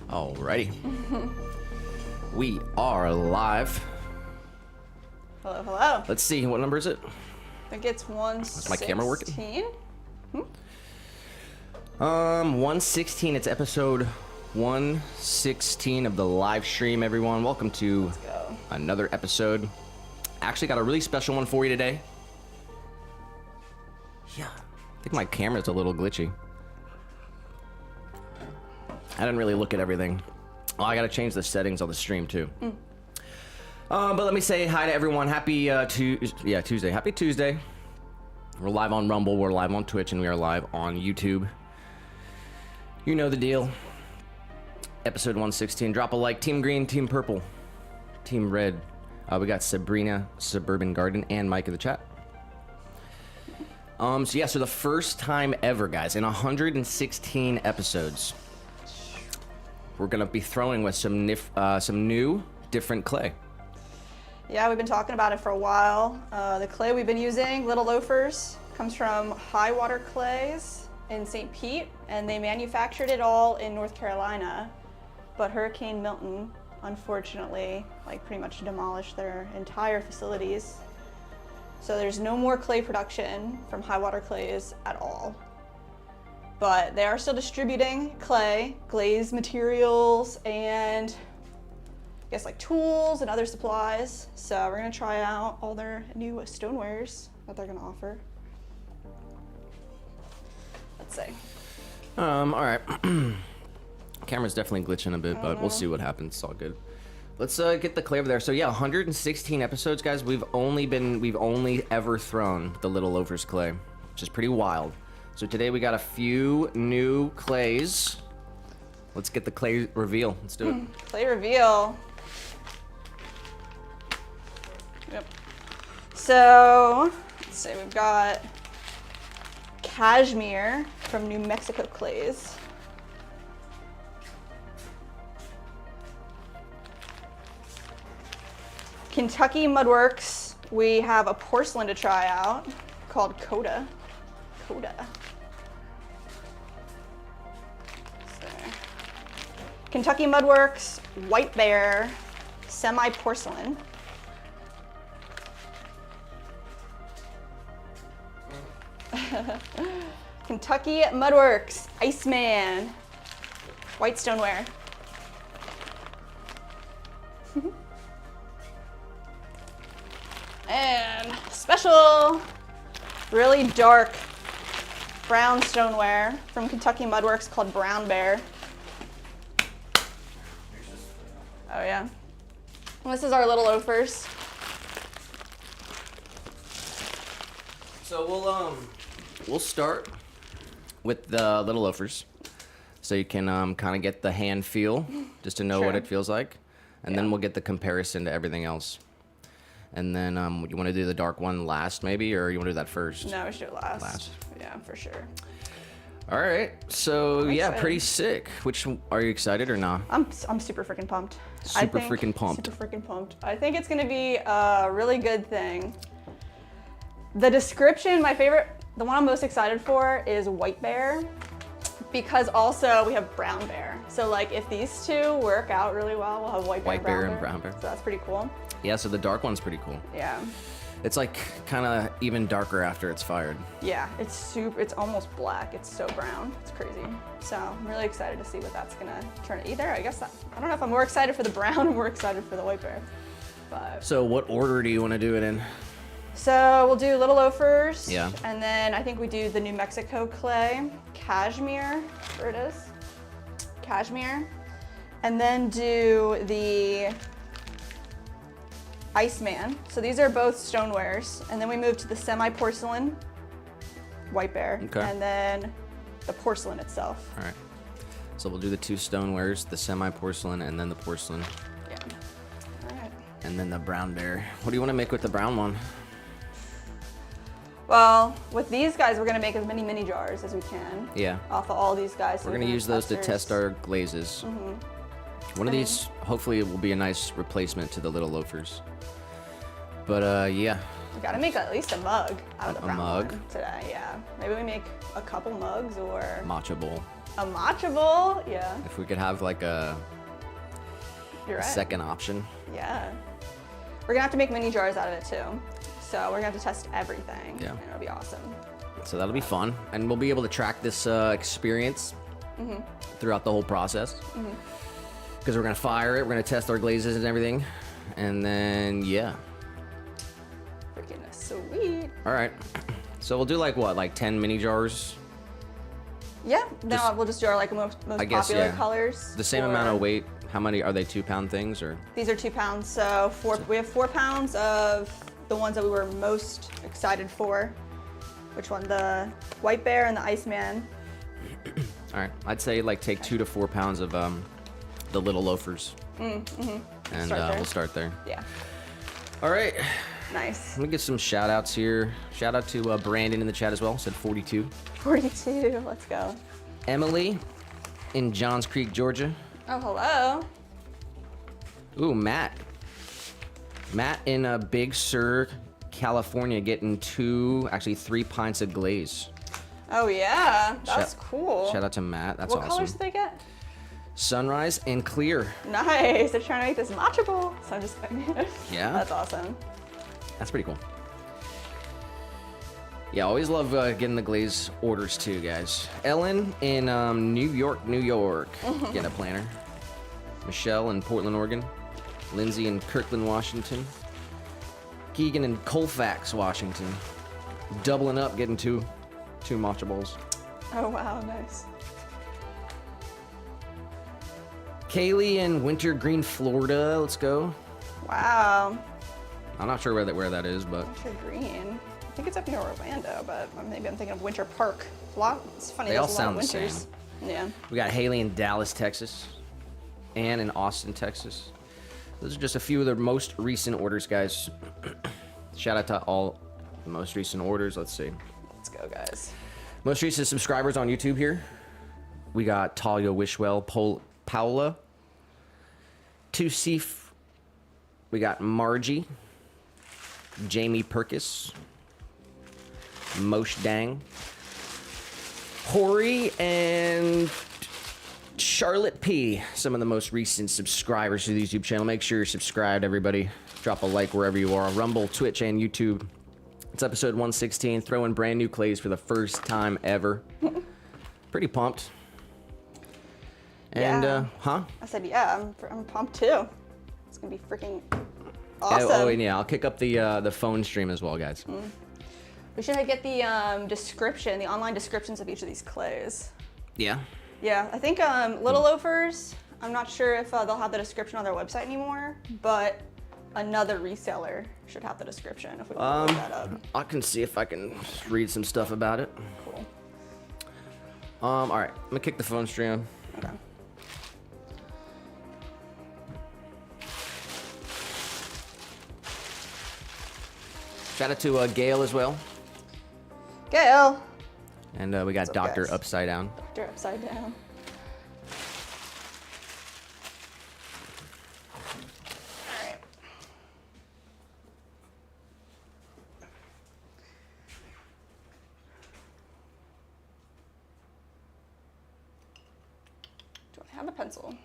Alrighty. We are live. Hello, hello. Let's see, what number is it? I think it's 116. Is my camera working? 116. 116. It's episode 116 of the live stream, everyone. Welcome to another episode. Actually got a really special one for you today. Yeah, I think my camera's a little glitchy. I didn't really look at everything. Oh, I gotta change the settings on the stream too. But let me say hi to everyone. Happy Tuesday. Happy Tuesday. We're live on Rumble, we're live on Twitch, and we are live on YouTube. You know the deal. Episode 116. Drop a like. Team Green, Team Purple, Team Red. We got Sabrina, Suburban Garden, and Mike in the chat. So the first time ever, guys, in 116 episodes, we're gonna be throwing with some new, different clay. Yeah, we've been talking about it for a while. The clay we've been using, Little Loafers, comes from High Water Clays in St. Pete, and they manufactured it all in North Carolina. But Hurricane Milton, unfortunately, pretty much demolished their entire facilities. So there's no more clay production from High Water Clays at all. But they are still distributing clay, glazed materials, and I guess tools and other supplies. So we're gonna try out all their new stonewares that they're gonna offer. Let's see. All right. Camera's definitely glitching a bit, but we'll see what happens. It's all good. Let's get the clay over there. So yeah, 116 episodes, guys. We've only ever thrown the Little Loafers clay, which is pretty wild. So today we got a few new clays. Let's get the clay reveal. Let's do it. Clay reveal. Yep. So let's see, we've got Cashmere from New Mexico Clays. Kentucky Mudworks, we have a porcelain to try out called Coda. Kentucky Mudworks, White Bear, semi-porcelain. Kentucky Mudworks, Iceman, white stoneware. And special, really dark brown stoneware from Kentucky Mudworks called Brown Bear. Oh yeah. And this is our little loafers. So we'll start with the little loafers, so you can kind of get the hand feel, just to know what Sure. it feels like, and then we'll get the comparison to everything else. And then you want to do the dark one last, maybe, or you want to do that first? No, we should do it last. Last. Yeah, for sure. All right. So yeah, excited. pretty sick. Which are you excited or not? I'm super freaking pumped. Super freaking pumped. Super freaking pumped. I think it's gonna be a really good thing. The description, my favorite, the one I'm most excited for is White Bear, because also we have Brown Bear. So like if these two work out really well, we'll have White Bear, and Brown Bear. So that's pretty cool. Yeah. So the dark one's pretty cool. Yeah. It's like kind of even darker after it's fired. Yeah, it's almost black. It's so brown. It's crazy. So I'm really excited to see what that's gonna turn either. I guess I don't know if I'm more excited for the brown or more excited for the White Bear. But So what order do you want to do it in? so we'll do little loafers. Yeah. And then I think we do the New Mexico clay, cashmere. There it is. Cashmere. And then do the Iceman. So these are both stonewares. And then we move to the semi-porcelain White Bear. Okay. And then the porcelain itself. All right. So we'll do the two stonewares, the semi-porcelain, and then the porcelain, Yeah. All right. and then the brown bear. What do you want to make with the brown one? Well, with these guys, we're gonna make as many mini jars as we can. Yeah. Off of all these guys. So We're we gonna can use those to have test testers. our glazes. One of these, hopefully, it will be a nice replacement to the little loafers. But yeah, We gotta make at least a mug out of the A brown mug? one today. Yeah. Maybe we make a couple mugs or matcha bowl. a matcha bowl. Yeah. If we could have like a You're right. second option. Yeah. We're gonna have to make mini jars out of it too. So we're gonna have to test everything. Yeah. And it'll be awesome. So that'll be fun, and we'll be able to track this experience throughout the whole process. Because we're gonna fire it, we're gonna test our glazes and everything, and then yeah. Freaking sweet. All right. So we'll do like what, like 10 mini jars? Yeah. No, Just- we'll just do our like most I guess, popular yeah. colors. The same for- amount of weight. How many are they? 2-pound things or? These are 2 pounds. So we have 4 pounds of the ones that we were most excited for. Which one? The White Bear and the Iceman. All right. I'd say like take 2 to 4 pounds of the little loafers. And Start there. we'll start there. Yeah. All right. Nice. Let me get some shout outs here. Shout out to Brandon in the chat as well. Said 42. 42. Let's go. Emily in Johns Creek, Georgia. Oh, hello. Ooh, Matt. Matt in Big Sur, California, getting 3 pints of glaze. Oh, yeah. That's Shout- cool. Shout out to Matt. That's What colors awesome. did they get? Sunrise and clear. Nice. They're trying to make this matcha bowl. So I'm just kidding. Yeah? That's awesome. That's pretty cool. Yeah, always love getting the glaze orders too, guys. Ellen in New York, getting a planner. Michelle in Portland, Oregon. Lindsay in Kirkland, Washington. Keegan in Colfax, Washington. Doubling up, getting two matcha bowls. Oh, wow. Nice. Kaylee in Winter Green, Florida. Let's go. Wow. I'm not sure where that is, but Winter Green. I think it's up near Orlando, but maybe I'm thinking of Winter Park. It's funny. They there's all a lot sound of the winters. Yeah. we got Haley in Dallas, Texas. Ann in Austin, Texas. Those are just a few of the most recent orders, guys. Shout out to all the most recent orders. Let's see. Let's go, guys. Most recent subscribers on YouTube here. We got Talia Wishwell, Paula, Tusif. We got Margie, Jamie Perkis, Mosh Dang, Hori, and Charlotte P. Some of the most recent subscribers to the YouTube channel. Make sure you're subscribed, everybody. Drop a like wherever you are. Rumble, Twitch, and YouTube. It's episode 116. Throwing brand new clays for the first time ever. Pretty pumped. And, Yeah. huh? I said, yeah, I'm pumped too. It's gonna be freaking awesome. Oh, and yeah, I'll kick up the phone stream as well, guys. We should get the the online descriptions of each of these clays. Yeah. Yeah, I think Little Loafers, I'm not sure if they'll have the description on their website anymore, but another reseller should have the description if we want to look that up. I can see if I can read some stuff about it. Cool. All right, I'm gonna kick the phone stream. Okay. Shout out to Gail as well. Gail. And we got What's up, Dr. guys? Upside Down. Dr. Upside Down. Alright. Do I have a pencil?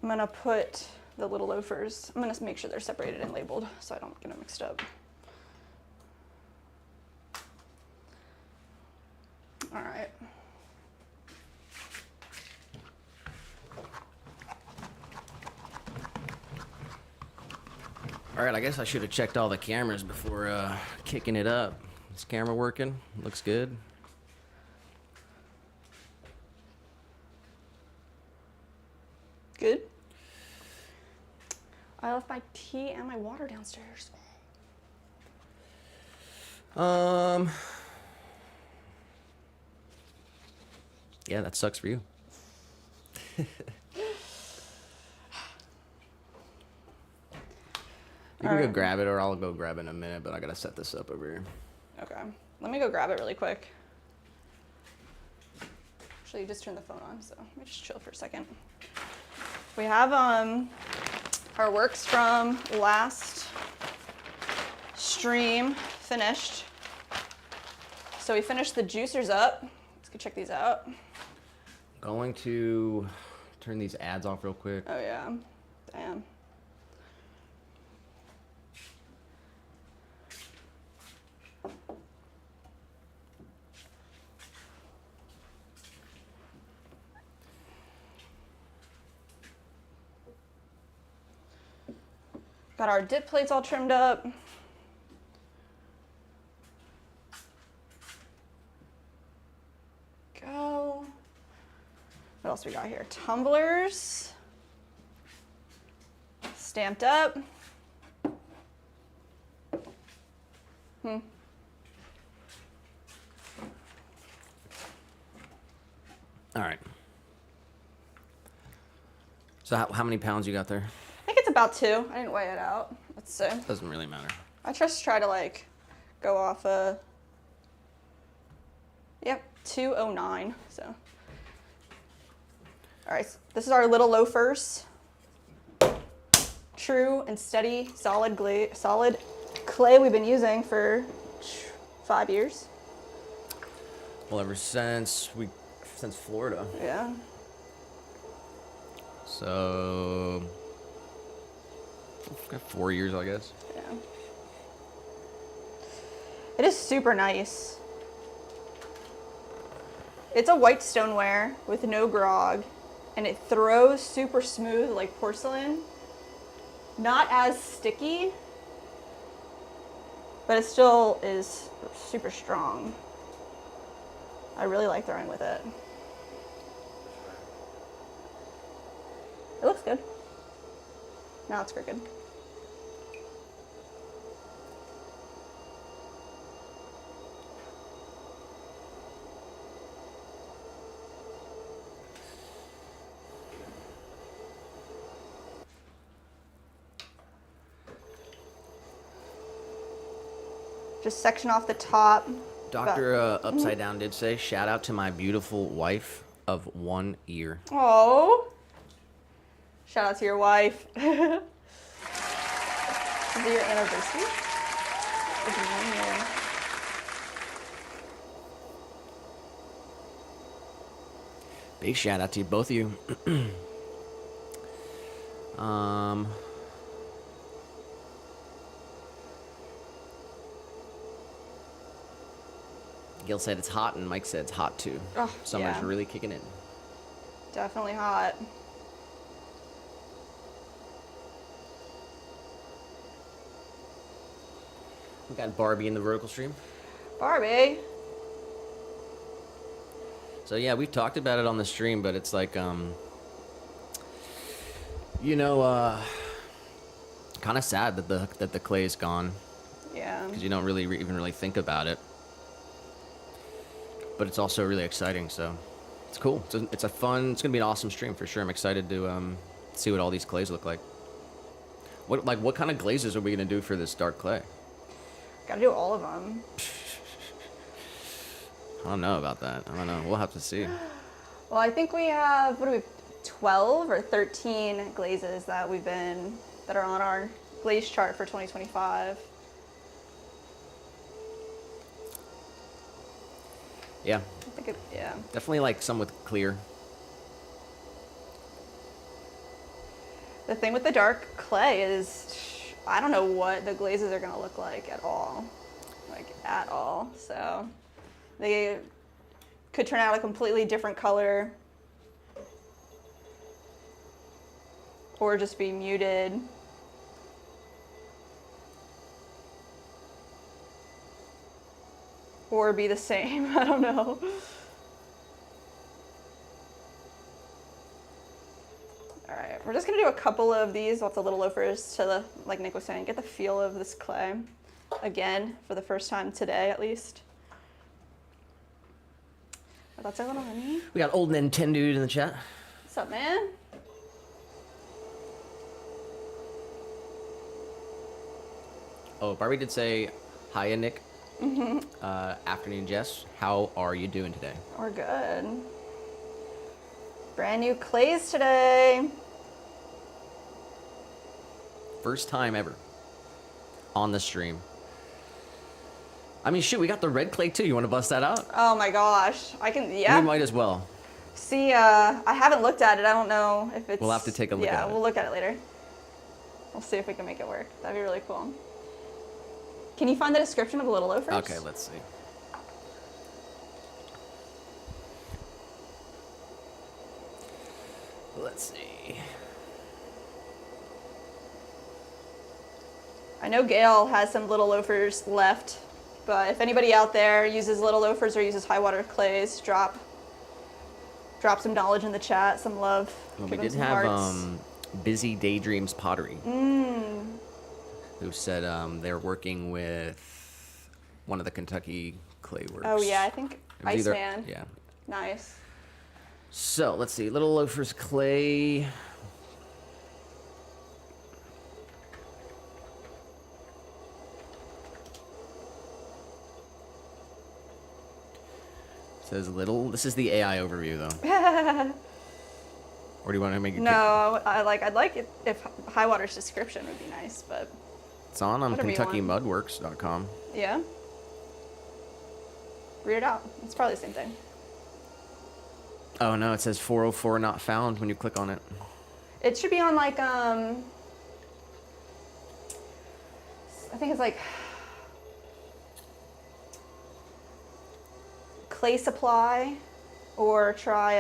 I'm gonna put the Little Loafers, I'm gonna make sure they're separated and labeled so I don't get them mixed up. All right. All right, I guess I should have checked all the cameras before kicking it up. Is camera working? Looks good. Good. I left my tea and my water downstairs. Yeah, that sucks for you. You can go grab it, or I'll go grab it in a minute, but I gotta set this up over here. Okay, let me go grab it really quick. Actually, you just turned the phone on, so let me just chill for a second. We have our works from last stream finished. So we finished the juicers up. Let's go check these out. Going to turn these ads off real quick. Oh yeah, damn. Got our dip plates all trimmed up. Go. What else we got here? Tumblers. Stamped up. All right. So how many pounds you got there? I think it's about 2. I didn't weigh it out. Let's see. Doesn't really matter. I just try to like go off yep, 209. So, all right, so this is our Little Loafers. True and steady, solid clay we've been using for 5 years. Well, ever since Florida. Yeah. So 4 years, I guess. Yeah. It is super nice. It's a white stoneware with no grog, and it throws super smooth like porcelain. Not as sticky, but it still is super strong. I really like throwing with it. It looks good. Now it's crooked. Just section off the top. Dr. Upside Down did say, shout out to my beautiful wife of 1 ear. Oh. Shout out to your wife. Is it your anniversary? It's 1 year. Big shout out to you, both of you. Gil said it's hot, and Mike said it's hot too. Oh, Summer's yeah. really kicking in. Definitely hot. We got Barbie in the vertical stream. Barbie. So yeah, we've talked about it on the stream, but it's like, kind of sad that the clay is gone, Yeah. because you don't really even really think about it. But it's also really exciting, so it's cool. It's gonna be an awesome stream for sure. I'm excited to see what all these clays look like. What kind of glazes are we gonna do for this dark clay? Gotta do all of them. I don't know about that. I don't know. We'll have to see. Well, I think we have, 12 or 13 glazes that are on our glaze chart for 2025. Yeah, I think yeah. definitely like some with clear. The thing with the dark clay is, I don't know what the glazes are gonna look like at all. So they could turn out a completely different color or just be muted. Or be the same, I don't know. All right, we're just gonna do a couple of these off the little loafers like Nick was saying, get the feel of this clay again for the first time today at least. But that's our little honey. We got old Nintendo dude in the chat. What's up, man? Oh, Barbie did say, hiya, Nick. Mm-hmm. Afternoon, Jess. How are you doing today? We're good. Brand new clays today. First time ever on the stream. I mean, shoot, we got the red clay too. You want to bust that out? Oh my gosh, yeah. We might as well. See, I haven't looked at it. I don't know if it's... We'll have to take a look at it. Yeah, we'll look at it later. We'll see if we can make it work. That'd be really cool. Can you find the description of the little loafers? Okay, let's see. Let's see. I know Gail has some little loafers left, but if anybody out there uses little loafers or uses high water clays, drop some knowledge in the chat, some love. Well, give we them did some have hearts. Busy Daydreams Pottery, who said they're working with one of the Kentucky clay works. Oh yeah, I think It was either- Iceman. Yeah. Nice. So let's see, Little Loafers clay. Says little. This is the AI overview though. Or do you want to make it? No, I'd like it if high water's description would be nice, but It's on whatever you want. KentuckyMudworks.com. yeah. Read it out. It's probably the same thing. Oh no, it says 404 not found when you click on it. It should be on like I think it's like Clay Supply, or try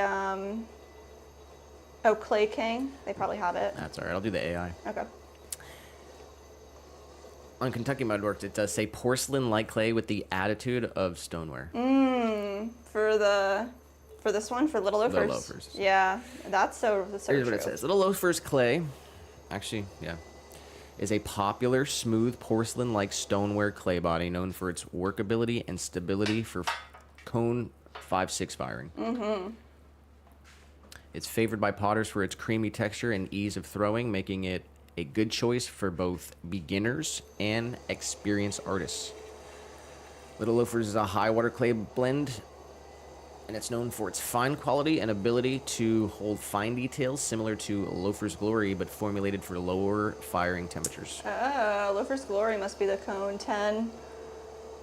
Clay King. They probably have it. That's all right. I'll do the AI. Okay. On Kentucky Mudworks, it does say porcelain-like clay with the attitude of stoneware. For this one, for Little Loafers. Little Loafers. Yeah, that's so Here's true. what it says. Little Loafers clay, actually, yeah, is a popular, smooth, porcelain-like stoneware clay body known for its workability and stability for cone 5/6 firing. Mm-hmm. It's favored by potters for its creamy texture and ease of throwing, making it a good choice for both beginners and experienced artists. Little Loafers is a high water clay blend, and it's known for its fine quality and ability to hold fine details similar to Loafer's Glory, but formulated for lower firing temperatures. Oh, Loafer's Glory must be the cone 10.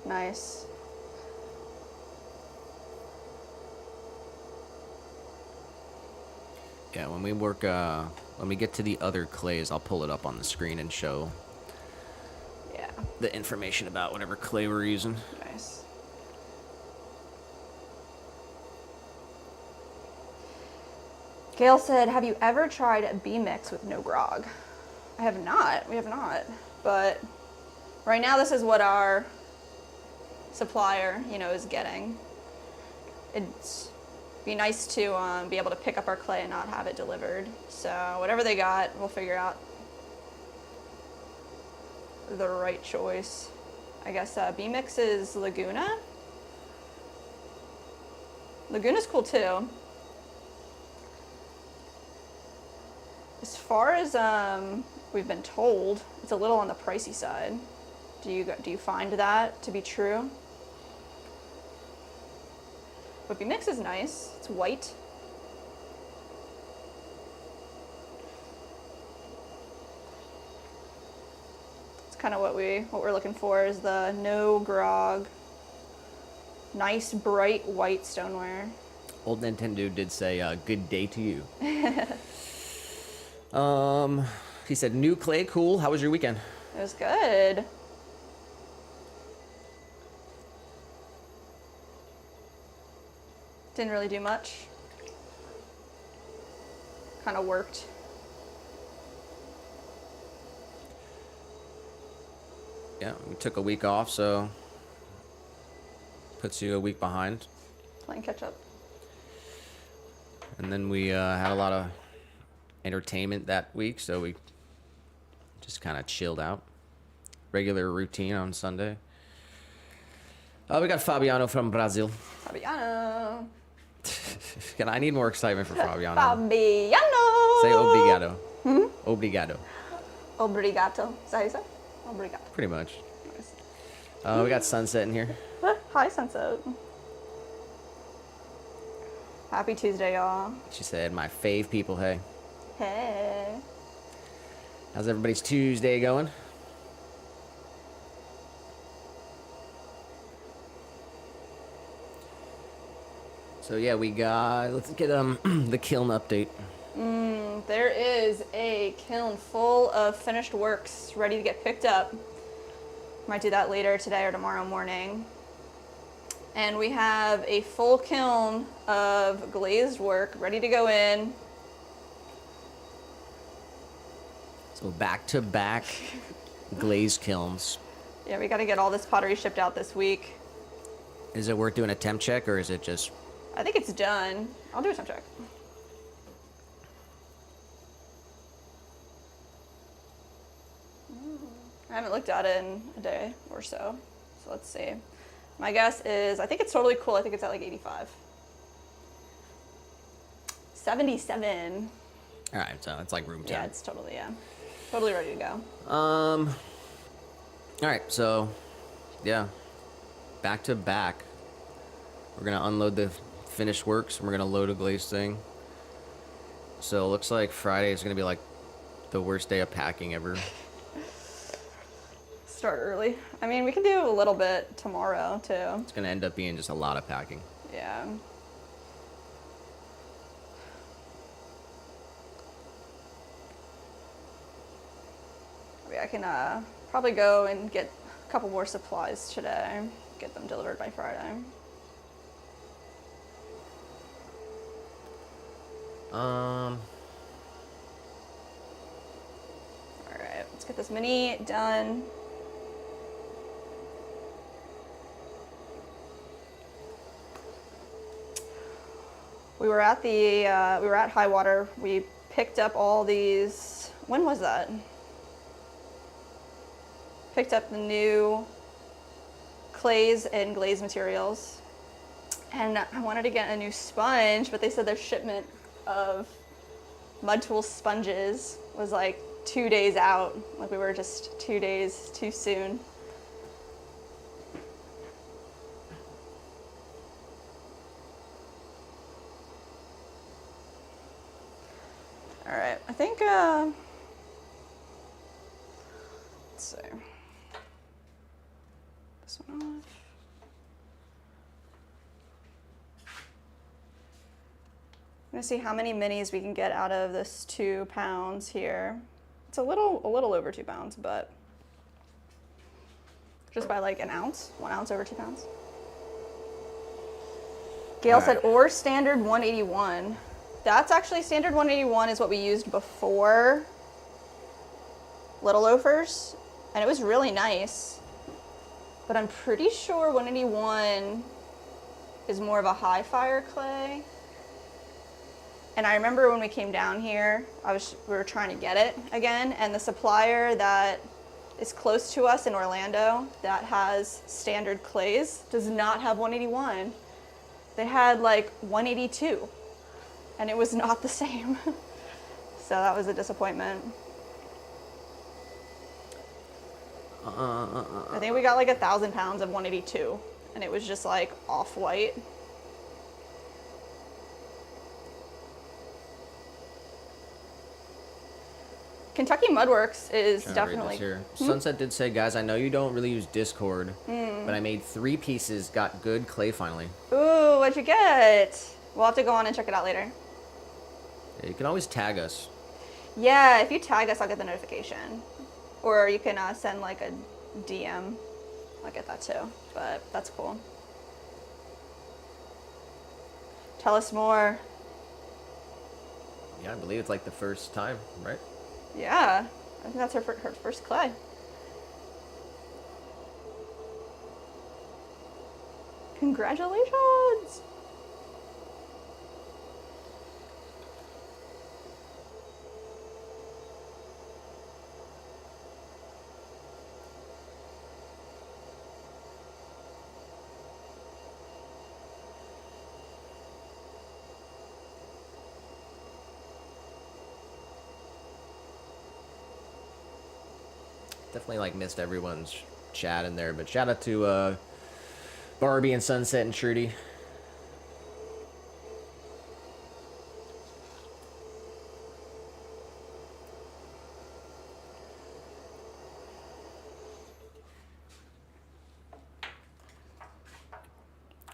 Nice. Yeah, when we work, when we get to the other clays, I'll pull it up on the screen and show Yeah. the information about whatever clay we're using. Nice. Gail said, have you ever tried a B mix with no grog? I have not. We have not. But right now, this is what our supplier, is getting. It'd be nice to be able to pick up our clay and not have it delivered. So whatever they got, we'll figure out the right choice. I guess B mix is Laguna. Laguna's cool too. As far as we've been told, it's a little on the pricey side. Do you find that to be true? But B-Mix is nice. It's white. It's kind of what we're looking for is the no grog, nice bright white stoneware. Old Nintendo did say, good day to you. He said, new clay, cool. How was your weekend? It was good. Didn't really do much. Kind of worked. Yeah, we took a week off, so puts you a week behind. Playing catch up. And then we had a lot of entertainment that week, so we just kind of chilled out. Regular routine on Sunday. We got Fabiano from Brazil. Fabiano. I need more excitement for Fabiano. Fabiano. Say obrigado. Obrigado. Obrigado. Is that how you say? Obrigado. Pretty much. Nice. We got Sunset in here. Hi, Sunset. Happy Tuesday, y'all. She said, my fave people, hey. Hey. How's everybody's Tuesday going? So yeah, we got, let's get the kiln update. There is a kiln full of finished works ready to get picked up. Might do that later today or tomorrow morning. And we have a full kiln of glazed work ready to go in. So back-to-back glazed kilns. Yeah, we got to get all this pottery shipped out this week. Is it worth doing a temp check, or is it just... I think it's done. I'll do a temp check. I haven't looked at it in a day or so. So let's see. My guess is, I think it's totally cool. I think it's at like 85. 77. All right, so it's like room 10. Yeah, it's totally, totally ready to go. All right, so, yeah, back to back. We're gonna unload the finished works, and we're gonna load a glazed thing. So it looks like Friday is gonna be like the worst day of packing ever. Start early. I mean, we can do a little bit tomorrow, too. It's gonna end up being just a lot of packing. Yeah. I can probably go and get a couple more supplies today. Get them delivered by Friday. All right, let's get this mini done. We were at high water. We picked up all these. When was that? Picked up the new clays and glaze materials. And I wanted to get a new sponge, but they said their shipment of mud tool sponges was like 2 days out. Like we were just 2 days too soon. All right, I think, let's see. This one off. gonna see how many minis we can get out of this 2 pounds here. It's a little over 2 pounds, but just by like an ounce, 1 ounce over 2 pounds. Gail said, or standard 181. That's actually standard 181 is what we used before Little Loafers, and it was really nice. But I'm pretty sure 181 is more of a high fire clay. And I remember when we came down here, we were trying to get it again, and the supplier that is close to us in Orlando that has standard clays does not have 181. They had like 182, and it was not the same. So that was a disappointment. I think we got like 1,000 pounds of 182, and it was just like off-white. Kentucky Mudworks is definitely here. Sunset did say, guys, I know you don't really use Discord, but I made 3 pieces, got good clay finally. Ooh, what'd you get? We'll have to go on and check it out later. Yeah, you can always tag us. Yeah, if you tag us, I'll get the notification. Or you can send like a DM. I'll get that too, but that's cool. Tell us more. Yeah, I believe it's like the first time, right? Yeah, I think that's her first clay. Congratulations! Definitely like missed everyone's chat in there, but shout out to Barbie and Sunset and Trudy.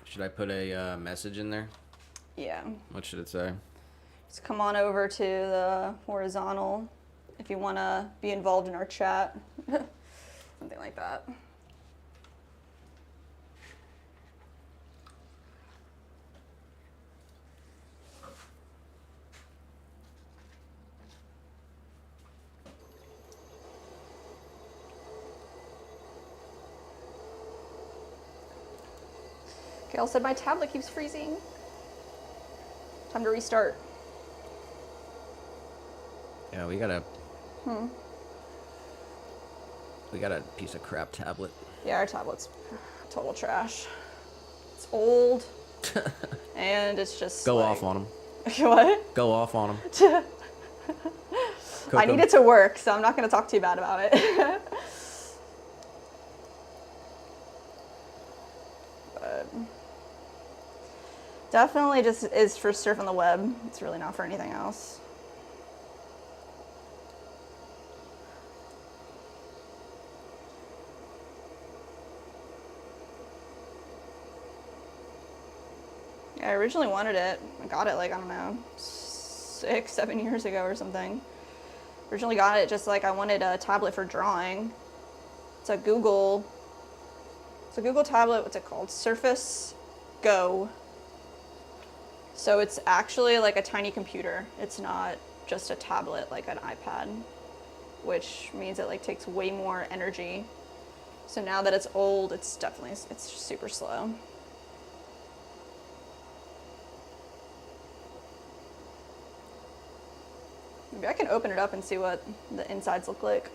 Should I put a message in there? Yeah. What should it say? Just come on over to the horizontal if you want to be involved in our chat. Something like that. Gail said my tablet keeps freezing. Time to restart. Yeah, we got a piece of crap tablet. Yeah, our tablet's total trash. It's old, and it's just Go like... off on them. What? Go off on them. I need it to work, so I'm not going to talk too bad about it. But definitely just is for surfing the web. It's really not for anything else. I originally wanted it. I got it like, I don't know, 6, 7 years ago or something. Originally got it just like I wanted a tablet for drawing. It's a Google tablet, what's it called? Surface Go. So it's actually like a tiny computer. It's not just a tablet like an iPad, which means it like takes way more energy. So now that it's old, it's super slow. Maybe I can open it up and see what the insides look like.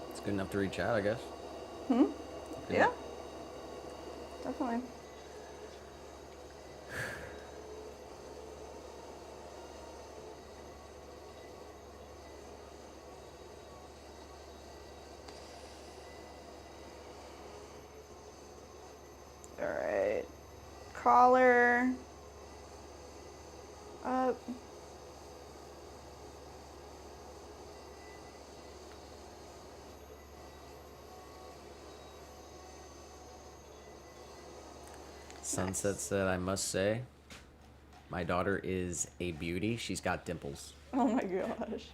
It's good enough to reach out, I guess. Yeah. Definitely. All right. Collar. Sunset said, I must say, my daughter is a beauty. She's got dimples. Oh my gosh.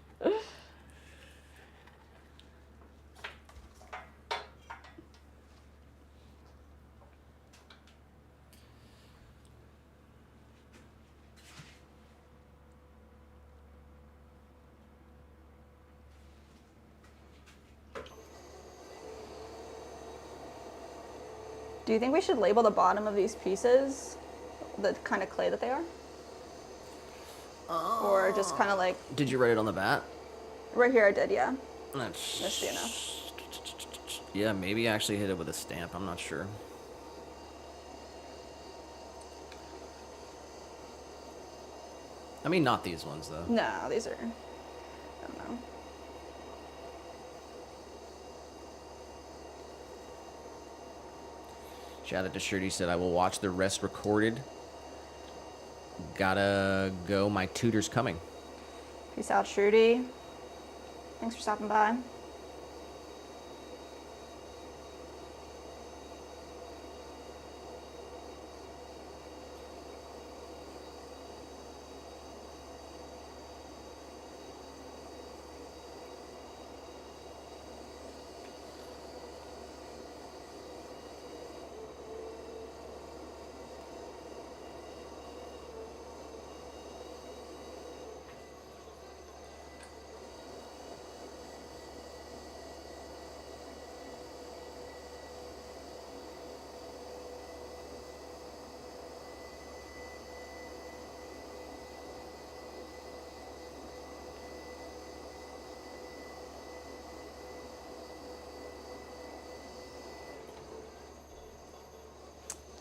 Do you think we should label the bottom of these pieces the kind of clay that they are? Or just kind of like... Did you write it on the bat? Right here I did, yeah. That's... That should be enough. Yeah, maybe I actually hit it with a stamp. I'm not sure. I mean, not these ones, though. No, these are... I don't know. Shout out to Shirty said, I will watch the rest recorded. Gotta go. My tutor's coming. Peace out, Shruti. Thanks for stopping by.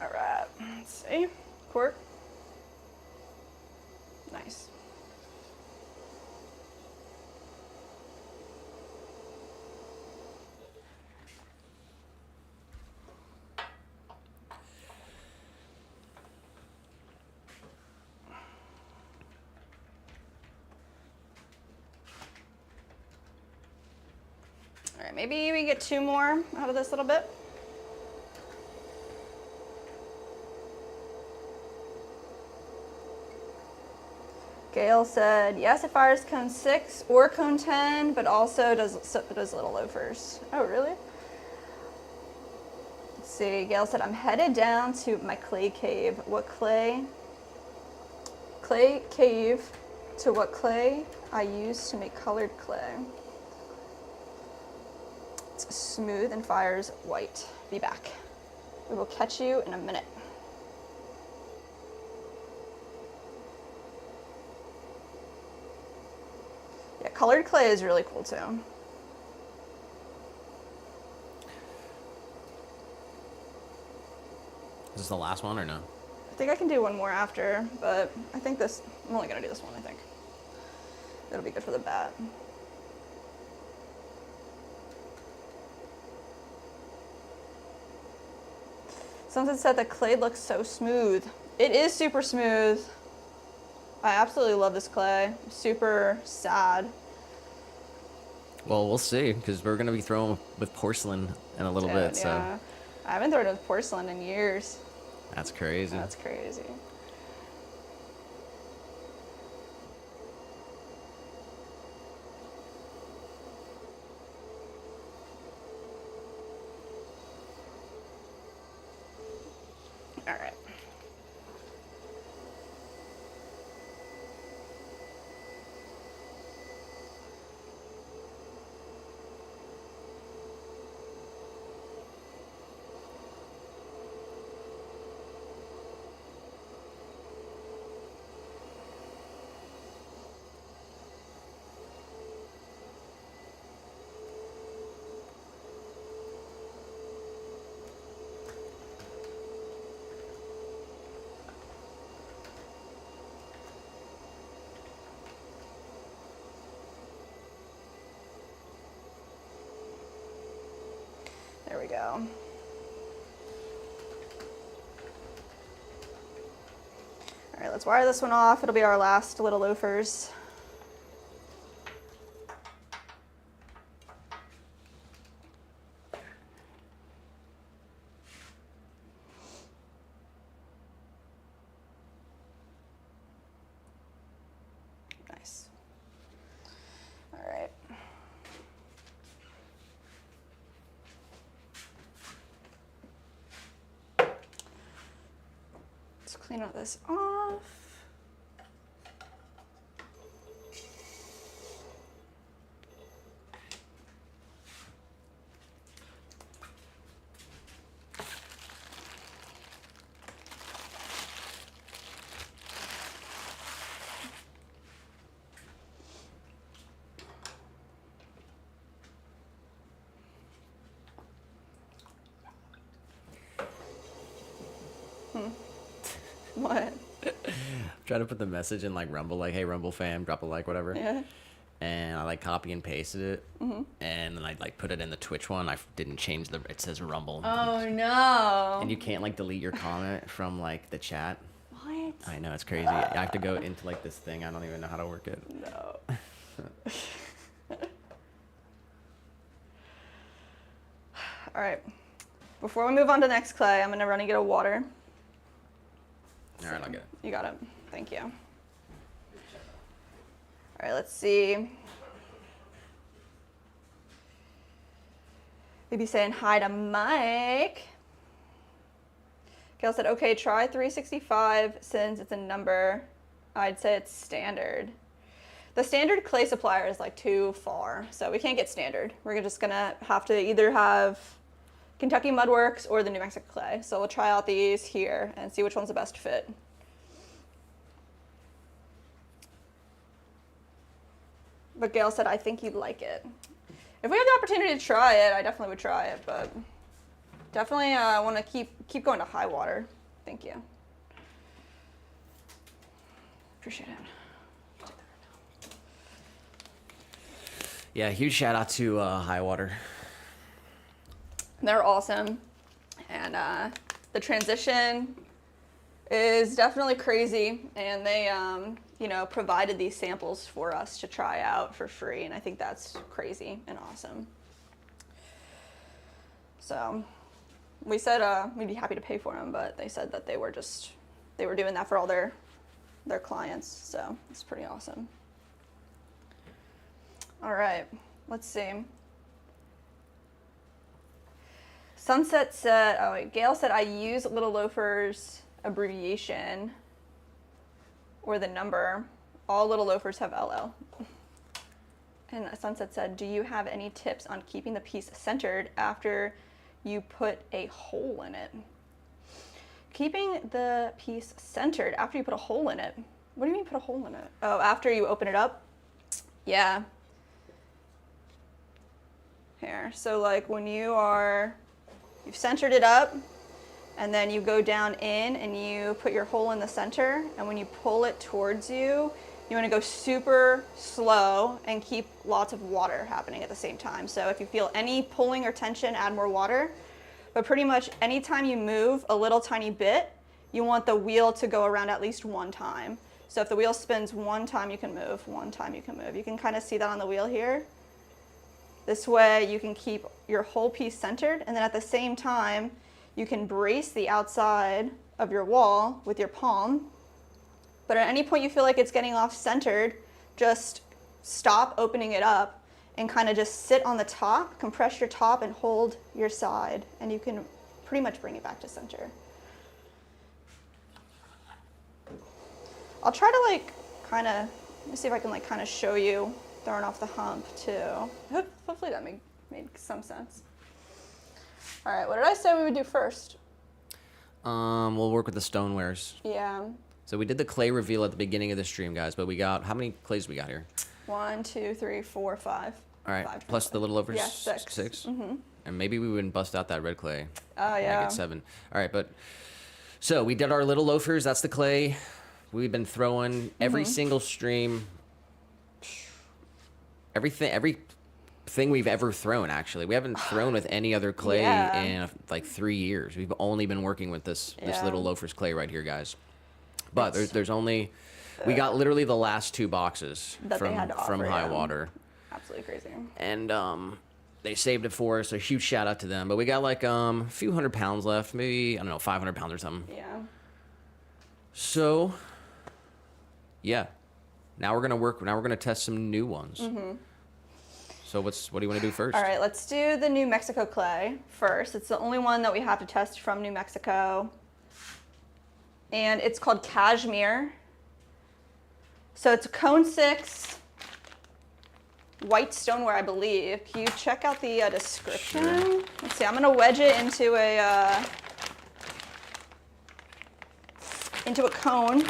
All right, let's see. Cork. Nice. All right, maybe we get 2 more out of this little bit. Gail said, yes, it fires cone 6 or cone 10, but also does little loafers. Oh, really? Let's see. Gail said, I'm headed down to my clay cave. What clay? Clay cave to what clay I use to make colored clay. It's smooth and fires white. Be back. We will catch you in a minute. Yeah, colored clay is really cool too. Is this the last one or no? I think I can do one more after, but I think this, I'm only gonna do this one, I think. It'll be good for the bat. Something said the clay looks so smooth. It is super smooth. I absolutely love this clay. I'm super sad. Well, we'll see, because we're going to be throwing with porcelain in a little bit, so... Yeah. I haven't thrown with porcelain in years. That's crazy. That's crazy. All right. There we go. All right, let's wire this one off. It'll be our last little loafers. clean all this off. What? Try to put the message in like Rumble, like, hey Rumble fam, drop a like, whatever. Yeah. And I like copy and pasted it, and then I like put it in the Twitch one. I didn't change it says Rumble. Oh no. And you can't like delete your comment from like the chat. What? I know, it's crazy. I have to go into like this thing. I don't even know how to work it. No. All right. Before we move on to the next clay, I'm gonna run and get a water. All right, I'll get it. You got it. Thank you. All right, let's see. Maybe saying hi to Mike. Gail said, okay, try 365 since it's a number. I'd say it's standard. The standard clay supplier is like too far, so we can't get standard. We're just gonna have to either have Kentucky Mudworks or the New Mexico clay. So we'll try out these here and see which one's the best fit. But Gail said, I think you'd like it. If we have the opportunity to try it, I definitely would try it, but definitely want to keep going to high water. Thank you. Appreciate it. Yeah, huge shout out to High Water. They're awesome, and the transition is definitely crazy, and they provided these samples for us to try out for free, and I think that's crazy and awesome. So we said we'd be happy to pay for them, but they said that they were doing that for all their clients, so it's pretty awesome. All right, let's see. Sunset said, Gail said, I use Little Loafer's abbreviation or the number. All Little Loafers have LL. And Sunset said, do you have any tips on keeping the piece centered after you put a hole in it? Keeping the piece centered after you put a hole in it? What do you mean put a hole in it? Oh, after you open it up? Yeah. Here, so like when you've centered it up, and then you go down in and you put your hole in the center, and when you pull it towards you, you want to go super slow and keep lots of water happening at the same time. So if you feel any pulling or tension, add more water. But pretty much anytime you move a little tiny bit, you want the wheel to go around at least one time. So if the wheel spins one time, you can move, one time you can move. You can kind of see that on the wheel here. This way you can keep your whole piece centered, and then at the same time, you can brace the outside of your wall with your palm. But at any point you feel like it's getting off centered, just stop opening it up and kind of just sit on the top, compress your top and hold your side, and you can pretty much bring it back to center. I'll try to let me see if I can kind of show you throwing off the hump too. Hopefully that made some sense. All right, what did I say we would do first? We'll work with the stonewares. Yeah. So we did the clay reveal at the beginning of the stream, guys, but we got, how many clays we got here? 1, 2, 3, 4, 5. All right, 5, plus the little over yeah, 6. Mm-hmm. And maybe we wouldn't bust out that red clay. Oh, yeah. Make it 7. All right, so we did our little loafers. That's the clay. We've been throwing every single stream. Everything we've ever thrown, actually. We haven't thrown with any other clay in like 3 years. We've only been working with this little loafers clay right here, guys. But there's only, we got literally the last 2 boxes from High Water. Absolutely crazy. And they saved it for us. A huge shout out to them. But we got like a few 100 pounds left, maybe, I don't know, 500 pounds or something. Yeah. So, yeah. Now we're gonna test some new ones. Mm-hmm. So what do you want to do first? All right, let's do the New Mexico clay first. It's the only one that we have to test from New Mexico. and it's called Cashmere. So it's a cone 6 white stoneware, I believe. Can you check out the description? Sure. Let's see, I'm gonna wedge it into a cone.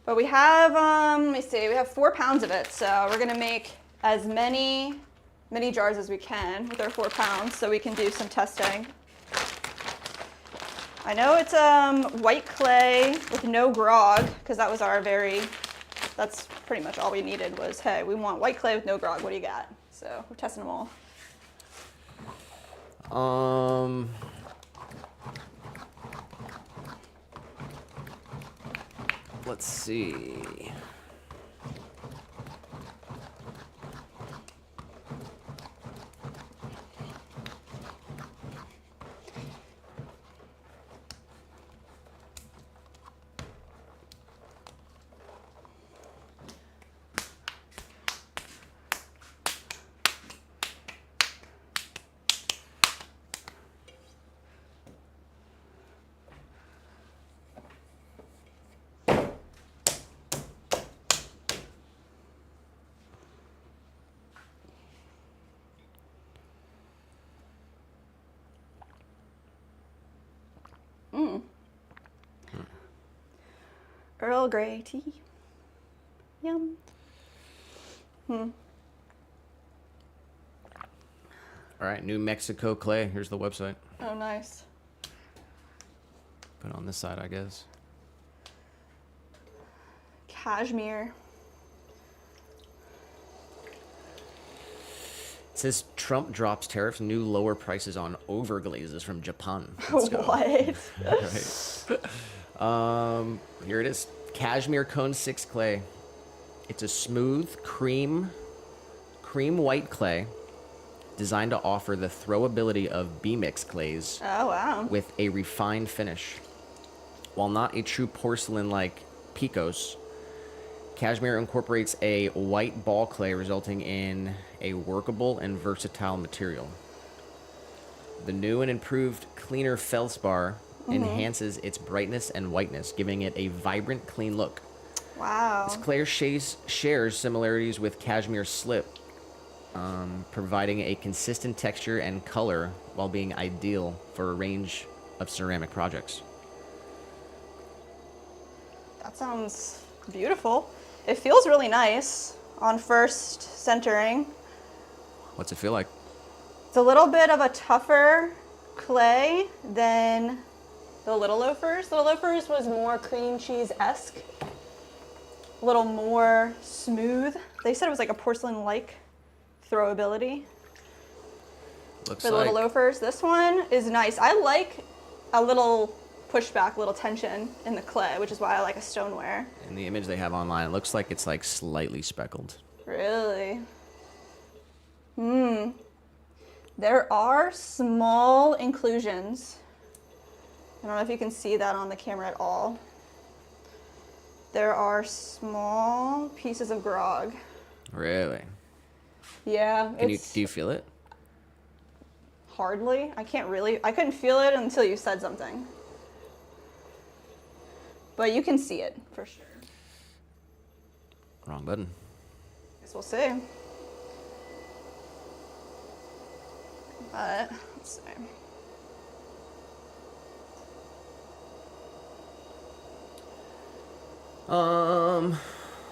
But we have, let me see, we have 4 pounds of it. So we're gonna make as many jars as we can with our 4 pounds so we can do some testing. I know it's white clay with no grog, because that was that's pretty much all we needed was, hey, we want white clay with no grog, what do you got? So we're testing them all. Let's see. Earl Grey tea. Yum. All right, New Mexico clay. Here's the website. Oh, nice. Put it on this side, I guess. Cashmere. It says Trump drops tariffs, new lower prices on overglazes from Japan. Let's go. What? Right. Here it is. Cashmere Cone 6 clay. It's a smooth cream white clay designed to offer the throwability of B-mix clays Oh, wow. with a refined finish. While not a true porcelain like Picos, Cashmere incorporates a white ball clay, resulting in a workable and versatile material. The new and improved cleaner feldspar enhances its brightness and whiteness, giving it a vibrant, clean look. Wow. This clay shares similarities with cashmere slip, providing a consistent texture and color while being ideal for a range of ceramic projects. That sounds beautiful. It feels really nice on first centering. What's it feel like? It's a little bit of a tougher clay than the Little Loafers. Little Loafers was more cream cheese-esque, a little more smooth. They said it was like a porcelain-like throwability. Looks For the Little Loafers. This one is nice. I like a little pushback, a little tension in the clay, which is why I like a stoneware. In the image they have online, it looks like it's like slightly speckled. Really? There are small inclusions. I don't know if you can see that on the camera at all. There are small pieces of grog. Really? Yeah, Do it's you feel it? hardly. I couldn't feel it until you said something. But you can see it for sure. Wrong button. Guess we'll see. But let's see.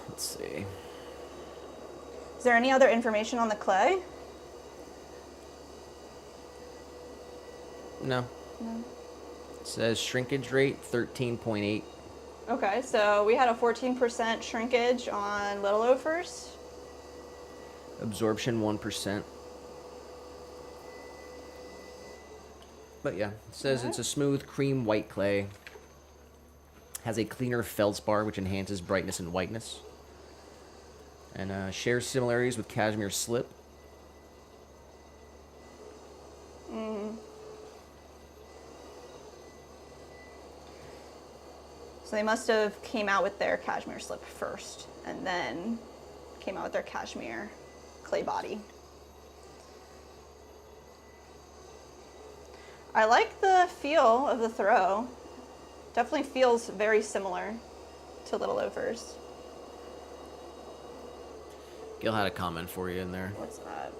Let's see. Is there any other information on the clay? No. It says shrinkage rate 13.8. Okay, so we had a 14% shrinkage on Little Loafers. Absorption 1%. But yeah, it says it's a smooth cream white clay. Has a cleaner feldspar, which enhances brightness and whiteness. And shares similarities with cashmere slip. So they must have came out with their cashmere slip first and then came out with their cashmere clay body. I like the feel of the throw. Definitely feels very similar to Little Loafers. Gil had a comment for you in there. What's that?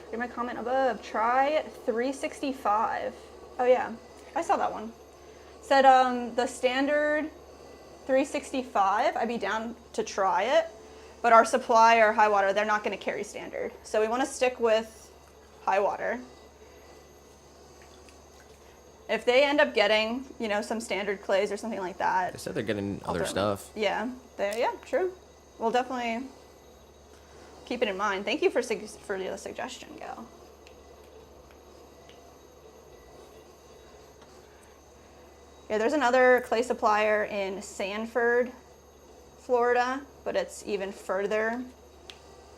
Read my comment above. Try 365. Oh yeah, I saw that one. Said the standard 365, I'd be down to try it, but our supplier, High Water, they're not going to carry standard. So we want to stick with High Water. If they end up getting, you know, some standard clays or something like that. They said they're getting other stuff. Yeah, yeah, true. We'll definitely keep it in mind. Thank you for the suggestion, Gal. Yeah, there's another clay supplier in Sanford, Florida, but it's even further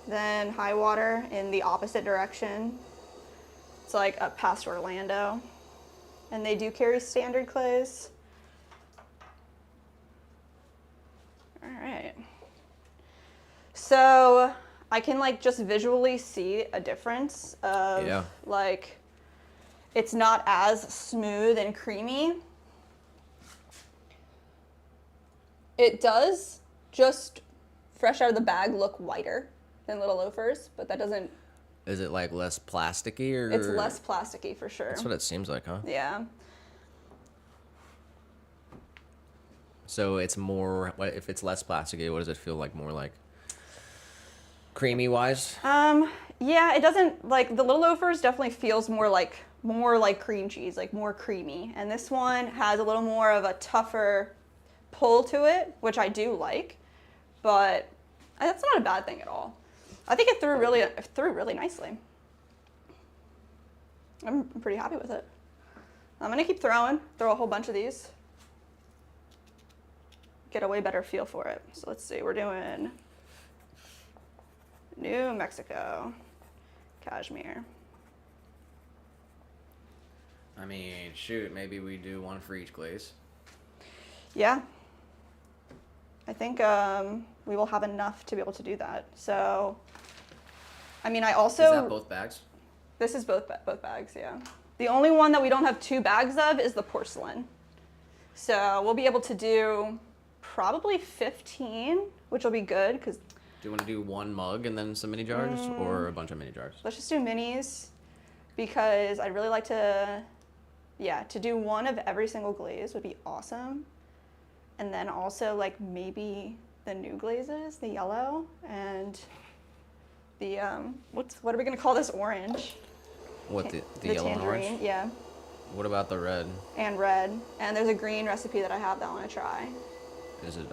than High Water in the opposite direction. It's like up past Orlando. And they do carry standard clays. All right. So I can like just visually see a difference of like, it's not as smooth and creamy. It does just fresh out of the bag look whiter than Little Loafers, but that doesn't. Is it like less plasticky or? It's less plasticky for sure. That's what it seems like, huh? Yeah. So it's more, if it's less plasticky, what does it feel like? More like creamy wise? Yeah, it doesn't, like the Little Loafers definitely feels more like cream cheese, like more creamy. And this one has a little more of a tougher pull to it, which I do like, but that's not a bad thing at all. I think it threw really nicely. I'm pretty happy with it. I'm gonna keep throw a whole bunch of these. Get a way better feel for it. So let's see, we're doing New Mexico, Cashmere. I mean, shoot, maybe we do one for each glaze. Yeah. I think we will have enough to be able to do that. So, I mean, I also... Is that both bags? This is both bags, yeah. The only one that we don't have 2 bags of is the porcelain. So we'll be able to do probably 15, which will be good because... Do you want to do one mug and then some mini jars or a bunch of mini jars? Let's just do minis because I'd really like to, to do one of every single glaze would be awesome. And then also like maybe the new glazes, the yellow and the, what are we gonna call this orange? What, the the yellow and tangerine, orange? yeah. What about the red? And red. And there's a green recipe that I have that I wanna try. Is it?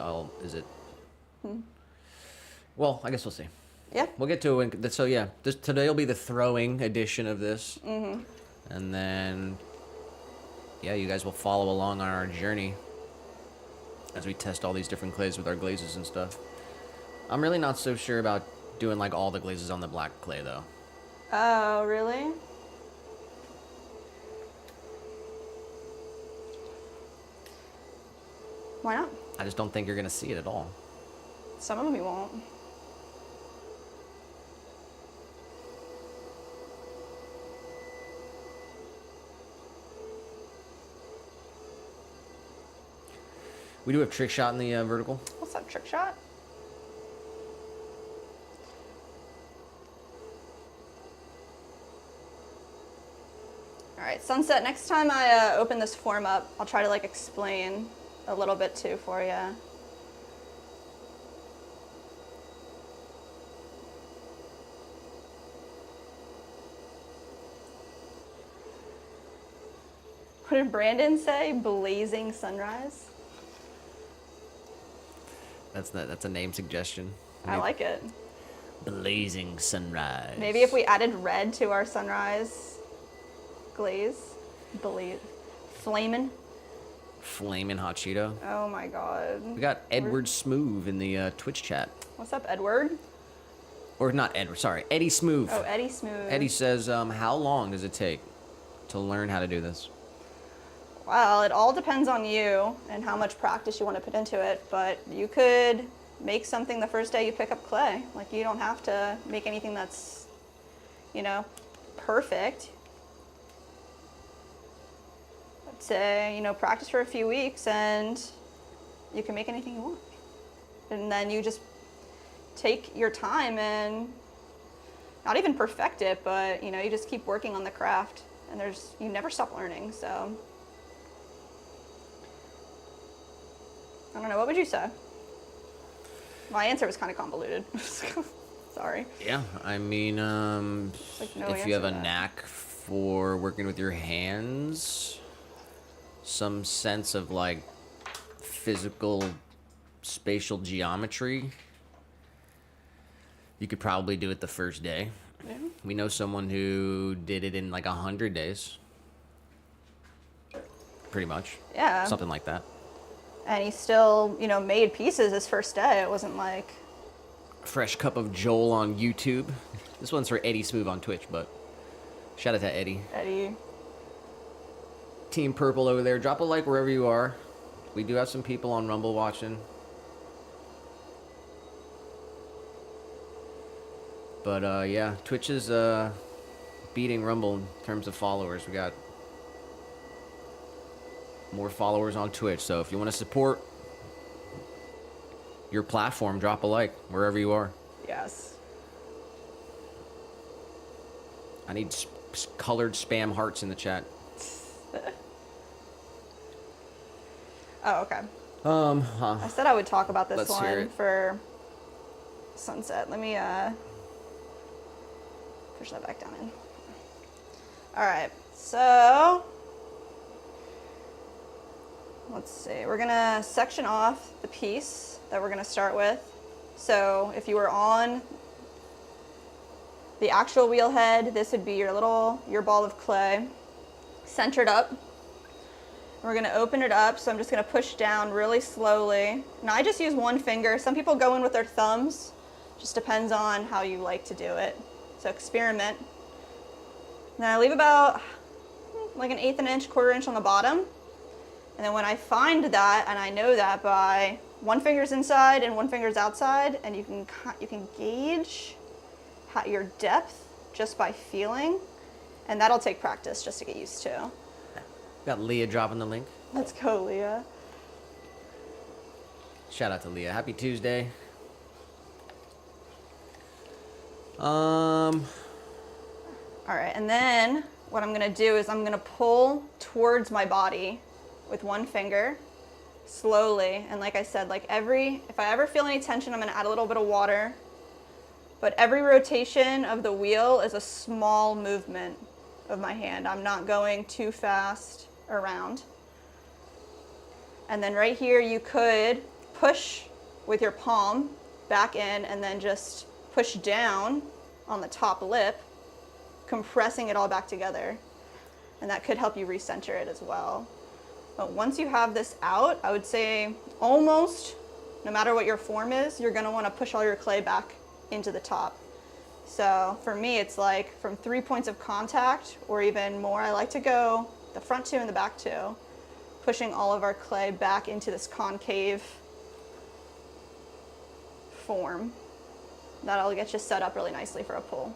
Well, I guess we'll see. Yeah. We'll get to it. So yeah, today will be the throwing edition of this. Mm-hmm. And then, yeah, you guys will follow along on our journey as we test all these different clays with our glazes and stuff. I'm really not so sure about doing like all the glazes on the black clay though. Oh, really? Why not? I just don't think you're gonna see it at all. Some of them you won't. We do have trick shot in the vertical. What's that, trick shot? All right, Sunset, next time I open this form up, I'll try to like explain a little bit too for you. What did Brandon say? Blazing sunrise? That's a name suggestion. I like it. Blazing sunrise. Maybe if we added red to our sunrise glaze. Flamin'. Flamin' hot Cheeto. Oh my god. We got Edward Smooth in the Twitch chat. What's up, Edward? Or not Edward, sorry, Eddie Smooth. Oh, Eddie Smooth. Eddie says, how long does it take to learn how to do this? Well, it all depends on you and how much practice you want to put into it, but you could make something the first day you pick up clay. Like, you don't have to make anything that's, you know, perfect. say, you know, practice for a few weeks and you can make anything you want. And then you just take your time and not even perfect it, but you know, you just keep working on the craft, and you never stop learning. So I don't know, what would you say? My answer was kind of convoluted. Sorry. Yeah, I mean, Like no if you have answer a to that. knack for working with your hands, some sense of like physical spatial geometry, you could probably do it the first day. Yeah. We know someone who did it in like 100 days. Pretty much. Yeah. Something like that. And he still, you know, made pieces his first day. It wasn't like, Fresh cup of Joel on YouTube. This one's for Eddie Smooth on Twitch, but shout out to Eddie. Eddie. Team Purple over there. Drop a like wherever you are. We do have some people on Rumble watching. But yeah, Twitch is beating Rumble in terms of followers. We got more followers on Twitch. So if you want to support your platform, drop a like wherever you are. Yes. I need colored spam hearts in the chat. Oh, okay. Huh. I said I would talk about this Let's hear one it. for sunset. Let me push that back down in. All right, so let's see. We're gonna section off the piece that we're gonna start with. So if you were on the actual wheel head, this would be your ball of clay, centered up. We're gonna open it up, so I'm just gonna push down really slowly. Now I just use one finger. Some people go in with their thumbs. Just depends on how you like to do it. So experiment. Then I leave about like an 1/8 inch, 1/4 inch on the bottom. And then when I find that, and I know that by one finger's inside and one finger's outside, and you can gauge your depth just by feeling, and that'll take practice just to get used to. Got Leah dropping the link. Let's go, Leah. Shout out to Leah. Happy Tuesday. All right, and then what I'm gonna do is I'm gonna pull towards my body with one finger, slowly. And like I said, like if I ever feel any tension, I'm gonna add a little bit of water. But every rotation of the wheel is a small movement of my hand. I'm not going too fast around. And then right here, you could push with your palm back in and then just push down on the top lip, compressing it all back together. And that could help you recenter it as well. But once you have this out, I would say almost, no matter what your form is, you're gonna wanna push all your clay back into the top. So for me, it's like from 3 points of contact or even more. I like to go the front 2 and the back 2, pushing all of our clay back into this concave form. That'll get you set up really nicely for a pull.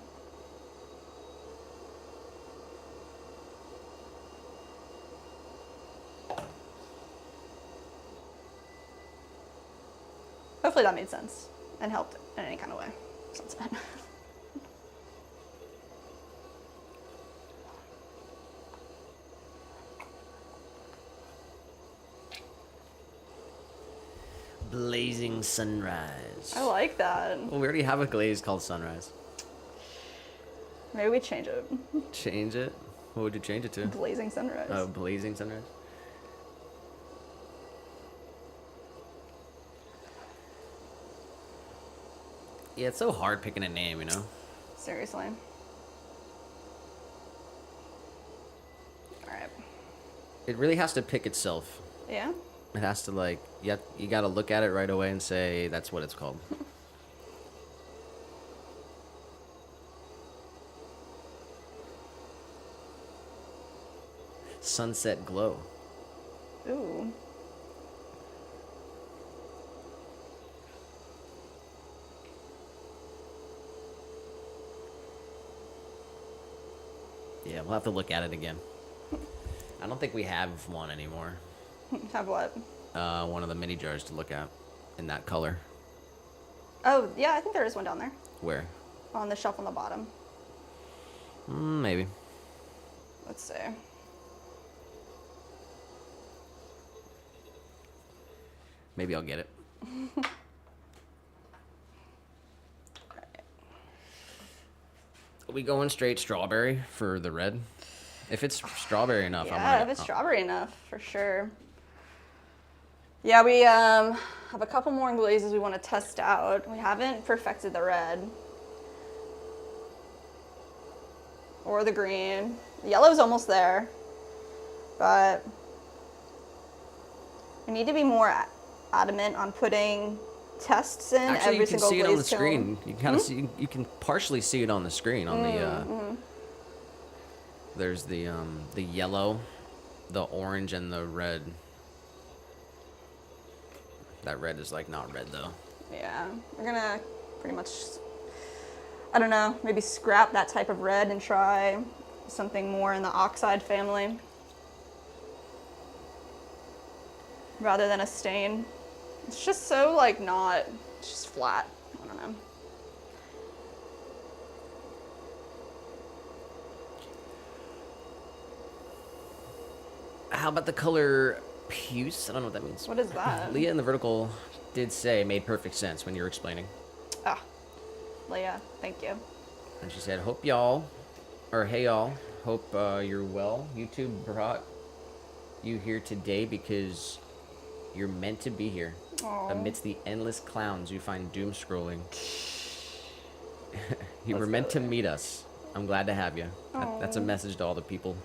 Hopefully that made sense and helped in any kind of way. Sounds bad. Blazing sunrise. I like that. Well, we already have a glaze called sunrise. Maybe we change it. Change it? What would you change it to? Blazing sunrise. Oh, blazing sunrise. Yeah, it's so hard picking a name, you know? Seriously. All right. It really has to pick itself. Yeah? It has to, like, you gotta look at it right away and say, that's what it's called. Sunset glow. Ooh. Yeah, we'll have to look at it again. I don't think we have one anymore. Have what? One of the mini jars to look at in that color. Oh, yeah, I think there is one down there. Where? On the shelf on the bottom. Maybe. Let's see. Maybe I'll get it. Are we going straight strawberry for the red? If it's strawberry enough, Yeah, if it's strawberry enough, for sure. Yeah, we have a couple more glazes we want to test out. We haven't perfected the red. Or the green. The yellow's almost there. But we need to be more adamant on putting tests in Actually, every single glaze you can see it on the kiln. screen. You can kind of see. You can partially see it on the screen. On the there's the yellow, the orange, and the red. That red is like not red though. Yeah, we're gonna pretty much, I don't know, maybe scrap that type of red and try something more in the oxide family rather than a stain. It's just so like not, it's just flat. I don't know. How about the color puce? I don't know what that means. What is that? Leah in the vertical did say it made perfect sense when you were explaining. Ah, Leah, thank you. And she said, "Hope y'all, or hey y'all, hope you're well. YouTube brought you here today because you're meant to be here. Aw. Amidst the endless clowns you find doom scrolling. You Let's were go meant to there. meet us. I'm glad to have you." That's a Aw. message to all the people.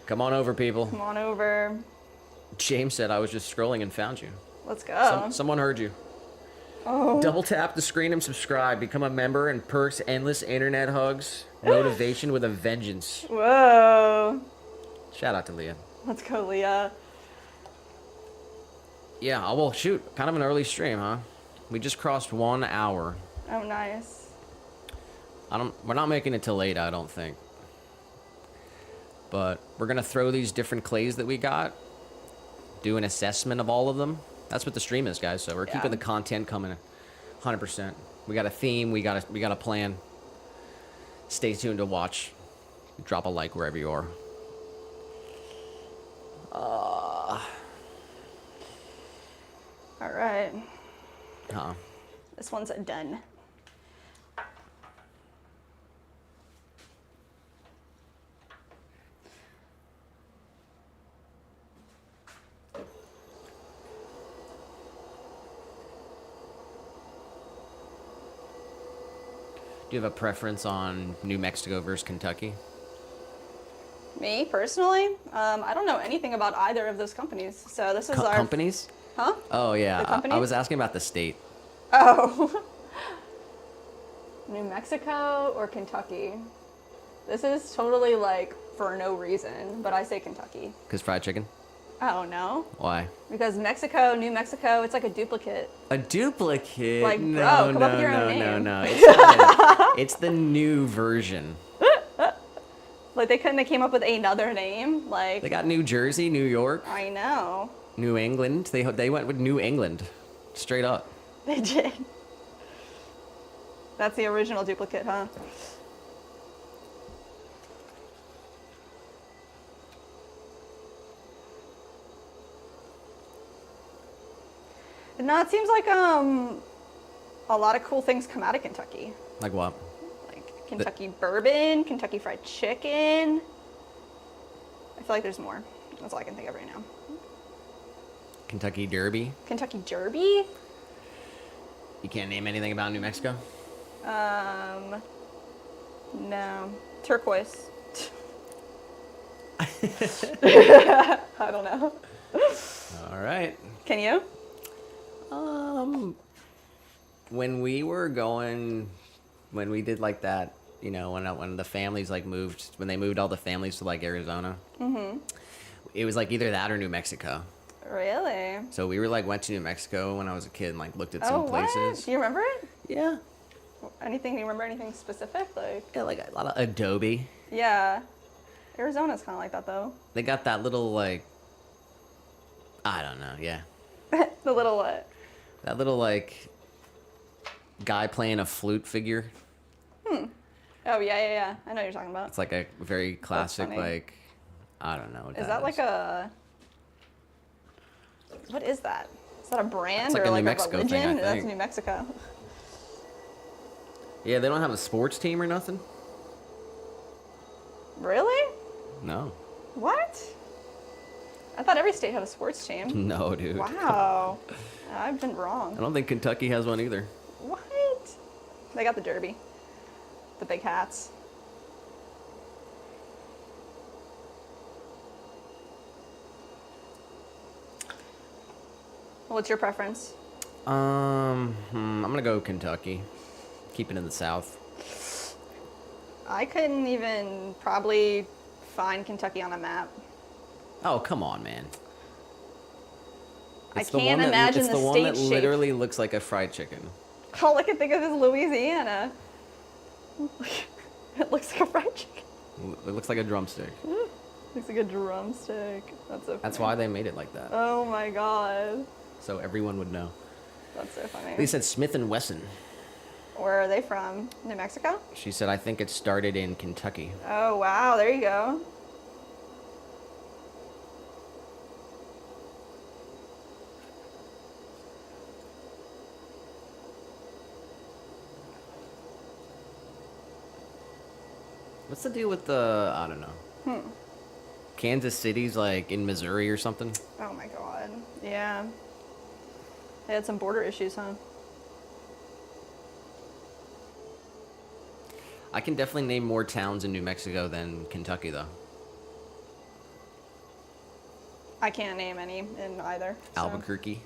Come on over, people. Come on over. James said, "I was just scrolling and found you." Let's go. Someone heard you. Oh. Double tap the screen and subscribe. Become a member and perks endless internet hugs. Motivation with a vengeance. Whoa. Shout out to Leah. Let's go, Leah. Yeah, well, shoot. Kind of an early stream, huh? We just crossed 1 hour. Oh, nice. We're not making it till 8, I don't think. But we're going to throw these different clays that we got. Do an assessment of all of them. That's what the stream is, guys. So we're keeping the content coming 100%. We got a theme. We got a plan. Stay tuned to watch. Drop a like wherever you are. All right. This one's done. Do you have a preference on New Mexico versus Kentucky? Me, personally, I don't know anything about either of those companies. So this is our... Companies? Huh? Oh, yeah. The companies? I was asking about the state. Oh. New Mexico or Kentucky? This is totally like for no reason, but I say Kentucky. Because fried chicken? Oh, no. Why? Because Mexico, New Mexico, it's like a duplicate. A duplicate? Like, bro, no, come no, up with your no, own no, name. no. It's not it's the new version. Like, they came up with another name. Like, They got New Jersey, New York, I know. New England. They went with New England. Straight up. They did. That's the original duplicate, huh? No, it seems like a lot of cool things come out of Kentucky. Like what? Like Kentucky bourbon, Kentucky fried chicken. I feel like there's more. That's all I can think of right now. Kentucky Derby? Kentucky Derby? You can't name anything about New Mexico? No. Turquoise. I don't know. All right. Can you? When we did like that, you know, when the families like moved, when they moved all the families to like Arizona, it was like either that or New Mexico. Really? So we went to New Mexico when I was a kid and like looked at some places. What? Do you remember it? Yeah. Anything? Do you remember anything specific? Like, Yeah, like a lot of Adobe. yeah. Arizona's kind of like that, though. They got that little, like, I don't know, yeah. The little what? That little, like, guy playing a flute figure. Oh, yeah. I know what you're talking about. It's like a very classic, funny. like, I don't know what Is that like a... What is that? Is that a brand It's like or a New like Mexico a religion? thing, I That's think. New Mexico. Yeah, they don't have a sports team or nothing? Really? No. What? I thought every state had a sports team. No, dude. Wow. I've been wrong. I don't think Kentucky has one either. What? They got the Derby. The big hats. What's your preference? I'm gonna go Kentucky. Keep it in the South. I couldn't even probably find Kentucky on a map. Oh, come on, man. I It's the can't one that- imagine it's the the one state that shape. literally looks like a fried chicken. All I can think of is Louisiana. It looks like a fried chicken. It looks like a drumstick. Looks like a drumstick. That's so funny. That's why they made it like that. Oh my god. So everyone would know. That's so funny. They said Smith and Wesson. Where are they from? New Mexico? She said, I think it started in Kentucky. Oh wow, there you go. What's the deal with the, I don't know. Kansas City's like in Missouri or something? Oh my god. Yeah. They had some border issues, huh? I can definitely name more towns in New Mexico than Kentucky, though. I can't name any in either. so. Albuquerque,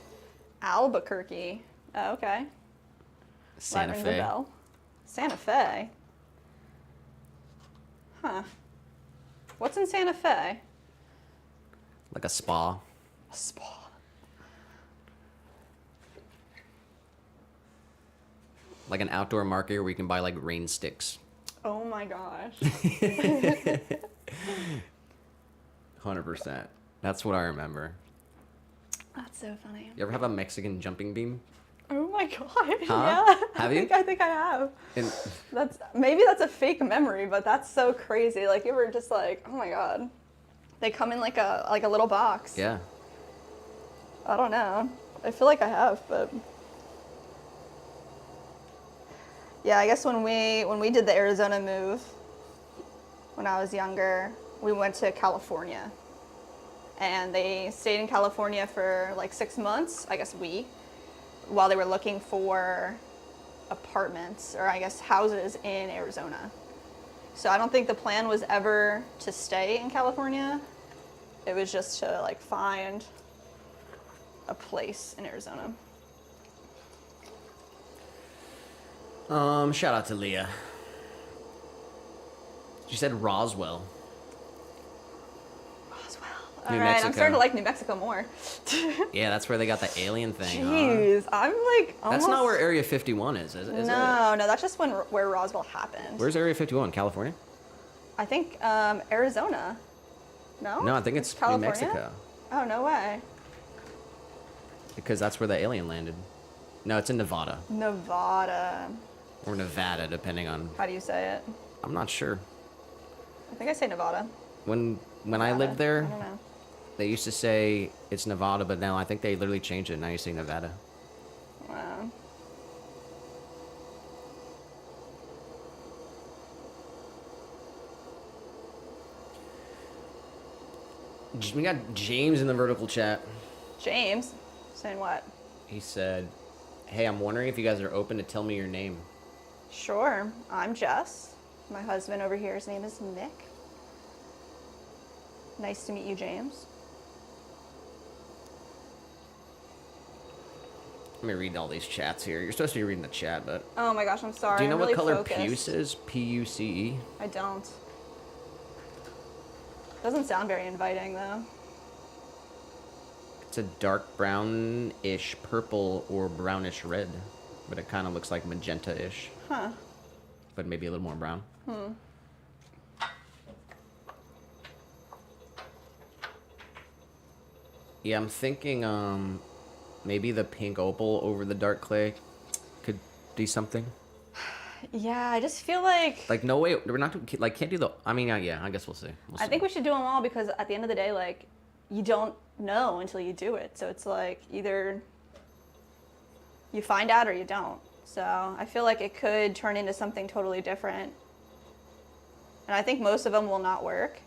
Albuquerque. Oh, okay. Santa That rings a Fe. bell. Santa Fe. Huh. What's in Santa Fe? Like a spa. A spa. Like an outdoor market where you can buy like rain sticks. Oh my gosh. 100%. That's what I remember. That's so funny. You ever have a Mexican jumping beam? Oh my god. Huh? Yeah. Have you? I think I have. And Maybe that's a fake memory, but that's so crazy. Like you were just like, oh my god. They come in like a little box. yeah. I don't know. I feel like I have, but yeah, I guess when we did the Arizona move when I was younger, we went to California. And they stayed in California for like 6 months, I guess while they were looking for apartments or I guess houses in Arizona. So I don't think the plan was ever to stay in California. It was just to like find a place in Arizona. Shout out to Leah. She said Roswell. Roswell. New All right, I'm Mexico. starting to like New Mexico more. Yeah, that's where they got the alien thing. Huh? Jeez, I'm like almost... That's not where Area 51 is it? No, that's just where Roswell happened. Where's Area 51? California? I think Arizona. No? No, I think it's New California? Mexico. Oh, no way. Because that's where the alien landed. No, it's in Nevada. Nevada. Or Nevada, depending on... How do you say it? I'm not sure. I think I say Nevada. When I Nevada. lived there, I don't know. they used to say it's Nevada, but now I think they literally changed it. Now you say Nevada. Wow. We got James in the vertical chat. James? Saying what? He said, hey, I'm wondering if you guys are open to tell me your name. Sure. I'm Jess. My husband over here, his name is Nick. Nice to meet you, James. Let me read all these chats here. You're supposed to be reading the chat, but... Oh my gosh, I'm sorry. Do you know I'm what really color focused. puce is? P-U-C-E? I don't. Doesn't sound very inviting, though. It's a dark brownish purple or brownish red, but it kind of looks like magenta-ish, Huh. but maybe a little more brown. Yeah, I'm thinking maybe the pink opal over the dark clay could do something. Yeah, I just feel like Like, no way, we're not, like, can't do the, I mean, yeah, I guess we'll see. We'll I see. think we should do them all because at the end of the day, like, you don't know until you do it. So it's like either you find out or you don't. So I feel like it could turn into something totally different. And I think most of them will not work.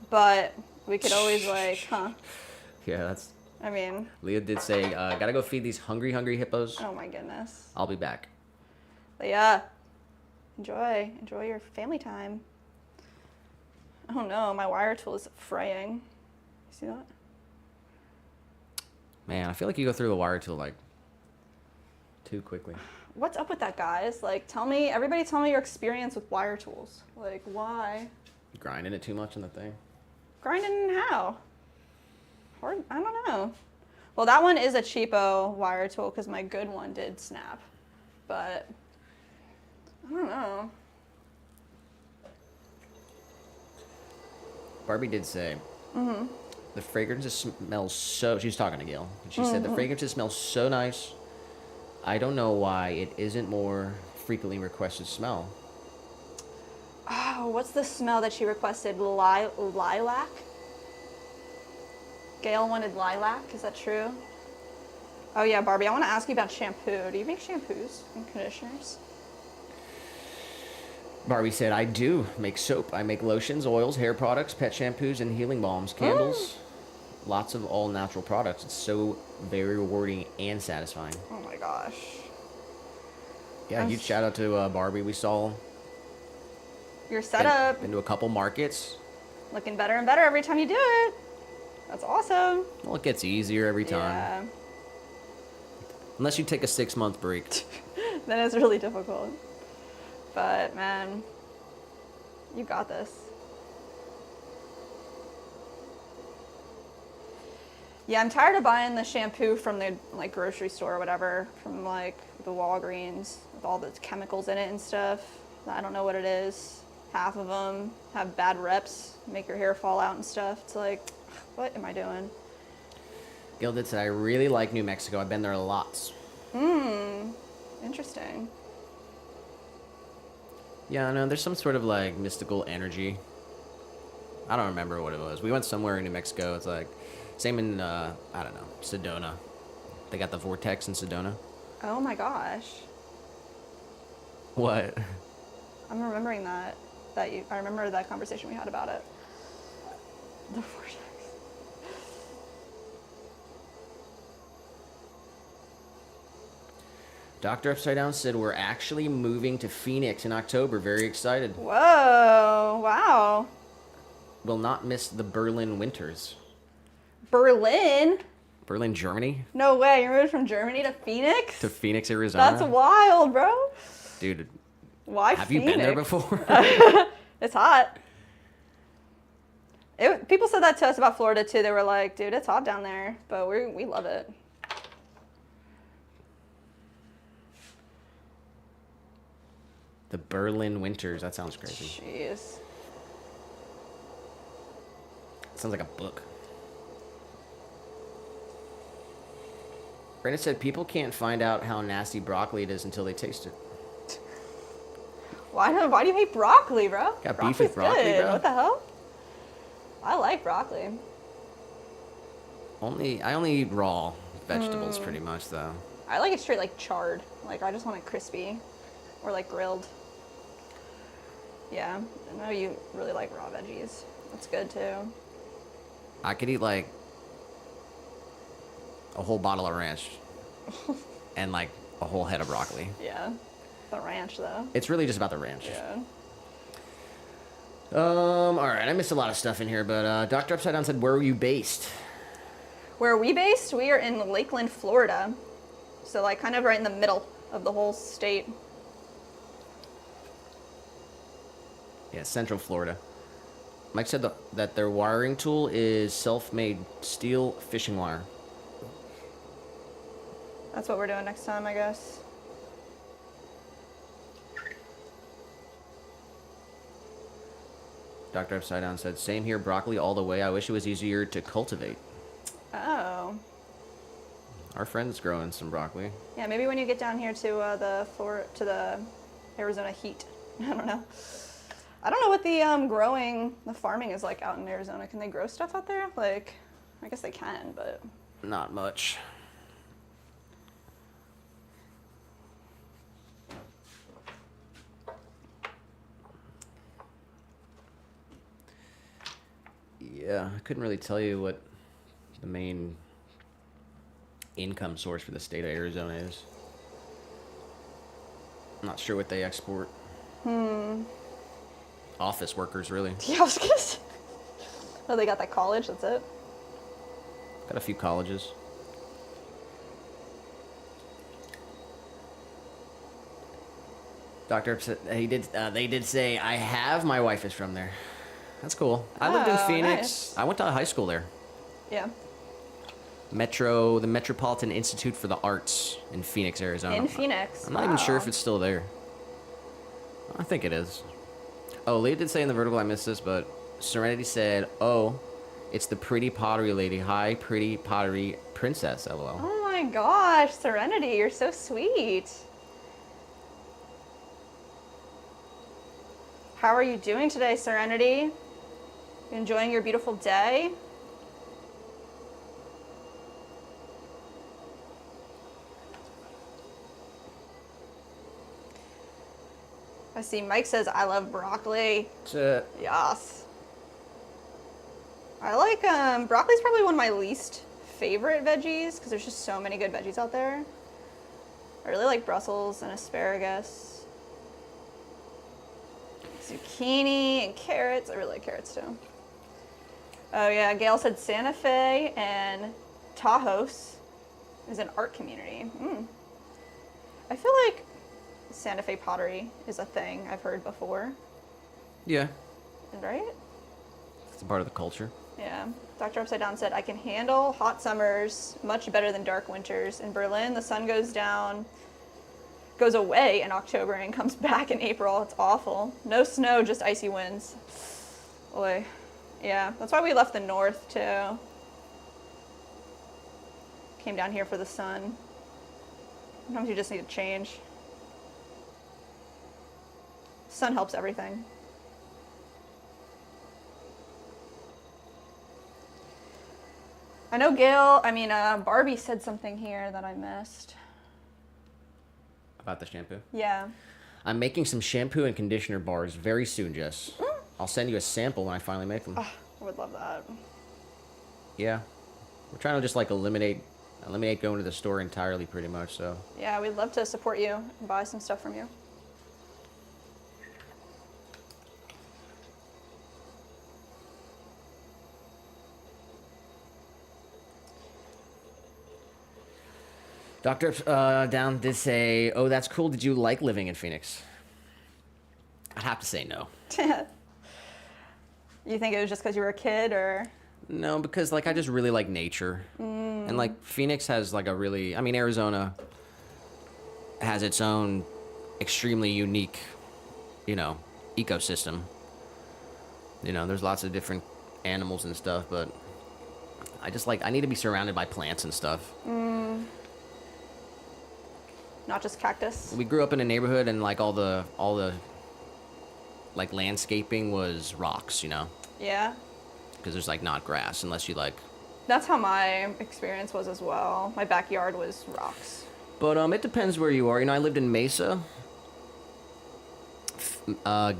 But we could always like, Yeah, that's, I mean, Leah did say, gotta go feed these hungry hippos. oh my goodness. I'll be back. But yeah, enjoy your family time. Oh no, my wire tool is fraying. You see that? Man, I feel like you go through the wire tool, like, too quickly. What's up with that, guys? Like, everybody tell me your experience with wire tools. Like, why? Grinding it too much in the thing. Grinding how? Hard? I don't know. Well, that one is a cheapo wire tool because my good one did snap. But, I don't know. Barbie did say, the fragrances smell so, she's talking to Gail, and she said, the fragrances smell so nice. I don't know why it isn't more frequently requested smell. Oh, what's the smell that she requested? Lilac? Gail wanted lilac, is that true? Oh yeah, Barbie, I want to ask you about shampoo. Do you make shampoos and conditioners? Barbie said, I do make soap. I make lotions, oils, hair products, pet shampoos, and healing balms, candles. Lots of all natural products. It's so very rewarding and satisfying. Oh my gosh. Yeah, huge shout out to Barbie. We saw Your setup been to a couple markets. looking better and better every time you do it. That's awesome. Well, it gets easier every time. Yeah. Unless you take a 6-month break. Then it's really difficult. But man, you got this. Yeah, I'm tired of buying the shampoo from the like grocery store or whatever, from like the Walgreens with all the chemicals in it and stuff. I don't know what it is. Half of them have bad reps, make your hair fall out and stuff. It's like, what am I doing? Gil did say, I really like New Mexico. I've been there lots. Interesting. Yeah, no, there's some sort of like mystical energy. I don't remember what it was. We went somewhere in New Mexico. It's like, same in, I don't know, Sedona. They got the vortex in Sedona. Oh my gosh. What? I'm remembering that. I remember that conversation we had about it. The vortex. Dr. Upside Down said we're actually moving to Phoenix in October. Very excited. Whoa, wow. Will not miss the Berlin winters. Berlin? Berlin, Germany? No way, you moved from Germany to Phoenix? To Phoenix, Arizona? That's wild, bro. Dude, Why have Phoenix? you been there before? It's hot. People said that to us about Florida too. They were like, dude, it's hot down there, but we love it. The Berlin winters. That sounds crazy. Jeez. Sounds like a book. Brandon said people can't find out how nasty broccoli it is until they taste it. Why do you hate broccoli, bro? Got beef with broccoli, good. bro? What the hell? I like broccoli. I only eat raw vegetables pretty much though. I like it straight, like charred. Like I just want it crispy, or like grilled. Yeah, I know you really like raw veggies. That's good too. I could eat like a whole bottle of ranch and like a whole head of broccoli. Yeah, the ranch though. It's really just about the ranch. Yeah. All right, I missed a lot of stuff in here, but Dr. Upside Down said, where are you based? Where are we based? We are in Lakeland, Florida. So like kind of right in the middle of the whole state. Yeah, Central Florida. Mike said that their wiring tool is self-made steel fishing wire. That's what we're doing next time, I guess. Dr. Upside Down said, same here, broccoli all the way. I wish it was easier to cultivate. Oh, Our friend's growing some broccoli. Yeah, maybe when you get down here to the Arizona heat. I don't know. I don't know what the farming is like out in Arizona. Can they grow stuff out there? Like, I guess they can, but Not much. Yeah, I couldn't really tell you what the main income source for the state of Arizona is. I'm not sure what they export. Office workers, really. yeah, I was gonna say. Oh, they got that college. That's it. Got a few colleges. Doctor, they did say I have. My wife is from there. That's cool. I lived in Oh, Phoenix. nice. I went to high school there. Yeah. The Metropolitan Institute for the Arts in Phoenix, Arizona. In Phoenix. I'm not even sure if Wow. it's still there. I think it is. Oh, Leah did say in the vertical, I missed this, but Serenity said, "Oh, it's the pretty pottery lady. Hi, pretty pottery princess." LOL. Oh my gosh, Serenity, you're so sweet. How are you doing today, Serenity? You enjoying your beautiful day? I see Mike says, I love broccoli. Yes. I like, broccoli's probably one of my least favorite veggies because there's just so many good veggies out there. I really like Brussels and asparagus. Zucchini and carrots. I really like carrots too. Oh yeah, Gail said Santa Fe and Taos is an art community. I feel like Santa Fe pottery is a thing I've heard before. Yeah, Right? it's a part of the culture. Yeah. Dr. Upside Down said, I can handle hot summers much better than dark winters. In Berlin, the sun goes away in October and comes back in April. It's awful. No snow, just icy winds. Boy. Yeah, that's why we left the north too. Came down here for the sun. Sometimes you just need to change. Sun helps everything. I know Barbie said something here that I missed. About the shampoo? Yeah. I'm making some shampoo and conditioner bars very soon, Jess. I'll send you a sample when I finally make them. I would love that. Yeah. We're trying to just like eliminate going to the store entirely pretty much, so. Yeah, we'd love to support you and buy some stuff from you. Dr. Down did say, oh, that's cool. Did you like living in Phoenix? I'd have to say no. You think it was just because you were a kid, or? No, because like I just really like nature. And like Phoenix has like Arizona has its own extremely unique, ecosystem. There's lots of different animals and stuff, but I need to be surrounded by plants and stuff. Not just cactus? We grew up in a neighborhood and like all the like landscaping was rocks, Yeah. because there's like not grass unless you like. That's how my experience was as well. My backyard was rocks. But it depends where you are. I lived in Mesa,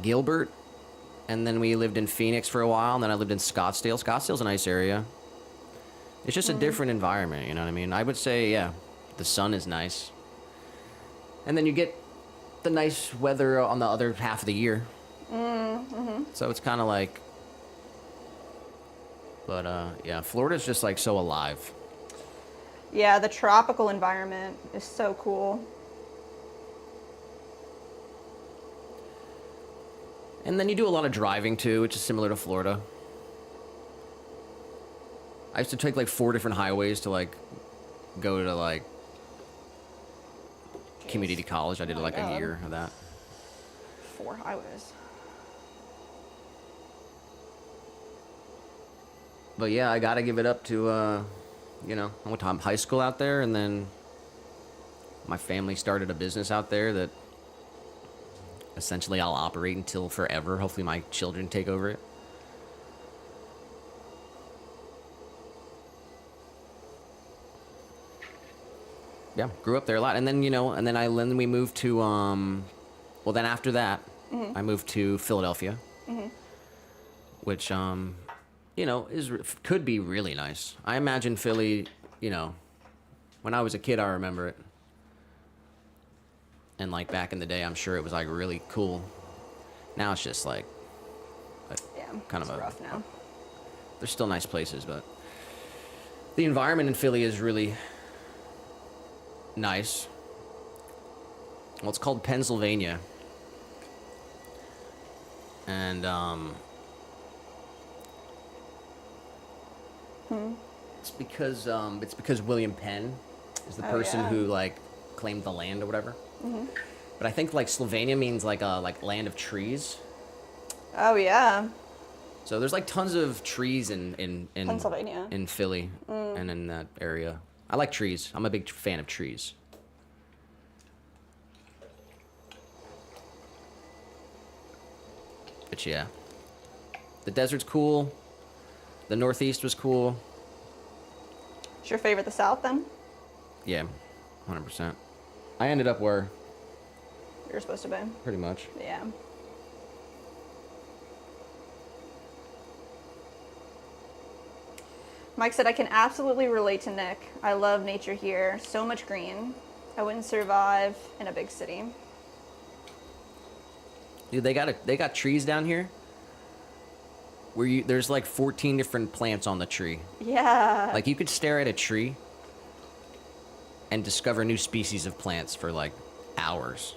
Gilbert, and then we lived in Phoenix for a while, and then I lived in Scottsdale. Scottsdale's a nice area. It's just a different environment, you know what I mean? I would say, yeah, the sun is nice. And then you get the nice weather on the other half of the year. So it's kind of like, but yeah, Florida's just like so alive. Yeah, the tropical environment is so cool. And then you do a lot of driving too, which is similar to Florida. I used to take like 4 different highways to like go to like community college. I did Oh my like a God. year of that. 4 highways. But yeah, I gotta give it up to You know, I went to high school out there, and then my family started a business out there that essentially I'll operate until forever. Hopefully my children take over it. Yeah, grew up there a lot. And then, you know, and then we moved to, well, then after that, I moved to Philadelphia, which, you know, could be really nice. I imagine Philly, you know, when I was a kid, I remember it. And, like, back in the day, I'm sure it was, like, really cool. Now it's just, like, kind of rough now. There's still nice places, but the environment in Philly is really nice. Well, it's called Pennsylvania. And, it's because William Penn is the person who, like, claimed the land or whatever. But I think, like, Slovenia means, like, land of trees. Oh, yeah. So there's, like, tons of trees in Pennsylvania. In Philly and in that area. I like trees. I'm a big fan of trees. But yeah, the desert's cool. The Northeast was cool. Is your favorite the South then? Yeah, 100%. I ended up where? You're supposed to be. Pretty much. Yeah. Mike said, I can absolutely relate to Nick. I love nature here. So much green. I wouldn't survive in a big city. Dude, they got trees down here where there's like 14 different plants on the tree. Yeah. Like you could stare at a tree and discover new species of plants for like hours.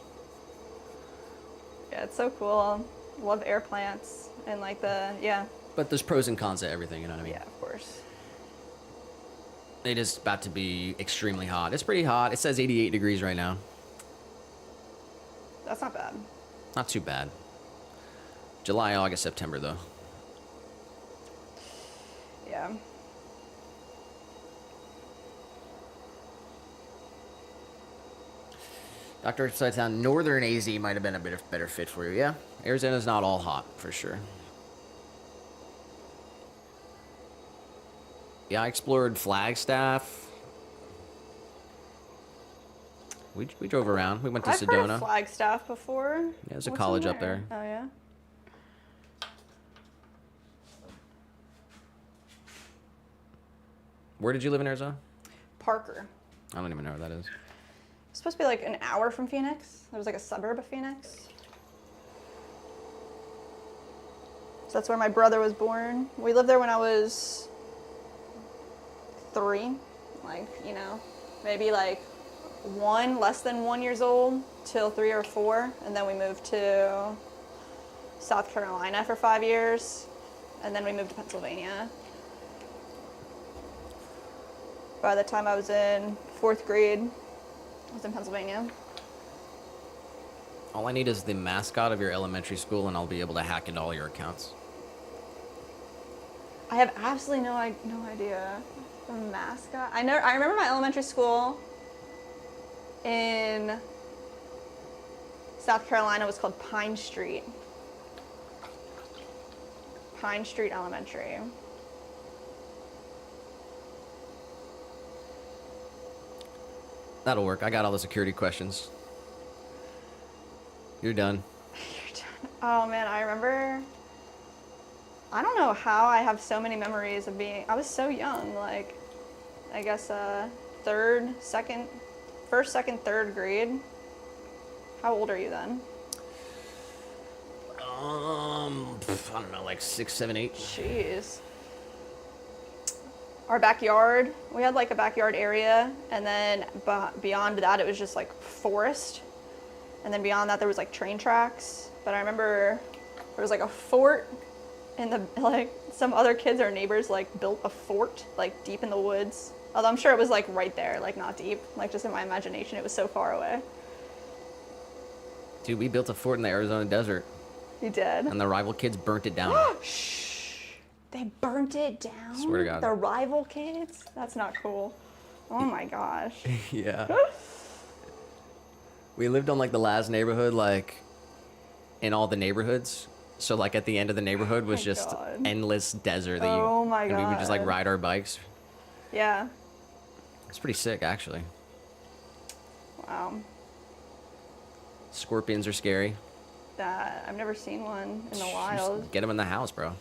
Yeah, it's so cool. Love air plants and like yeah. But there's pros and cons to everything, you know what I mean? Yeah, of course. It is about to be extremely hot. It's pretty hot. It says 88 degrees right now. That's not bad. Not too bad. July, August, September, though. Yeah. Dr. Sides down, Northern AZ might have been a bit better fit for you. Yeah, Arizona's not all hot, for sure. Yeah, I explored Flagstaff. We drove around. We went to I've Sedona. heard of Flagstaff before. Yeah, there's a What's college in up there. Oh, yeah? Where did you live in Arizona? Parker. I don't even know where that is. It's supposed to be like an hour from Phoenix. It was like a suburb of Phoenix. So that's where my brother was born. We lived there when I was 3. Like, you know, maybe like less than 1 years old till 3 or 4. And then we moved to South Carolina for 5 years. And then we moved to Pennsylvania. By the time I was in 4th grade, I was in Pennsylvania. All I need is the mascot of your elementary school, and I'll be able to hack into all your accounts. I have absolutely no idea. The mascot. I remember my elementary school in South Carolina was called Pine Street. Pine Street Elementary. That'll work. I got all the security questions. You're done. You're done. Oh man, I remember. I don't know how I have so many memories of I was so young, like, I guess first, second, third grade. How old are you then? I don't know, like 6, 7, 8. Jeez. Our backyard, we had like a backyard area, and then beyond that it was just like forest, and then beyond that there was like train tracks. But I remember there was like a fort in the, like, some other kids or neighbors like built a fort like deep in the woods, although I'm sure it was like right there, like not deep, like just in my imagination it was so far away. Dude, we built a fort in the Arizona desert, You did? and the rival kids burnt it down. Shh. They burnt it down? Swear to God. The rival kids? That's not cool. Oh my gosh. Yeah. We lived on like the last neighborhood, like in all the neighborhoods. So like at the end of the neighborhood was my just God. endless desert that Oh my and we would just like God. ride our bikes. Yeah. It's pretty sick, actually. Wow. Scorpions are scary. I've never seen one in the Just wild. get them in the house, bro.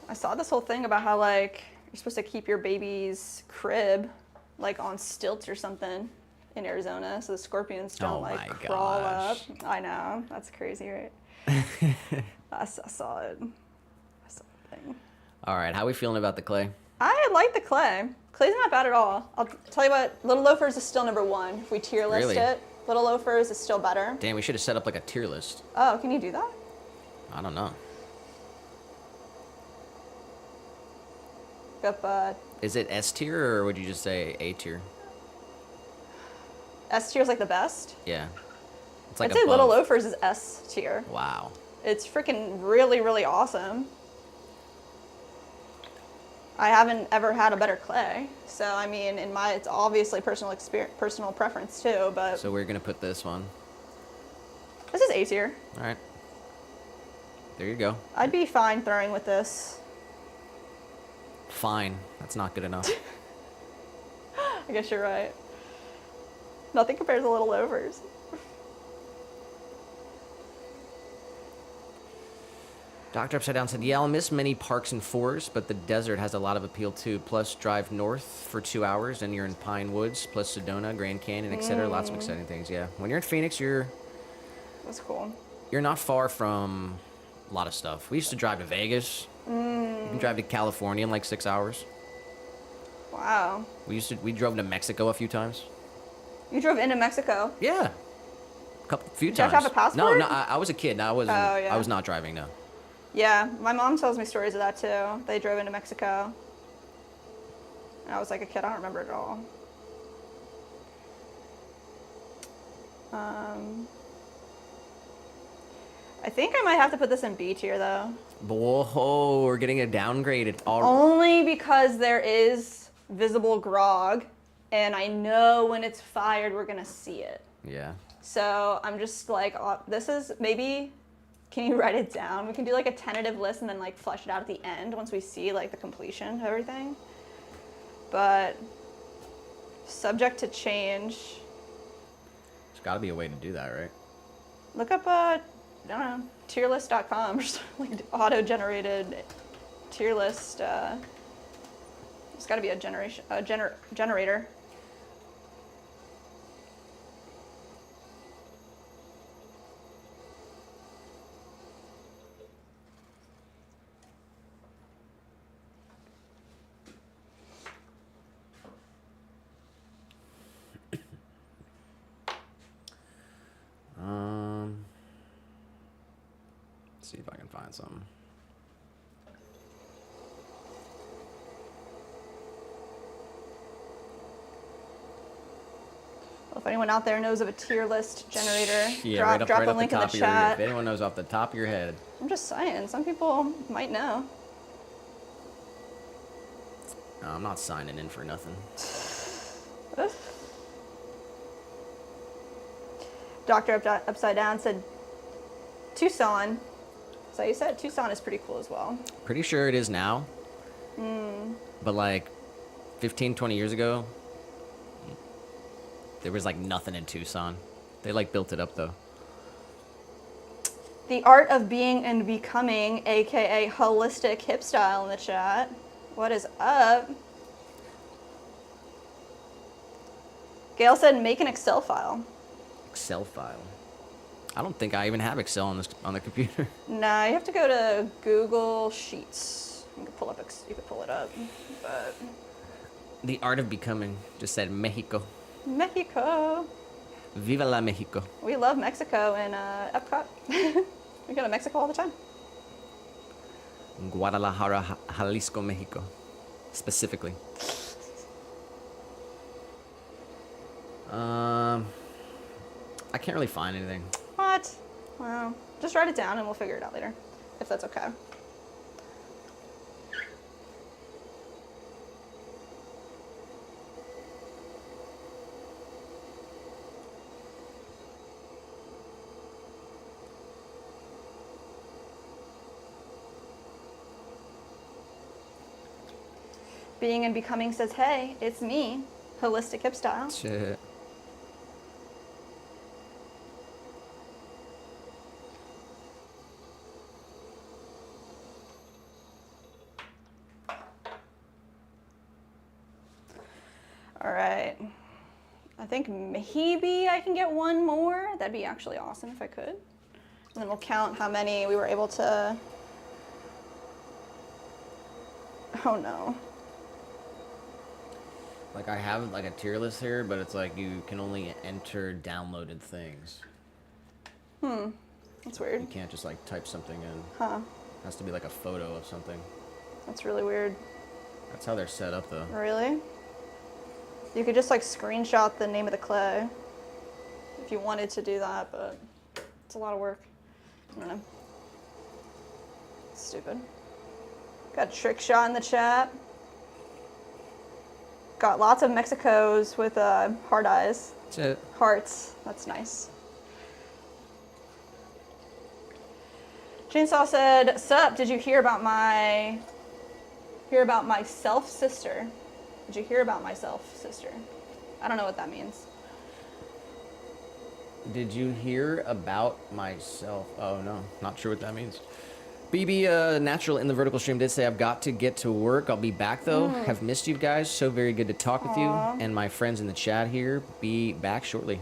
I saw this whole thing about how like you're supposed to keep your baby's crib like on stilts or something in Arizona so the scorpions don't Oh like my crawl gosh. up. I know. That's crazy, right? I saw it. I saw the thing. All right, how we feeling about the clay? I like the clay. Clay's not bad at all. I'll tell you what, Little Loafers is still number one. If we tier list Really? it, Little Loafers is still better. Damn, we should have set up like a tier list. Oh, can you do that? I don't know. Look up, Is it S tier or would you just say A tier? S tier is like the best. Yeah. It's like I'd say above. Little Loafers is S tier. Wow. It's freaking really, really awesome. I haven't ever had a better clay. So, I mean, it's obviously personal experience, personal preference too, but So we're gonna put this one. this is A tier. All right. There you go. I'd be fine throwing with this. Fine. That's not good enough. I guess you're right. Nothing compares to Little Loafers. Dr. Upside Down said, yeah, I'll miss many parks and forests, but the desert has a lot of appeal too. Plus, drive north for 2 hours and you're in Pine Woods, plus Sedona, Grand Canyon, etc. Lots of exciting things, yeah. When you're in Phoenix, you're That's cool. not far from a lot of stuff. We used to drive to Vegas. You can drive to California in like 6 hours. Wow. We drove to Mexico a few times. You drove into Mexico? Yeah. Few Did you have times. to have a passport? No, I was a kid. No, I wasn't. Oh, yeah. I was not driving, no. Yeah, my mom tells me stories of that too. They drove into Mexico. And I was like a kid, I don't remember it at all. I think I might have to put this in B tier though. Whoa, we're getting a downgraded. Only because there is visible grog, and I know when it's fired, we're gonna see it. Yeah. So I'm just like, this is maybe, can you write it down? We can do like a tentative list and then like flesh it out at the end once we see like the completion of everything. But subject to change. There's got to be a way to do that, right? Look up, I don't know, tierlist.com, just like auto-generated tier list. There's got to be a generator. Let's see if I can find something. Well, if anyone out there knows of a tier list generator, Yeah, drop right a off link the in the top of your chat. If anyone knows off the top of your head. I'm just saying, some people might know. No, I'm not signing in for nothing. Dr. Upside Down said Tucson. So you said Tucson is pretty cool as well. Pretty sure it is now. But like 15, 20 years ago, there was like nothing in Tucson. They like built it up though. The Art of Being and Becoming, aka Holistic Hip Style in the chat. What is up? Gail said make an Excel file. Excel file. I don't think I even have Excel on the computer. Nah, you have to go to Google Sheets. You can pull it up, but The Art of Becoming just said Mexico. Mexico. Viva la Mexico. We love Mexico and Epcot. We go to Mexico all the time. Guadalajara, Jalisco, Mexico. Specifically. I can't really find anything. What? Well, just write it down and we'll figure it out later, if that's okay. Being and Becoming says, hey, it's me, Holistic Hip Style. Shit. All right. I think maybe I can get one more. That'd be actually awesome if I could. And then we'll count how many we were able to... Oh no. Like I have like a tier list here, but it's like you can only enter downloaded things. That's weird. You can't just like type something in. Huh. It has to be like a photo of something. That's really weird. That's how they're set up though. Really? You could just like screenshot the name of the clay if you wanted to do that, but it's a lot of work. I don't know. Stupid. Got Trick Shot in the chat. Got lots of Mexicos with hard eyes. That's it. Hearts. That's nice. Chainsaw said, "Sup, did you hear about my self sister? Did you hear about my self sister?" I don't know what that means. Did you hear about myself? Oh no, not sure what that means. BB Natural in the vertical stream did say, I've got to get to work. I'll be back though. Have missed you guys. So very good to talk with you. And my friends in the chat here. Be back shortly.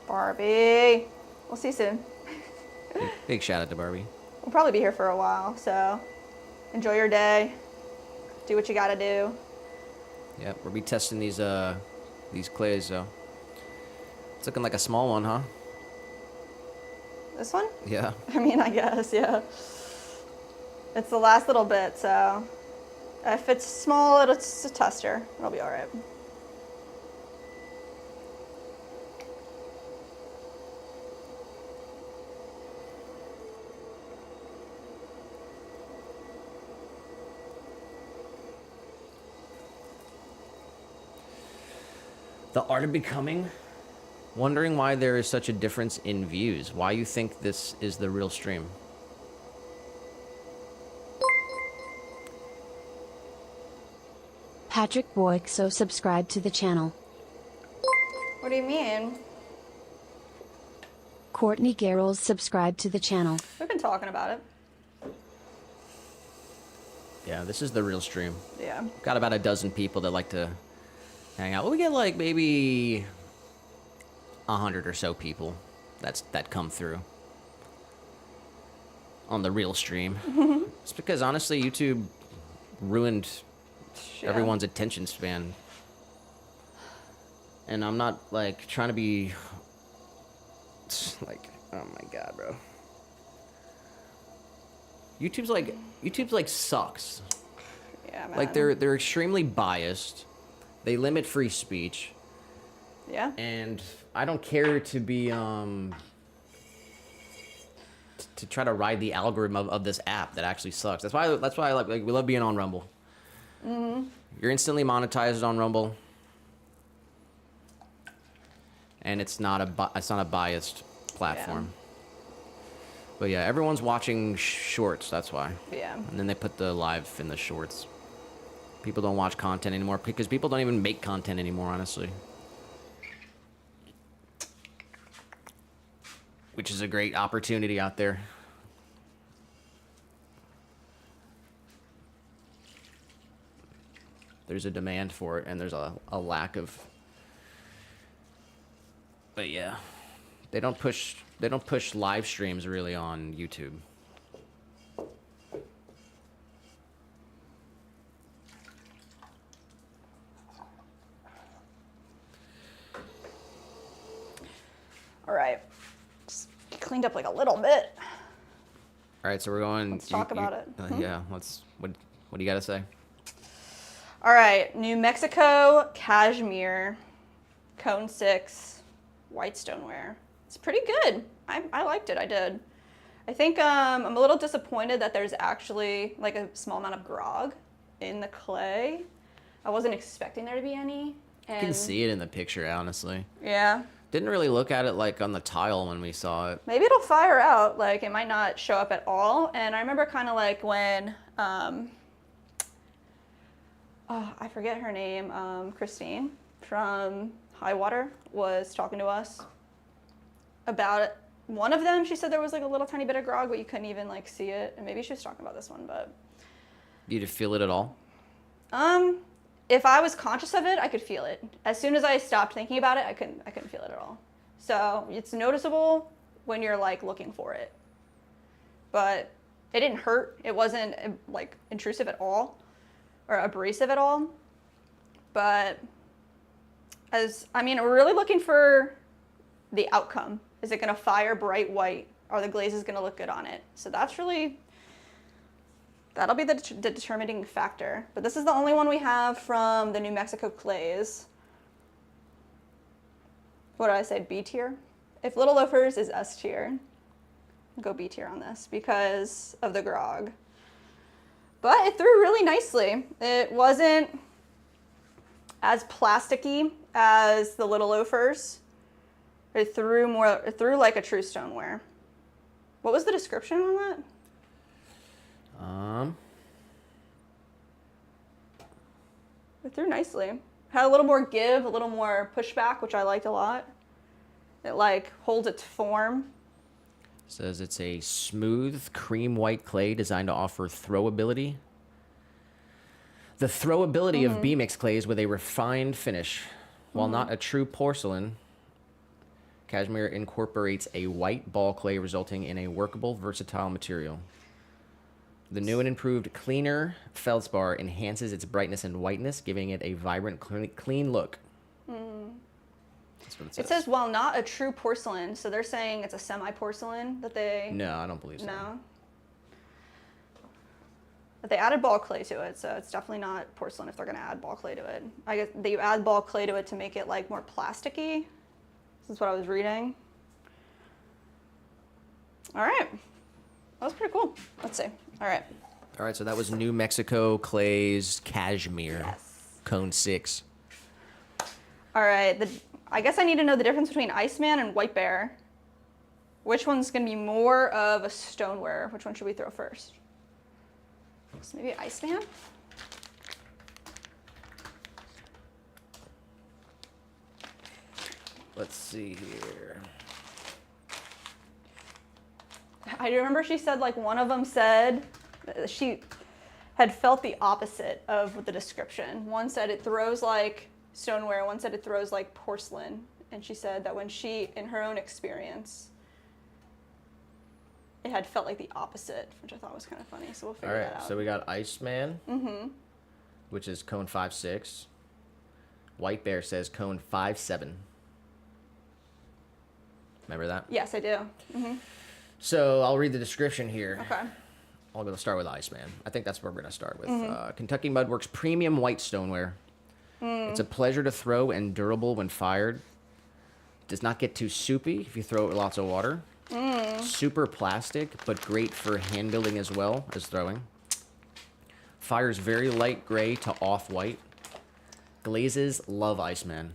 Barbie. We'll see you soon. Big shout out to Barbie. We'll probably be here for a while, so enjoy your day. Do what you gotta do. Yep, we'll be testing these clays though. It's looking like a small one, huh? This one? Yeah. I mean, I guess, yeah. It's the last little bit, so if it's small, it's a tester. It'll be all right. The Art of Becoming. Wondering why there is such a difference in views. Why you think this is the real stream? Patrick Boyko subscribe to the channel. What do you mean? Courtney Garrels subscribe to the channel. We've been talking about it. Yeah, this is the real stream. Yeah. Got about a dozen people that like to hang out. We get like maybe 100 or so people that come through on the real stream. It's because honestly YouTube ruined everyone's attention span, and I'm not like trying to be like, oh my god, bro. YouTube's like sucks. Yeah, man. Like they're extremely biased. They limit free speech. Yeah. And I don't care to be to try to ride the algorithm of this app that actually sucks. That's why I like we love being on Rumble. You're instantly monetized on Rumble, and it's not a biased platform. Yeah. But yeah, everyone's watching shorts. That's why. Yeah. And then they put the live in the shorts. People don't watch content anymore because people don't even make content anymore, honestly. Which is a great opportunity out there. There's a demand for it, and there's a lack of. But yeah, they don't push live streams really on YouTube. All right. Just cleaned up like a little bit. All right, so we're going. Let's talk about it. Yeah, let's. What do you got to say? All right, New Mexico cashmere, cone 6, white stoneware. It's pretty good. I liked it. I did. I think I'm a little disappointed that there's actually like a small amount of grog in the clay. I wasn't expecting there to be any. And You can see it in the picture, honestly. yeah. Didn't really look at it like on the tile when we saw it. Maybe it'll fire out. Like it might not show up at all. And I remember kind of like when I forget her name, Christine from High Water was talking to us about it. One of them, she said there was like a little tiny bit of grog, but you couldn't even like see it. And maybe she was talking about this one, but. You did feel it at all? If I was conscious of it, I could feel it. As soon as I stopped thinking about it, I couldn't feel it at all. So it's noticeable when you're like looking for it. But it didn't hurt. It wasn't like intrusive at all or abrasive at all. But we're really looking for the outcome. Is it going to fire bright white? Are the glazes going to look good on it? So that'll be the determining factor. But this is the only one we have from the New Mexico clays. What did I say, B tier? If Little Loafers is S tier, I'll go B tier on this because of the grog. But it threw really nicely. It wasn't as plasticky as the Little Loafers. It threw like a true stoneware. What was the description on that? It threw nicely. Had a little more give, a little more pushback, which I liked a lot. It like holds its form. Says it's a smooth cream white clay designed to offer throwability. The throwability of B-mix clays with a refined finish. While not a true porcelain, Cashmere incorporates a white ball clay resulting in a workable, versatile material. The new and improved cleaner feldspar enhances its brightness and whiteness, giving it a vibrant, clean look. That's what it says. It says, while not a true porcelain, so they're saying it's a semi-porcelain that they... No, I don't believe so. No. But they added ball clay to it, so it's definitely not porcelain if they're going to add ball clay to it. I guess they add ball clay to it to make it like more plasticky. This is what I was reading. All right. That was pretty cool. Let's see. All right. All right, so that was New Mexico Clays Cashmere. Yes. Cone 6. All right. I guess I need to know the difference between Iceman and White Bear. Which one's going to be more of a stoneware? Which one should we throw first? So maybe Iceman? Let's see here. I remember she said like one of them said she had felt the opposite of the description. One said it throws like stoneware, one said it throws like porcelain. And she said that when she, in her own experience, it had felt like the opposite, which I thought was kind of funny. So we'll figure that out. So we got Iceman, which is cone 5.6. White Bear says cone 5.7. Remember that? Yes, I do. So I'll read the description here. Okay. I'll go start with Iceman. I think that's where we're going to start with. Kentucky Mudworks Premium White Stoneware. It's a pleasure to throw and durable when fired. Does not get too soupy if you throw it with lots of water. Super plastic, but great for hand building as well as throwing. Fires very light gray to off-white. Glazes love Iceman.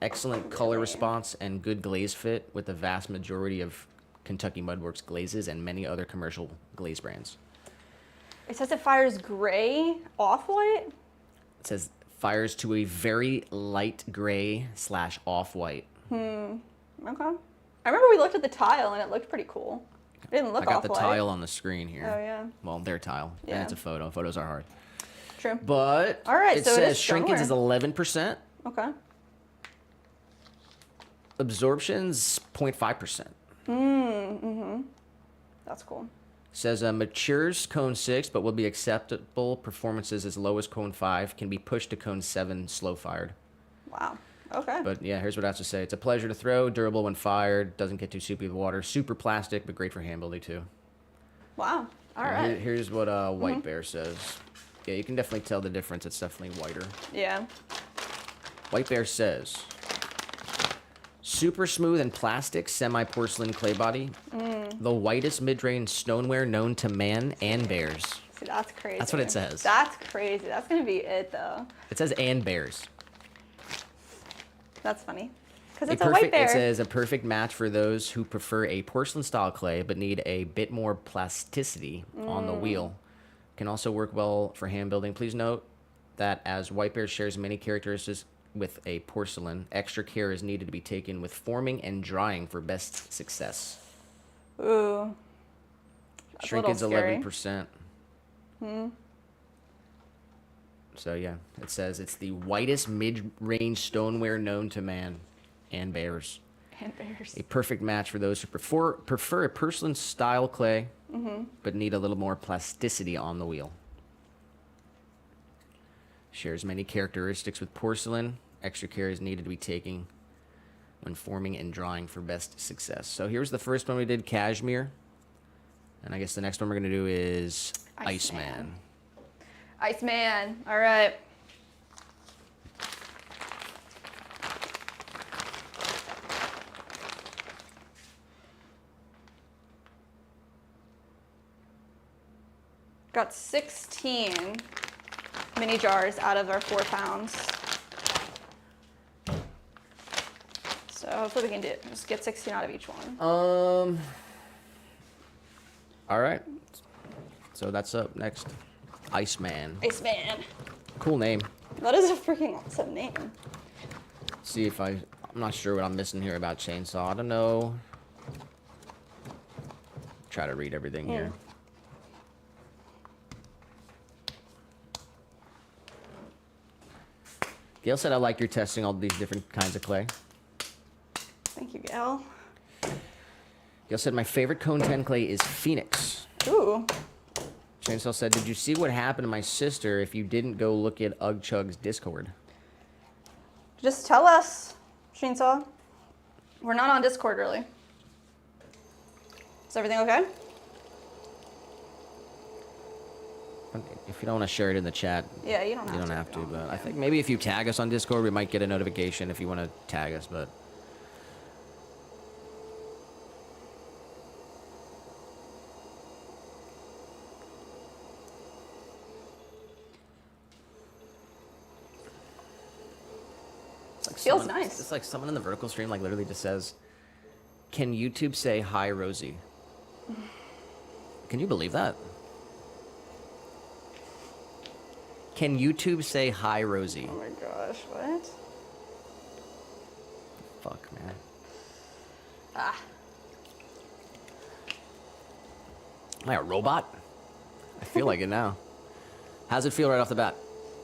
Excellent color response and good glaze fit with the vast majority of Kentucky Mudworks glazes and many other commercial glaze brands. It says it fires gray, off-white? It says fires to a very light gray / off-white. Okay. I remember we looked at the tile and it looked pretty cool. It didn't look I got off-white. the tile on the screen here. Oh, yeah. Well, their tile. Yeah. And it's a photo. Photos are hard. True. But All right, it so it says is shrinkage is stoneware. 11%. Okay. Absorption's 0.5%. That's cool. Says matures cone 6, but will be acceptable performances as low as cone 5. Can be pushed to cone 7 slow fired. Wow. Okay. But yeah, here's what I have to say. It's a pleasure to throw, durable when fired, doesn't get too soupy with water, super plastic, but great for hand building too. Wow. All And right. here's what White Bear says. Yeah, you can definitely tell the difference. It's definitely whiter. Yeah. White Bear says, super smooth and plastic semi-porcelain clay body. The whitest mid-range stoneware known to man and bears. See, that's crazy. That's what it says. That's crazy. That's going to be it, though. It says and bears. That's funny. Because it's a white bear. It says a perfect match for those who prefer a porcelain-style clay but need a bit more plasticity on the wheel. Can also work well for hand building. Please note that as white bear shares many characteristics with a porcelain, extra care is needed to be taken with forming and drying for best success. Ooh. That's Shrinkage a little scary. 11%. So yeah, it says it's the whitest mid-range stoneware known to man and bears. And bears. A perfect match for those who prefer a porcelain style clay, but need a little more plasticity on the wheel. Shares many characteristics with porcelain. Extra care is needed to be taken when forming and drying for best success. So here's the first one we did, cashmere. And I guess the next one we're going to do is Iceman. Iceman. All right. Got 16 mini jars out of our 4 pounds. So hopefully we can just get 16 out of each one. All right. So that's up next. Iceman. Iceman. Cool name. That is a freaking awesome name. See if I'm not sure what I'm missing here about chainsaw. I don't know. Try to read everything here. Gail said, I like your testing all these different kinds of clay. Thank you, Gail. Gail said, my favorite Cone 10 clay is Phoenix. Ooh. Chainsaw said, did you see what happened to my sister if you didn't go look at Ugg Chug's Discord? Just tell us, Chainsaw. We're not on Discord, really. Is everything okay? If you don't want to share it in the chat, Yeah, you don't have to. But I think maybe if you tag us on Discord, we might get a notification if you want to tag us. But feels nice. It's like someone in the vertical stream like literally just says, "Can YouTube say hi, Rosie?" Can you believe that? Can YouTube say hi, Rosie? Oh my gosh, what? Fuck, man. Ah. Am I a robot? I feel like it now. How's it feel right off the bat?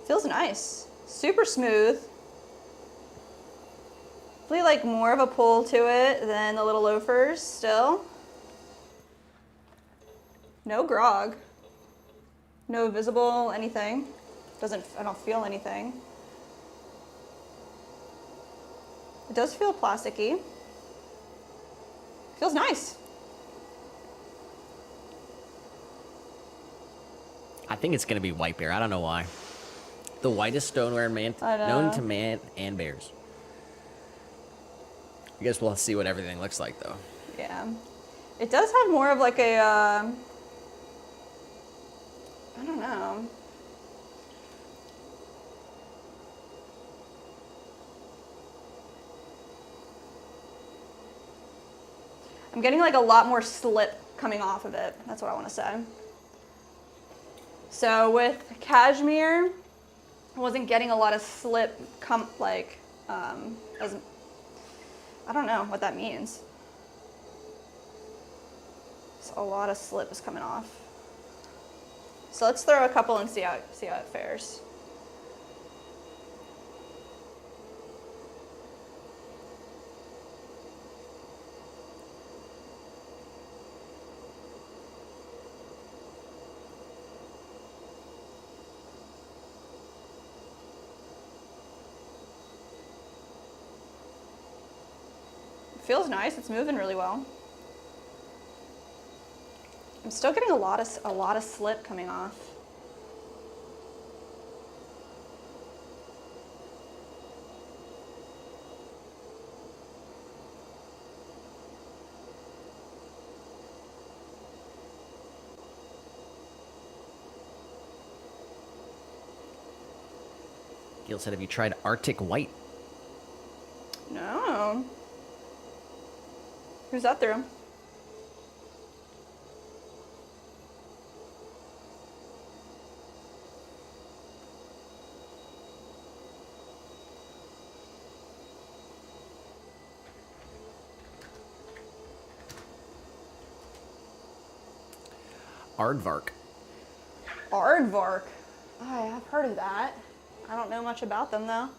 Feels nice. Super smooth. Really like more of a pull to it than the little loafers still. No grog. No visible anything. I don't feel anything. It does feel plasticky. Feels nice. I think it's gonna be white bear. I don't know why. The whitest stoneware known to man and bears. I guess we'll see what everything looks like, though. Yeah. It does have more of like a, I don't know. I'm getting like a lot more slip coming off of it. That's what I want to say. So with cashmere, I wasn't getting a lot of slip I don't know what that means. So a lot of slip is coming off. So let's throw a couple and see how it fares. Feels nice. It's moving really well. I'm still getting a lot of slip coming off. Gil said, have you tried Arctic White? No. Who's that through? aardvark. Aardvark. Oh, I have heard of that. I don't know much about them though.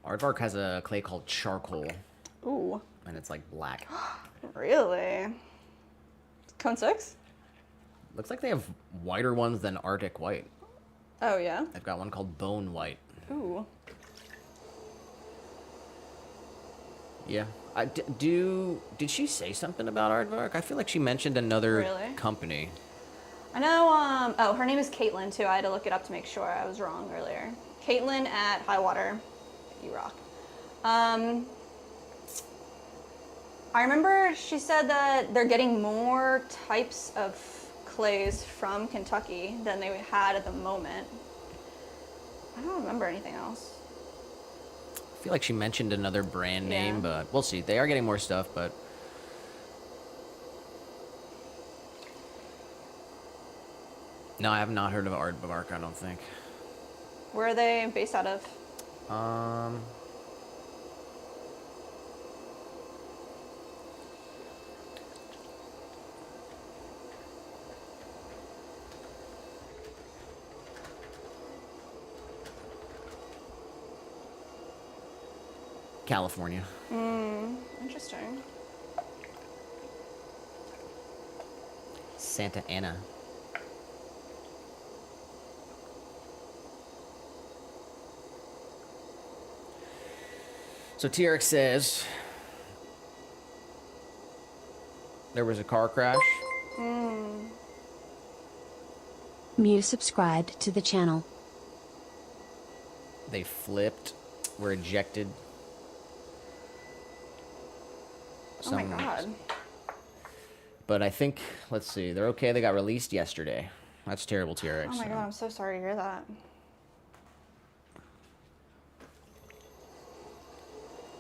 Aardvark has a clay called charcoal, Ooh, and it's like black. really? Cone 6? Looks like they have whiter ones than Arctic white. Oh yeah? They've got one called bone white. Ooh. Yeah. Did she say something about Aardvark? I feel like she mentioned another Really? company. I know, oh, her name is Caitlin too. I had to look it up to make sure I was wrong earlier. Caitlin at High Water. You rock. I remember she said that they're getting more types of clays from Kentucky than they had at the moment. I don't remember anything else. I feel like she mentioned another brand name, Yeah. but we'll see. They are getting more stuff, but no, I have not heard of Aardvark, I don't think. Where are they based out of? California. Interesting. Santa Ana. So TRX says there was a car crash. Mew subscribed to the channel. They flipped, were ejected. Oh my god. But I think, let's see, they're okay. They got released yesterday. That's terrible, TRX. Oh my god, I'm so sorry to hear that.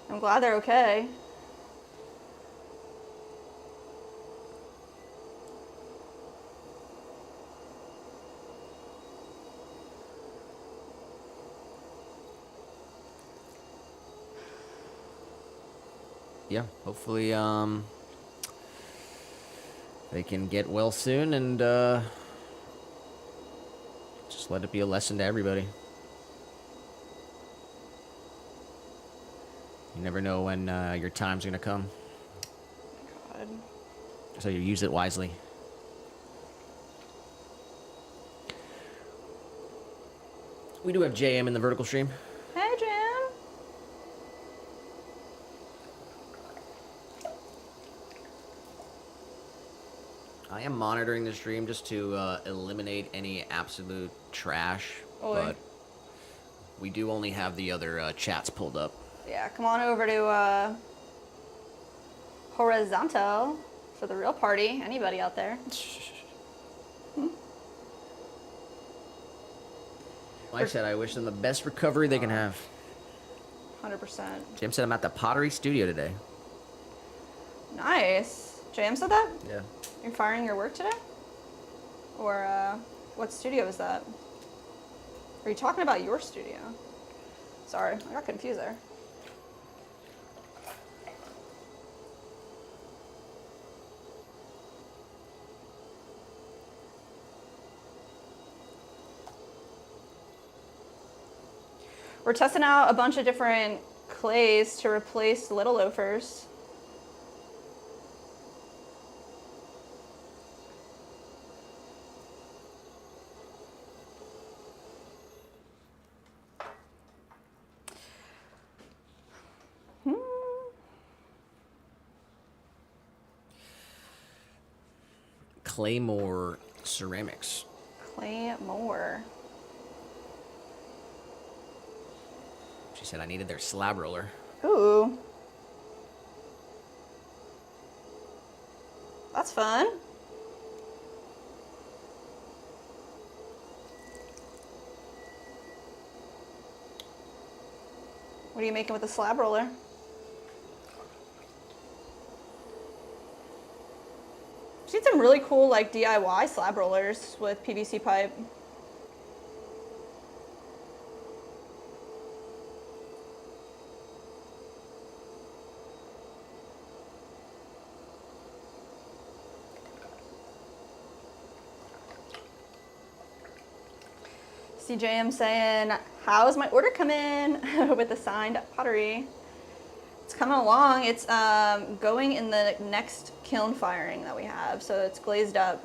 I'm glad they're okay. Yeah, hopefully they can get well soon and just let it be a lesson to everybody. You never know when your time's gonna come, God. so you use it wisely. We do have JM in the vertical stream. Hey, Jim. I am monitoring the stream just to eliminate any absolute trash, Oi. but we do only have the other chats pulled up. Yeah, come on over to Horizontal for the real party. Anybody out there? Like I said, I wish them the best recovery they can have. 100%. Jim said I'm at the Pottery studio today. Nice. JM said that? Yeah. You're firing your work today? Or what studio is that? Are you talking about your studio? Sorry, I got confused there. We're testing out a bunch of different clays to replace little loafers. Claymore Ceramics. Claymore. She said I needed their slab roller. Ooh. That's fun. What are you making with the slab roller? I've seen some really cool like DIY slab rollers with PVC pipe. CJM saying, how's my order coming with the signed pottery? It's coming along. It's going in the next kiln firing that we have. So it's glazed up.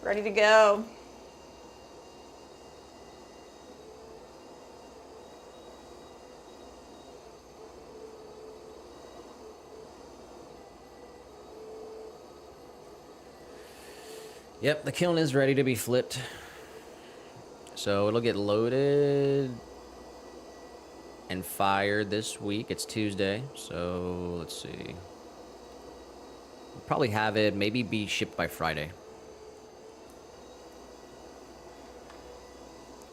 Ready to go. Yep, the kiln is ready to be flipped. So it'll get loaded and fired this week. It's Tuesday, so let's see. We'll probably have it maybe be shipped by Friday.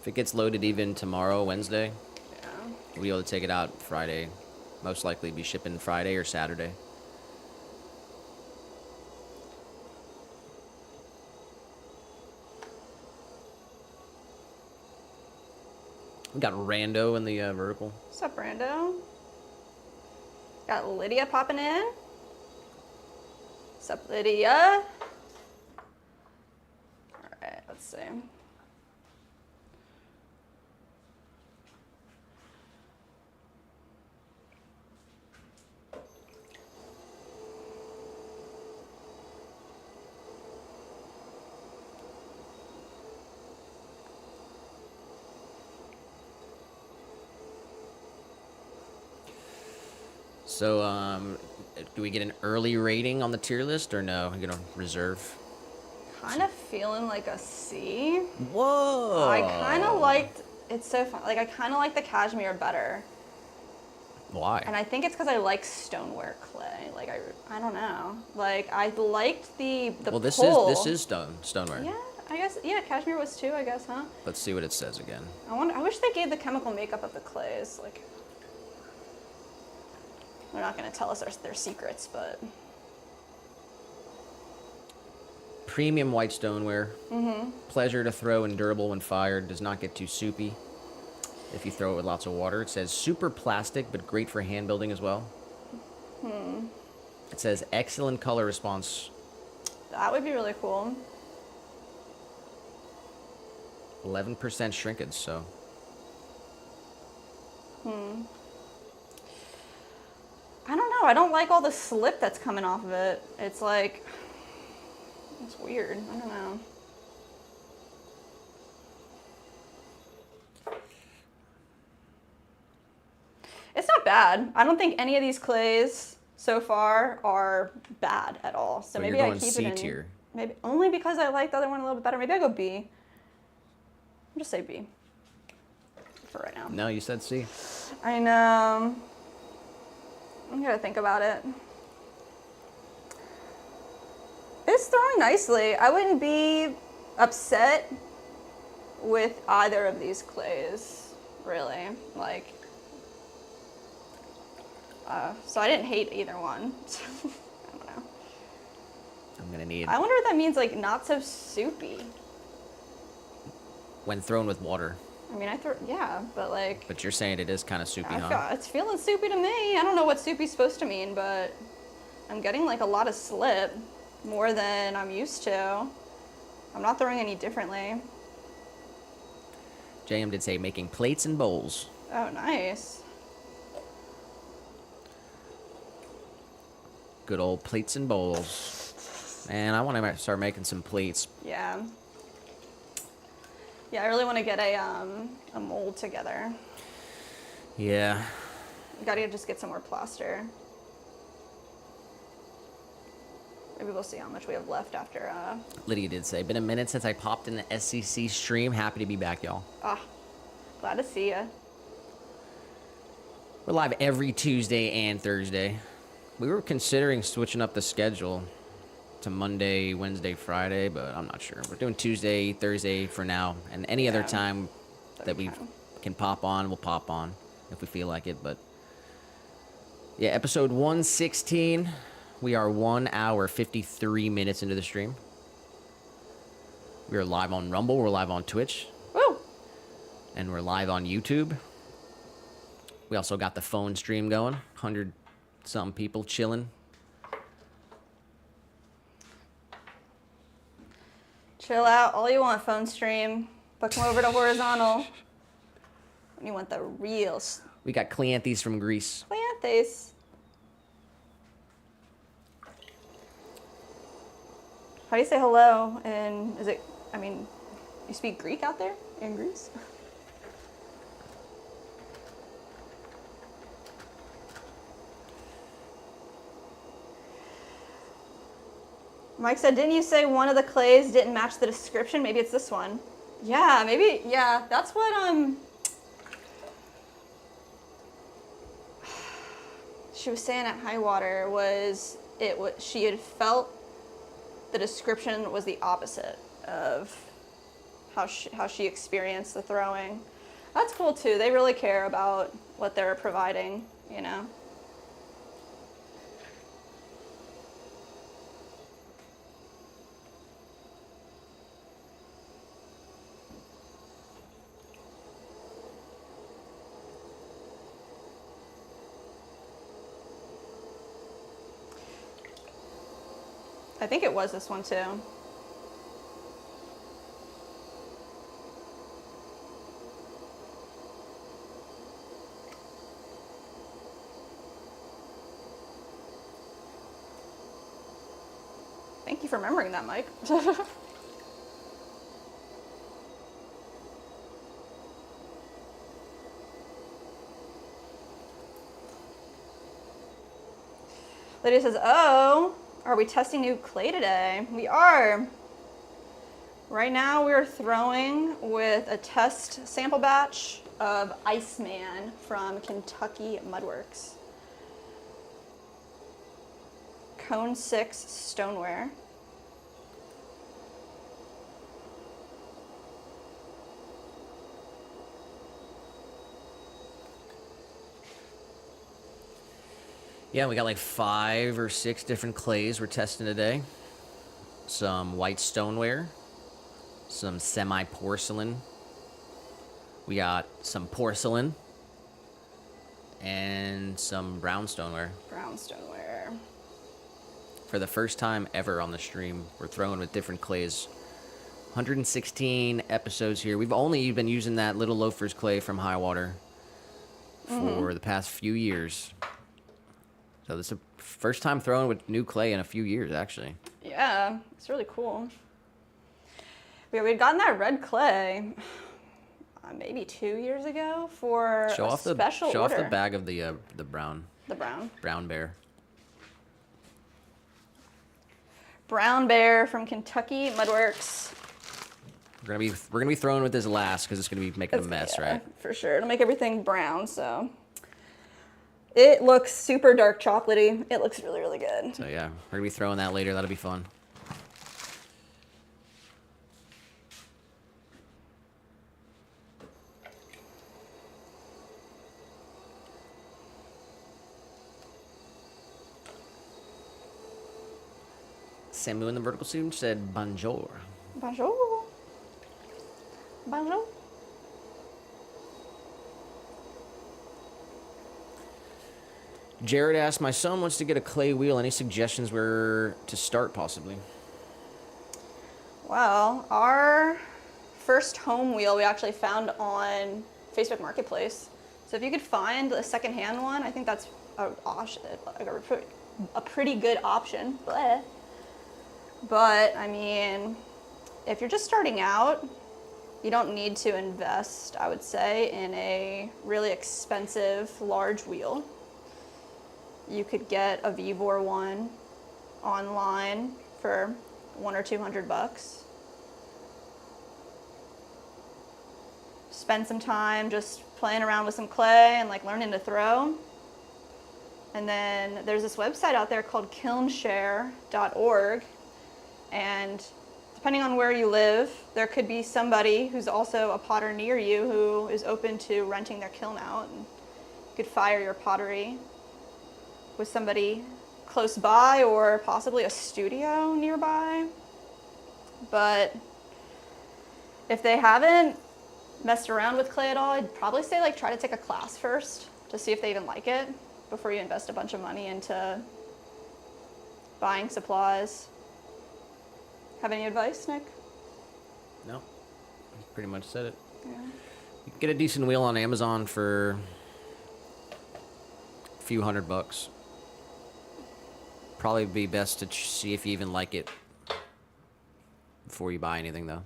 If it gets loaded even tomorrow, Wednesday, Yeah. we'll be able to take it out Friday. Most likely be shipping Friday or Saturday. We got Rando in the vertical. What's up, Brando? Got Lydia popping in. What's up, Lydia? All right, let's see. So, do we get an early rating on the tier list or no? You're gonna reserve? Kind of feeling like a C. Whoa! I kind of liked, it's so fun. Like, I kind of like the cashmere better. Why? And I think it's because I like stoneware clay. Like, I don't know. Like, I liked the well, this pull. is stoneware. Yeah, I guess, yeah, cashmere was too, I guess, huh? Let's see what it says again. I wish they gave the chemical makeup of the clays. Like, they're not going to tell us their secrets, but. Premium white stoneware. Pleasure to throw and durable when fired. Does not get too soupy if you throw it with lots of water. It says super plastic, but great for hand building as well. It says excellent color response. That would be really cool. 11% shrinkage, so. I don't know. I don't like all the slip that's coming off of it. It's like, it's weird. I don't know. It's not bad. I don't think any of these clays so far are bad at all. So But maybe you're I going keep C it in. tier. Maybe only because I like the other one a little bit better. Maybe I go B. I'll just say B for right now. No, you said C. I know. I'm gonna think about it. It's throwing nicely. I wouldn't be upset with either of these clays, really. Like, so I didn't hate either one. I don't know. I'm gonna need I wonder what that means, like, not so soupy. when thrown with water. I mean, yeah, but like. But you're saying it is kind of soupy, huh? It's feeling soupy to me. I don't know what soupy's supposed to mean, but I'm getting like a lot of slip, more than I'm used to. I'm not throwing any differently. JM did say making plates and bowls. Oh, nice. Good old plates and bowls. And I want to start making some plates. Yeah. Yeah, I really want to get a mold together. Yeah. Gotta just get some more plaster. Maybe we'll see how much we have left after. Lydia did say, been a minute since I popped in the SCC stream. Happy to be back, y'all. Glad to see ya. We're live every Tuesday and Thursday. We were considering switching up the schedule to Monday, Wednesday, Friday, but I'm not sure. We're doing Tuesday, Thursday for now, and any other Yeah. time That'd that be we fine. can pop on, we'll pop on if we feel like it. But yeah, episode 116. We are 1 hour 53 minutes into the stream. We are live on Rumble. We're live on Twitch. Woo! And we're live on YouTube. We also got the phone stream going. 100-something people chilling. Chill out all you want, phone stream, but come over to horizontal when you want the real We got Cleanthes from Greece. Cleanthes. How do you say hello? And is it, I mean, you speak Greek out there in Greece? Mike said, didn't you say one of the clays didn't match the description? Maybe it's this one. Yeah, maybe, yeah, that's what, she was saying at high water was, she had felt the description was the opposite of how she experienced the throwing. That's cool too. They really care about what they're providing, you know? I think it was this one too. Thank you for remembering that, Mike. Lydia says, oh, are we testing new clay today? We are. Right now we're throwing with a test sample batch of Iceman from Kentucky Mudworks. Cone 6 stoneware. Yeah, we got like 5 or 6 different clays we're testing today. Some white stoneware, some semi-porcelain. We got some porcelain and some brown stoneware. Brown stoneware. For the first time ever on the stream, we're throwing with different clays. 116 episodes here. We've only been using that Little Loafer's clay from High Water for the past few years. So this is the first time throwing with new clay in a few years, actually. Yeah, it's really cool. We'd gotten that red clay maybe 2 years ago for Show a off the special show order. off the bag of the brown. The brown. Brown bear. Brown bear from Kentucky Mudworks. We're gonna be throwing with this last because it's gonna be making a mess, Yeah, right? for sure. It'll make everything brown, so. It looks super dark chocolatey. It looks really, really good. So yeah, we're gonna be throwing that later. That'll be fun. Samu in the vertical suit said bonjour. Bonjour. Bonjour. Jared asked, my son wants to get a clay wheel. Any suggestions where to start, possibly? Well, our first home wheel we actually found on Facebook Marketplace. So if you could find a secondhand one, I think that's a pretty good option. But, I mean, if you're just starting out, you don't need to invest, I would say, in a really expensive large wheel. You could get a Vibor one online for $100 or $200. Spend some time just playing around with some clay and like learning to throw. And then there's this website out there called kilnshare.org, and depending on where you live, there could be somebody who's also a potter near you who is open to renting their kiln out. And you could fire your pottery with somebody close by or possibly a studio nearby. But if they haven't messed around with clay at all, I'd probably say like try to take a class first to see if they even like it before you invest a bunch of money into buying supplies. Have any advice, Nick? No, pretty much said it. Yeah. You can get a decent wheel on Amazon for a few $100. Probably be best to see if you even like it before you buy anything, though.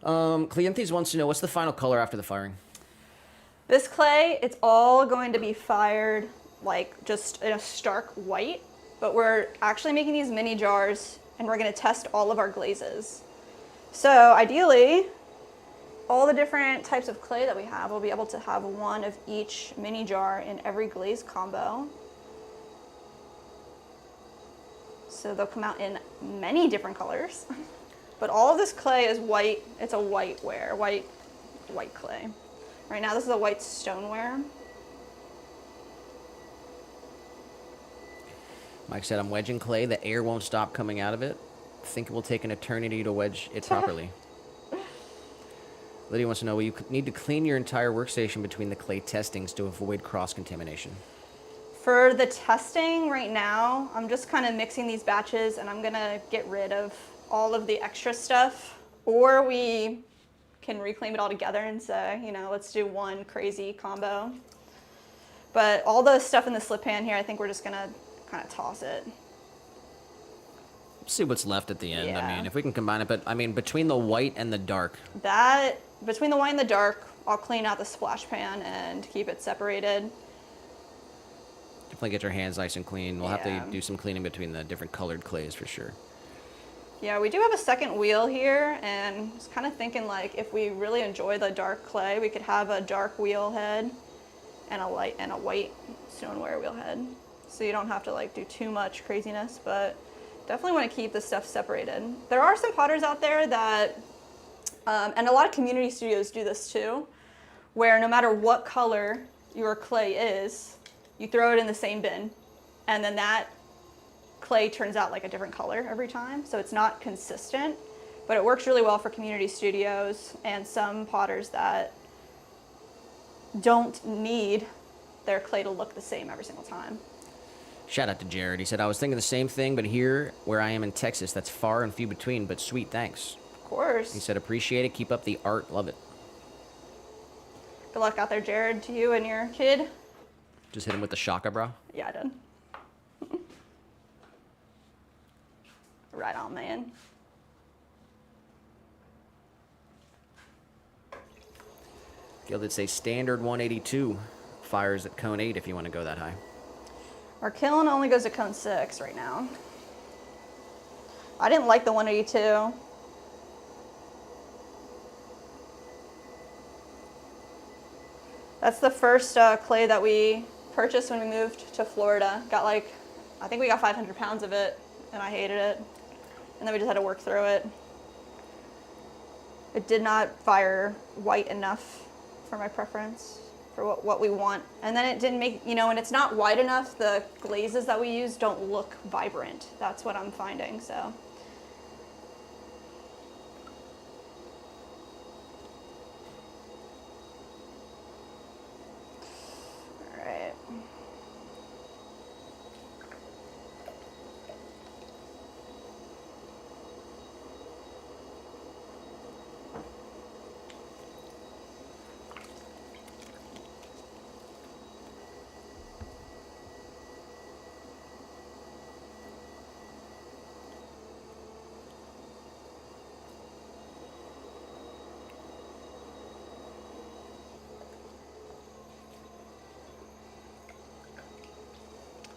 Cleanthes wants to know, what's the final color after the firing? This clay, it's all going to be fired like just in a stark white, but we're actually making these mini jars and we're going to test all of our glazes. So ideally, all the different types of clay that we have, we'll be able to have one of each mini jar in every glaze combo. So they'll come out in many different colors. But all of this clay is white. It's a whiteware, white clay. Right now, this is a white stoneware. Mike said, I'm wedging clay. The air won't stop coming out of it. Think it will take an eternity to wedge it properly. Lydia wants to know, will you need to clean your entire workstation between the clay testings to avoid cross-contamination? For the testing right now, I'm just kind of mixing these batches and I'm gonna get rid of all of the extra stuff, or we can reclaim it all together and say, you know, let's do one crazy combo. But all the stuff in the slip pan here, I think we're just gonna kind of toss it. See what's left at the end. Yeah. I mean, if we can combine it, but I mean, between the white and the dark. Between the white and the dark, I'll clean out the splash pan and keep it separated. Definitely get your hands nice and clean. We'll have Yeah. to do some cleaning between the different colored clays for sure. Yeah, we do have a second wheel here, and I was kind of thinking like if we really enjoy the dark clay, we could have a dark wheel head and a white stoneware wheel head. So you don't have to like do too much craziness, but definitely want to keep the stuff separated. There are some potters out there that, and a lot of community studios do this too, where no matter what color your clay is, you throw it in the same bin, and then that clay turns out like a different color every time, so it's not consistent, but it works really well for community studios and some potters that don't need their clay to look the same every single time. Shout out to Jared. He said, I was thinking the same thing, but here, where I am in Texas, that's far and few between, but sweet, thanks. Of course. He said, appreciate it. Keep up the art. Love it. Good luck out there, Jared, to you and your kid. Just hit him with the shaka, bro. Yeah, I did. Right on, man. Gilded say standard 182 fires at cone 8 if you want to go that high. Our kiln only goes to cone 6 right now. I didn't like the 182. That's the first clay that we purchased when we moved to Florida. I think we got 500 pounds of it, and I hated it. And then we just had to work through it. It did not fire white enough for my preference, for what we want. And then it didn't make, when it's not white enough, the glazes that we use don't look vibrant. That's what I'm finding, so. All right.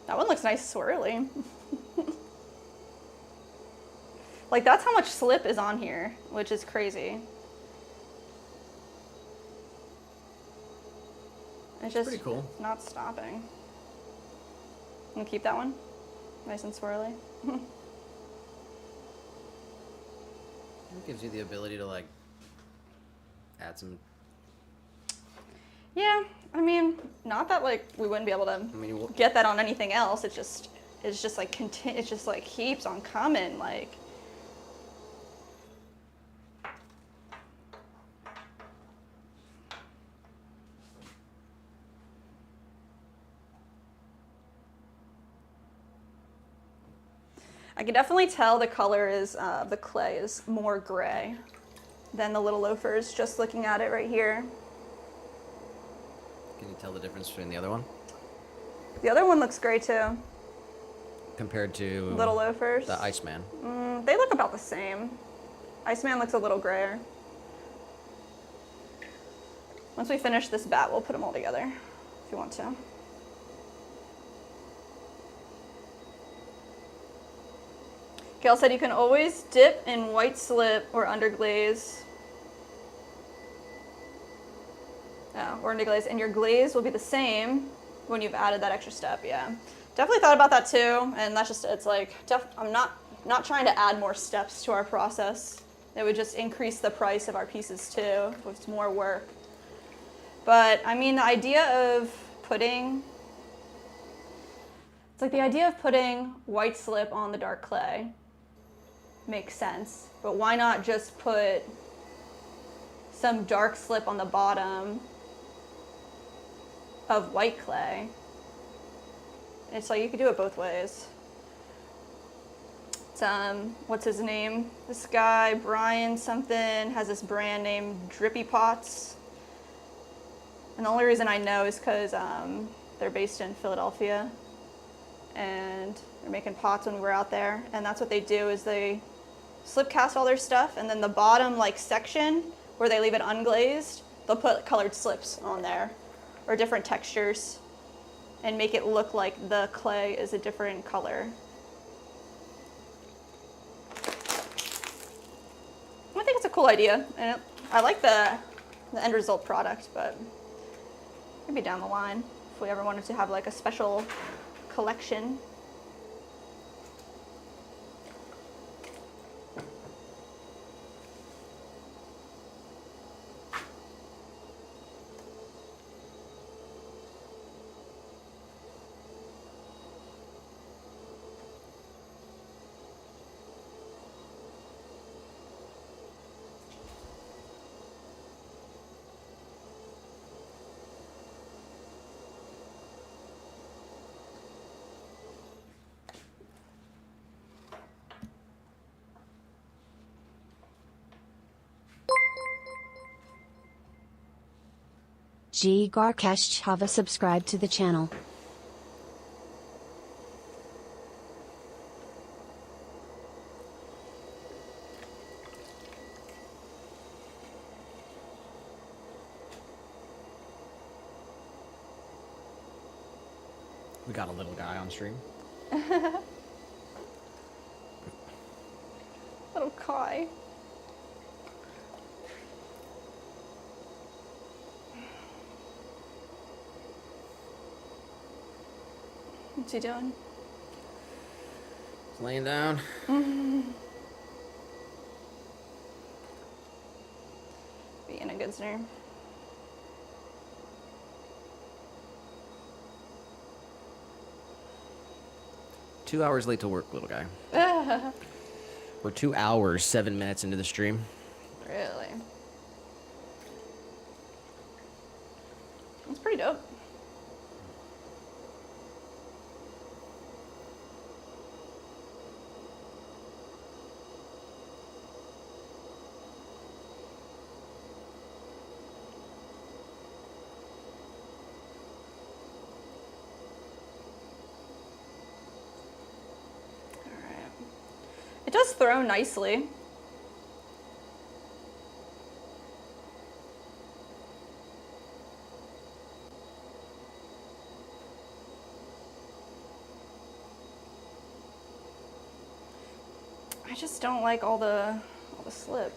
That one looks nice swirly. Like, that's how much slip is on here, which is crazy. It's just pretty cool. not stopping. I'm gonna keep that one nice and swirly. Gives you the ability to like add some. Yeah, I mean, not that like we wouldn't be able to get that on anything else. It's just like it just like keeps on coming. Like, I can definitely tell the color is the clay is more gray than the little loafers. Just looking at it right here. Can you tell the difference between the other one? The other one looks gray too. Compared to Little loafers. the Iceman. They look about the same. Iceman looks a little grayer. Once we finish this bat, we'll put them all together if you want to. Gail said you can always dip in white slip or underglaze. Or underglaze, and your glaze will be the same when you've added that extra step. Yeah, definitely thought about that too, and that's just, it's like, I'm not trying to add more steps to our process. It would just increase the price of our pieces too, with more work. But I mean, the idea of putting white slip on the dark clay makes sense, but why not just put some dark slip on the bottom of white clay? It's like you could do it both ways. It's, what's his name? This guy, Brian something, has this brand named Drippy Pots. And the only reason I know is because they're based in Philadelphia. And they're making pots when we were out there. And that's what they do, is they slip cast all their stuff, and then the bottom like section where they leave it unglazed, they'll put colored slips on there or different textures and make it look like the clay is a different color. I think it's a cool idea, and I like the end result product, but maybe down the line if we ever wanted to have like a special collection. G. Garkesh Chava subscribed to the channel. We got a little guy on stream. Little Kai. What's he doing? He's laying down. Being a good snare. Two hours late to work, little guy. We're 2 hours, 7 minutes into the stream. Really? That's pretty dope. It does throw nicely. I just don't like all the slip.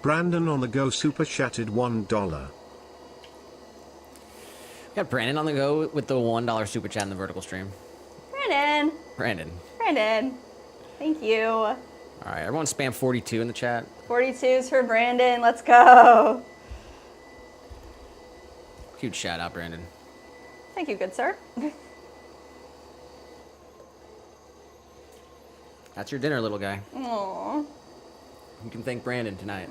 Brandon on the go super chatted $1. Got Brandon on the go with the $1 super chat in the vertical stream. Brandon. Brandon. Thank you. All right, everyone spam 42 in the chat. 42s for Brandon. Let's go. Huge shout out, Brandon. Thank you, good sir. That's your dinner, little guy. Aww. You can thank Brandon tonight.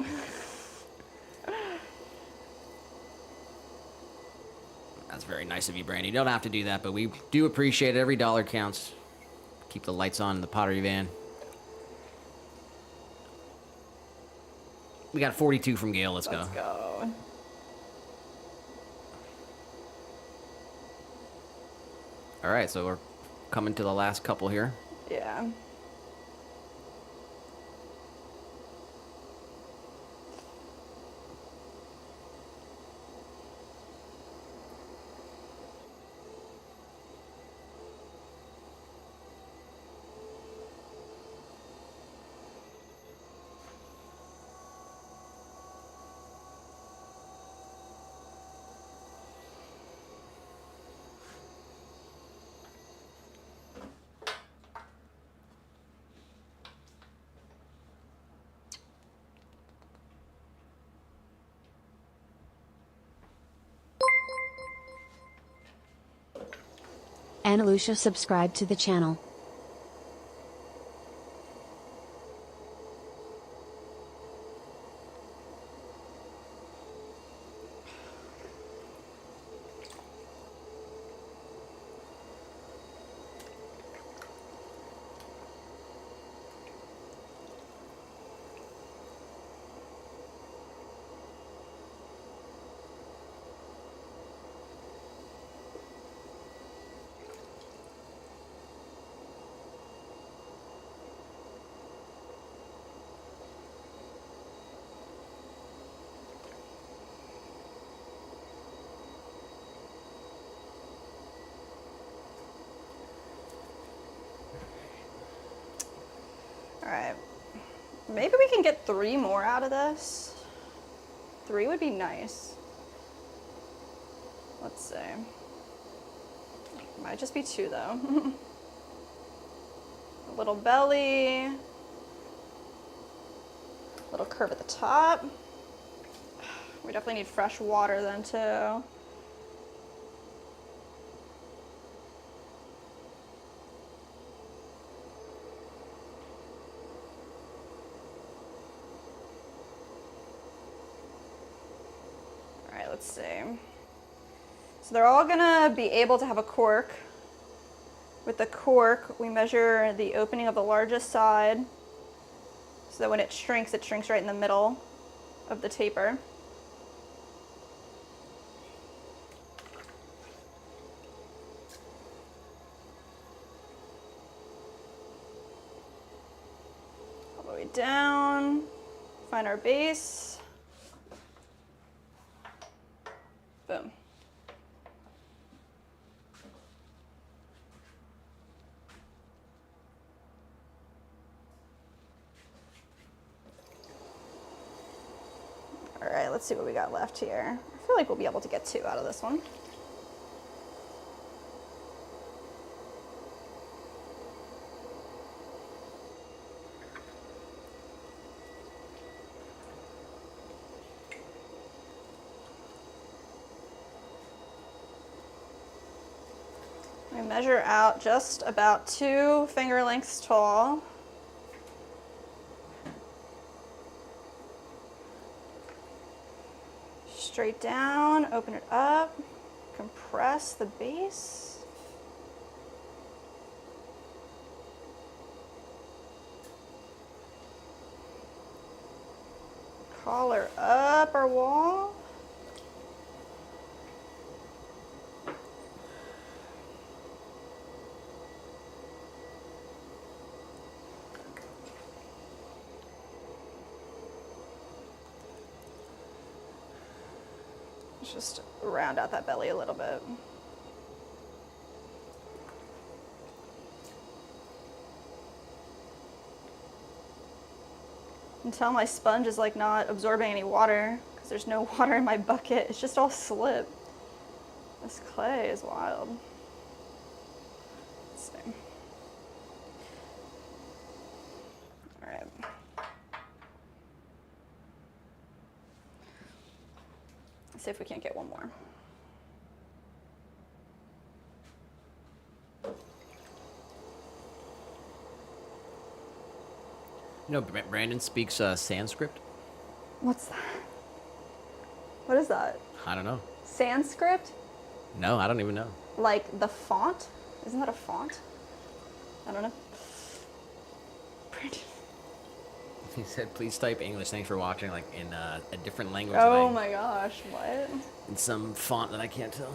That's very nice of you, Brandon. You don't have to do that, but we do appreciate it. Every dollar counts. Keep the lights on in the pottery van. We got 42 from Gail. Let's go. Let's go. All right, so we're coming to the last couple here. Yeah. And Lucia subscribed to the channel. Alright. Maybe we can get 3 more out of this. 3 would be nice. Let's see. Might just be 2 though. A little belly. Little curve at the top. We definitely need fresh water then too. Let's see. So they're all gonna be able to have a cork. With the cork, we measure the opening of the largest side so that when it shrinks right in the middle of the taper. All the way down, find our base. Boom. All right, let's see what we got left here. I feel like we'll be able to get 2 out of this one. I measure out just about 2 finger lengths tall. Straight down, open it up, compress the base. Collar up our wall. Just round out that belly a little bit. Until my sponge is like not absorbing any water, because there's no water in my bucket. It's just all slip. This clay is wild. Let's see. All right. Let's see if we can't get one more. You know, Brandon speaks Sanskrit. What's that? What is that? I don't know. Sanskrit? No, I don't even know. Like the font? Isn't that a font? I don't know. Pretty. He said, please type English. Thanks for watching, like in a different language. Oh my gosh, what? In some font that I can't tell.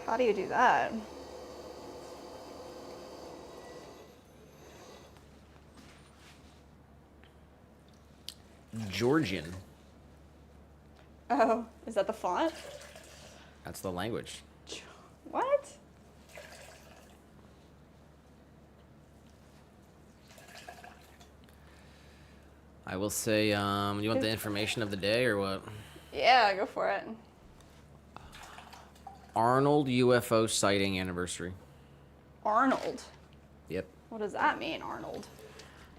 How do you do that? Georgian. Oh, is that the font? That's the language. What? I will say, you want the information of the day or what? Yeah, go for it. Arnold UFO sighting anniversary. Arnold. Yep. What does that mean, Arnold?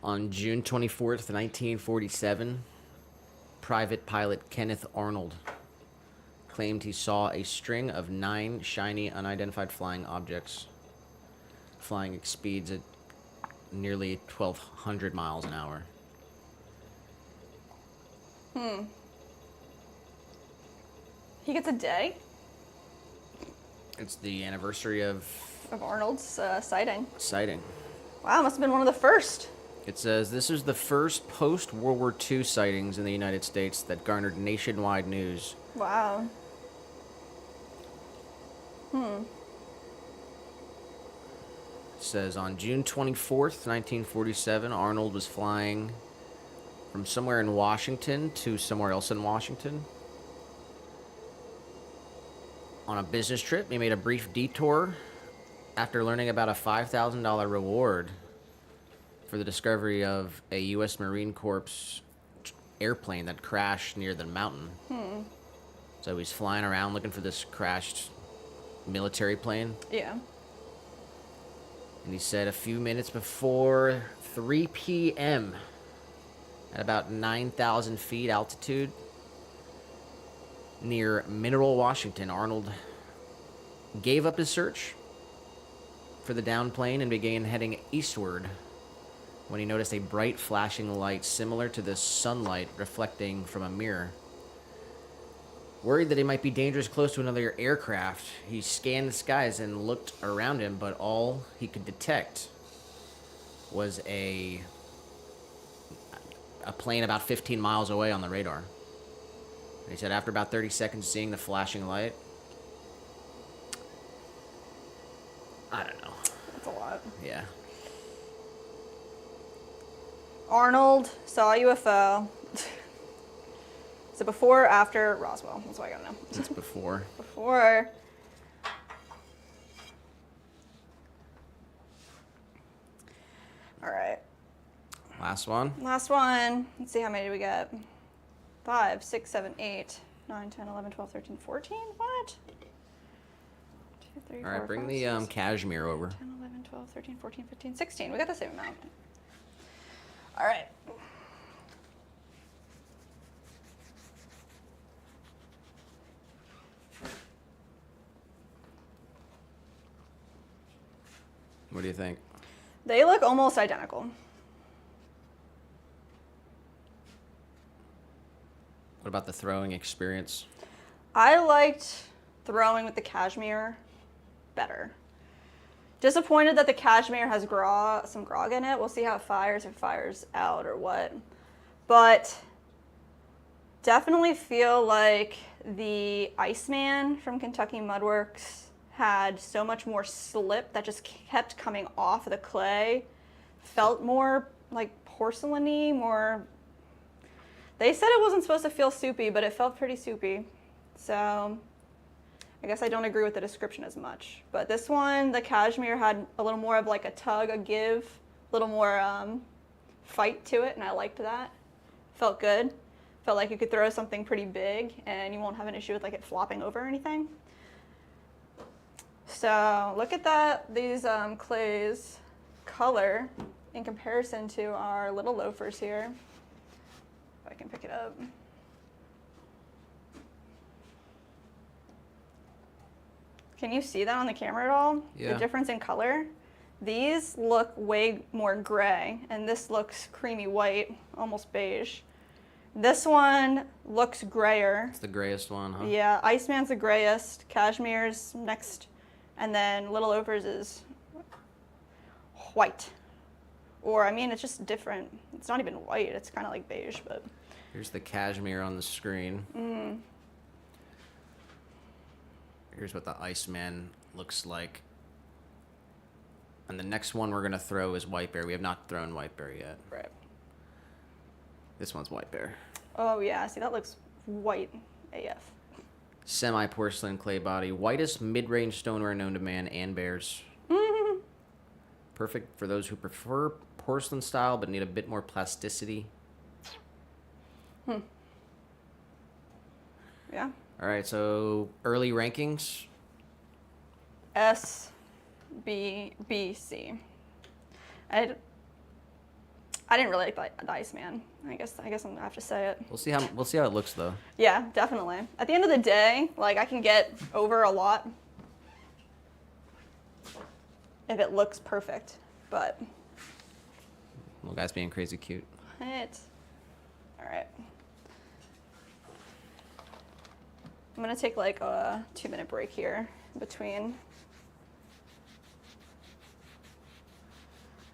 On June 24th, 1947, Private Pilot Kenneth Arnold claimed he saw a string of 9 shiny, unidentified flying objects flying at speeds at nearly 1,200 miles an hour. He gets a day It's the anniversary of of Arnold's sighting. sighting. Wow, must have been one of the first. It says this is the first post-World War II sightings in the United States that garnered nationwide news. Wow. It says on June 24th, 1947, Arnold was flying from somewhere in Washington to somewhere else in Washington. On a business trip, he made a brief detour after learning about a $5,000 reward for the discovery of a U.S. Marine Corps airplane that crashed near the mountain. So he's flying around looking for this crashed military plane. Yeah. And he said a few minutes before 3 p.m., at about 9,000 feet altitude, near Mineral, Washington, Arnold gave up his search for the downed plane and began heading eastward when he noticed a bright flashing light similar to the sunlight reflecting from a mirror. Worried that he might be dangerous close to another aircraft, he scanned the skies and looked around him, but all he could detect was a plane about 15 miles away on the radar. And he said after about 30 seconds seeing the flashing light, I don't know. That's a lot. Yeah. Arnold saw a UFO. So before or after Roswell? That's what I gotta know. It's before. Before. All right. Last one. Last one. Let's see how many do we get. 5, 6, 7, 8, 9, 10, 11, 12, 13, 14? What? 2, 3, All right, 4, bring 5, the 6, cashmere over. 10, 11, 12, 13, 14, 15, 16. We got the same amount. All right. What do you think? They look almost identical. What about the throwing experience? I liked throwing with the cashmere better. Disappointed that the cashmere has some grog in it. We'll see how it fires, if it fires out or what. But definitely feel like the Iceman from Kentucky Mudworks had so much more slip that just kept coming off of the clay. Felt more like porcelain-y, more... They said it wasn't supposed to feel soupy, but it felt pretty soupy. So I guess I don't agree with the description as much. But this one, the cashmere had a little more of like a tug, a give little more fight to it, and I liked that. Felt good. Felt like you could throw something pretty big and you won't have an issue with like it flopping over or anything. So look at that, these clays color in comparison to our little loafers here. If I can pick it up. Can you see that on the camera at all? Yeah. The difference in color? These look way more gray, and this looks creamy white, almost beige. This one looks grayer. It's the grayest one, huh? Yeah, Iceman's the grayest, Cashmere's next, and then Little Loafers is white. Or, I mean, it's just different. It's not even white, it's kind of like beige, but. Here's the cashmere on the screen. Here's what the Iceman looks like. And the next one we're going to throw is White Bear. We have not thrown White Bear yet. Right. This one's White Bear. Oh, yeah, see, that looks white AF. Semi-porcelain clay body. Whitest mid-range stoneware known to man and bears. Perfect for those who prefer porcelain style but need a bit more plasticity. Yeah. All right, so early rankings. S, B, B, C. I didn't really like the Iceman. I guess I'm gonna have to say it. We'll see how it looks though. Yeah, definitely. At the end of the day, like I can get over a lot if it looks perfect, but Little guy's being crazy cute. it. All right. I'm gonna take like a 2-minute break here in between.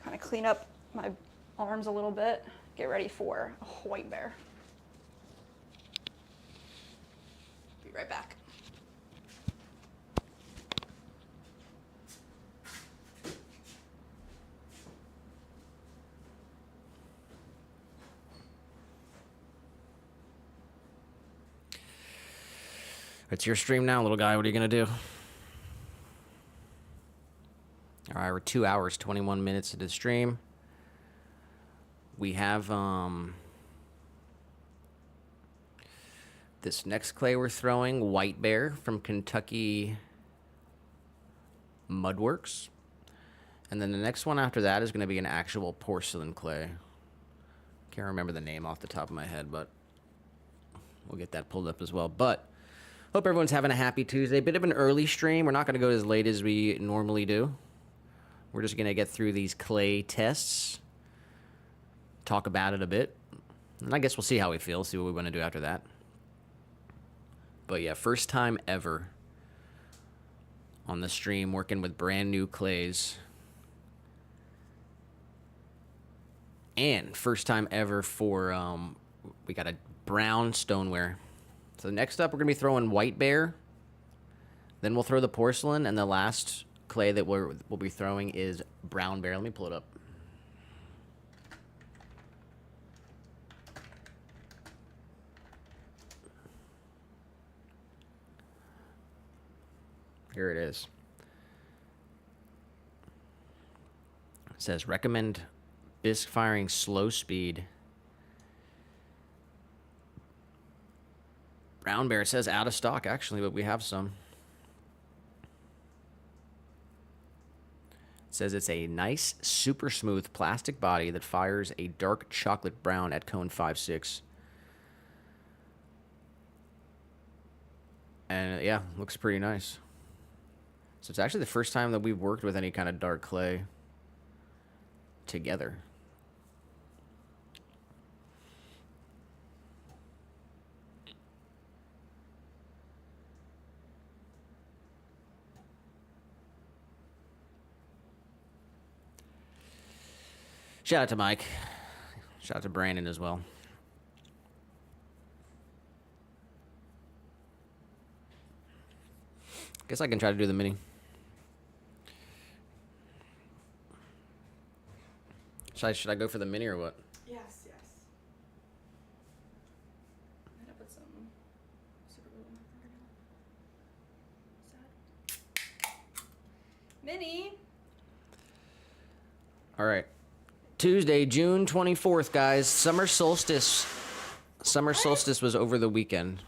Kind of clean up my arms a little bit. Get ready for a white bear. Be right back. It's your stream now, little guy. What are you gonna do? All right, we're 2 hours, 21 minutes into the stream. We have this next clay we're throwing, White Bear from Kentucky Mudworks. And then the next one after that is going to be an actual porcelain clay. Can't remember the name off the top of my head, but we'll get that pulled up as well. But hope everyone's having a happy Tuesday. Bit of an early stream. We're not going to go as late as we normally do. We're just going to get through these clay tests, talk about it a bit, and I guess we'll see how we feel, see what we want to do after that. But yeah, first time ever on the stream working with brand new clays. And first time ever for, we got a brown stoneware. So next up, we're going to be throwing White Bear. Then we'll throw the porcelain, and the last clay that we'll be throwing is Brown Bear. Let me pull it up. Here it is. It says recommend bisque firing slow speed. Brown Bear, it says out of stock actually, but we have some. It says it's a nice, super smooth plastic body that fires a dark chocolate brown at cone 5.6. And yeah, looks pretty nice. So it's actually the first time that we've worked with any kind of dark clay together. Shout out to Mike. Shout out to Brandon as well. Guess I can try to do the mini. Should I go for the mini or what? Yes, yes. I'm gonna put some super glue in my fingernail. Sad. Mini. All right. Tuesday, June 24th, guys. Summer solstice. Summer solstice was over the weekend.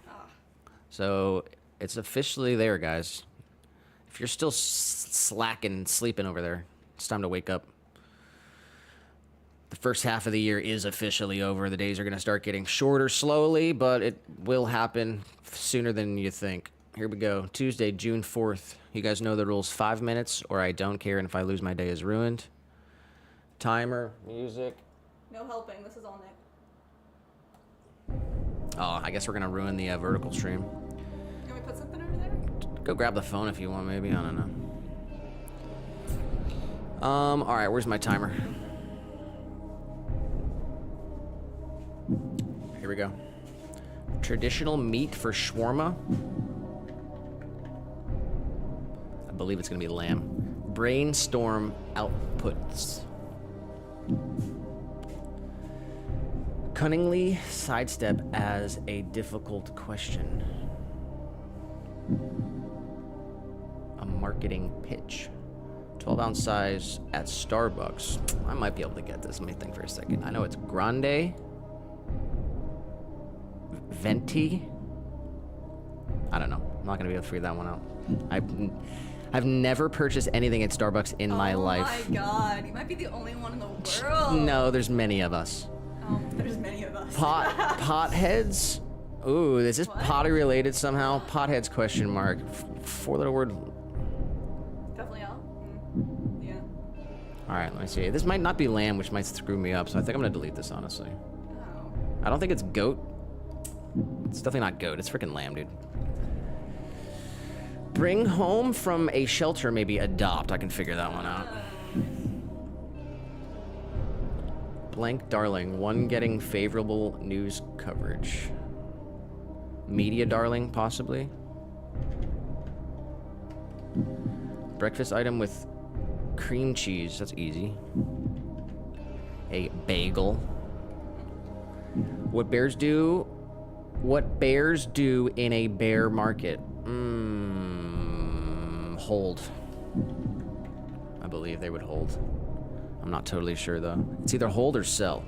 So it's officially there, guys. If you're still slacking, sleeping over there, it's time to wake up. The first half of the year is officially over. The days are going to start getting shorter slowly, but it will happen sooner than you think. Here we go. Tuesday, June 4th. You guys know the rules. 5 minutes or I don't care, and if I lose, my day is ruined. Timer, music. No helping. This is all Nick. Oh, I guess we're going to ruin the vertical stream. Can we put something over there? Go grab the phone if you want, maybe. I don't know. All right, where's my timer? Here we go. Traditional meat for shawarma. I believe it's gonna be lamb. Brainstorm outputs. Cunningly sidestep as a difficult question. A marketing pitch. 12-ounce size at Starbucks. I might be able to get this. Let me think for a second. I know it's grande. Venti. I don't know. I'm not gonna be able to figure that one out. I've never purchased anything at Starbucks in my life. Oh my god, you might be the only one in the world. No, there's many of us. There's many of us. Potheads. Ooh, is this pottery related somehow? Potheads question mark. Four-letter word. Definitely L. Yeah. All right, let me see. This might not be lamb, which might screw me up. So I think I'm gonna delete this honestly. Oh. I don't think it's goat. It's definitely not goat. It's freaking lamb, dude. Bring home from a shelter, maybe adopt. I can figure that one out. Blank darling. One getting favorable news coverage. Media darling, possibly. Breakfast item with cream cheese. That's easy. A bagel. What bears do in a bear market? Hold. I believe they would hold. I'm not totally sure though. It's either hold or sell.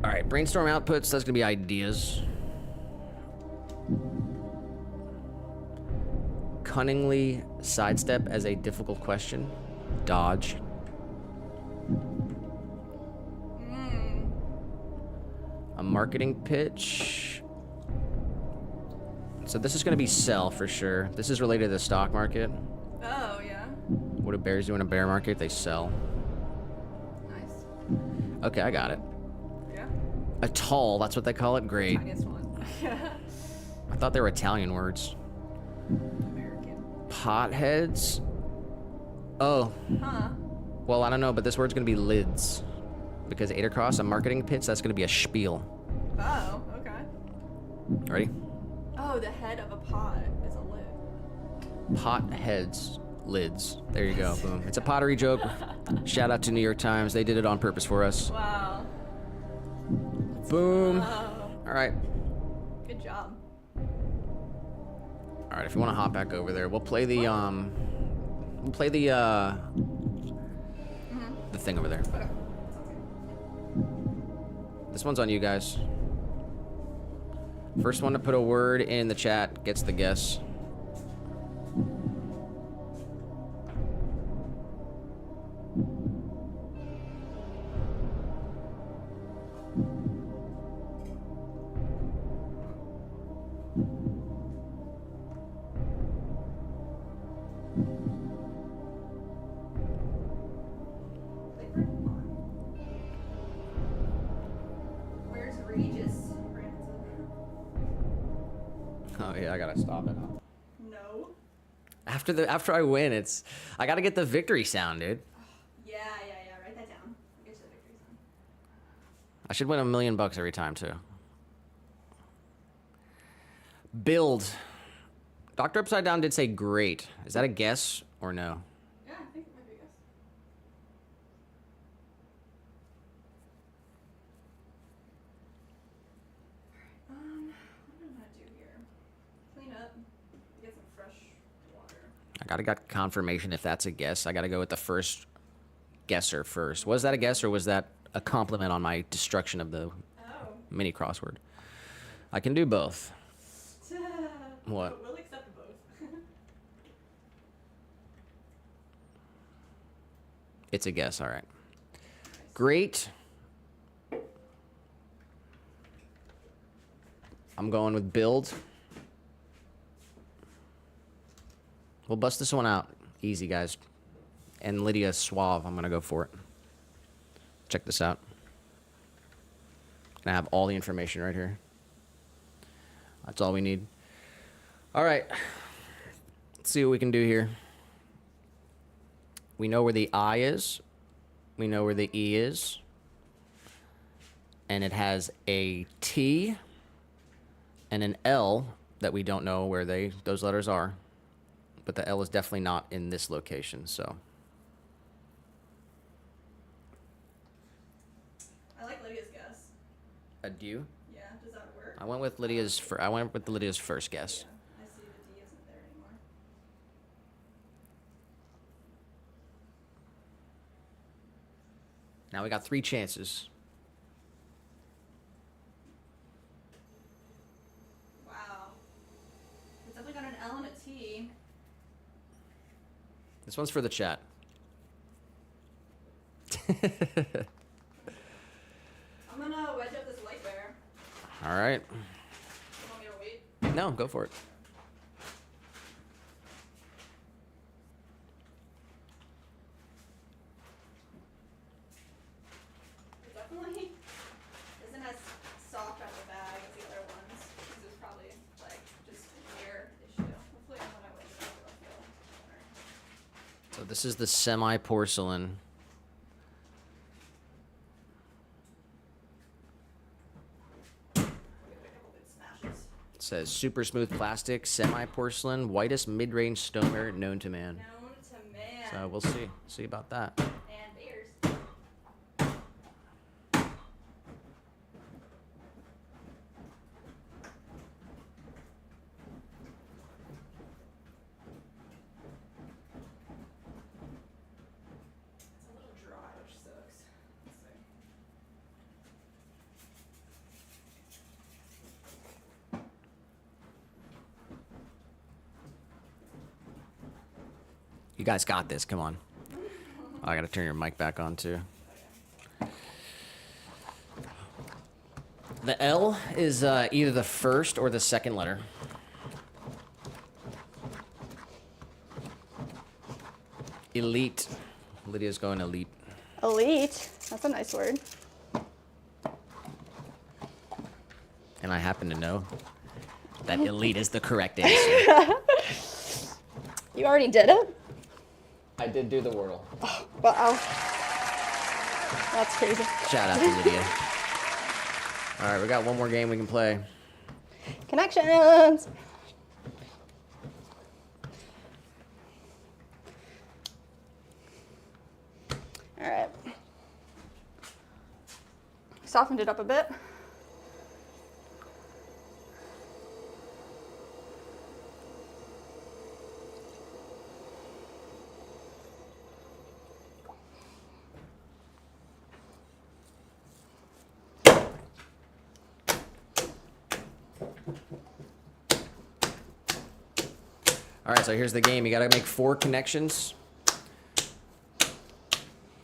All right, brainstorm outputs. That's gonna be ideas. Cunningly sidestep as a difficult question. Dodge. A marketing pitch. So this is going to be sell for sure. This is related to the stock market. Oh, yeah. What do bears do in a bear market? They sell. Nice. Okay, I got it. Yeah. A tall, that's what they call it? Great. Tiniest one. Yeah. I thought they were Italian words. American. Potheads? Oh. Huh. Well, I don't know, but this word's going to be lids. Because 8 across, a marketing pitch, that's going to be a spiel. Oh, okay. Ready? Oh, the head of a pot is a lid. Pot heads, lids. There you go, boom. It's a pottery joke. Shout out to New York Times. They did it on purpose for us. Wow. Boom. Wow. All right. Good job. All right, if you want to hop back over there, we'll play the the thing over there. Okay. This one's on you guys. First one to put a word in the chat gets the guess. Where's Regis? Oh yeah, I gotta stop it. No. After I win, I gotta get the victory sound, dude. Yeah. Write that down. I'll get you the victory sound. I should win $1 million every time too. Build. Dr. Upside Down did say great. Is that a guess or no? Yeah, I think it might be a guess. What am I gonna do here? Clean up. Get some fresh water. I gotta get confirmation if that's a guess. I gotta go with the first guesser first. Was that a guess or was that a compliment on my destruction of the mini crossword? I can do both. What? We'll accept both. It's a guess, all right. Great. I'm going with build. We'll bust this one out. Easy, guys. And Lydia Suave, I'm going to go for it. Check this out. I have all the information right here. That's all we need. All right. Let's see what we can do here. We know where the I is. We know where the E is. And it has a T and an L that we don't know where those letters are. But the L is definitely not in this location, so. I like Lydia's guess. Do you? Yeah, does that work? I went with Lydia's first guess. I see the D isn't there anymore. Now we got 3 chances. Wow. It's definitely got an L and a T. This one's for the chat. I'm gonna wedge up this light bear. All right. You want me to wait? No, go for it. It definitely isn't as soft out of the bag as the other ones. This is probably like just an air issue. Hopefully when I wedge it up it'll feel better. So this is the semi-porcelain. We'll give it a couple good smashes. It says super smooth plastic, semi-porcelain, whitest mid-range stoneware known to man. Known to man. So we'll see. See about that. And bears. It's a little dry, which sucks. Let's see. You guys got this. Come on. I got to turn your mic back on too. The L is either the first or the second letter. Elite. Lydia's going elite. Elite. That's a nice word. And I happen to know that elite is the correct answer. You already did it? I did do the wordle. Wow. That's crazy. Shout out to Lydia. All right, we got one more game we can play. Connections. All right. Softened it up a bit. All right, so here's the game. You got to make 4 connections.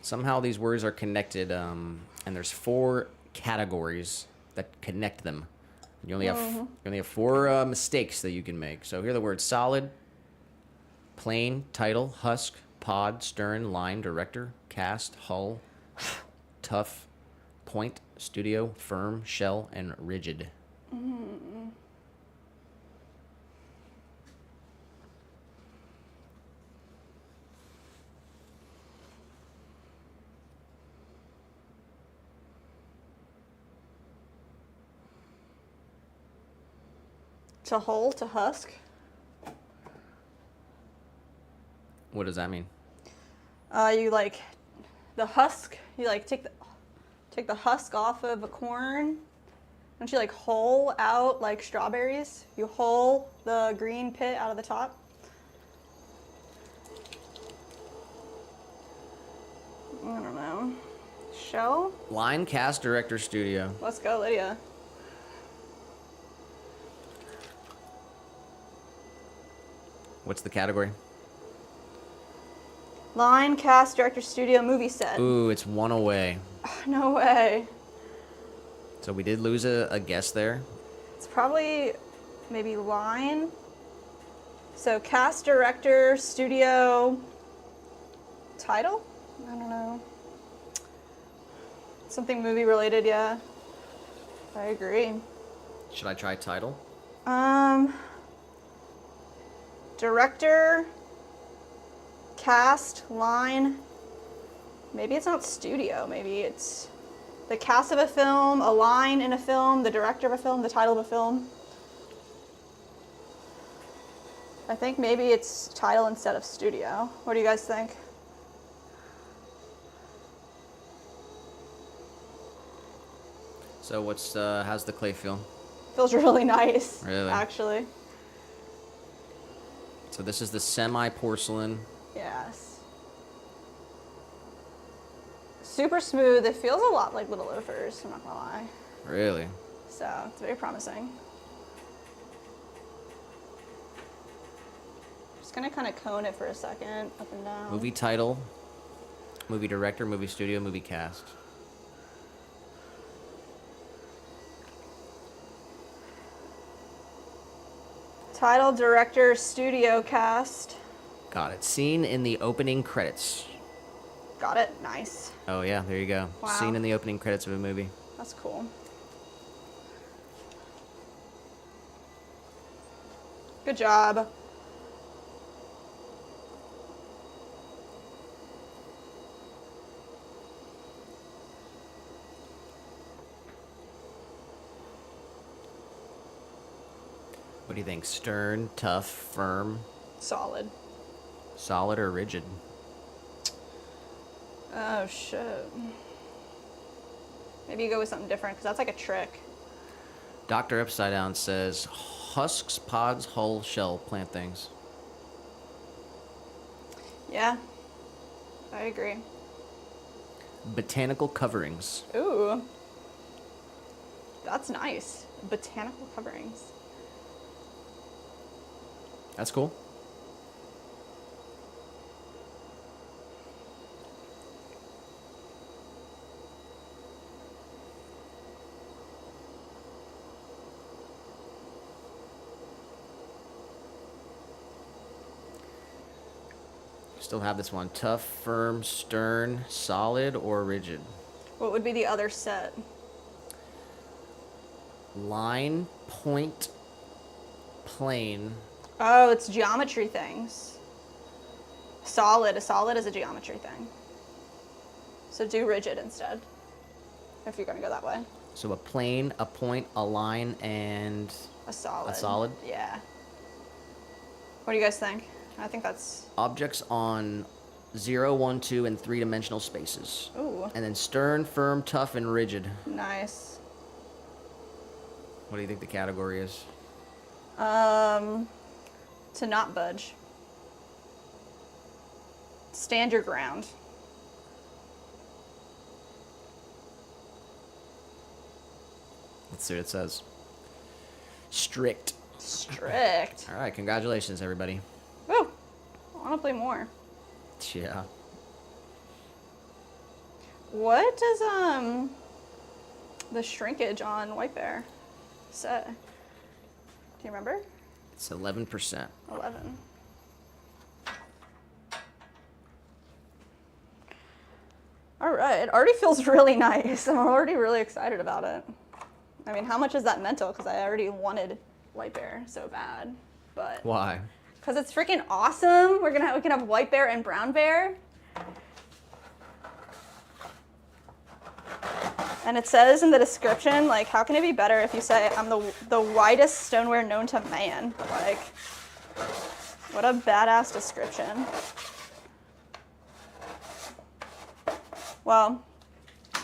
Somehow these words are connected, and there's 4 categories that connect them. You only have 4 mistakes that you can make. So here are the words: solid, plain, title, husk, pod, stern, line, director, cast, hull, tough, point, studio, firm, shell, and rigid. To hull, to husk. What does that mean? You like the husk. You like take the husk off of a corn. Don't you like hull out like strawberries? You hull the green pit out of the top. I don't know. Shell? Line Cast Director Studio. Let's go, Lydia. What's the category? Line, cast, director, studio, movie set. Ooh, it's one away. No way. So we did lose a guess there. It's probably maybe line. So cast, director, studio, title? I don't know. Something movie related, yeah. I agree. Should I try title? Director, cast, line. Maybe it's not studio. Maybe it's the cast of a film, a line in a film, the director of a film, the title of a film. I think maybe it's title instead of studio. What do you guys think? So how's the clay feel? Feels really nice. Really? Actually. So this is the semi-porcelain. Yes. Super smooth. It feels a lot like Little Loafers, I'm not gonna lie. Really? So it's very promising. Just gonna kind of cone it for a second, up and down. Movie title, movie director, movie studio, movie cast. Title, director, studio, cast. Got it. Scene in the opening credits. Got it. Nice. Oh yeah, there you go. Wow. Scene in the opening credits of a movie. That's cool. Good job. What do you think? Stern, tough, firm, Solid. solid, or rigid? Oh, shit. Maybe you go with something different, because that's like a trick. Dr. Upside Down says husks, pods, hull, shell, plant things. Yeah. I agree. Botanical coverings. Ooh. That's nice. Botanical coverings. That's cool. Still have this one. Tough, firm, stern, solid, or rigid? What would be the other set? Line, point, plane. Oh, it's geometry things. Solid. A solid is a geometry thing. So do rigid instead, if you're going to go that way. So a plane, a point, a line, and A solid. a solid? Yeah. What do you guys think? I think that's... Objects on 0, 1, 2, and 3-dimensional spaces. Ooh, And then stern, firm, tough, and rigid. nice. What do you think the category is? To not budge. Stand your ground. Let's see what it says. Strict. Strict. All right, congratulations, everybody. Woo! I want to play more. Yeah. What does the shrinkage on White Bear say? Do you remember? It's 11%. 11. All right, it already feels really nice. I'm already really excited about it. I mean, how much is that mental? Because I already wanted White Bear so bad, but Why? because it's freaking awesome. We can have White Bear and Brown Bear. And it says in the description, like, how can it be better if you say, I'm the widest stoneware known to man? Like, what a badass description. Well,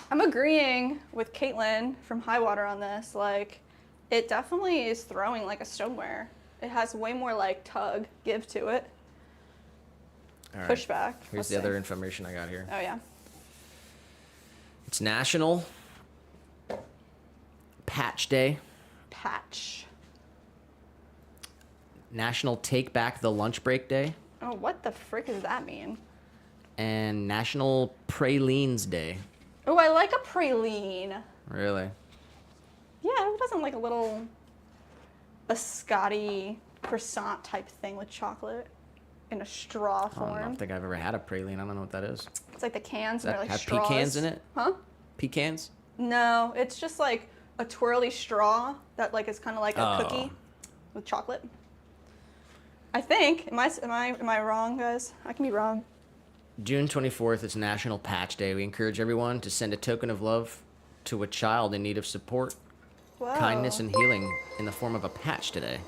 I'm agreeing with Caitlin from Highwater on this. Like, it definitely is throwing like a stoneware. It has way more like tug, give to it. All right. Pushback. Here's Let's the see. other information I got here. Oh, yeah. It's National Patch Day. Patch. National Take Back the Lunch Break Day. Oh, what the frick does that mean? And National Pralines Day. Oh, I like a praline. Really? Yeah, who doesn't like a little biscotti croissant type thing with chocolate in a straw I form? don't think I've ever had a praline. I don't know what that is. It's like the cans Does and that they're like have straws. pecans in it? Huh? Pecans? No, it's just like a twirly straw that like is kind of like a Oh. cookie with chocolate. I think. Am I wrong, guys? I can be wrong. June 24th is National Patch Day. We encourage everyone to send a token of love to a child in need of support, Whoa. kindness, and healing in the form of a patch today.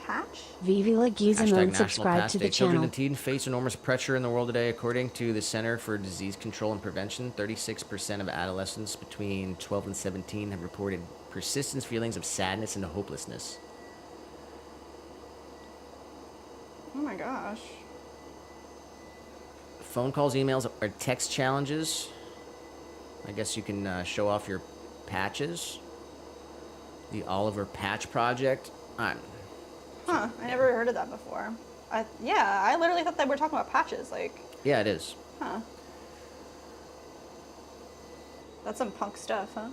Patch? Vivi Hashtag Gizamon National subscribe Patch to Day. the Children channel. and teens face enormous pressure in the world today. According to the Center for Disease Control and Prevention, 36% of adolescents between 12 and 17 have reported persistent feelings of sadness and hopelessness. Oh my gosh. Phone calls, emails, or text challenges. I guess you can show off your patches. The Oliver Patch Project. Huh, I never heard of that before. I literally thought that we were talking about patches, like, Yeah, it is. huh. That's some punk stuff, huh?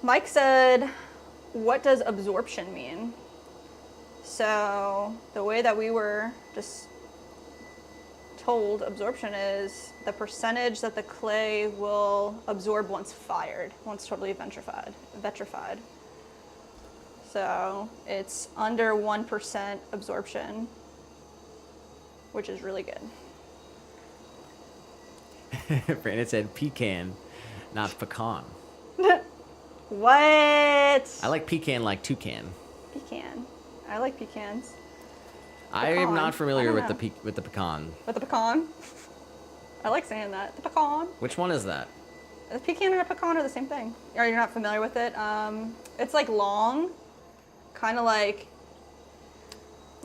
Mike said, what does absorption mean? So the way that we were just told absorption is the percentage that the clay will absorb once fired, once totally vitrified. So it's under 1% absorption, which is really good. Brandon said pecan, not pecan. What? I like pecan like toucan. Pecan. I like pecans. I am Pecan. not familiar I with don't the with the pecan. With the pecan? I like saying that. The pecan. Which one is that? A pecan and a pecan are the same thing. Or you're not familiar with it? It's like long, kind of like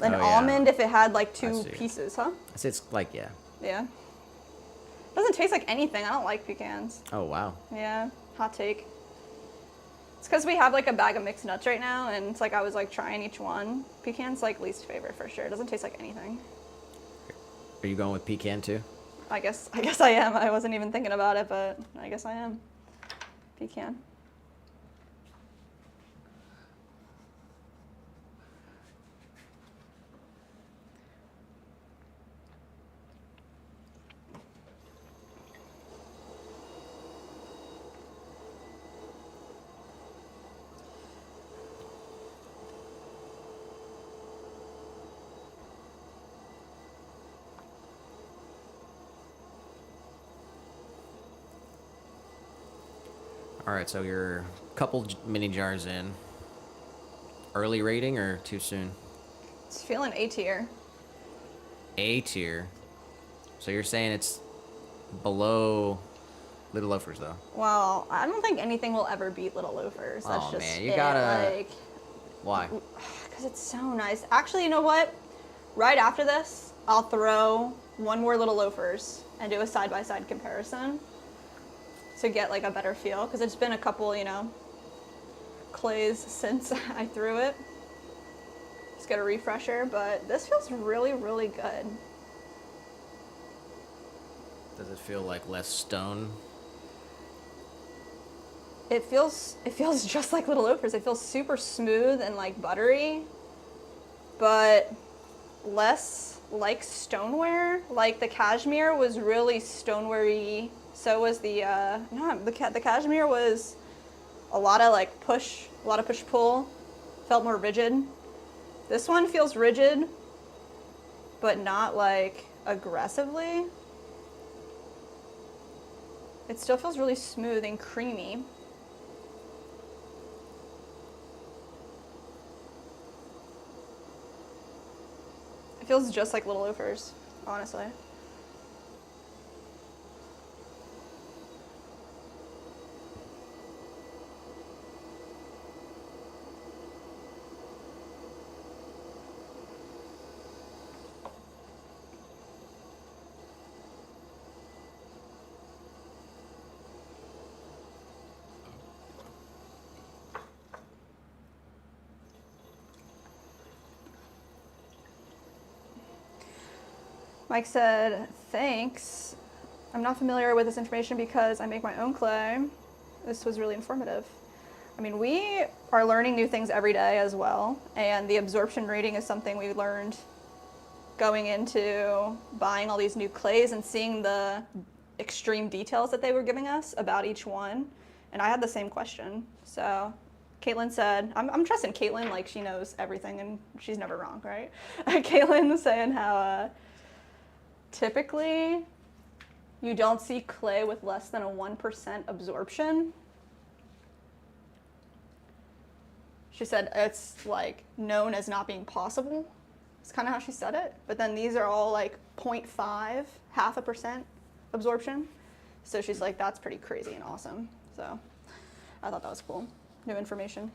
an Oh, yeah. almond if it had like I two see. pieces, huh? I say it's like, yeah. Yeah. Doesn't taste like anything. I don't like pecans. Oh, wow. Yeah, hot take. It's because we have like a bag of mixed nuts right now, and it's like I was like trying each one. Pecan's like least favorite for sure. It doesn't taste like anything. Are you going with pecan too? I guess I am. I wasn't even thinking about it, but I guess I am. Pecan. All right, so you're a couple mini jars in. Early rating or too soon? It's feeling A tier. A tier. So you're saying it's below Little Loafers, though? Well, I don't think anything will ever beat Little Loafers. That's Oh, just man, you it. gotta- Like, Why? because it's so nice. Actually, you know what? Right after this, I'll throw one more Little Loafers and do a side-by-side comparison to get like a better feel. Because it's been a couple, clays since I threw it. Just get a refresher, but this feels really, really good. Does it feel like less stone? It feels just like Little Loafers. It feels super smooth and like buttery, but less like stoneware. Like the cashmere was really stoneware-y. So was the the cashmere was a lot of push pull. Felt more rigid. This one feels rigid, but not like aggressively. It still feels really smooth and creamy. It feels just like Little Loafers, honestly. Mike said, thanks. I'm not familiar with this information because I make my own clay. This was really informative. I mean, we are learning new things every day as well, and the absorption rating is something we learned going into buying all these new clays and seeing the extreme details that they were giving us about each one. And I had the same question. So Caitlin said, I'm trusting Caitlin, like she knows everything and she's never wrong, right? Caitlin was saying how typically you don't see clay with less than a 1% absorption. She said it's like known as not being possible. It's kind of how she said it. But then these are all like 0.5, 0.5% absorption. So she's like, that's pretty crazy and awesome. So I thought that was cool. New information.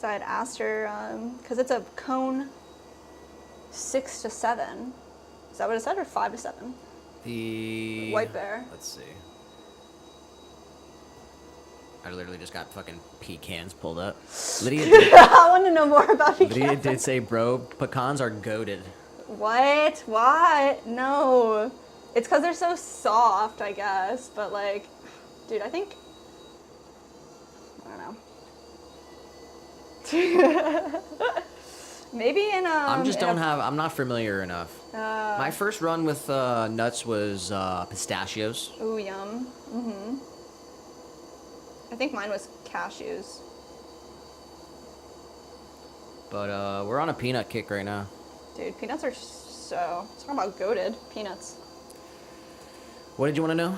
So I had asked her, because it's a cone 6 to 7. Is that what it said, or 5 to 7? The White bear. Let's see. I literally just got fucking pecans pulled up. Lydia did, I want to know more about Lydia did say, bro, pecans are goated. What? Why? No. It's because they're so soft, I guess. But like, dude, I think, I don't know. Maybe in I'm not familiar enough. My first run with nuts was pistachios. Ooh, yum. Mm-hmm. I think mine was cashews. But we're on a peanut kick right now. Dude, peanuts are talking about goated peanuts. What did you want to know?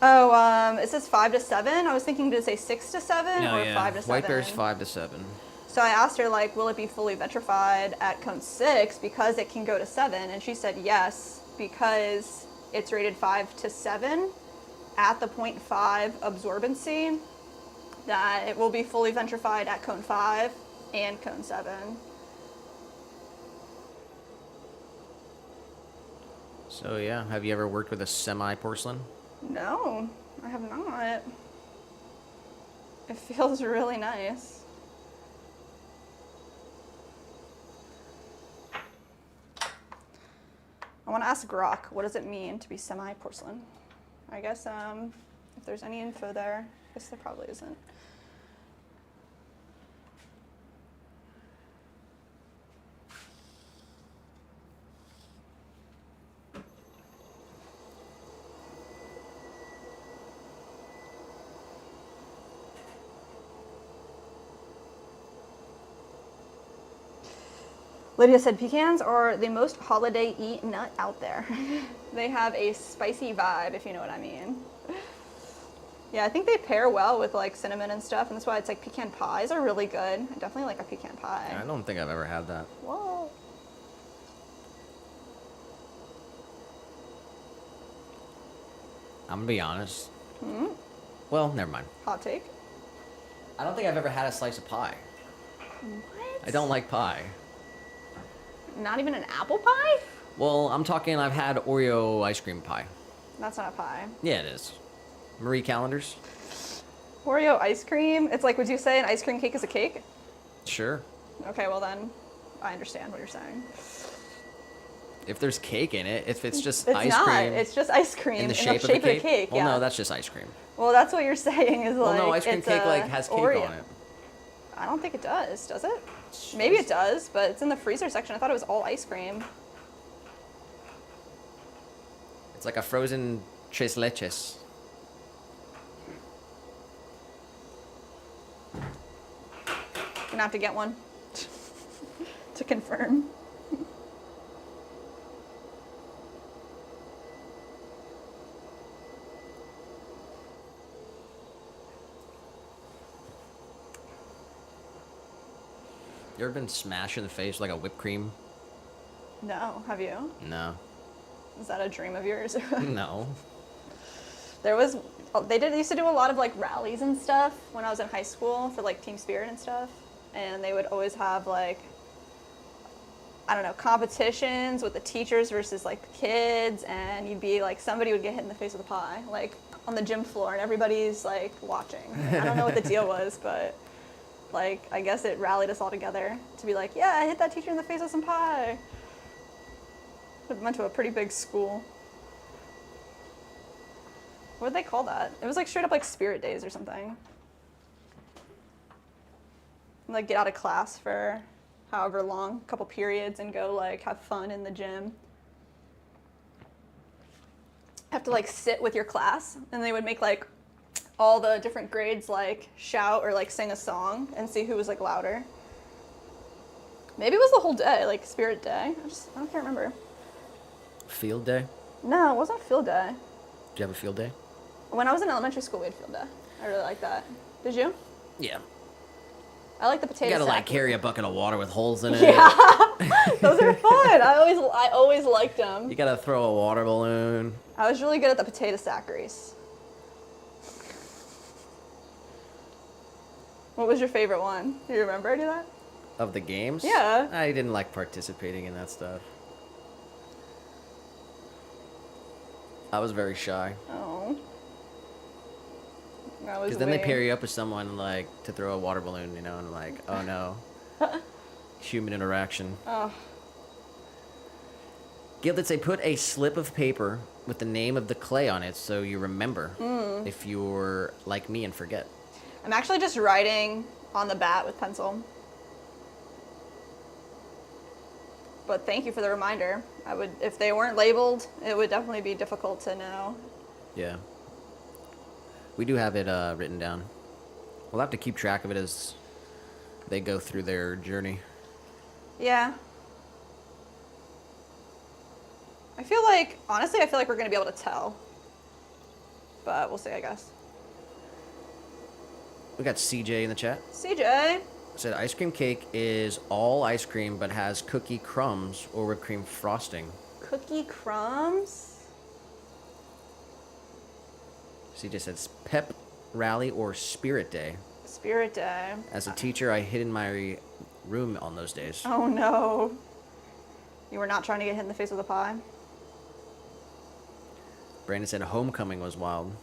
Oh, it says 5 to 7. I was thinking, did it say 6 to 7 or 5 to 7? White bear's 5 to 7. So I asked her, like, will it be fully vitrified at cone 6 because it can go to 7? And she said yes, because it's rated 5 to 7 at the 0.5 absorbency, that it will be fully vitrified at cone 5 and cone 7. So yeah, have you ever worked with a semi-porcelain? No, I have not. It feels really nice. I want to ask Grok, what does it mean to be semi-porcelain? I guess if there's any info there, I guess there probably isn't. Lydia said pecans are the most holiday eat nut out there. They have a spicy vibe, if you know what I mean. Yeah, I think they pair well with like cinnamon and stuff, and that's why it's like pecan pies are really good. I definitely like a pecan pie. I don't think I've ever had that. Whoa. I'm gonna be honest. Well, never mind. Hot take. I don't think I've ever had a slice of pie. What? I don't like pie. Not even an apple pie? Well, I'm talking I've had Oreo ice cream pie. That's not a pie. Yeah, it is. Marie Callender's? Oreo ice cream? It's like, would you say an ice cream cake is a cake? Sure. Okay, well then, I understand what you're saying. If there's cake in it, if it's just It's ice not. cream It's just ice cream in the shape of the cake. Well, yeah. no, that's just ice cream. Well, that's what you're saying is like. Well, no, ice cream it's cake a like has cake Oreo. on it. I don't think it does it? Maybe it does, but it's in the freezer section. I thought it was all ice cream. It's like a frozen tres leches. Gonna have to get one to confirm. You ever been smashed in the face with like a whipped cream? No, have you? No. Is that a dream of yours? No. They used to do a lot of like rallies and stuff when I was in high school for like Team Spirit and stuff. And they would always have like, I don't know, competitions with the teachers versus like the kids. And you'd be like, somebody would get hit in the face with a pie, like on the gym floor, and everybody's like watching. I don't know what the deal was, but like, I guess it rallied us all together to be like, yeah, I hit that teacher in the face with some pie. It went to a pretty big school. What did they call that? It was like straight up like spirit days or something. Like get out of class for however long, a couple periods, and go like have fun in the gym. Have to like sit with your class, and they would make like all the different grades like shout or like sing a song and see who was like louder. Maybe it was the whole day, like spirit day. I can't remember. Field day? No, it wasn't field day. Did you have a field day? When I was in elementary school, we had field day. I really liked that. Did you? Yeah. I like the potato You gotta sack. like carry a bucket of water with holes in it. Yeah, those are fun. I always liked them. You gotta throw a water balloon. I was really good at the potato sack race. What was your favorite one? Do you remember any of that? Of the games? Yeah. I didn't like participating in that stuff. I was very shy. Oh. I was Because then they way- pair you up with someone like to throw a water balloon, you know, and like, oh no. Human interaction. Oh. Gilded say put a slip of paper with the name of the clay on it so you remember if you're like me and forget. I'm actually just writing on the bat with pencil. But thank you for the reminder. If they weren't labeled, it would definitely be difficult to know. Yeah. We do have it written down. We'll have to keep track of it as they go through their journey. Yeah. Honestly, I feel like we're going to be able to tell. But we'll see, I guess. We got CJ in the chat. CJ. Said ice cream cake is all ice cream but has cookie crumbs or whipped cream frosting. Cookie crumbs? CJ says pep rally or spirit day. Spirit day. As a teacher, I hid in my room on those days. Oh no. You were not trying to get hit in the face with a pie? Brandon said homecoming was wild.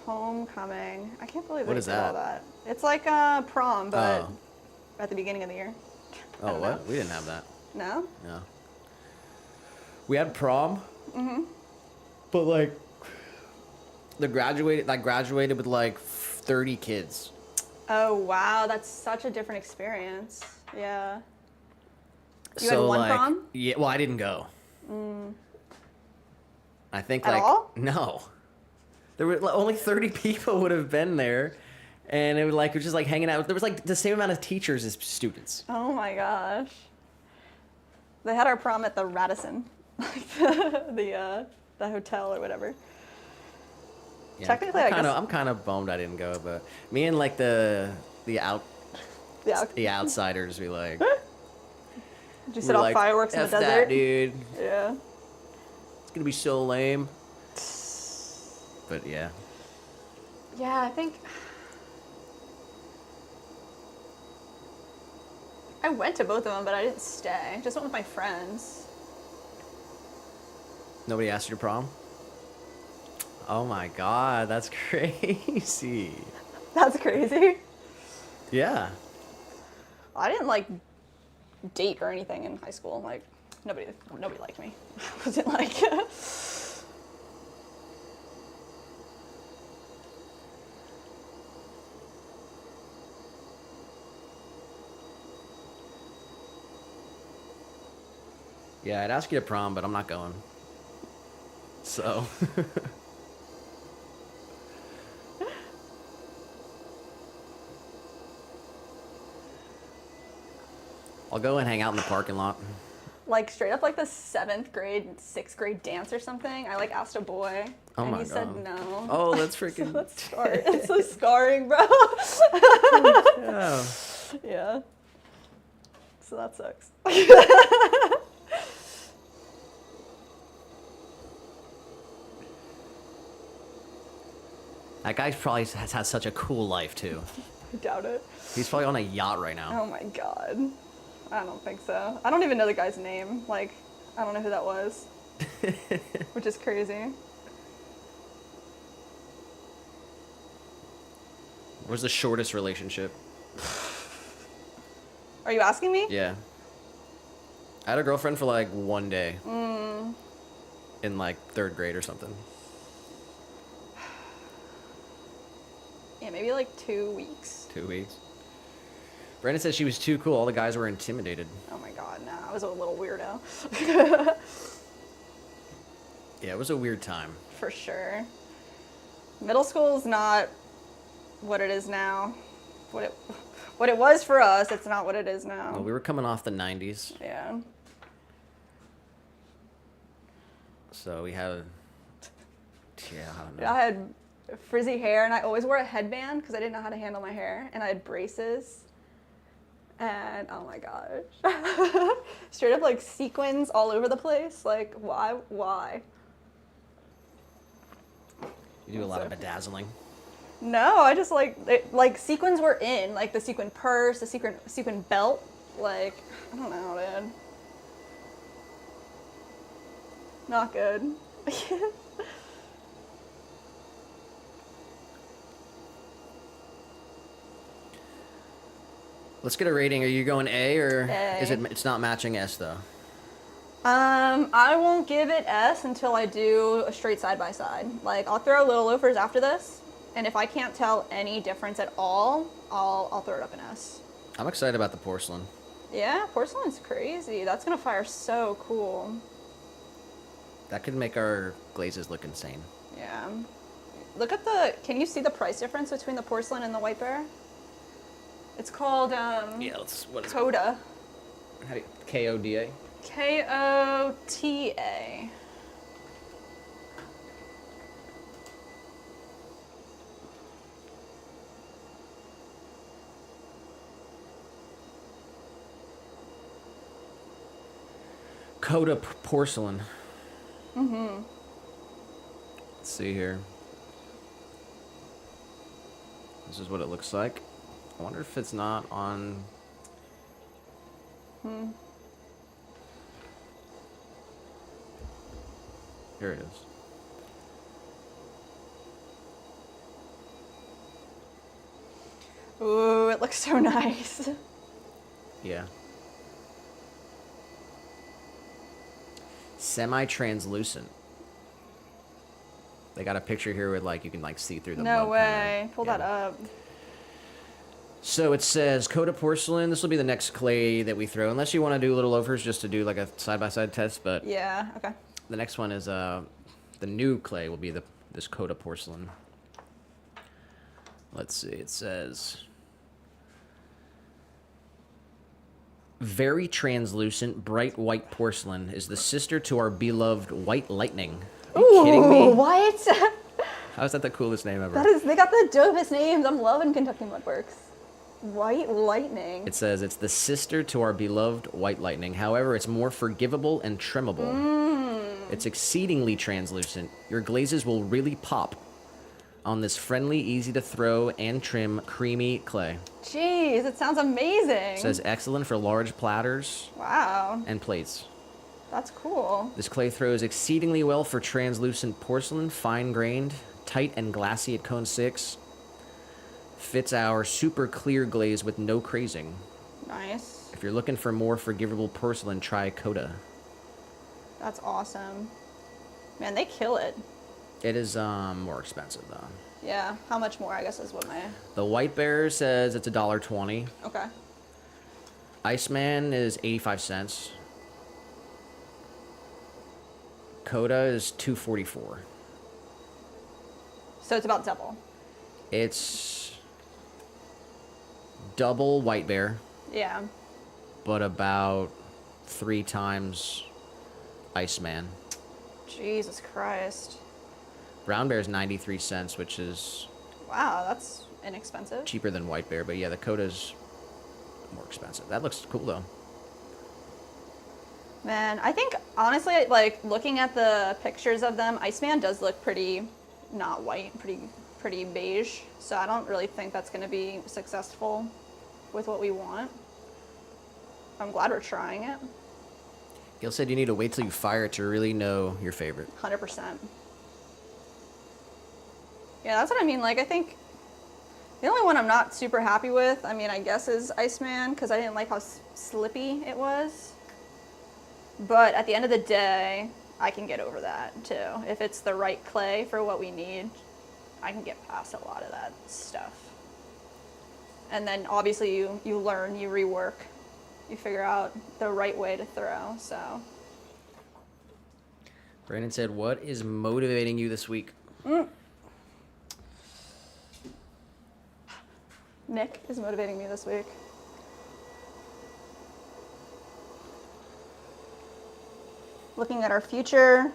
Homecoming. I can't believe What they is did all that? that. It's like prom, but Oh. at the beginning of the year. I Oh, don't what? know. We didn't have that. No? No. We had prom. But like, I graduated with like 30 kids. Oh wow, that's such a different experience. Yeah. You So had one like, prom? yeah. Well, I didn't go. I think At like all? no. There were only 30 people would have been there, and it was just like hanging out. There was like the same amount of teachers as students. Oh my gosh. They had our prom at the Radisson, like the hotel or whatever. Yeah, Technically, I guess- I'm kind of bummed I didn't go, but me and like the outsiders, we like. Did you we set were off like, fireworks in the "F that, desert? dude. Yeah. It's gonna be so lame. But yeah. Yeah, I think I went to both of them, but I didn't stay. Just went with my friends. Nobody asked you to prom? Oh my god, that's crazy. That's crazy. Yeah. I didn't like date or anything in high school. Like nobody liked me. Wasn't like Yeah, I'd ask you to prom, but I'm not going. So. I'll go and hang out in the parking lot. like straight up like the 7th grade, 6th grade dance or something. I like asked a boy Oh and my he said God. no. Oh, that's freaking. That's scarring. It's so scarring, bro. Yeah. Yeah. So that sucks. That guy probably has had such a cool life too. I doubt it. He's probably on a yacht right now. Oh my god. I don't think so. I don't even know the guy's name. Like, I don't know who that was. Which is crazy. What was the shortest relationship? Are you asking me? Yeah. I had a girlfriend for like 1 day. In like 3rd grade or something. Yeah, maybe like 2 weeks. 2 weeks. Brandon said she was too cool. All the guys were intimidated. Oh my god, no, I was a little weirdo. Yeah, it was a weird time. For sure. Middle school is not what it is now. What it was for us, it's not what it is now. Well, we were coming off the 90s. Yeah. So we had, yeah, I don't know. I had frizzy hair, and I always wore a headband because I didn't know how to handle my hair, and I had braces. And oh my gosh, straight up like sequins all over the place. Like why? You do a lot of bedazzling. No, I just like sequins were in, like the sequin purse, the sequin belt. Like I don't know, dude. Not good. Let's get a rating. Are you going A or A. is it's not matching S though? I won't give it S until I do a straight side by side. Like I'll throw little loafers after this, and if I can't tell any difference at all, I'll throw it up an S. I'm excited about the porcelain. Yeah, porcelain's crazy. That's gonna fire so cool. That could make our glazes look insane. Yeah. Look at can you see the price difference between the porcelain and the white bear? It's called, Yeah, what is Coda. How do you, K-O-D-A? Kota. Coda porcelain. Mm-hmm. Let's see here. This is what it looks like. I wonder if it's not on... Here it is. Ooh, it looks so nice. Yeah. Semi-translucent. They got a picture here with like you can like see through the No mud way. panel. Pull Yeah. that up. So it says Coda porcelain. This will be the next clay that we throw, unless you want to do little loafers just to do like a side-by-side test. But Yeah, okay. the next one is the new clay will be this Coda porcelain. Let's see. It says very translucent, bright white porcelain is the sister to our beloved white lightning. Are you kidding me? What? How is that the coolest name ever? They got the dopest names. I'm loving Kentucky Mudworks. White Lightning. It says it's the sister to our beloved white lightning. However, it's more forgivable and trimmable. It's exceedingly translucent. Your glazes will really pop on this friendly, easy to throw and trim creamy clay. Jeez, it sounds amazing. It says excellent for large platters Wow, and plates. that's cool. This clay throws exceedingly well for translucent porcelain, fine-grained, tight and glassy at cone 6. Fits our super clear glaze with no crazing. Nice. If you're looking for more forgivable porcelain, try Coda. That's awesome. Man, they kill it. It is more expensive though. Yeah, how much more, I guess, is what my... The White Bear says it's $1.20. Okay. Iceman is 85 cents. Coda is $2.44. So it's about double. It's double White Bear, Yeah. but about 3 times Iceman. Jesus Christ. Brown Bear is 93 cents, which is Wow, that's inexpensive. cheaper than White Bear, but yeah, the Coda's more expensive. That looks cool though. Man, I think, honestly, like, looking at the pictures of them, Iceman does look pretty not white, pretty beige. So I don't really think that's going to be successful with what we want. I'm glad we're trying it. Gil said you need to wait till you fire it to really know your favorite. 100%. Yeah, that's what I mean. Like, I think The only one I'm not super happy with, I mean, I guess is Iceman, because I didn't like how slippy it was. But at the end of the day, I can get over that too. If it's the right clay for what we need, I can get past a lot of that stuff. And then obviously you learn, you rework, you figure out the right way to throw, so. Brandon said, what is motivating you this week? Nick is motivating me this week. Looking at our future,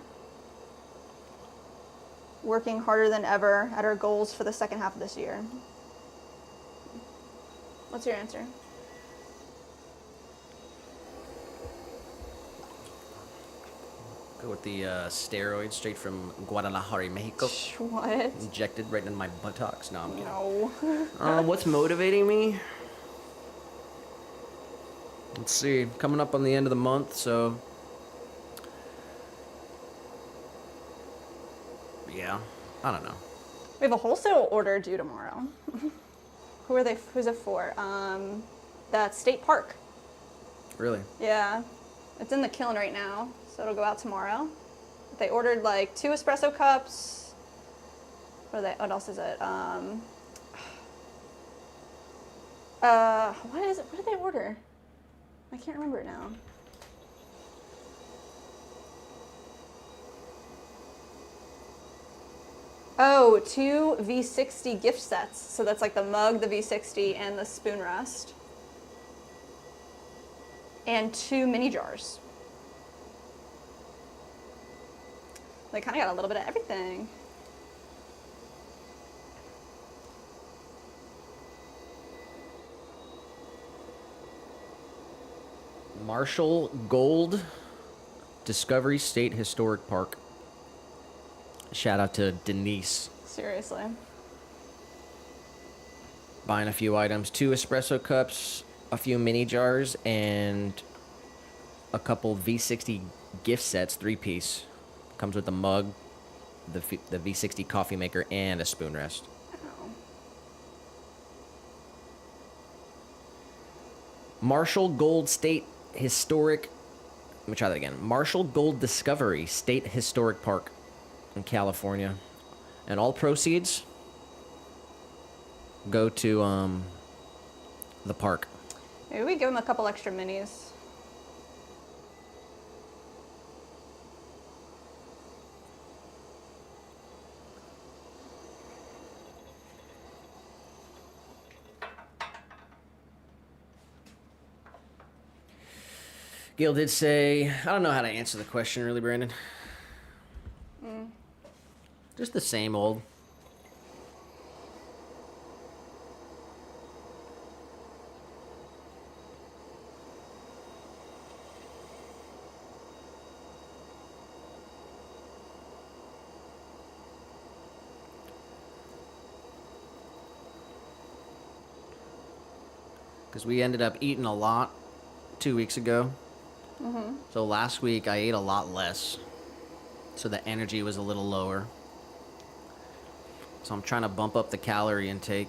working harder than ever at our goals for the second half of this year. What's your answer? Go with the steroids straight from Guadalajara, Mexico. What? Injected right in my buttocks. No, I'm kidding. No. What's motivating me? Let's see. Coming up on the end of the month, so yeah, I don't know. We have a wholesale order due tomorrow. Who's it for? That state park. Really? Yeah. It's in the kiln right now, so it'll go out tomorrow. They ordered like 2 espresso cups. What else is it? What is it? What did they order? I can't remember it now. Oh, 2 V60 gift sets. So that's like the mug, the V60, and the spoon rest. And 2 mini jars. They kind of got a little bit of everything. Marshall Gold Discovery State Historic Park. Shout out to Denise. Seriously. Buying a few items. 2 espresso cups, a few mini jars, and a couple V60 gift sets, 3-piece. Comes with a mug, the V60 coffee maker, and a spoon rest. Oh. Marshall Gold State Historic. Let me try that again. Marshall Gold Discovery State Historic Park in California. And all proceeds go to the park. Maybe we give them a couple extra minis. Gil did say, I don't know how to answer the question really, Brandon. Just the same old. Because we ended up eating a lot 2 weeks ago. So last week I ate a lot less. So the energy was a little lower. So I'm trying to bump up the calorie intake.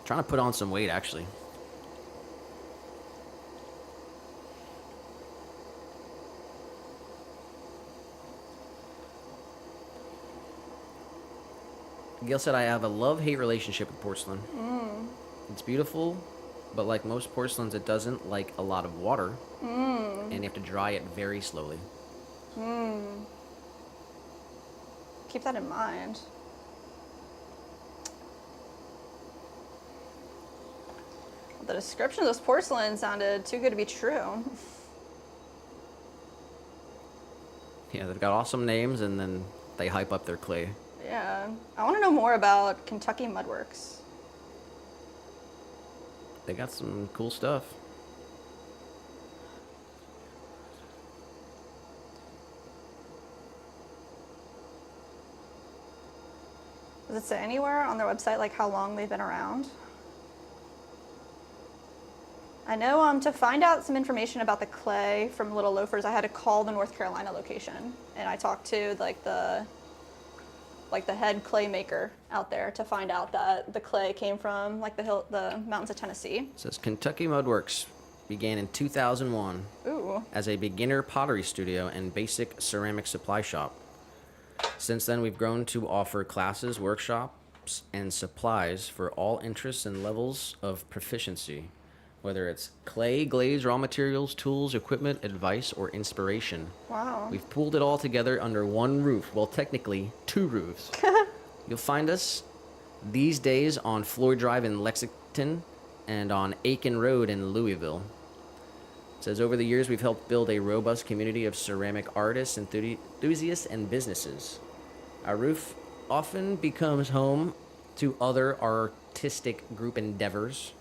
Trying to put on some weight, actually. Gail said I have a love-hate relationship with porcelain. It's beautiful, but like most porcelains, it doesn't like a lot of water. And you have to dry it very slowly. Keep that in mind. The description of this porcelain sounded too good to be true. Yeah, they've got awesome names, and then they hype up their clay. Yeah. I want to know more about Kentucky Mudworks. They got some cool stuff. Does it say anywhere on their website like how long they've been around? I know to find out some information about the clay from Little Loafers, I had to call the North Carolina location, and I talked to like the like the head clay maker out there to find out that the clay came from like the mountains of Tennessee. It says Kentucky Mudworks began in 2001 Ooh. as a beginner pottery studio and basic ceramic supply shop. Since then, we've grown to offer classes, workshops, and supplies for all interests and levels of proficiency, whether it's clay, glaze, raw materials, tools, equipment, advice, or inspiration. Wow. We've pooled it all together under one roof. Well, technically, two roofs. You'll find us these days on Floyd Drive in Lexington and on Aiken Road in Louisville. It says, over the years, we've helped build a robust community of ceramic artists, enthusiasts, and businesses. Our roof often becomes home to other artistic group endeavors.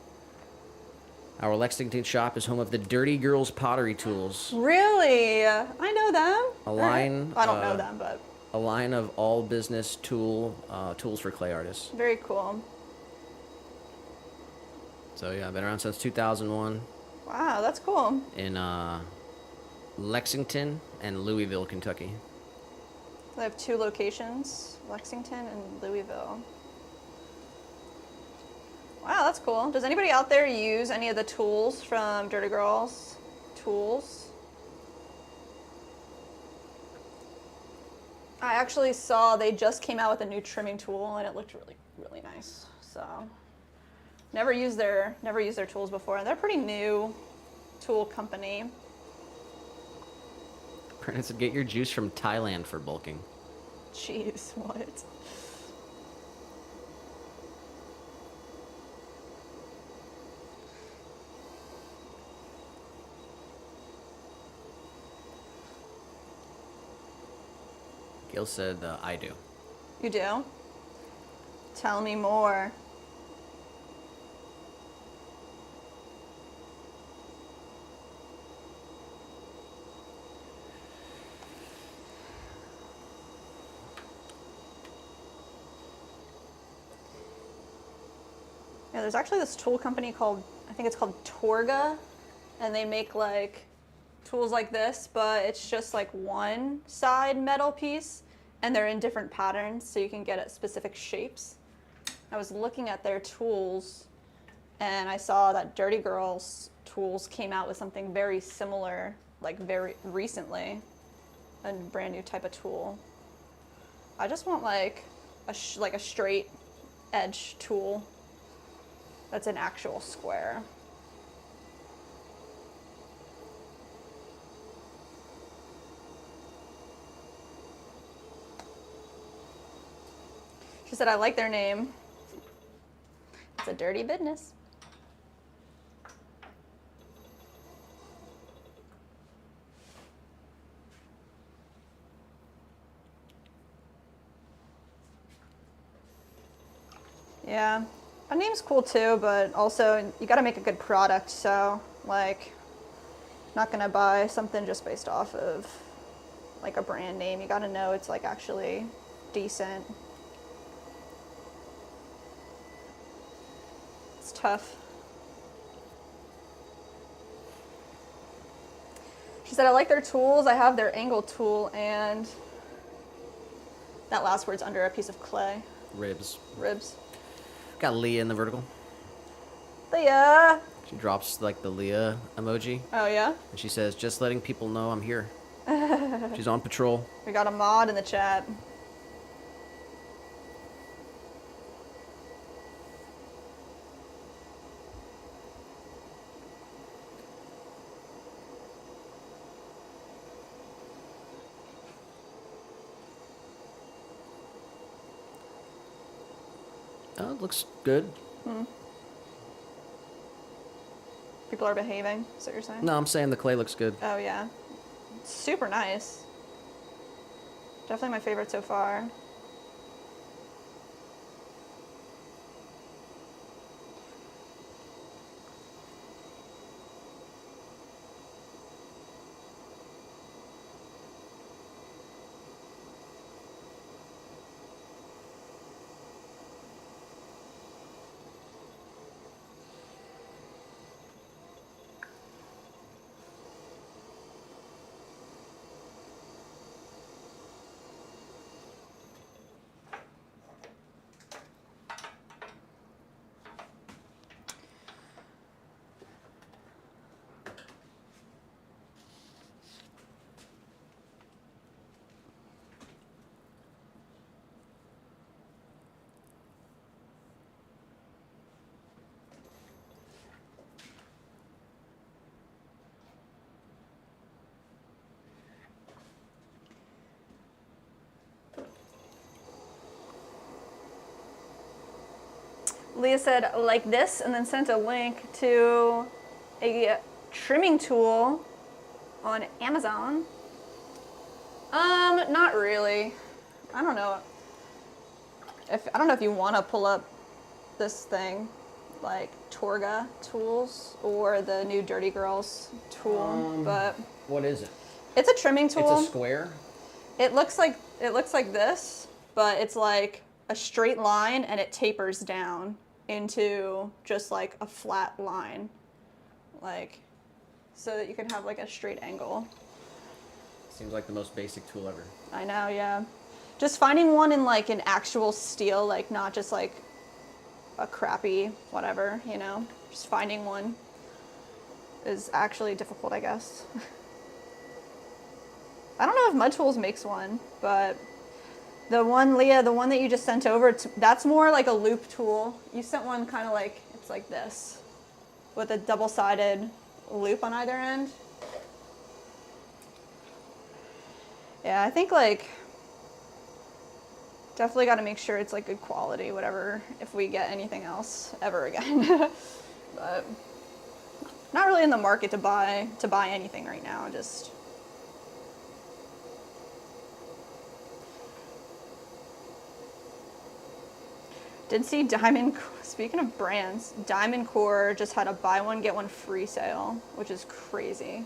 Our Lexington shop is home of the Dirty Girls Pottery Tools, Really? I know them. a line, I don't know them, but a line of all business tools for clay artists. very cool. So yeah, I've been around since 2001 Wow, that's cool. in Lexington and Louisville, Kentucky. They have 2 locations, Lexington and Louisville. Wow, that's cool. Does anybody out there use any of the tools from Dirty Girls Tools? I actually saw they just came out with a new trimming tool and it looked really, really nice. So never used their tools before, and they're a pretty new tool company. Brennan said, get your juice from Thailand for bulking. Jeez, what? Gil said, I do. You do? Tell me more. Yeah, there's actually this tool company called, I think it's called Torga, and they make like tools like this, but it's just like one side metal piece, and they're in different patterns, so you can get at specific shapes. I was looking at their tools, and I saw that Dirty Girls Tools came out with something very similar, like very recently, a brand new type of tool. I just want like a straight edge tool that's an actual square. She said, I like their name. It's a dirty business. Yeah, a name's cool too, but also you gotta make a good product, so like, not gonna buy something just based off of like a brand name. You gotta know it's like actually decent. It's tough. She said, I like their tools. I have their angle tool, and that last word's under a piece of clay. Ribs. Ribs. Got Leah in the vertical. Leah. She drops like the Leah emoji, Oh yeah? and she says, just letting people know I'm here. She's on patrol. We got a mod in the chat. Oh, it looks good. People are behaving, is that what you're saying? No, I'm saying the clay looks good. Oh yeah. Super nice. Definitely my favorite so far. Leah said, like this, and then sent a link to a trimming tool on Amazon. Not really. I don't know. I don't know if you want to pull up this thing, like Torga tools or the new Dirty Girls tool, but What is it? it's a trimming tool. It's a square? It looks like this, but it's like a straight line and it tapers down into just like a flat line, like so that you can have like a straight angle. Seems like the most basic tool ever. I know, yeah. Just finding one in like an actual steel, like not just like a crappy whatever, you know. Just finding one is actually difficult, I guess. I don't know if Mud Tools makes one, but the one, Leah, the one that you just sent over, that's more like a loop tool. You sent one kind of like, it's like this, with a double-sided loop on either end. Yeah, I think like, definitely got to make sure it's like good quality, whatever, if we get anything else ever again. But not really in the market to buy anything right now, just. Did see Diamond, speaking of brands, Diamond Core just had a buy one, get one free sale, which is crazy.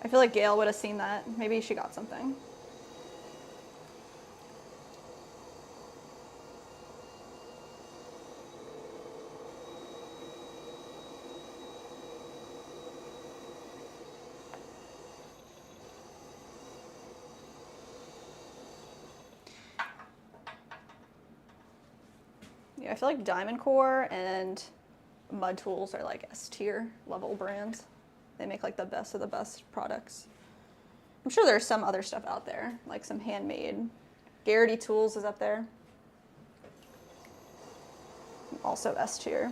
I feel like Gail would have seen that. Maybe she got something. Yeah, I feel like Diamond Core and Mud Tools are like S-tier level brands. They make like the best of the best products. I'm sure there's some other stuff out there, like some handmade. Garrity Tools is up there. Also S-tier.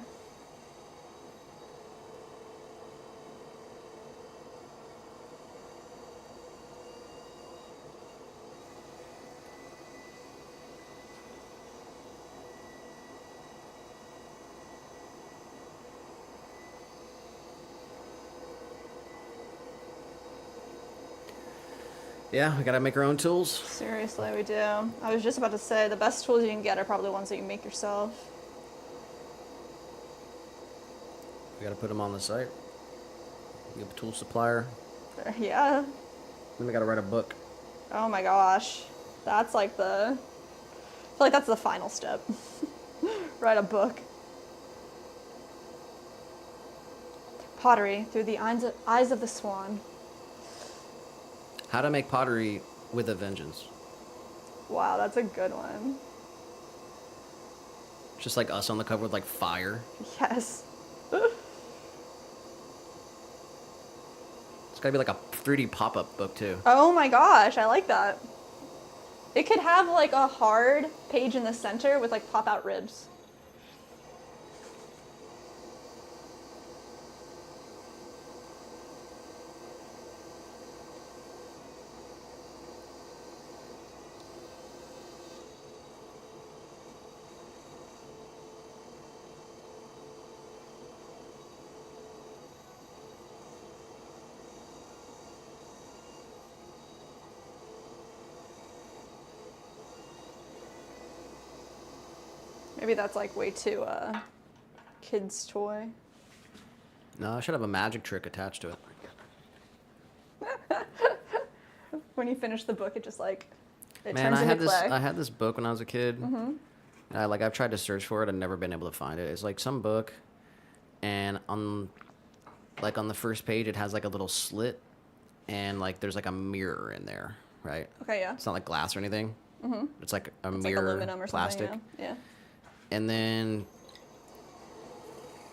Yeah, we gotta make our own tools. Seriously, we do. I was just about to say, the best tools you can get are probably the ones that you make yourself. We gotta put them on the site. We have a tool supplier. Yeah. Then we gotta write a book. Oh my gosh. That's like I feel like that's the final step. Write a book. Pottery through the eyes of the swan. How to make pottery with a vengeance. Wow, that's a good one. Just like us on the cover with like fire. Yes. It's gotta be like a 3D pop-up book too. Oh my gosh, I like that. It could have like a hard page in the center with like pop-out ribs. Maybe that's like way too kid's toy. No, I should have a magic trick attached to it. When you finish the book, it just like it Man, turns into clay. I had this book when I was a kid. Mm-hmm. And I've tried to search for it and never been able to find it. It's like some book, and on the first page, it has like a little slit, and like there's like a mirror in there, right? Okay, yeah. It's not like glass or anything. Mm-hmm. It's like a It's mirror, like aluminum or plastic. something. Yeah. And then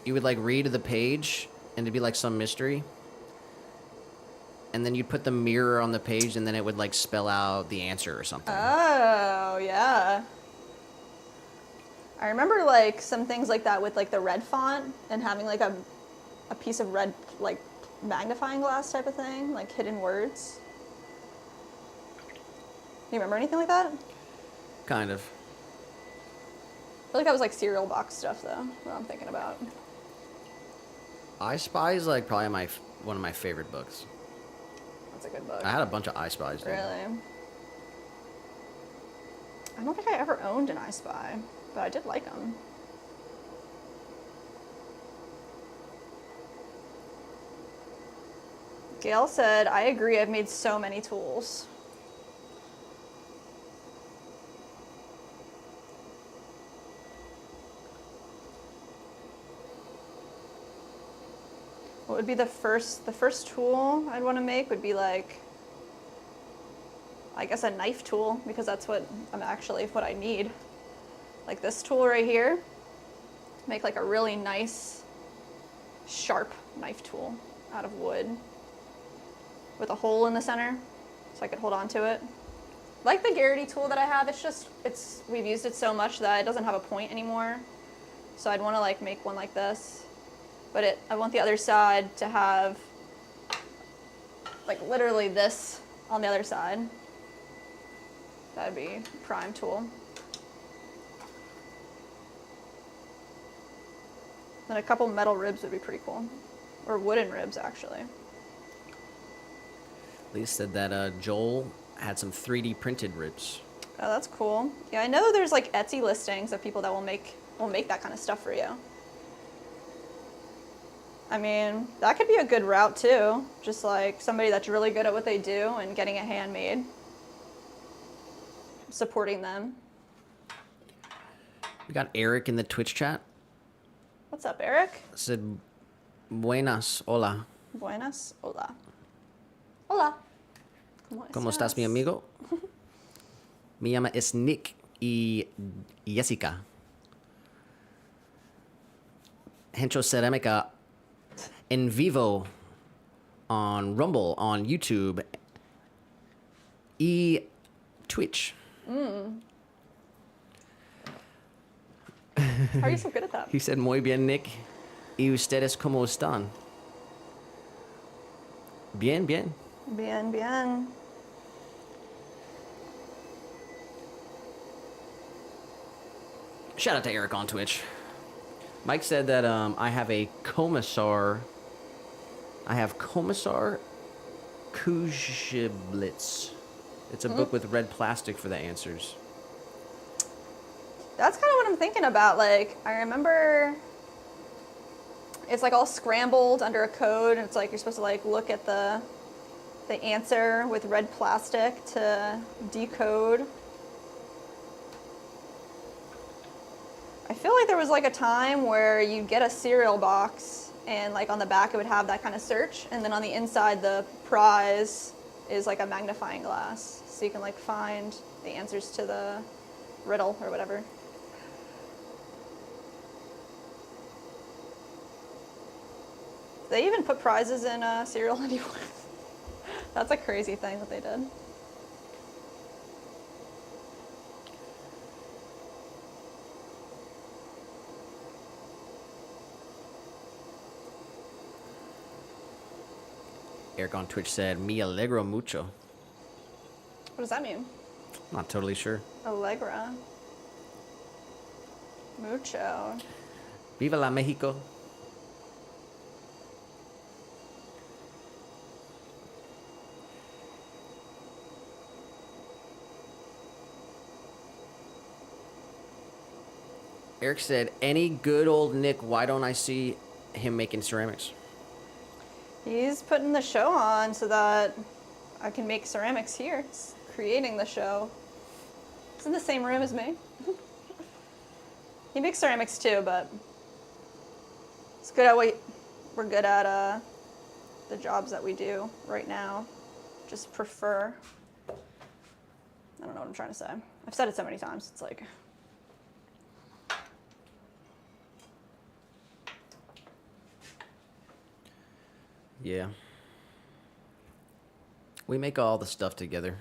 you would like read the page, and it'd be like some mystery. And then you'd put the mirror on the page, and then it would like spell out the answer or something. Oh, yeah. I remember like some things like that with like the red font and having like a piece of red like magnifying glass type of thing, like hidden words. You remember anything like that? Kind of. I feel like that was like cereal box stuff though, what I'm thinking about. I Spy is like probably one of my favorite books. That's a good book. I had a bunch of I Spies. Dude. Really? I don't think I ever owned an I Spy, but I did like them. Gail said, I agree, I've made so many tools. What would be the first tool I'd want to make would be like, I guess a knife tool, because that's what I need. Like this tool right here, make like a really nice, sharp knife tool out of wood with a hole in the center so I could hold on to it. Like the Garrity tool that I have, we've used it so much that it doesn't have a point anymore. So I'd want to like make one like this. But I want the other side to have like literally this on the other side. That'd be prime tool. Then a couple metal ribs would be pretty cool. Or wooden ribs, actually. Lee said that Joel had some 3D printed ribs. Oh, that's cool. Yeah, I know there's like Etsy listings of people that will make that kind of stuff for you. I mean, that could be a good route too. Just like somebody that's really good at what they do and getting it handmade. Supporting them. We got Eric in the Twitch chat. What's up, Eric? Said, buenas, hola. Buenas, hola. Hola. ¿Cómo estás, mi amigo? Mi llama es Nick y Jessica. Hencho Ceramica en vivo on Rumble, on YouTube, y Twitch. How are you so good at that? He said, muy bien, Nick. ¿Y ustedes cómo están? Bien, bien. Bien, bien. Shout out to Eric on Twitch. Mike said that I have a Commissar. I have Commissar Kuzhiblitz. It's a book with red plastic for the answers. That's kind of what I'm thinking about. Like, I remember it's like all scrambled under a code, and it's like you're supposed to like look at the answer with red plastic to decode. I feel like there was like a time where you'd get a cereal box and like on the back it would have that kind of search, and then on the inside the prize is like a magnifying glass, so you can like find the answers to the riddle or whatever. They even put prizes in cereal anymore. That's a crazy thing that they did. Eric on Twitch said, me alegro mucho. What does that mean? Not totally sure. Allegra. Mucho. Viva la Mexico. Eric said, any good old Nick, why don't I see him making ceramics? He's putting the show on so that I can make ceramics here. It's creating the show. It's in the same room as me. He makes ceramics too, but it's good at what we're good at the jobs that we do right now. Just prefer. I don't know what I'm trying to say. I've said it so many times. It's like. Yeah. We make all the stuff together.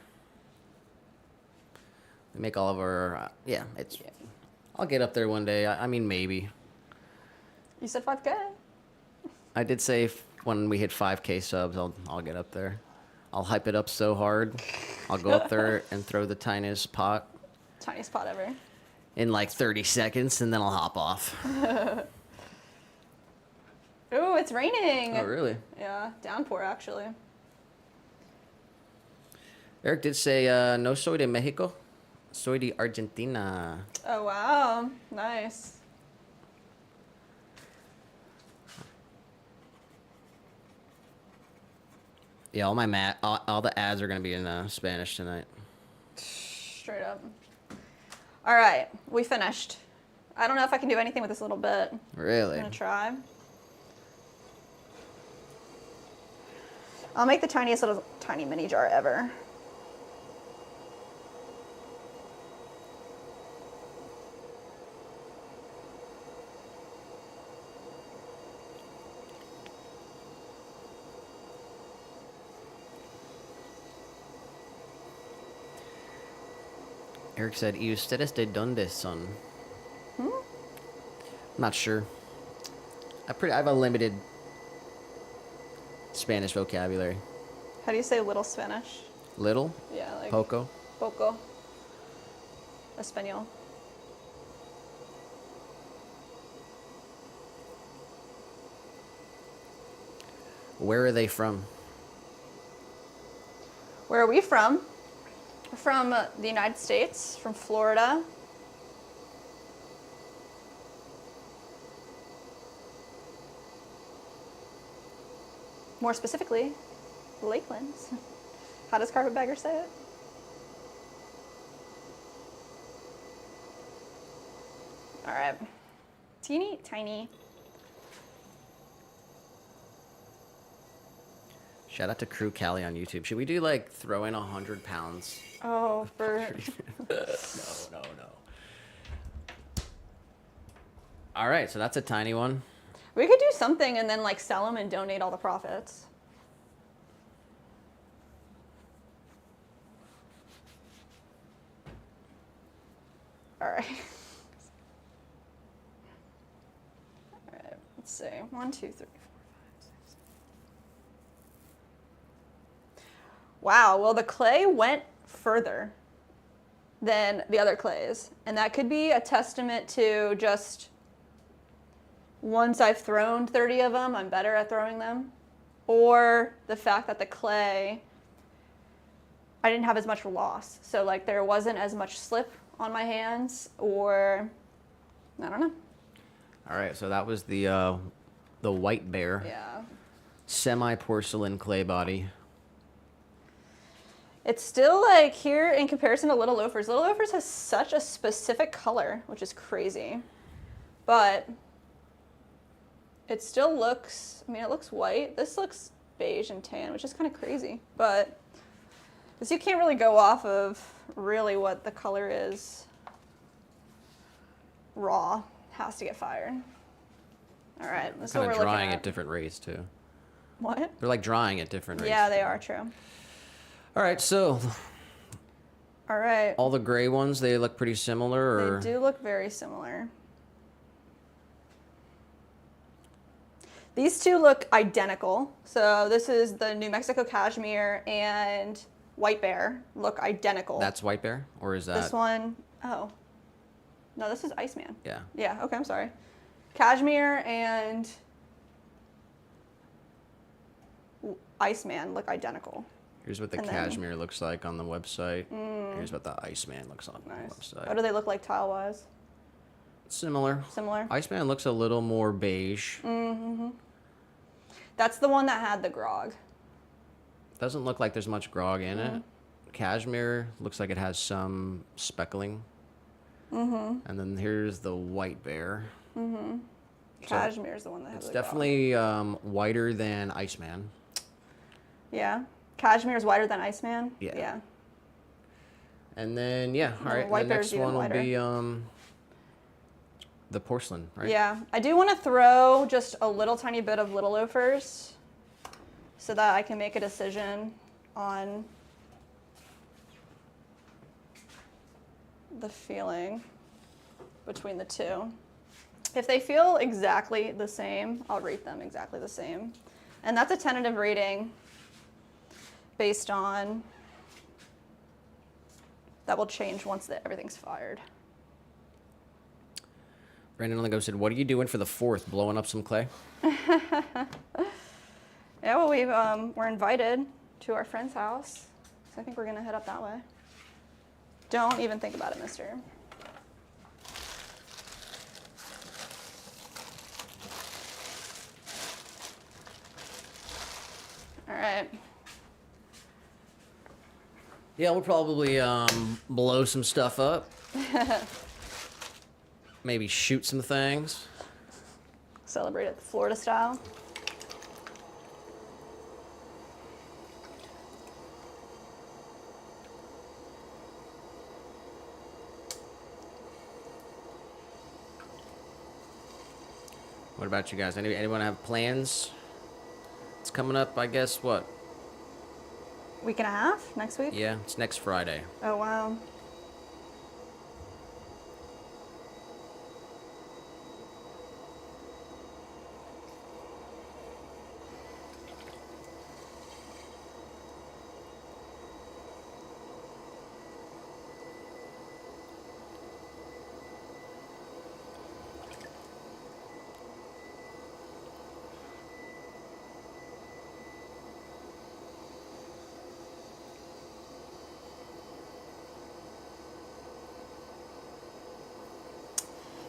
We make all of our, it's I'll get up there one day. I mean, maybe. You said 5K. I did say when we hit 5K subs, I'll get up there. I'll hype it up so hard. I'll go up there and throw the tiniest pot Tiniest pot ever. in like 30 seconds, and then I'll hop off. Ooh, it's raining. Oh, really? Yeah, downpour actually. Eric did say, no soy de Mexico, soy de Argentina. Oh wow, nice. Yeah, all the ads are gonna be in Spanish tonight. Straight up. All right, we finished. I don't know if I can do anything with this little bit. Really? I'm gonna try. I'll make the tiniest little tiny mini jar ever. Eric said, ¿Y ustedes de dónde son? I'm not sure. I have a limited Spanish vocabulary. How do you say little Spanish? Little? Yeah, like Poco? poco. Espanol. Where are they from? Where are we from? We're from the United States, from Florida. More specifically, Lakelands. How does Carpetbagger say it? All right. Teeny tiny. Shout out to Crew Cali on YouTube. Should we do like throw in 100 pounds? Oh, for No. All right, so that's a tiny one. we could do something and then like sell them and donate all the profits. All right. All right. Let's see. 1, 2, 3, 4, 5, 6. Wow. Well, the clay went further than the other clays, and that could be a testament to just once I've thrown 30 of them, I'm better at throwing them, or the fact that the clay, I didn't have as much loss. So like there wasn't as much slip on my hands, or I don't know. All right, so that was the white bear. Yeah. Semi-porcelain clay body. It's still like here in comparison to Little Loafers. Little Loafers has such a specific color, which is crazy. But it still looks, I mean, it looks white. This looks beige and tan, which is kind of crazy. But this you can't really go off of really what the color is raw. Has to get fired. All right, that's what Kind we're of looking drying at. at different rates too. What? They're like drying at different rates. Yeah, they are true. All right, so All right. all the gray ones, they look pretty similar, or They do look very similar. These two look identical. So this is the New Mexico Cashmere and White Bear look identical. that's white bear, or is that? This one, oh. No, this is Iceman. Yeah. Yeah, okay, I'm sorry. Cashmere and Iceman look identical. Here's what the And then- cashmere looks like on the website. Here's what the Iceman looks on the Nice. website. What do they look like tile-wise? Similar. Similar? Iceman looks a little more beige. That's the one that had the grog. Doesn't look like there's much grog in it. Cashmere looks like it has some speckling. And then here's the white bear. Cashmere is the one that has It's the grog. definitely whiter than Iceman. Yeah. Cashmere is whiter than Iceman? Yeah. Yeah. And then, yeah, all right, white the bear's next even one will whiter. be the porcelain, right? Yeah. I do want to throw just a little tiny bit of Little Loafers so that I can make a decision on the feeling. between the two. If they feel exactly the same, I'll rate them exactly the same. And that's a tentative rating based on, that will change once everything's fired. Brandon on the Go said, "What are you doing for the 4th? Blowing up some clay?" Yeah, well, we're invited to our friend's house, so I think we're gonna head up that way. Don't even think about it, mister. All right. Yeah, we'll probably blow some stuff up. Maybe shoot some things. Celebrate it the Florida style. What about you guys? Anyone have plans? It's coming up, I guess, what? Week and a half next week? Yeah, it's next Friday. Oh, wow.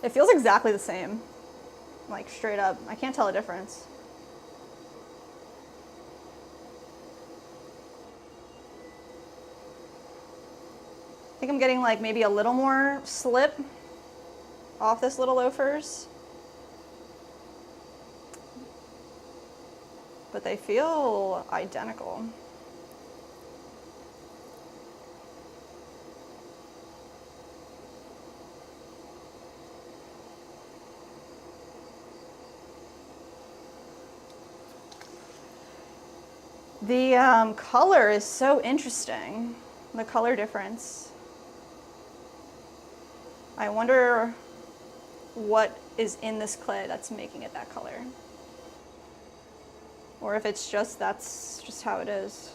It feels exactly the same. Like, straight up. I can't tell a difference. I think I'm getting like maybe a little more slip off this little loafers. But they feel identical. The color is so interesting, the color difference. I wonder what is in this clay that's making it that color. Or if it's just, that's just how it is.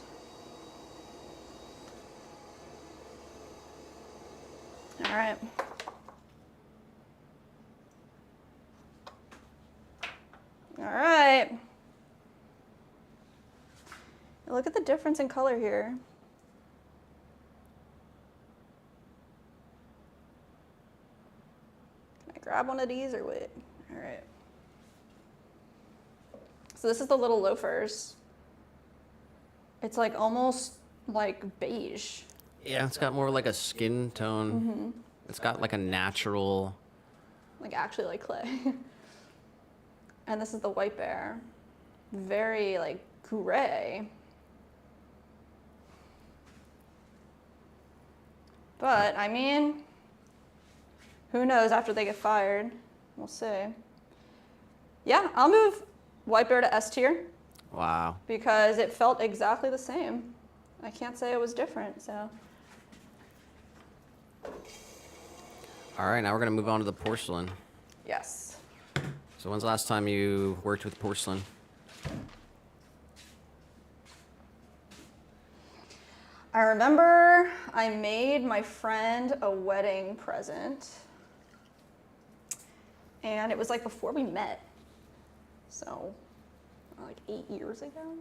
All right. All right. Look at the difference in color here. Can I grab one of these or what? All right. So this is the little loafers. It's like almost like beige. Yeah, it's got more like a skin tone. Mm-hmm. It's got like a natural... Like actually like clay. And this is the white bear. Very like gray. But, I mean, who knows after they get fired? We'll see. Yeah, I'll move White Bear to S tier. Wow. Because it felt exactly the same. I can't say it was different, so. All right, now we're going to move on to the porcelain. Yes. So when's the last time you worked with porcelain? I remember I made my friend a wedding present. And it was like before we met. So, like 8 years ago.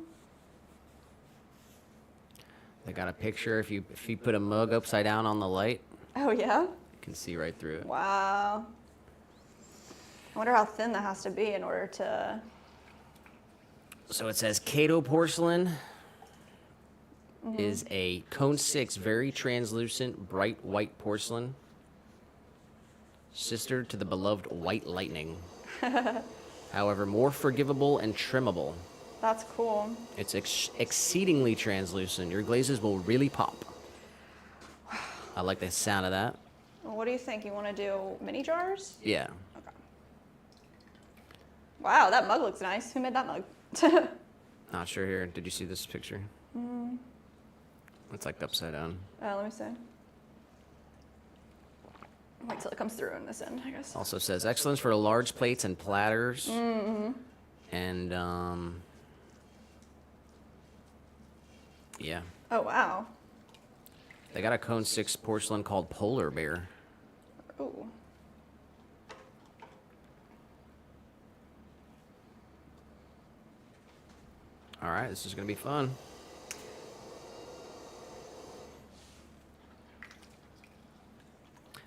They got a picture. If you put a mug upside down on the light, Oh, yeah? you can see right through it. Wow. I wonder how thin that has to be in order to... So it says Cato porcelain is a cone 6, very translucent, bright white porcelain, sister to the beloved white lightning. However, more forgivable and trimmable. That's cool. It's exceedingly translucent. Your glazes will really pop. I like the sound of that. Well, what do you think? You want to do mini jars? Yeah. Okay. Wow, that mug looks nice. Who made that mug? Not sure here. Did you see this picture? It's like upside down. Let me see. Wait till it comes through in this end, I guess. Also says excellence for large plates and platters. And yeah. Oh, wow. They got a cone 6 porcelain called Polar Bear. Ooh. All right, this is gonna be fun.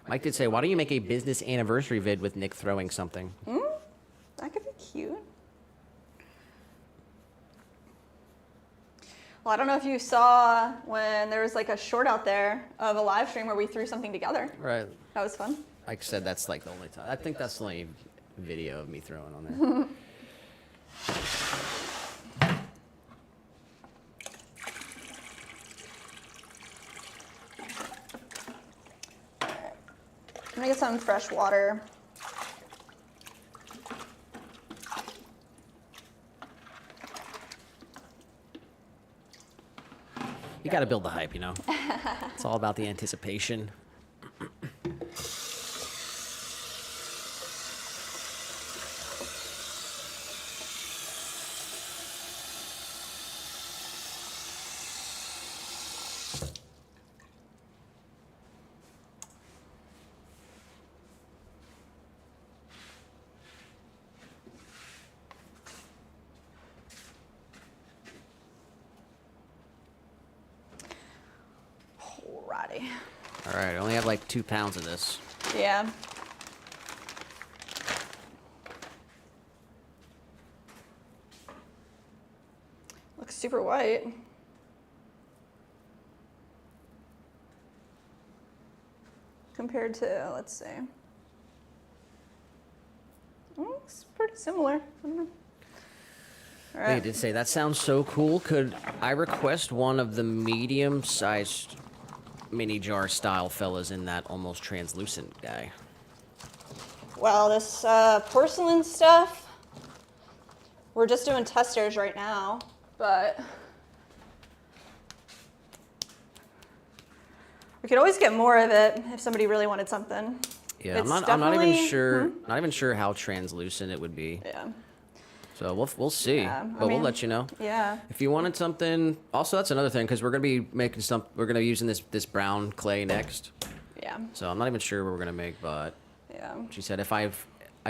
Mike did say, why don't you make a business anniversary vid with Nick throwing something? That could be cute. Well, I don't know if you saw when there was like a short out there of a live stream where we threw something together. Right. That was fun. Like I said, that's like the only time. I think that's the only video of me throwing on there. I'm gonna get some fresh water. You got to build the hype, you know? It's all about the anticipation. Alrighty. All right, I only have like 2 pounds of this. Yeah. Looks super white. Compared to, let's see. Looks pretty similar. I don't know. All They right. did say, that sounds so cool. Could I request one of the medium-sized mini jar style fellas in that almost translucent guy? Well, this porcelain stuff, we're just doing testers right now, but we could always get more of it if somebody really wanted something. Yeah, It's I'm not even definitely- sure. Not even sure how translucent it would be. Yeah. So we'll see. Yeah, I But we'll mean, let you know. Yeah. If you wanted something, also that's another thing because we're gonna be making some. We're gonna be using this brown clay next. Yeah. So I'm not even sure what we're gonna make, but Yeah. she said if I've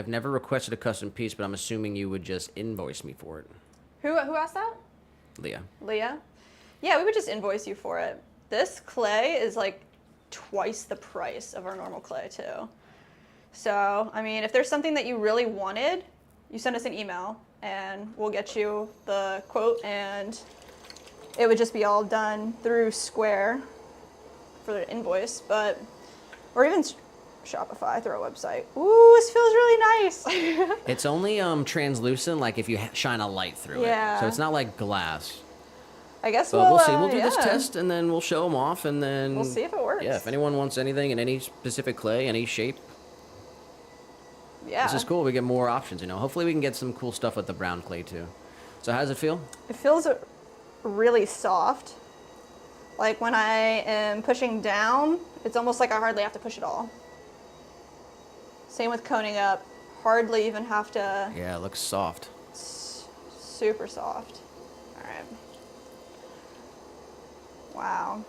never requested a custom piece, but I'm assuming you would just invoice me for it, Who asked that? Leah. Leah? Yeah, we would just invoice you for it. This clay is like twice the price of our normal clay too. So, I mean, if there's something that you really wanted, you send us an email and we'll get you the quote and it would just be all done through Square for the invoice, but, or even Shopify through our website. Ooh, this feels really nice. It's only translucent, like if you shine a light through it. Yeah. So it's not like glass. I guess But we'll see. uh, We'll do this yeah. test and then we'll show them off and then We'll see if it works. Yeah, if anyone wants anything in any specific clay, any shape, Yeah. this is cool. We get more options, you know. Hopefully we can get some cool stuff with the brown clay too. So how does it feel? It feels really soft. Like when I am pushing down, it's almost like I hardly have to push at all. Same with coning up. Hardly even have to. Yeah, it looks soft. It's super soft. All right. Wow.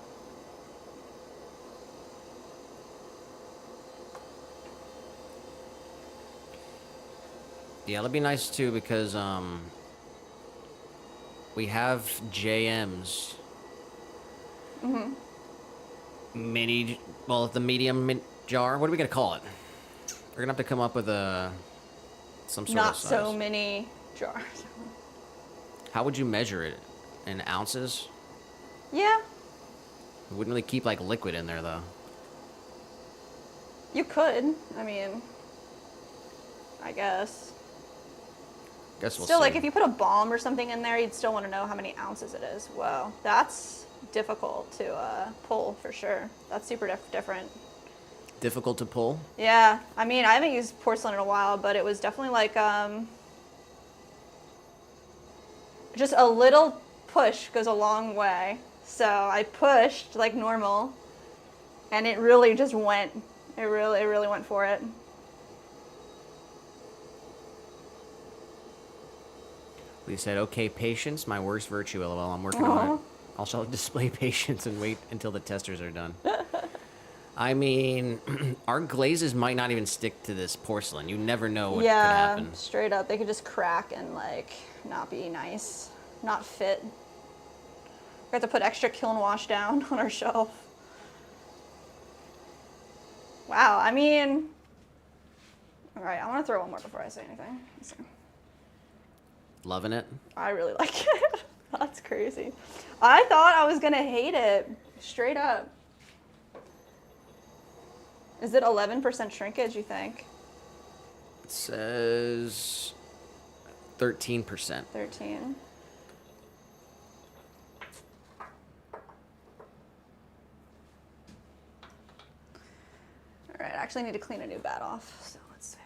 Yeah, it'll be nice too because we have JM's mini, well, the medium jar. What are we gonna call it? We're gonna have to come up with some sort Not of size. so many jars. How would you measure it? In ounces? Yeah, We wouldn't really keep like liquid in there though. you could. I mean, I guess. Guess we'll Still, see. like if you put a bomb or something in there, you'd still want to know how many ounces it is. Well, that's difficult to pull for sure. That's super different. Difficult to pull. Yeah, I mean, I haven't used porcelain in a while, but it was definitely like just a little push goes a long way. So I pushed like normal, and it really just went It really went for it. We said, okay, patience, my worst virtue, lol. I'm working on it. Also, display patience and wait until the testers are done. I mean, our glazes might not even stick to this porcelain. You never know what could happen. Yeah, straight up. They could just crack and like not be nice, not fit. We have to put extra kiln wash down on our shelf. Wow, I mean, all right, I want to throw one more before I say anything. Let's see. Loving it. I really like it. That's crazy. I thought I was gonna hate it, straight up. Is it 11% shrinkage, you think? It says 13%. 13. All right, I actually need to clean a new bat off, so let's see.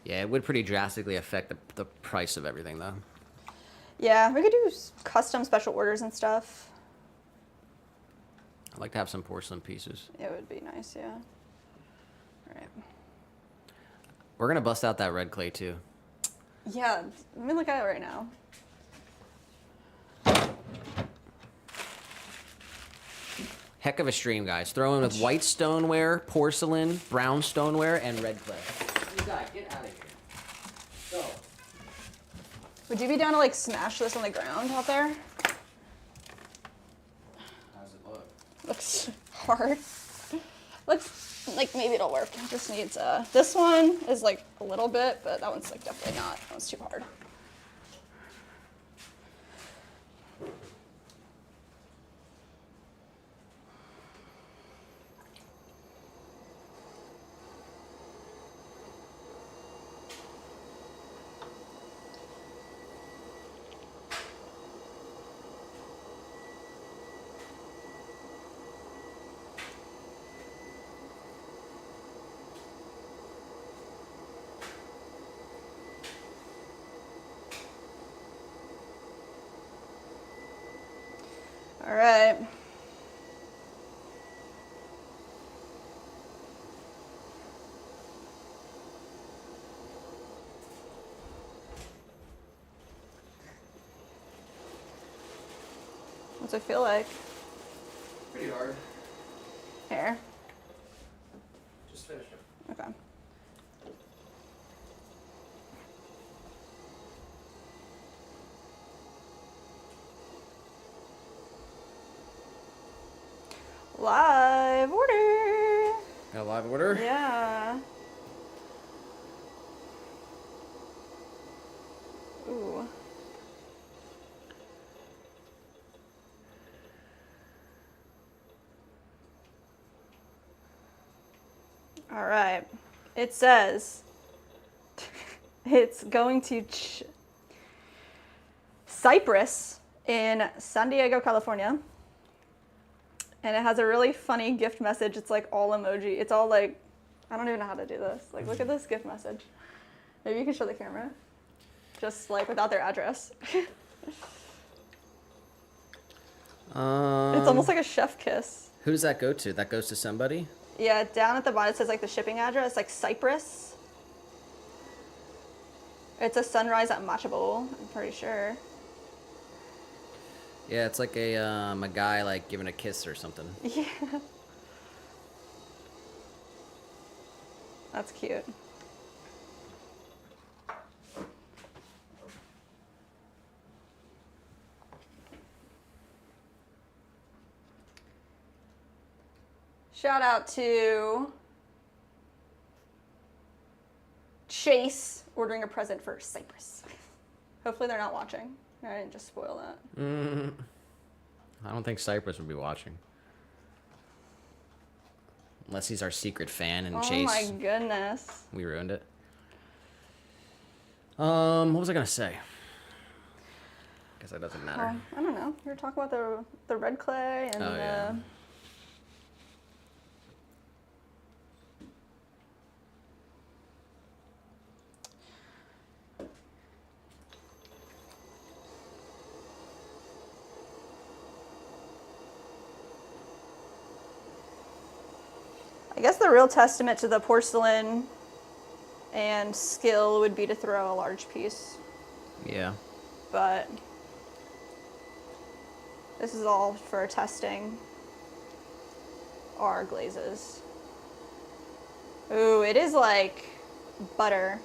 Yeah, it would pretty drastically affect the price of everything, though. Yeah, we could do custom special orders and stuff. I'd like to have some porcelain pieces. It would be nice, yeah. All right. We're going to bust out that red clay, too. Yeah, let me look at it right now. Heck of a stream, guys. Throw in with white stoneware, porcelain, brown stoneware, and red clay. You guys, get out of here. Go. Would you be down to like smash this on the ground out there? How does it look? Looks hard. Looks like maybe it'll work. It just needs this one is like a little bit, but that one's like definitely not. That one's too hard. All right. What's it feel like? Pretty hard. Here. Just finish it. Okay. Live order. Got a live order? Yeah. Ooh. All right. It says it's going to Cyprus in San Diego, California. And it has a really funny gift message. It's like all emoji. It's all like, I don't even know how to do this. Like, look at this gift message. Maybe you can show the camera. Just like without their address. It's almost like a chef kiss. Who does that go to? That goes to somebody? Yeah, down at the bottom it says like the shipping address, like Cyprus. It's a sunrise at Matcha Bowl, I'm pretty sure. Yeah, it's like a guy like giving a kiss or something. Yeah. That's cute. Shout out to Chase ordering a present for Cyprus. Hopefully they're not watching. I didn't just spoil that. I don't think Cypress would be watching. Unless he's our secret fan and Chase. Oh my goodness. We ruined it. What was I gonna say? guess that doesn't matter. I don't know. We were talking about the red clay and Oh, yeah. I guess the real testament to the porcelain and skill would be to throw a large piece, Yeah. but this is all for testing our glazes. Ooh, it is like butter.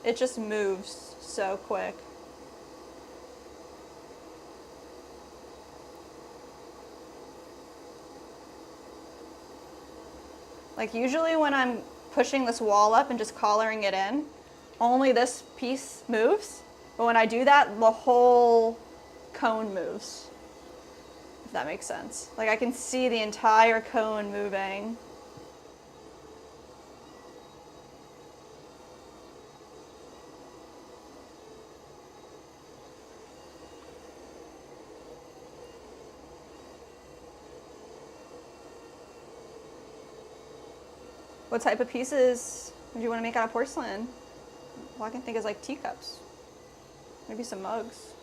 It just moves so quick. Like usually when I'm pushing this wall up and just collaring it in, only this piece moves. But when I do that, the whole cone moves. If that makes sense. Like I can see the entire cone moving. What type of pieces would you want to make out of porcelain? All I can think is like teacups. Maybe some mugs.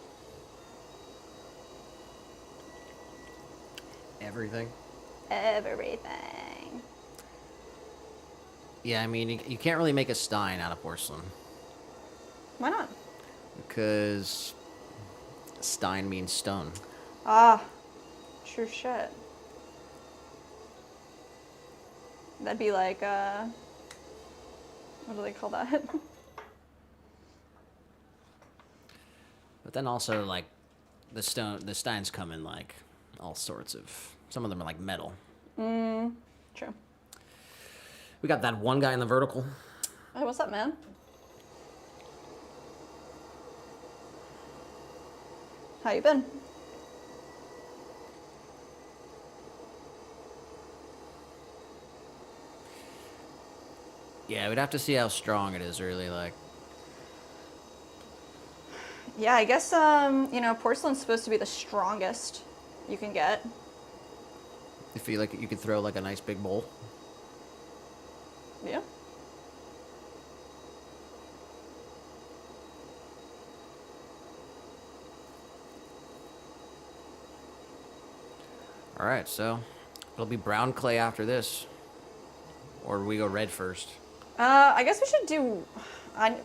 Everything. Everything. Yeah, I mean, you can't really make a stein out of porcelain. Why not? Because stein means stone. Ah, true shit. That'd be like, what do they call that? But then also, like, the steins come in, like, all sorts of... Some of them are, like, metal. True. We got that one guy in the vertical. Hey, what's up, man? How you been? Yeah, we'd have to see how strong it is, really, like... Yeah, I guess, you know, porcelain's supposed to be the strongest you can get. If you, like, you could throw, like, a nice big bowl. Yeah. Alright, so... It'll be brown clay after this. Or we go red first. I guess we should do...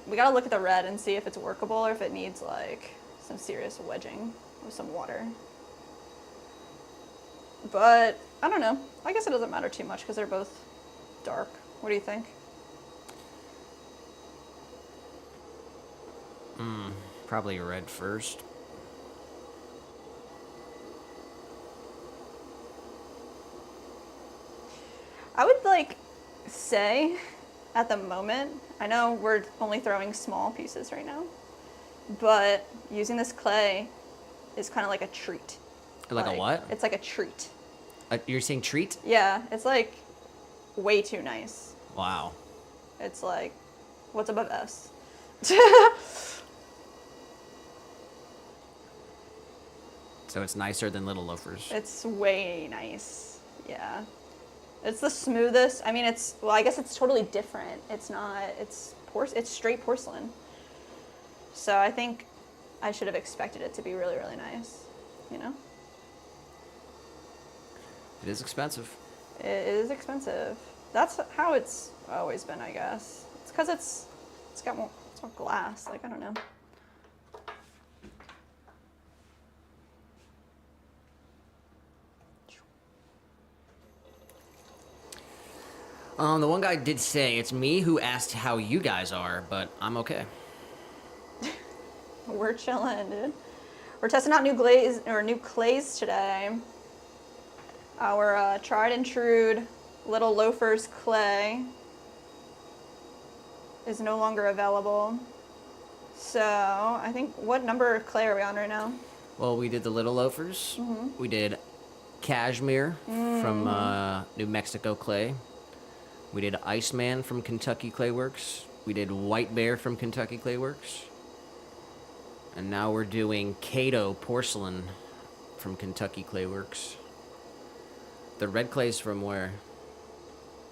we gotta look at the red and see if it's workable or if it needs, like, some serious wedging with some water. But, I don't know. I guess it doesn't matter too much because they're both dark. What do you think? Probably red first. I would, like, say, at the moment, I know we're only throwing small pieces right now, but using this clay is kind of like a treat. Like a what? It's like a treat. You're saying treat? Yeah, it's like way too nice. Wow. It's like, what's above S? So it's nicer than Little Loafers. It's way nice. Yeah. It's the smoothest. I mean, well, I guess it's totally different. It's not, it's straight porcelain. So I think I should have expected it to be really, really nice, you know? It is expensive. It is expensive. That's how it's always been, I guess. It's because it's got glass. Like, I don't know. The one guy did say it's me who asked how you guys are, but I'm okay. We're chilling, dude. We're testing out new clays today. Our tried and true Little Loafers clay is no longer available. So I think, what number of clay are we on right now? Well, we did the Little Loafers. We did Cashmere from New Mexico Clay. We did Iceman from Kentucky Clay Works. We did White Bear from Kentucky Clay Works. And now we're doing Cato porcelain from Kentucky Clay Works. The red clay's from where?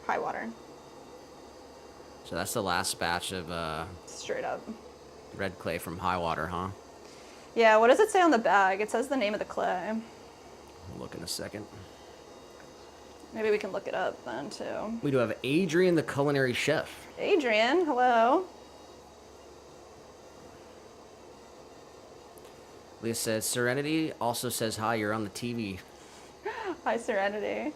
High water. So that's the last batch of Straight up. red clay from High Water, huh? Yeah, what does it say on the bag? It says the name of the clay. I'll look in a second. Maybe we can look it up then too. We do have Adrian, the culinary chef. Adrian, hello. Leah says, Serenity also says hi, you're on the TV. Hi, Serenity.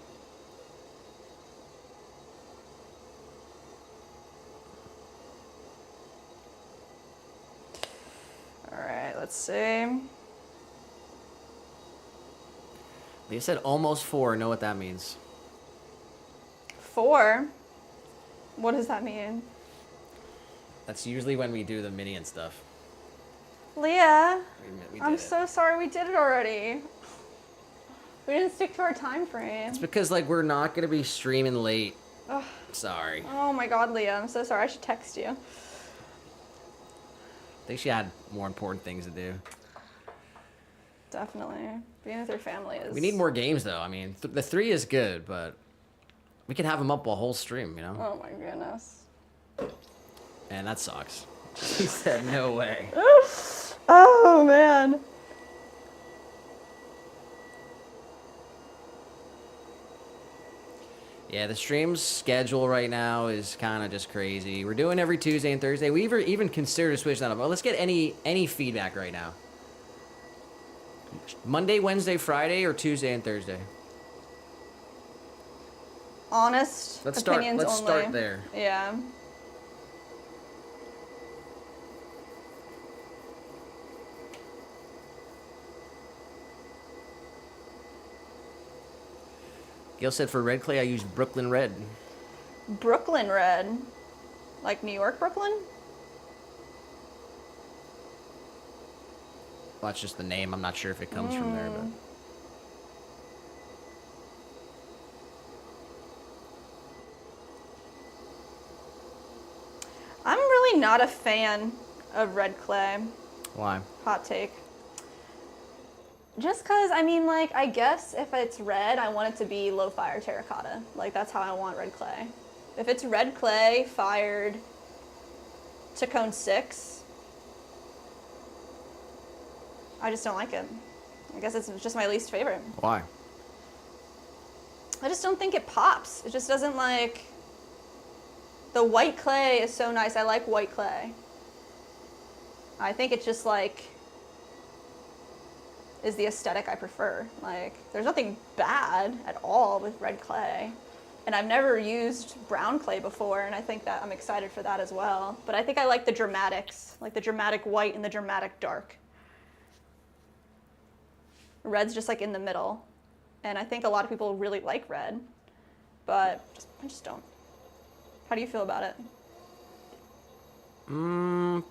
All right, let's see. Leah said almost 4. Know what that means. 4? What does that mean? That's usually when we do the mini and stuff. Leah, We I'm did it. so sorry we did it already. We didn't stick to our time frame. It's because, like, we're not going to be streaming late. Ugh. Sorry. Oh my god, Leah, I'm so sorry. I should text you. I think she had more important things to do. Definitely. Being with your family is... We need more games, though. I mean, the 3 is good, but we could have them up a whole stream, you know? Oh my goodness. And that sucks. He said, no way. Oh man. Yeah, the stream's schedule right now is kind of just crazy. We're doing every Tuesday and Thursday. We even considered switching that up. But let's get any feedback right now. Monday, Wednesday, Friday, or Tuesday and Thursday? Honest Let's opinions only. start there. Yeah. Gail said for red clay, I used Brooklyn Red. Brooklyn Red. Like New York, Brooklyn? Well, that's just the name. I'm not sure if it comes from there, but... I'm really not a fan of red clay. Why? Hot take. Just cause, I mean, like, I guess if it's red, I want it to be low fire terracotta. Like, that's how I want red clay. If it's red clay fired to cone 6, I just don't like it. I guess it's just my least favorite. Why? I just don't think it pops. It just doesn't like... The white clay is so nice. I like white clay. I think it's just like... is the aesthetic I prefer. Like, there's nothing bad at all with red clay. And I've never used brown clay before, and I think that I'm excited for that as well. But I think I like the dramatics, like the dramatic white and the dramatic dark. Red's just like in the middle. And I think a lot of people really like red, but I just don't. How do you feel about it? I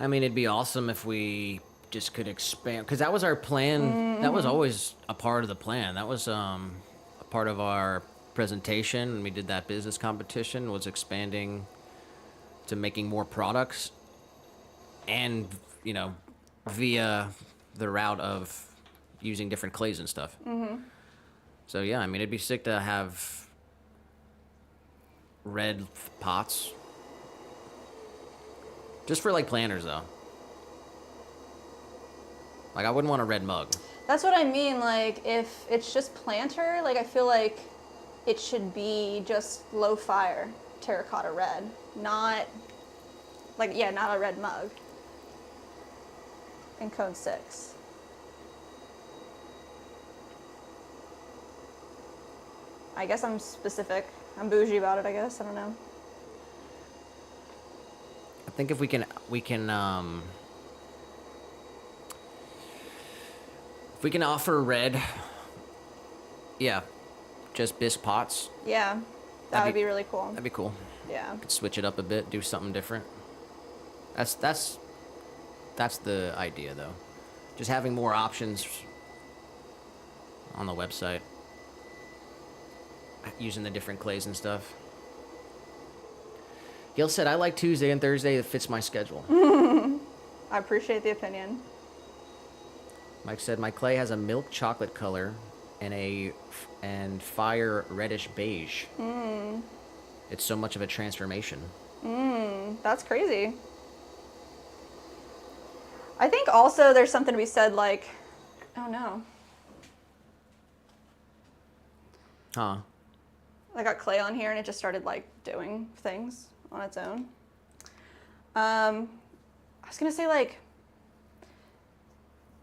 mean, it'd be awesome if we just could expand, because that was our plan. That was always a part of the plan. That was a part of our presentation when we did that business competition, was expanding to making more products, and, you know, via the route of using different clays and stuff. So yeah, I mean, it'd be sick to have red pots. Just for, like, planters, though. Like, I wouldn't want a red mug. That's what I mean. Like, if it's just planter, like, I feel like it should be just low fire terracotta red, not, like, yeah, not a red mug in cone 6. I guess I'm specific. I'm bougie about it, I guess. I don't know. I think if we can offer red, yeah, just bisque pots. Yeah, that would be really cool. That'd be cool. Yeah. Could switch it up a bit, do something different. That's the idea, though. Just having more options on the website, using the different clays and stuff. Gil said, I like Tuesday and Thursday. It fits my schedule. I appreciate the opinion. Mike said, my clay has a milk chocolate color and fire reddish beige. It's so much of a transformation. That's crazy. I think also there's something to be said like, oh no. Huh. I got clay on here and it just started like doing things on its own. I was gonna say like,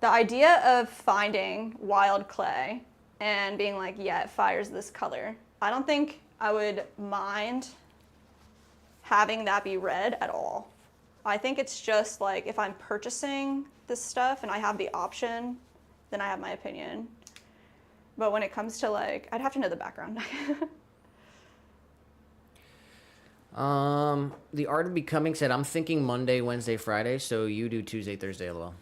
the idea of finding wild clay and being like, yeah, it fires this color. I don't think I would mind having that be red at all. I think it's just like if I'm purchasing this stuff and I have the option, then I have my opinion. But when it comes to like, I'd have to know the background. The Art of Becoming said, I'm thinking Monday, Wednesday, Friday, so you do Tuesday, Thursday, lol.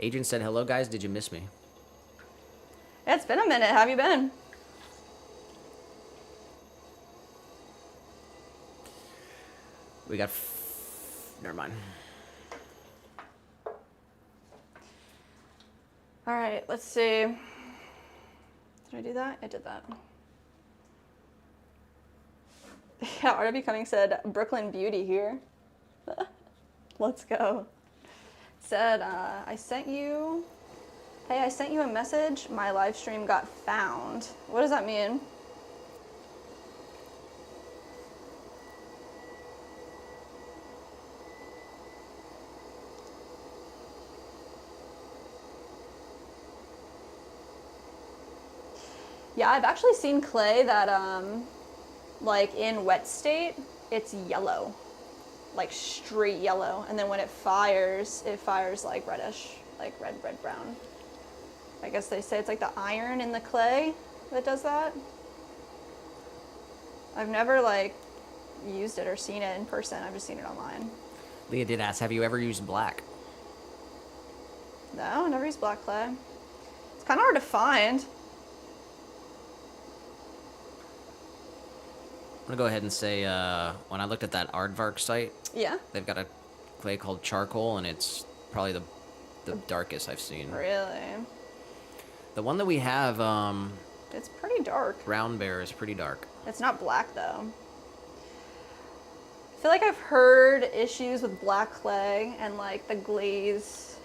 Agent said, hello guys, did you miss me? Yeah, it's been a minute. How have you been? We got... Never mind. All right, let's see. Did I do that? I did that. Yeah, Art of Becoming said, Brooklyn Beauty here. Let's go. Said, I sent you a message. My live stream got found. What does that mean? Yeah, I've actually seen clay that, like in wet state, it's yellow, like straight yellow. And then when it fires like reddish, like red, brown. I guess they say it's like the iron in the clay that does that. I've never like used it or seen it in person. I've just seen it online. Leah did ask, have you ever used black? No, I never used black clay. It's kind of hard to find. I'm gonna go ahead and say, when I looked at that Aardvark site, Yeah. they've got a clay called charcoal, and it's probably the darkest I've seen. Really? The one that we have, It's pretty dark. Brown Bear, is pretty dark. It's not black though. I feel like I've heard issues with black clay and like the glaze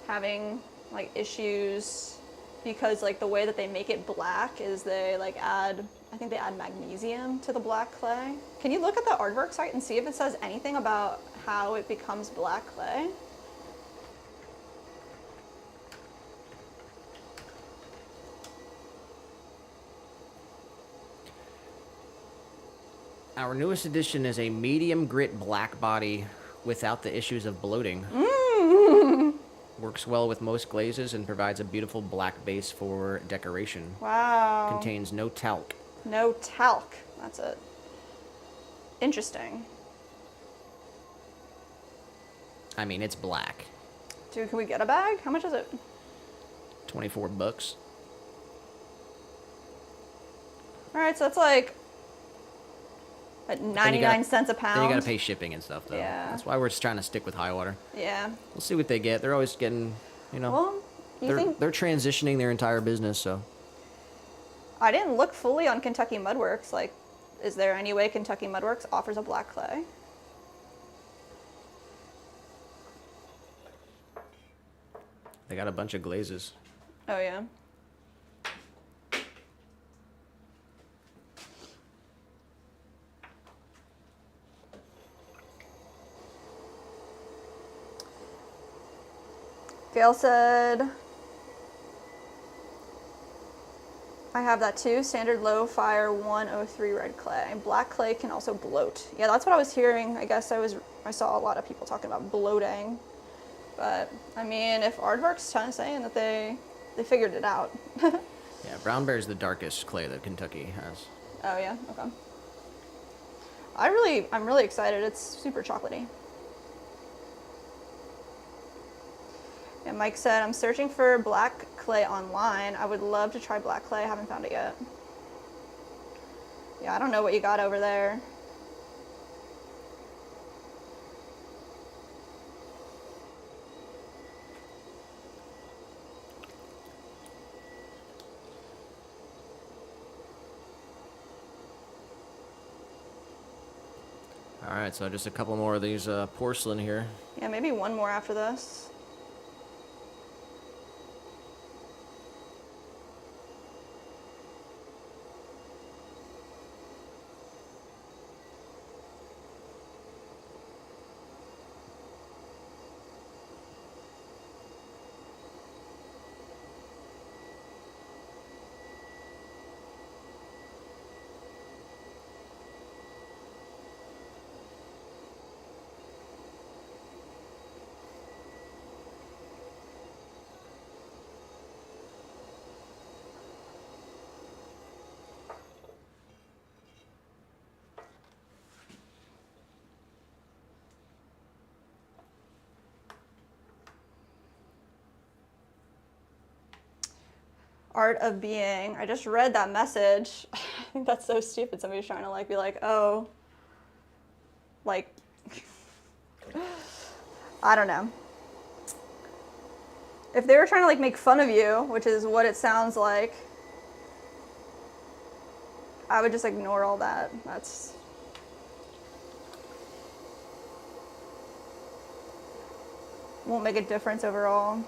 having like issues because like the way that they make it black is they like add, I think they add magnesium to the black clay. Can you look at the Aardvark site and see if it says anything about how it becomes black clay? Our newest edition is a medium grit black body without the issues of bloating. Works well with most glazes and provides a beautiful black base for decoration. Wow. Contains no talc. No talc. That's it. Interesting. I mean, it's black. Dude, can we get a bag? How much is it? 24 bucks. All right, so that's like 99 cents a pound. Then you gotta pay shipping and stuff, though. Yeah. That's why we're just trying to stick with high water. Yeah. We'll see what they get. They're always getting, you know, Well, you think they're transitioning their entire business, so. I didn't look fully on Kentucky Mudworks. Like, is there any way Kentucky Mudworks offers a black clay? They got a bunch of glazes. Oh yeah. Gail said, I have that too, standard low fire 103 red clay. Black clay can also bloat. Yeah, that's what I was hearing. I guess I saw a lot of people talking about bloating. But, I mean, if Aardvark's kind of saying that they figured it out. Yeah, Brown Bear is the darkest clay that Kentucky has. Oh yeah, okay. I'm really excited. It's super chocolatey. And Mike said, I'm searching for black clay online. I would love to try black clay. I haven't found it yet. Yeah, I don't know what you got over there. All right, so just a couple more of these porcelain here. Yeah, maybe one more after this. Art of Being. I just read that message. I think that's so stupid. Somebody's trying to like be like, oh, like, I don't know. If they were trying to like make fun of you, which is what it sounds like, I would just ignore all that. That's won't make a difference overall.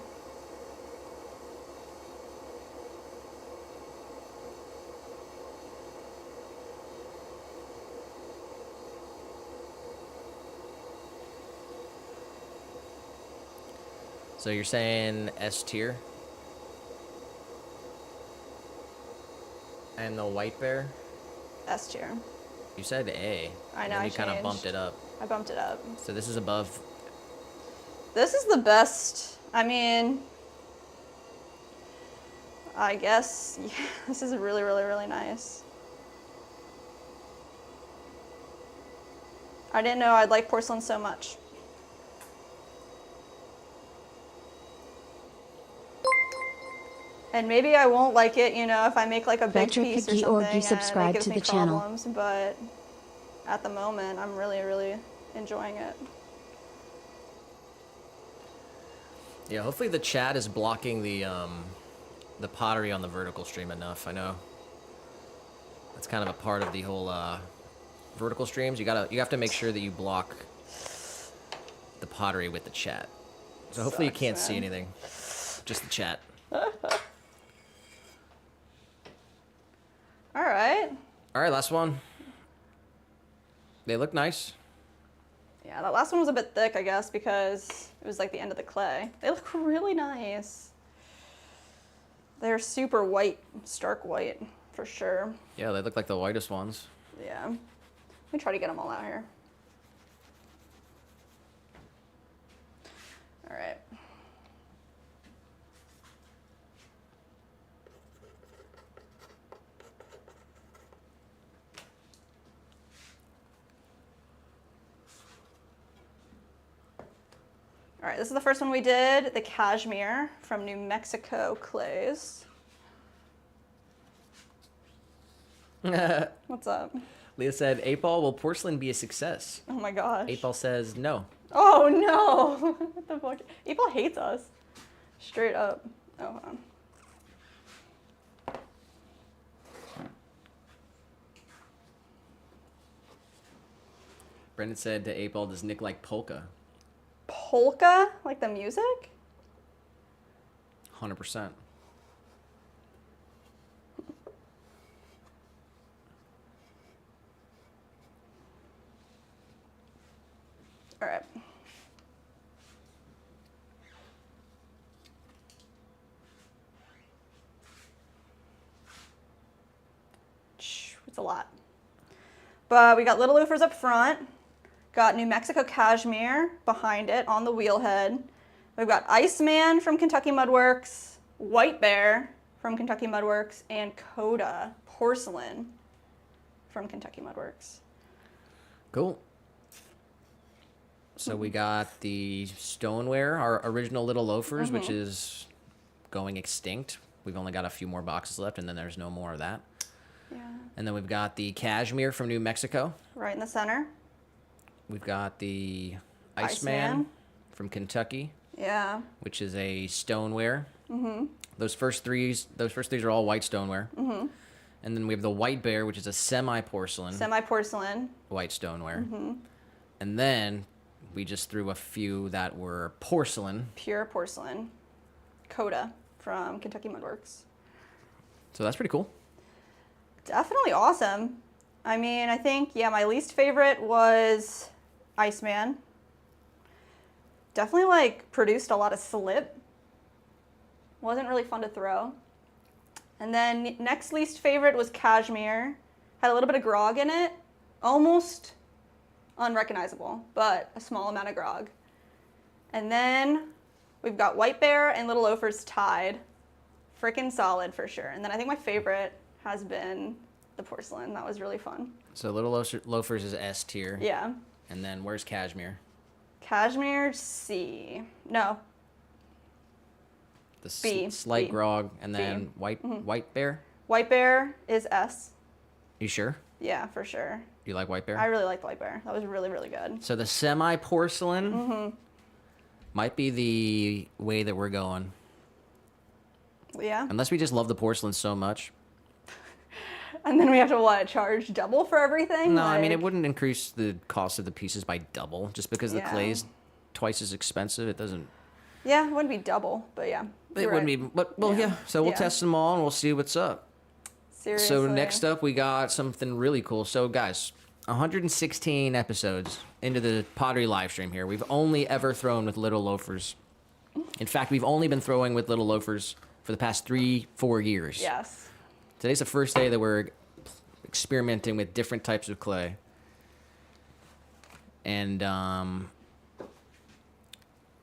So you're saying S tier? And the white bear? S tier. You said A. I and know, then I you kind of changed. bumped it up. I bumped it up. So this is above. This is the best. I mean, I guess yeah, this is really, really, really nice. I didn't know I'd like porcelain so much. And maybe I won't like it, you know, if I make like a big Petra piece or Georgi something and it subscribed gives to me the channel. problems, but at the moment, I'm really, really enjoying it. Yeah, hopefully the chat is blocking the pottery on the vertical stream enough. I know that's kind of a part of the whole vertical streams. You have to make sure that you block the pottery with the chat. So hopefully you Sucks, can't see man. anything, just the chat. All right. All right, last one. They look nice. Yeah, that last one was a bit thick, I guess, because it was like the end of the clay. They look really nice. They're super white, stark white, for sure. Yeah, they look like the whitest ones. Yeah. Let me try to get them all out here. All right. All right, this is the first one we did, the cashmere from New Mexico clays. What's up? Leah said, 8-ball, will porcelain be a success? Oh my gosh. 8-ball says no. Oh no! What the fuck? People hates us. Straight up. Oh, hold on. Brendan said to 8-ball, does Nick like polka? Polka? Like the music? 100%. All right. It's a lot. But we got little loafers up front. Got New Mexico cashmere behind it on the wheelhead. We've got Iceman from Kentucky Mudworks, White Bear from Kentucky Mudworks, and Coda porcelain from Kentucky Mudworks. Cool. So we got the stoneware, our original little loafers, which is going extinct. We've only got a few more boxes left, and then there's no more of that. Yeah. And then we've got the cashmere from New Mexico. Right in the center. We've got the Iceman. Iceman from Kentucky, Yeah. which is a stoneware. Those first three are all white stoneware. And then we have the White Bear, which is a semi-porcelain Semi-porcelain. white stoneware. And then we just threw a few that were porcelain. Pure porcelain. Coda from Kentucky Mudworks. So that's pretty cool. Definitely awesome. I mean, I think, yeah, my least favorite was Iceman. Definitely, like, produced a lot of slip. Wasn't really fun to throw. And then next least favorite was Cashmere. Had a little bit of grog in it. Almost unrecognizable, but a small amount of grog. And then we've got White Bear and Little Loafers tied. Freaking solid for sure. And then I think my favorite has been the porcelain. That was really fun. So Little Loafers is S tier. Yeah. And then where's Cashmere? Cashmere C. No. The B. slight B. grog, and then B. White Bear. White Bear is S. You sure? Yeah, for sure. You like White Bear? I really liked White Bear. That was really, really good. So the semi porcelain might be the way that we're going, Yeah. unless we just love the porcelain so much. And then we have to, what, charge double for everything? No, I mean, it Like, wouldn't increase the cost of the pieces by double. Just because the Yeah. clay's twice as expensive, it doesn't. Yeah, it wouldn't be double, but yeah. It you're wouldn't right. be. But, well, yeah. So we'll Yeah. test them all and we'll see what's up. Seriously. So next up, we got something really cool. So, guys, 116 episodes into the Pottery Livestream here. We've only ever thrown with Little Loafers. In fact, we've only been throwing with Little Loafers for the past 3-4 years. Yes. Today's the first day that we're experimenting with different types of clay. And,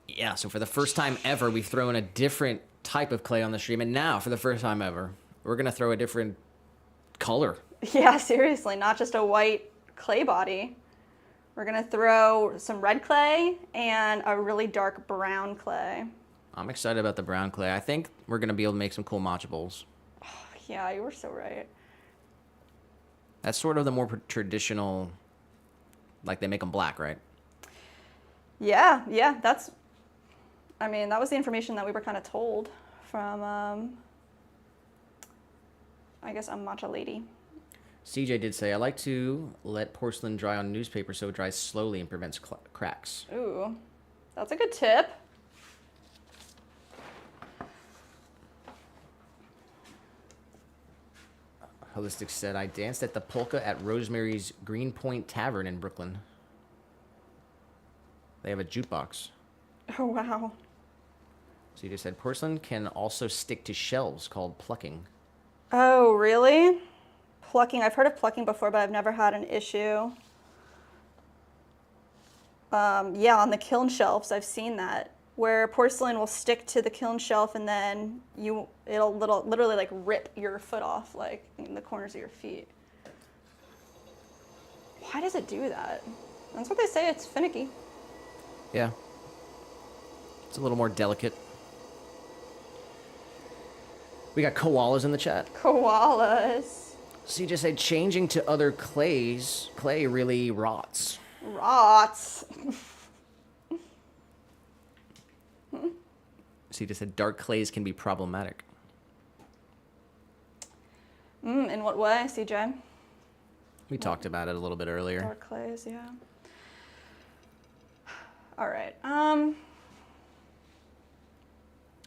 yeah, so for the first time ever, we've thrown a different type of clay on the stream. And now, for the first time ever, we're going to throw a different color. Yeah, seriously, not just a white clay body. We're gonna throw some red clay and a really dark brown clay. I'm excited about the brown clay. I think we're going to be able to make some cool matcha bowls. Yeah, you were so right. That's sort of the more traditional, like they make them black, right? Yeah, I mean, that was the information that we were kind of told from, I guess, a matcha lady. CJ did say, I like to let porcelain dry on newspaper so it dries slowly and prevents cracks. Ooh, that's a good tip. Holistic said, I danced at the polka at Rosemary's Greenpoint Tavern in Brooklyn. They have a jukebox. Oh, wow. So you just said, porcelain can also stick to shelves called plucking. Oh, really? Plucking. I've heard of plucking before, but I've never had an issue. Yeah, on the kiln shelves, I've seen that, where porcelain will stick to the kiln shelf and then it'll literally like rip your foot off, like in the corners of your feet. Why does it do that? That's what they say. It's finicky. Yeah. It's a little more delicate. We got koalas in the chat. Koalas. So you just said changing to other clay really rots. Rots. So you just said dark clays can be problematic. In what way, CJ? We talked about it a little bit earlier. Dark clays, yeah. All right.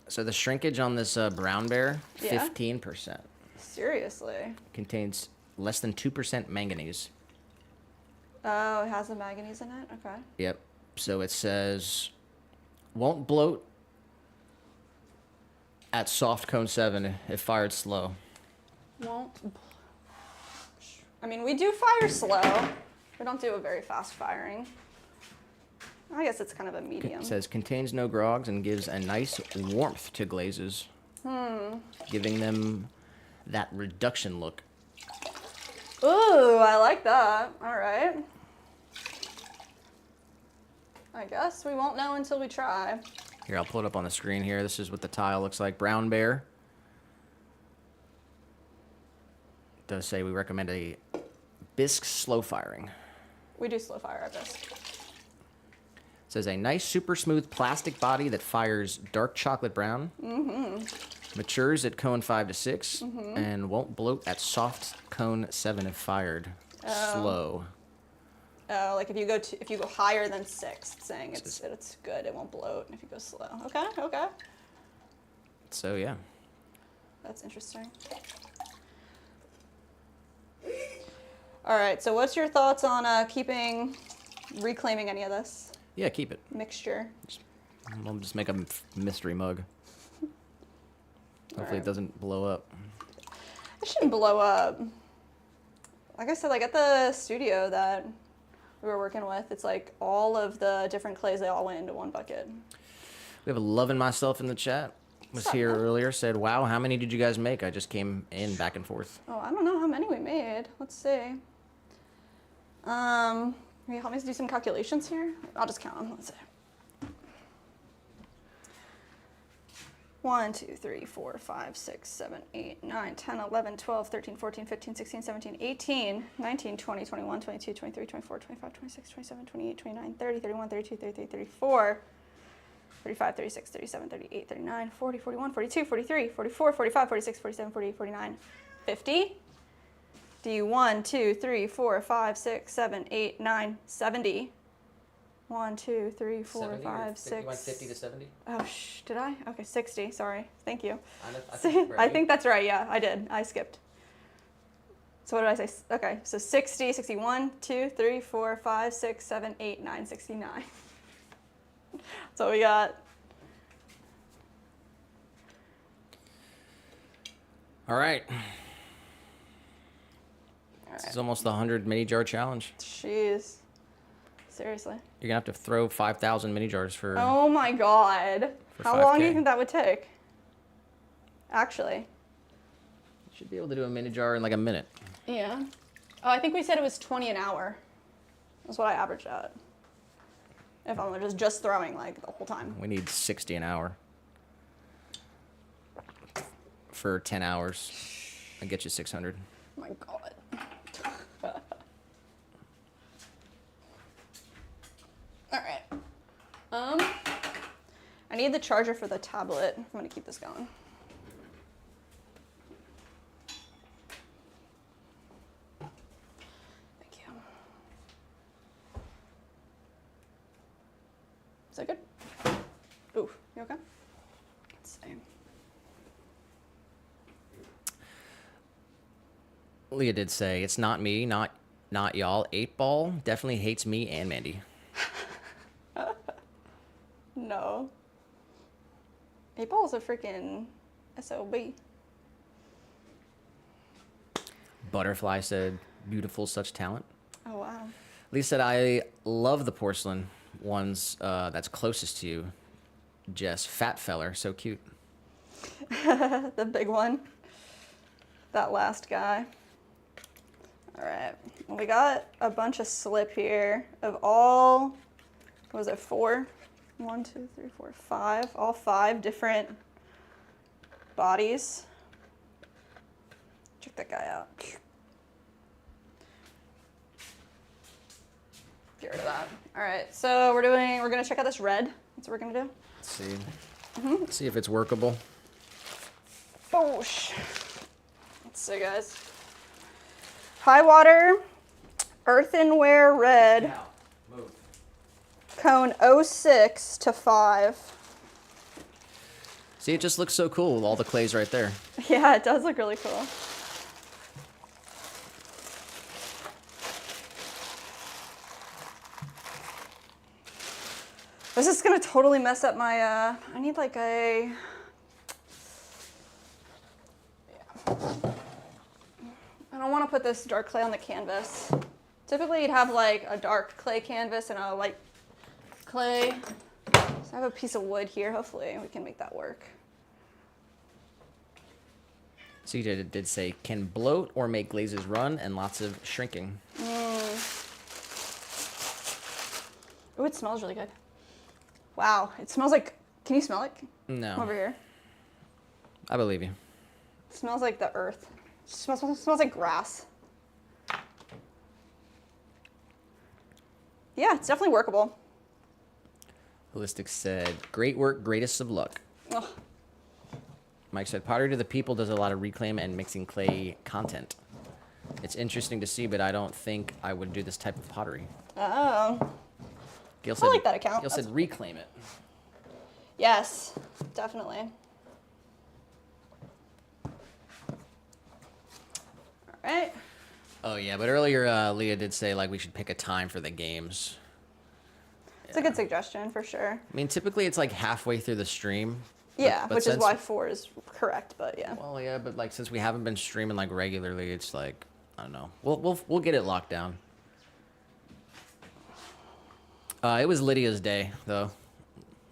So the shrinkage on this brown bear, Yeah. 15%. Seriously. Contains less than 2% manganese. Oh, it has the manganese in it? Okay. Yep. So it says, won't bloat at soft cone 7 if fired slow. Won't. I mean, we do fire slow. We don't do a very fast firing. I guess it's kind of a medium. It says contains no grogs and gives a nice warmth to glazes. Giving them that reduction look. Ooh, I like that. All right. I guess we won't know until we try. Here, I'll pull it up on the screen here. This is what the tile looks like. Brown bear. It does say we recommend a bisque slow firing. We do slow fire at this. It says a nice, super smooth plastic body that fires dark chocolate brown. Matures at cone 5 to 6 and won't bloat at soft cone 7 if fired slow. Like if you go higher than 6, it's saying it's good. It won't bloat. If you go slow. Okay. Okay. So yeah. That's interesting. All right. So what's your thoughts on reclaiming any of this Yeah, keep it. mixture? I'll just make a mystery mug. Hopefully it doesn't blow up. It shouldn't blow up. Like I said, like at the studio that we were working with, it's like all of the different clays, they all went into one bucket. We have a Loving Myself in the chat. Was here earlier, said, wow, how many did you guys make? I just came in back and forth. Oh, I don't know how many we made. Let's see. Can you help me do some calculations here? I'll just count them. Let's see. 1, 2, 3, 4, 5, 6, 7, 8, 9, 10, 11, 12, 13, 14, 15, 16, 17, 18, 19, 20, 21, 22, 23, 24, 25, 26, 27, 28, 29, 30, 31, 32, 33, 34, 35, 36, 37, 38, 39, 40, 41, 42, 43, 44, 45, 46, 47, 48, 49, 50. Do you 1, 2, 3, 4, 5, 6, 7, 8, 9, 70. 1, 2, 3, 4, 5, 6. You went 50 to 70? Oh, did I? Okay, 60. Sorry. Thank you. I think that's right. Yeah, I did. I skipped. So what did I say? Okay, so 60, 61, 2, 3, 4, 5, 6, 7, 8, 9, 69. So we got. All right. This is almost the 100 mini jar challenge. Jeez. Seriously. You're going to have to throw 5,000 mini jars for... Oh my god. How 5K. long do you think that would take? Actually. You should be able to do a mini jar in like a minute. Yeah. Oh, I think we said it was 20 an hour. That's what I averaged out. If I'm just throwing like the whole time. We need 60 an hour. For 10 hours. I'll get you 600. Oh my god. All right. I need the charger for the tablet. I'm gonna keep this going. Thank you. Is that good? Ooh, you okay? Let's see. Leah did say, it's not me, not y'all. 8-Ball definitely hates me and Mandy. No. 8-Ball's a freaking SOB. Butterfly said, beautiful, such talent. Oh, wow. Lee said, I love the porcelain ones that's closest to you. Jess, fat feller, so cute. The big one. That last guy. All right. Well, we got a bunch of slip here of all, what was it, 4? 1, 2, 3, 4, 5. All 5 different bodies. Check that guy out. Get rid of that. All right, so we're gonna check out this red. That's what we're gonna do. Let's see. See if it's workable. Boosh. Let's see, guys. High water, earthenware red. Now, move. Cone 06 to 5. See, it just looks so cool with all the clays right there. Yeah, it does look really cool. This is gonna totally mess up my, I need like a, I don't wanna put this dark clay on the canvas. Typically you'd have like a dark clay canvas and a light clay. So I have a piece of wood here. Hopefully we can make that work. CJ did say, can bloat or make glazes run and lots of shrinking. Oh, it smells really good. Wow, it smells like, can you smell it? No. Over here. I believe you. It smells like the earth. It smells like grass. Yeah, it's definitely workable. Holistic said, great work, greatest of luck. Ugh. Mike said, Pottery to the People does a lot of reclaim and mixing clay content. It's interesting to see, but I don't think I would do this type of pottery. Oh. Gail I like that account. Gail said reclaim it. Yes, definitely. All right. Oh yeah, but earlier Leah did say like we should pick a time for the games. It's a good suggestion for sure. I mean, typically it's like halfway through the stream. Yeah, but which is since- why 4 is correct, but yeah. Well, yeah, but like since we haven't been streaming like regularly, it's like I don't know. We'll get it locked down. It was Lydia's day though.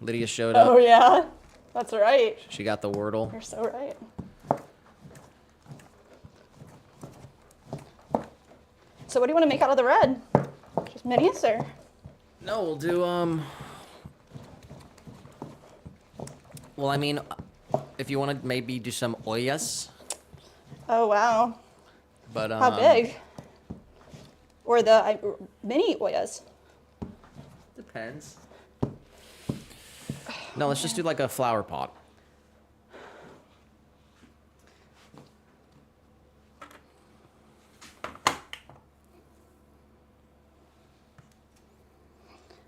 Lydia showed up. Oh yeah, that's right. She got the Wordle. You're so right. So what do you want to make out of the red? Just minis or? No, we'll do Well, I mean, if you want to maybe do some ollas. Oh wow. But How big? Or the mini Oyas? Depends. No, let's just do like a flower pot.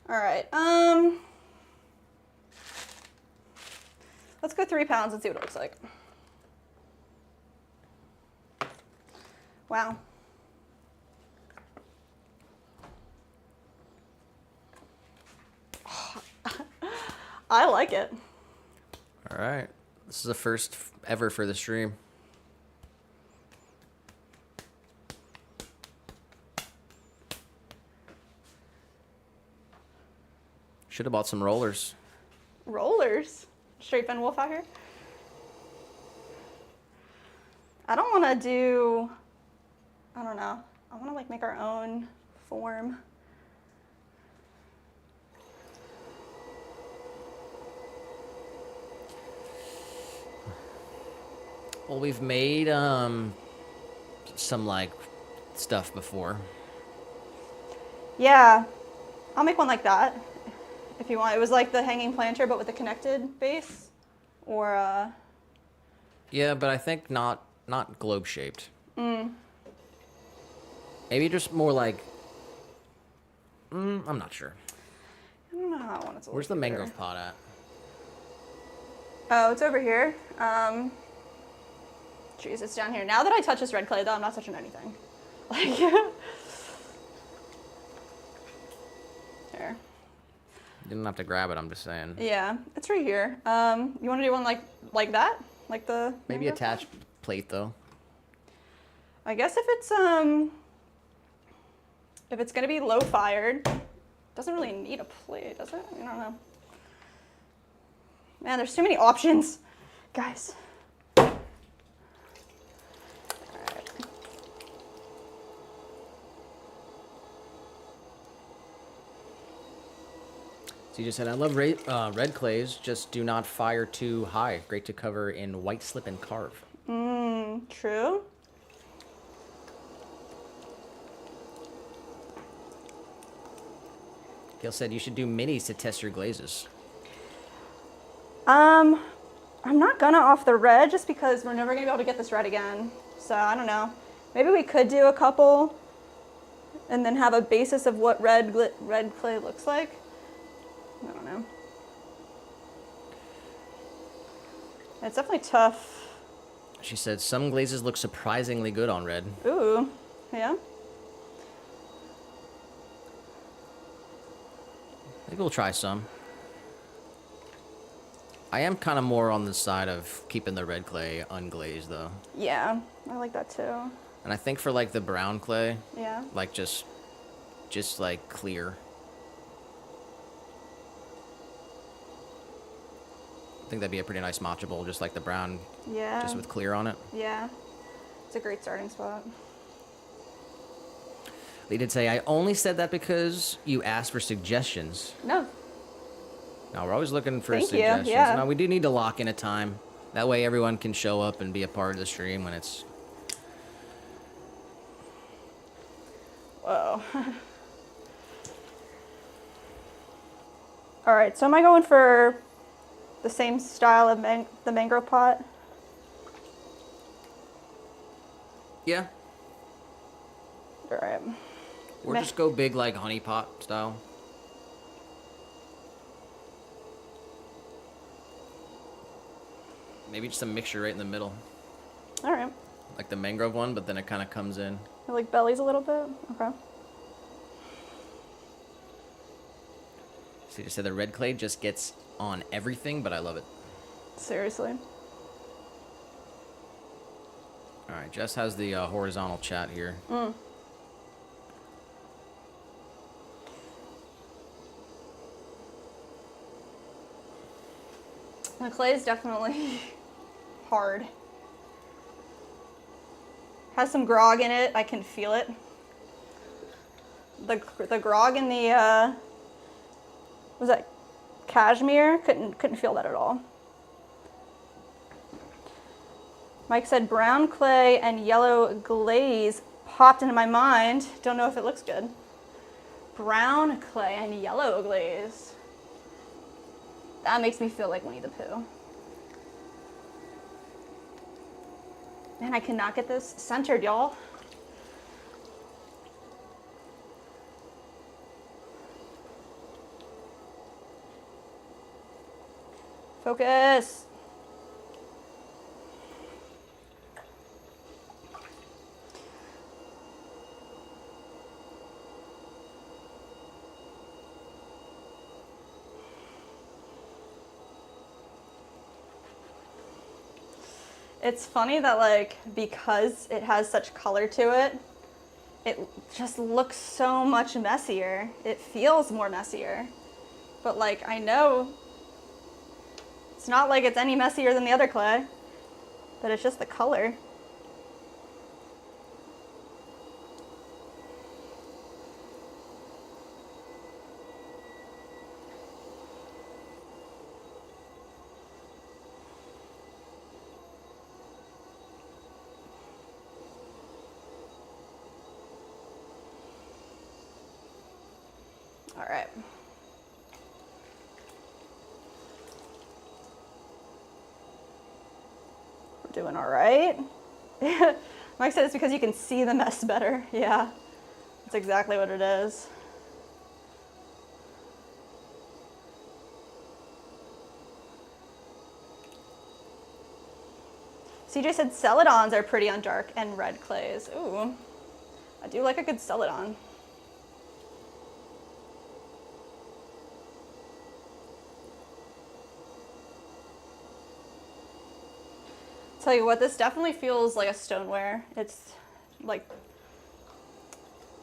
All right. Let's go 3 pounds and see what it looks like. Wow. I like it. All right. This is the first ever for the stream. Should have bought some rollers. Rollers? Straight Ben Wolf out here? I don't want to do, I don't know. I want to like make our own form. Well, we've made some like stuff before. Yeah, I'll make one like that if you want. It was like the hanging planter, but with a connected base, or Yeah, but I think not globe shaped. Maybe just more like. I'm not sure. I don't know how I want it to look. Where's the either. mangrove pot at? Oh, it's over here. Jeez, it's down here. Now that I touch this red clay, though, I'm not touching anything. Like, here. You didn't have to grab it. I'm just saying. Yeah, it's right here. You want to do one like that, like the Maybe mangrove attach plate though. I guess if it's gonna be low fired, doesn't really need a plate, does it? I don't know. Man, there's too many options, guys. All right. So you just said, I love red clays, just do not fire too high. Great to cover in white slip and carve. True. Gail said you should do minis to test your glazes. I'm not gonna off the red just because we're never gonna be able to get this red again. So I don't know. Maybe we could do a couple and then have a basis of what red clay looks like. I don't know. It's definitely tough. She said some glazes look surprisingly good on red. Ooh, yeah. Maybe we'll try some. I am kind of more on the side of keeping the red clay unglazed though. Yeah, I like that too. And I think for like the brown clay, Yeah. like just like clear. I think that'd be a pretty nice matchable, just like the brown, Yeah. just with clear on it. Yeah. It's a great starting spot. They did say, I only said that because you asked for suggestions. No. No, we're always looking for Thank you, suggestions. yeah. No, we do need to lock in a time. That way everyone can show up and be a part of the stream when it's... Whoa. All right, so am I going for the same style of the mangrove pot? Yeah. All right. Or just go big like honey pot style. Maybe just a mixture right in the middle. All right. Like the mangrove one, but then it kind of comes in. I like bellies a little bit. Okay. So you just said the red clay just gets on everything, but I love it. Seriously. All right, Jess has the horizontal chat here. The clay is definitely hard. Has some grog in it. I can feel it. The grog in the was that cashmere? Couldn't feel that at all. Mike said brown clay and yellow glaze popped into my mind. Don't know if it looks good. Brown clay and yellow glaze. That makes me feel like Winnie the Pooh. Man, I cannot get this centered, y'all. Focus. It's funny that like, because it has such color to it, it just looks so much messier. It feels more messier. But like, I know it's not like it's any messier than the other clay, but it's just the color. All right. We're doing all right. Mike said it's because you can see the mess better. Yeah, that's exactly what it is. CJ said celadons are pretty on dark and red clays. Ooh, I do like a good celadon. Tell you what, this definitely feels like a stoneware. It's like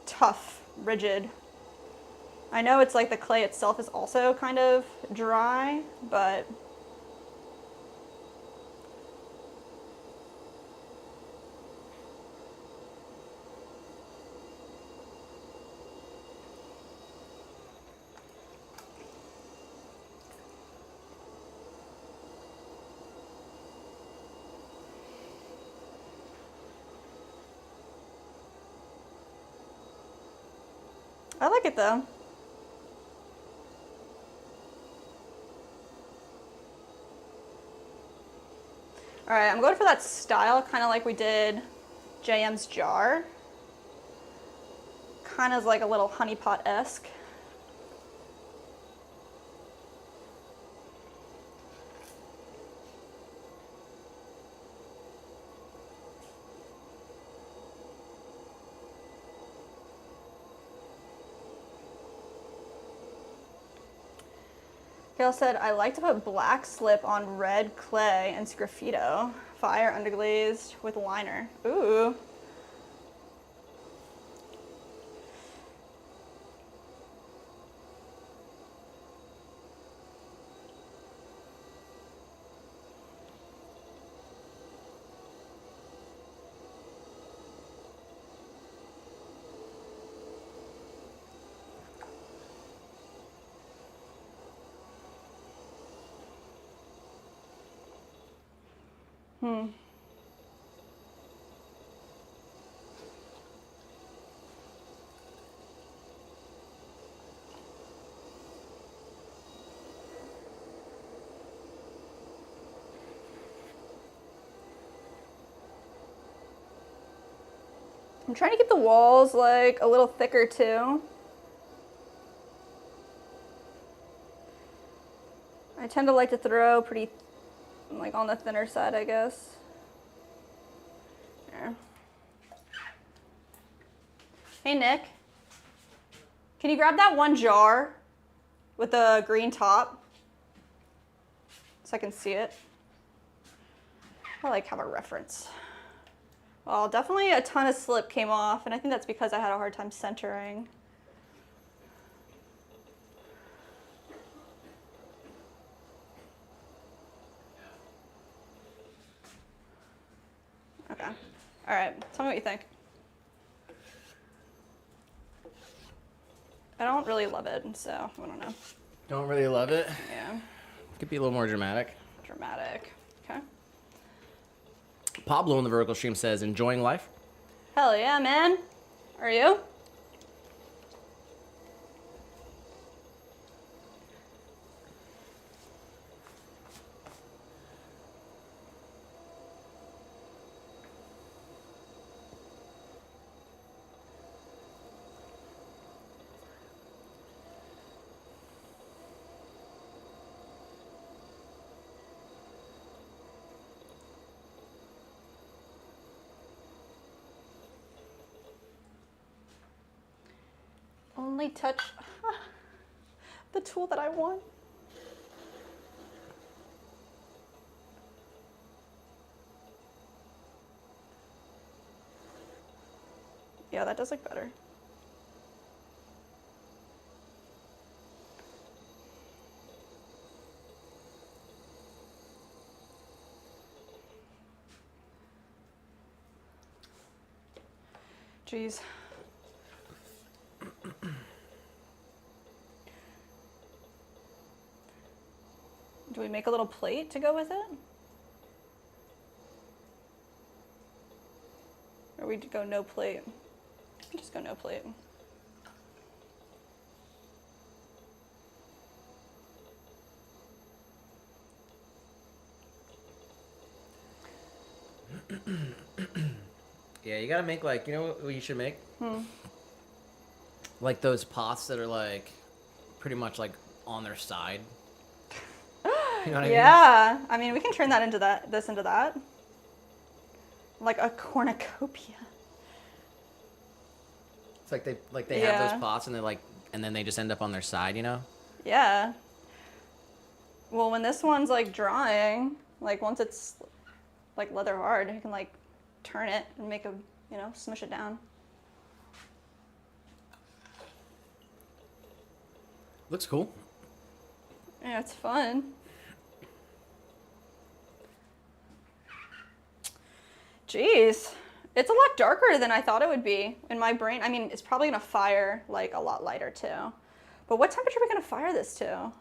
tough, rigid. I know it's like the clay itself is also kind of dry, but I like it though. All right, I'm going for that style, kind of like we did JM's jar. Kind of like a little honeypot-esque. Gail said, I like to put black slip on red clay and sgraffito. Fire underglazed with liner. Ooh. I'm trying to keep the walls like a little thicker too. I tend to like to throw pretty like on the thinner side, I guess. There. Hey Nick, can you grab that one jar with the green top so I can see it? I like have a reference. Well, definitely a ton of slip came off, and I think that's because I had a hard time centering. Okay. All right. Tell me what you think. I don't really love it, so I don't know. Don't really love it. Yeah. Could be a little more dramatic. Dramatic. Okay. Pablo in the vertical stream says, enjoying life? Hell yeah, man. Are you? Only touch the tool that I want. Yeah, that does look better. Jeez. Do we make a little plate to go with it? Or we go no plate? Just go no plate. Yeah, you gotta make like, you know what you should make? Like those pots that are like pretty much like on their side. You know what I mean? Yeah, I mean we can turn that into this into that. Like a cornucopia. It's like they Yeah. have those pots and they're like, and then they just end up on their side, you know? Yeah. Well, when this one's like drying, like once it's like leather hard, you can like turn it and make a, you know, smush it down. Looks cool. Yeah, it's fun. Jeez. It's a lot darker than I thought it would be in my brain. I mean, it's probably gonna fire like a lot lighter too. But what temperature are we gonna fire this to? I'll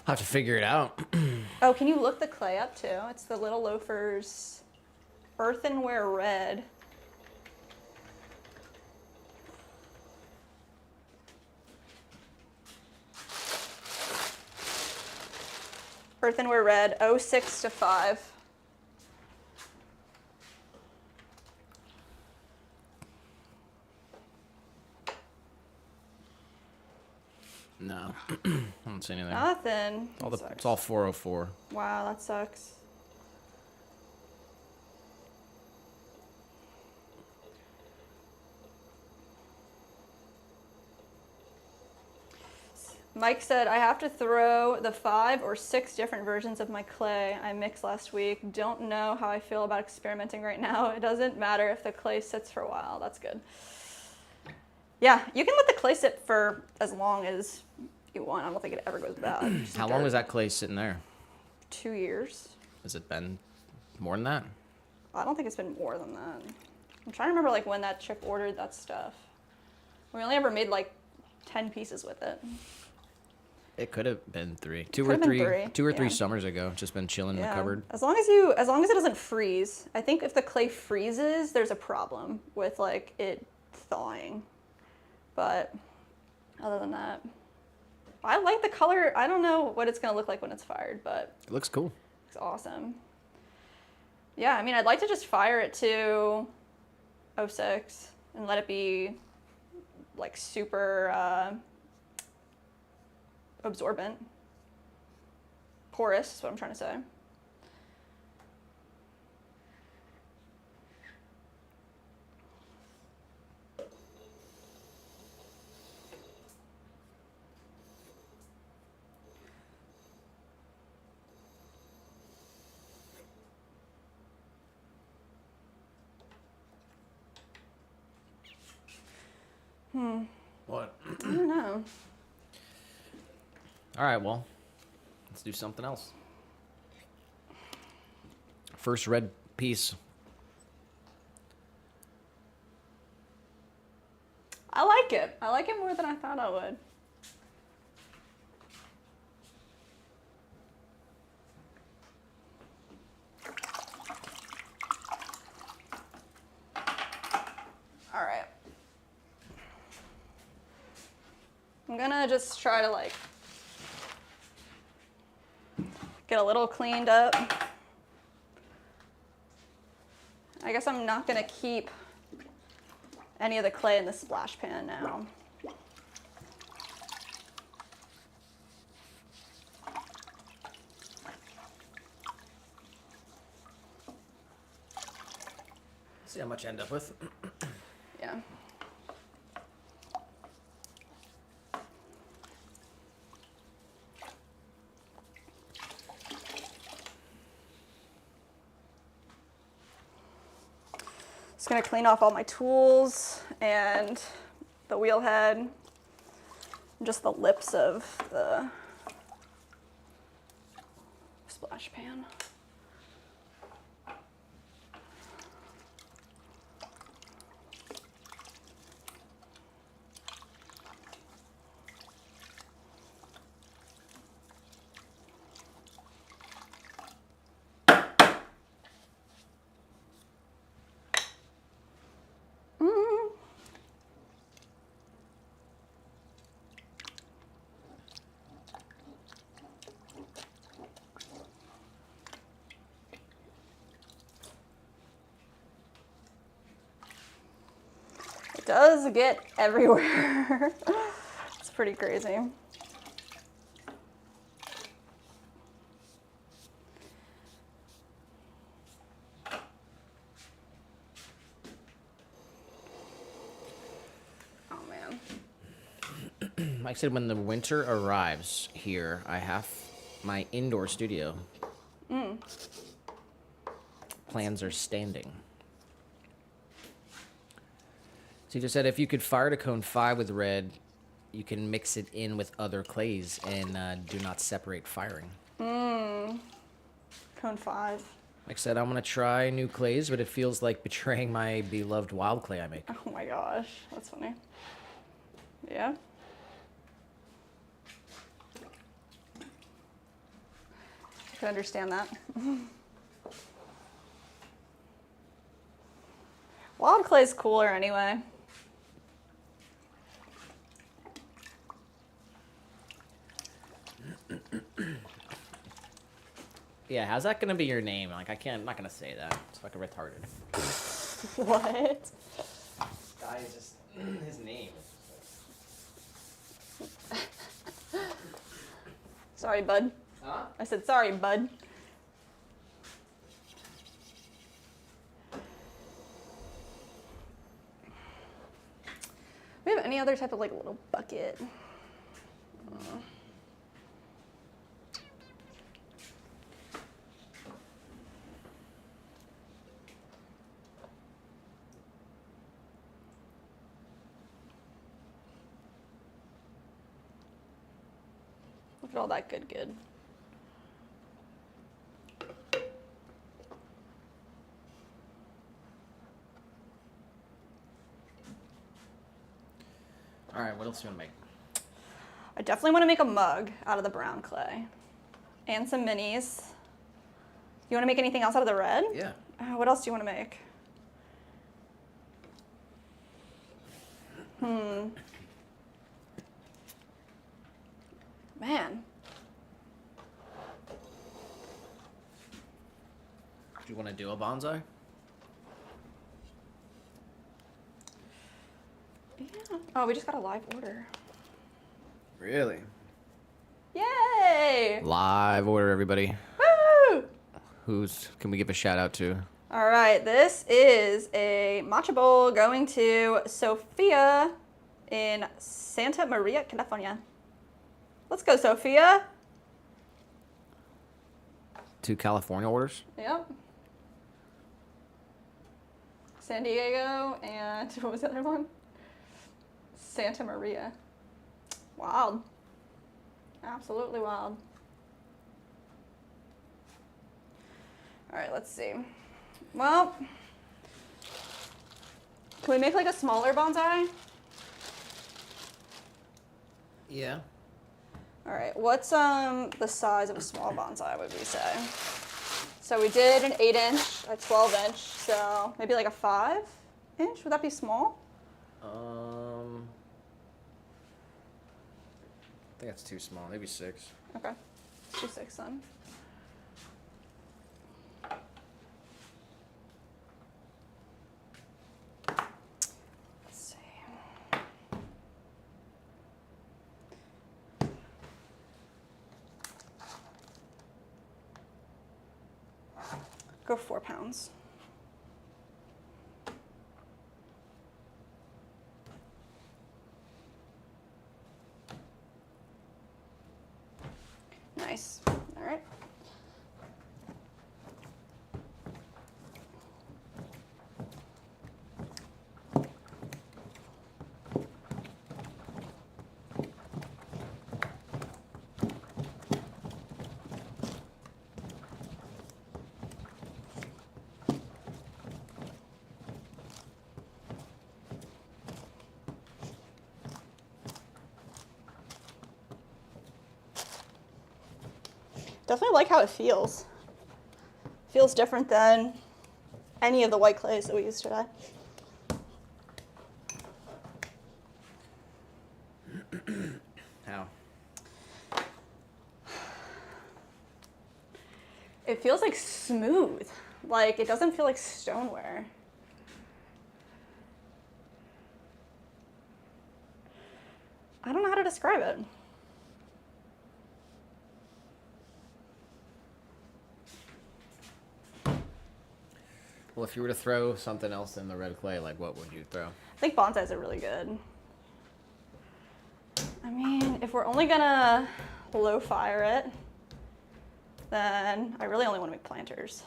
have to figure it out. Oh, can you look the clay up too? It's the Little Loafers Earthenware Red. Earthenware Red, 06 to 5. No, I don't see anything. Nothing. It's all 404. Wow, that sucks. Mike said, I have to throw the 5 or 6 different versions of my clay I mixed last week. Don't know how I feel about experimenting right now. It doesn't matter if the clay sits for a while. That's good. Yeah, you can let the clay sit for as long as you want. I don't think it ever goes bad. How long is that clay sitting there? 2 years. Has it been more than that? I don't think it's been more than that. I'm trying to remember like when that chick ordered that stuff. We only ever made like 10 pieces with it. It could have been 3. Could have been three, Two or three yeah. summers ago. Just been chilling in the cupboard. As long as it doesn't freeze. I think if the clay freezes, there's a problem with like it thawing. But other than that, I like the color. I don't know what it's gonna look like when it's fired, but It looks cool. it's awesome. Yeah, I mean, I'd like to just fire it to 06 and let it be like super absorbent. Porous is what I'm trying to say. What? I don't know. All right, well, let's do something else. First red piece. I like it. I like it more than I thought I would. All right. I'm gonna just try to like get a little cleaned up. I guess I'm not gonna keep any of the clay in the splash pan now. See how much I end up with. Yeah. Just gonna clean off all my tools and the wheel head, and just the lips of the splash pan. It does get everywhere. It's pretty crazy. Oh man. Mike said when the winter arrives here, I have my indoor studio. Plans are standing. So he just said if you could fire to cone 5 with red, you can mix it in with other clays and do not separate firing. Cone 5. Like I said, I'm going to try new clays, but it feels like betraying my beloved wild clay I make. Oh my gosh, that's funny. Yeah. I can understand that. Wild clay's cooler anyway. Yeah, how's that going to be your name? Like, I'm not going to say that. It's fucking retarded. What? Guy is just his name. Sorry, bud. Huh? I said sorry, bud. We have any other type of like little bucket? Look at all that good. All right, what else do you want to make? I definitely want to make a mug out of the brown clay. And some minis. You want to make anything else out of the red? Yeah. What else do you want to make? Man. Do you want to do a bonsai? Yeah. Oh, we just got a live order. Really? Yay! Live order, everybody. Woo! Can we give a shout out to? All right, this is a matcha bowl going to Sophia in Santa Maria, California. Let's go, Sophia. 2 California orders? Yep. San Diego and what was the other one? Santa Maria. Wild. Absolutely wild. All right, let's see. Well, can we make like a smaller bonsai? Yeah. All right, what's the size of a small bonsai, would we say? So we did an 8-inch, a 12-inch, so maybe like a 5-inch? Would that be small? I think that's too small. Maybe 6. Okay, let's do 6 then. Let's see. Go 4 pounds. Nice. All right. Definitely like how it feels. Feels different than any of the white clays that we used today. How? It feels like smooth. Like it doesn't feel like stoneware. I don't know how to describe it. Well, if you were to throw something else in the red clay, like what would you throw? I think bonsais are really good. I mean, if we're only gonna low fire it, then I really only want to make planters.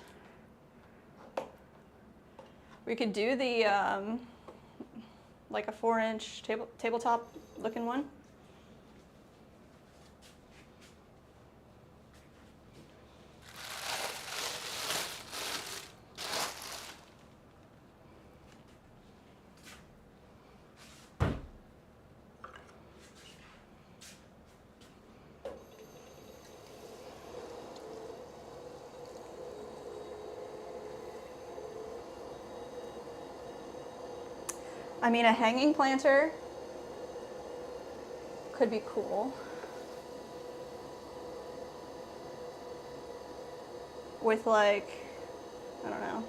We could do the like a 4-inch tabletop looking one. I mean, a hanging planter could be cool. With like, I don't know.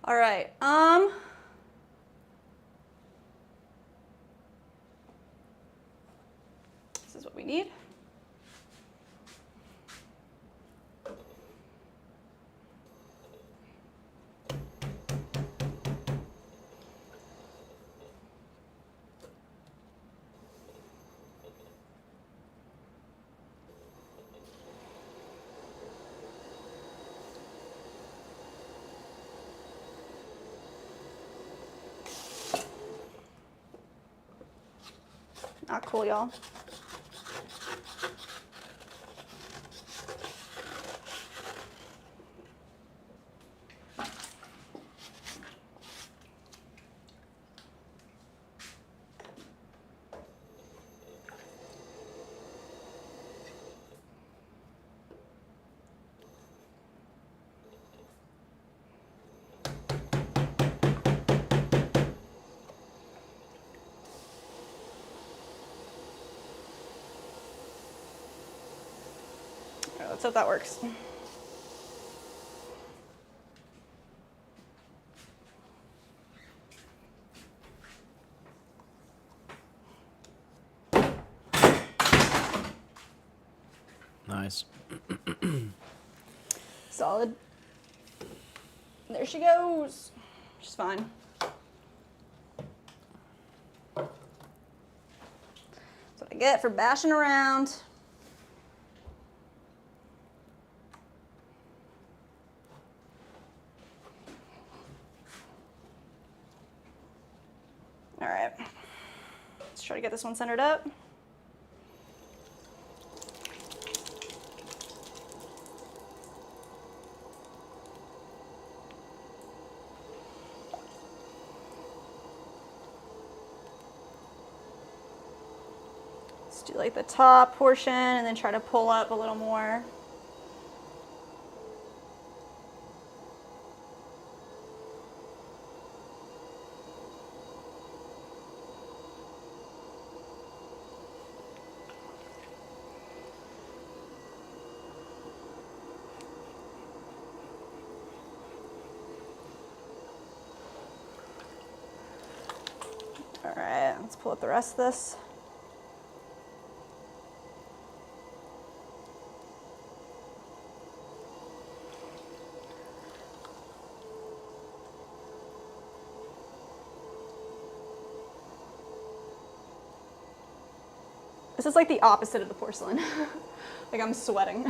All right. This is what we need. Not cool, y'all. let's hope that works. Nice. Solid. There she goes. She's fine. That's what I get for bashing around. All right. Let's try to get this one centered up. Do like the top portion and then try to pull up a little more. All right, let's pull up the rest of this. This is like the opposite of the porcelain. Like I'm sweating.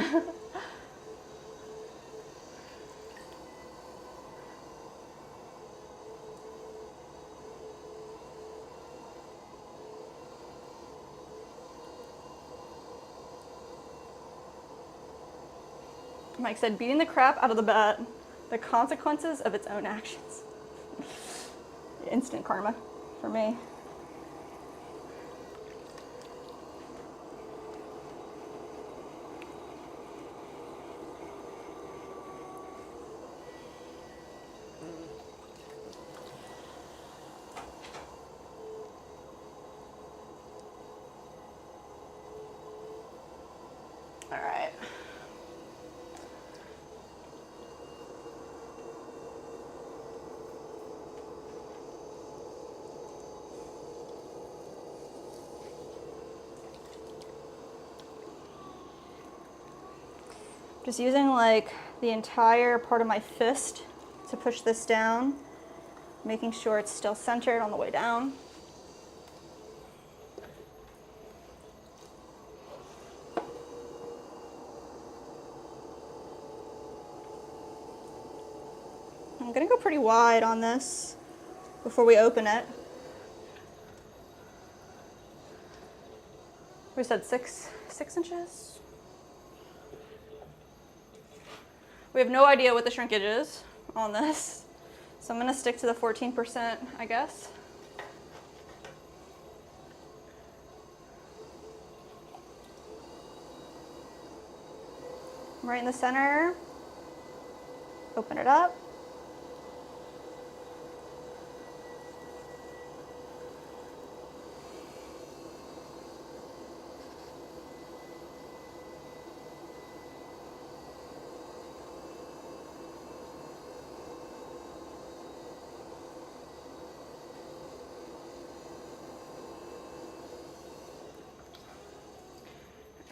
Mike said, beating the crap out of the bat, the consequences of its own actions. Instant karma for me. All right. Just using like the entire part of my fist to push this down, making sure it's still centered on the way down. I'm gonna go pretty wide on this before we open it. We said six inches. We have no idea what the shrinkage is on this, so I'm gonna stick to the 14%, I guess. Right in the center, open it up.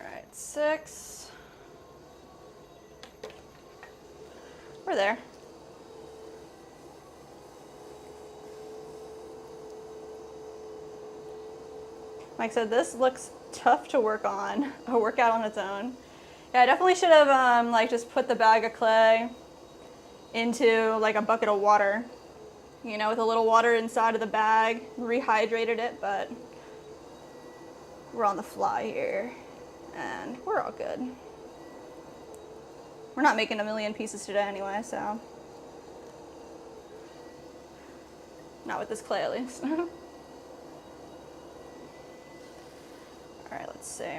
All right, 6. We're there. Like I said, this looks tough to work on, a workout on its own. Yeah, I definitely should have like just put the bag of clay into like a bucket of water, you know, with a little water inside of the bag, rehydrated it, but we're on the fly here and we're all good. We're not making a million pieces today anyway, so. Not with this clay at least. All right, let's see.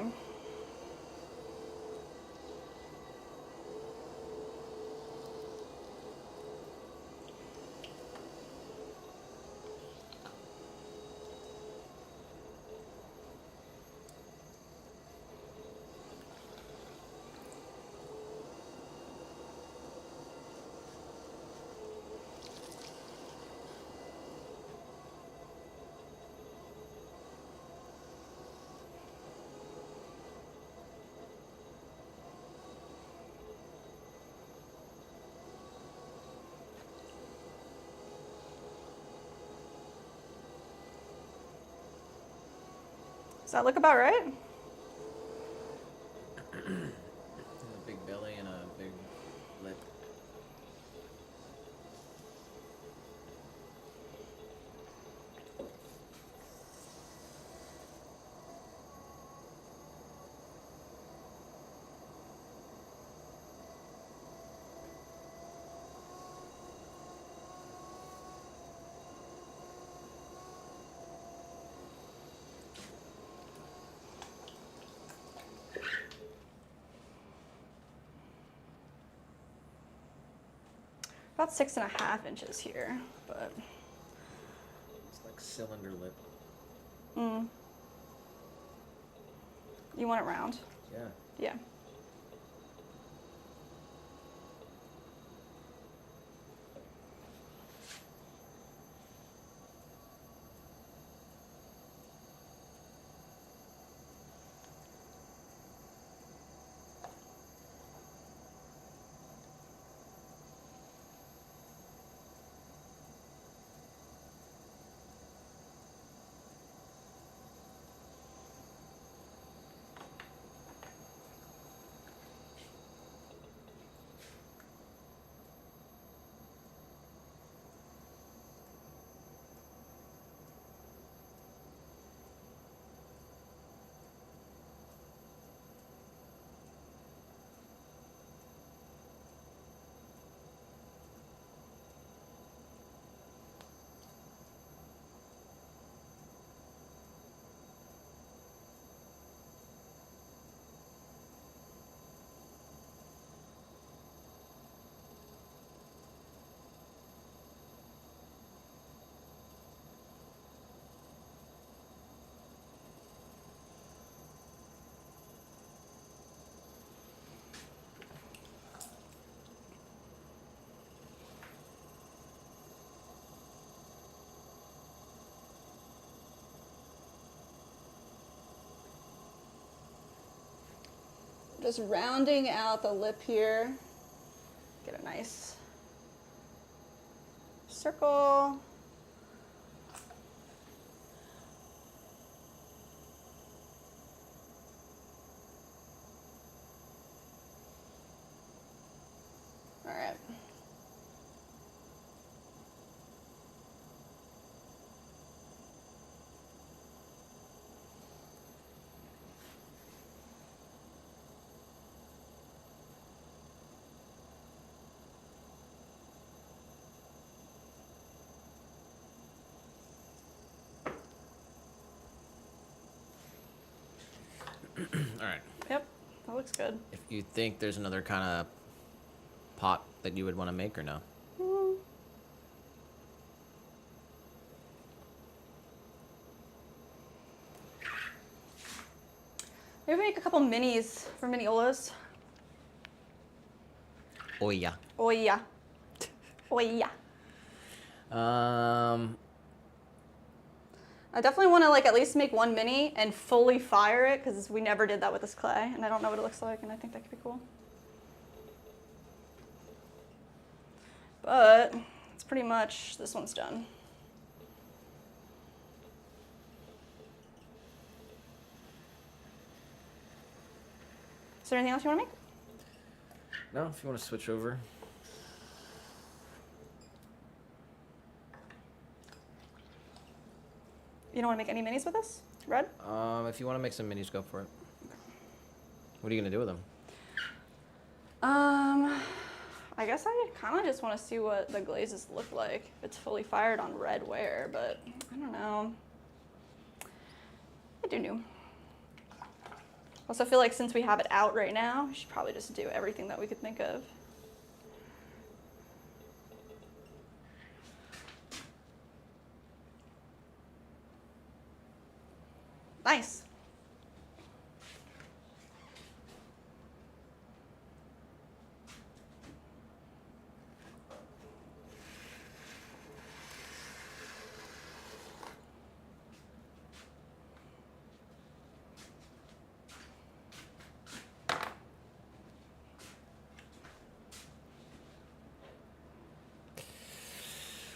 Does that look about right? A big belly and a big lip. About 6.5 inches here, but. It's like cylinder lip. You want it round? Yeah. Yeah. Just rounding out the lip here. Get a nice circle. All right. All right. Yep, that looks good. If you think there's another kind of pot that you would want to make or no? Maybe make a couple minis for miniolas. Oh yeah. Oh yeah. Oh yeah. I definitely want to like at least make one mini and fully fire it because we never did that with this clay and I don't know what it looks like and I think that could be cool. But it's pretty much, this one's done. Is there anything else you want to make? No, if you want to switch over. You don't want to make any minis with this? Red? If you want to make some minis, go for it. What are you gonna do with them? I guess I kind of just want to see what the glazes look like if it's fully fired on red ware, but I don't know. I do know. Also feel like since we have it out right now, we should probably just do everything that we could think of. Nice.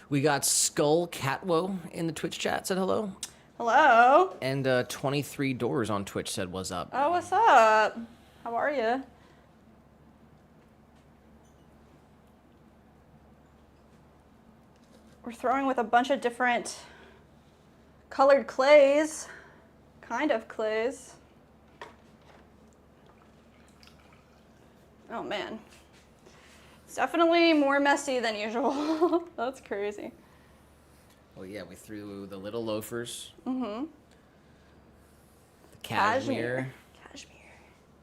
We got Skull Catwo in the Twitch chat, said hello. Hello. And 23 Doors on Twitch said, "What's up?" Oh, what's up? How are you? We're throwing with a bunch of different colored clays, kind of clays. Oh man. It's definitely more messy than usual. That's crazy. Oh yeah, we threw the little loafers. Mm-hmm. The cashmere. Cashmere.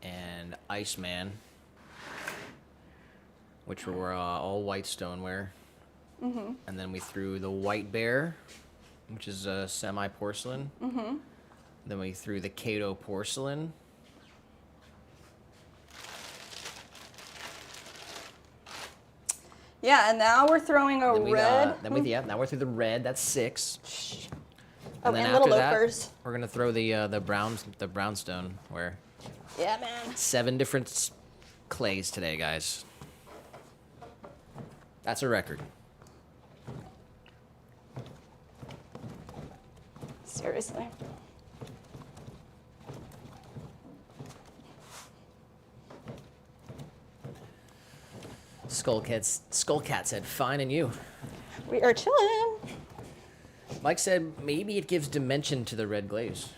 And Iceman, which were all white stoneware. Mm-hmm. And then we threw the White Bear, which is semi-porcelain. Mm-hmm. Then we threw the Kato porcelain. Yeah, and now we're throwing a red. Now we're through the red. That's 6. Oh, then and little after that, loafers. we're gonna throw the brownstone, where Yeah, man. 7 different clays today, guys. That's a record. Seriously. Skullcat said, "Fine, and you?" We are chilling. Mike said maybe it gives dimension to the red glaze.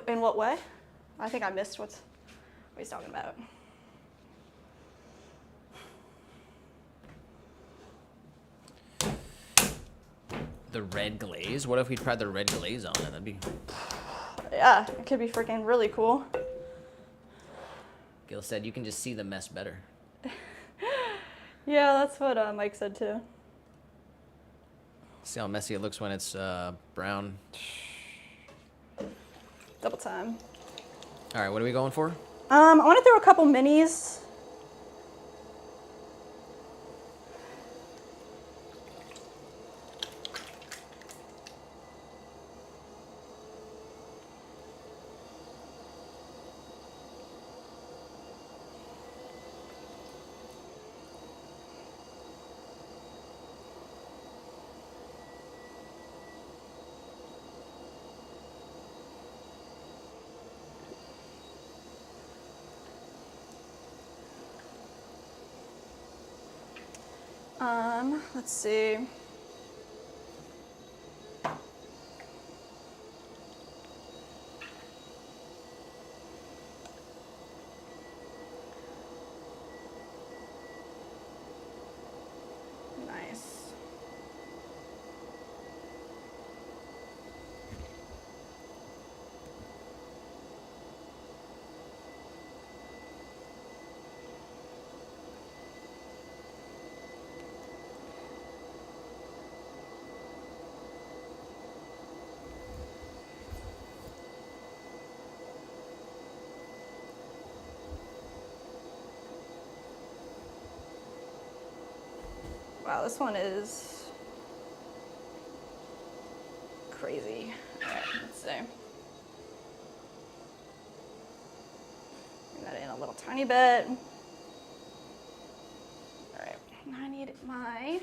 In what way? I think I missed what he's talking about. The red glaze? What if we tried the red glaze on it? That'd be... Yeah, it could be freaking really cool. Gil said you can just see the mess better. Yeah, that's what Mike said too. See how messy it looks when it's brown. Double time. All right, what are we going for? I want to throw a couple minis. Let's see. Nice. Wow, this one is crazy. All right, let's see. Bring that in a little tiny bit. All right, I need my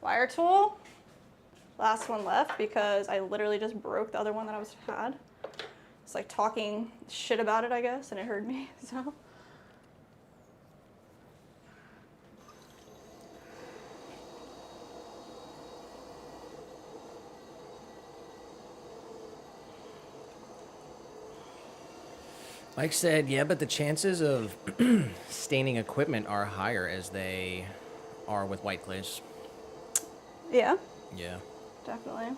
wire tool. Last one left because I literally just broke the other one that I had. It's like talking shit about it, I guess, and it heard me, so. Mike said, yeah, but the chances of staining equipment are higher as they are with white glaze. Yeah, Yeah. definitely.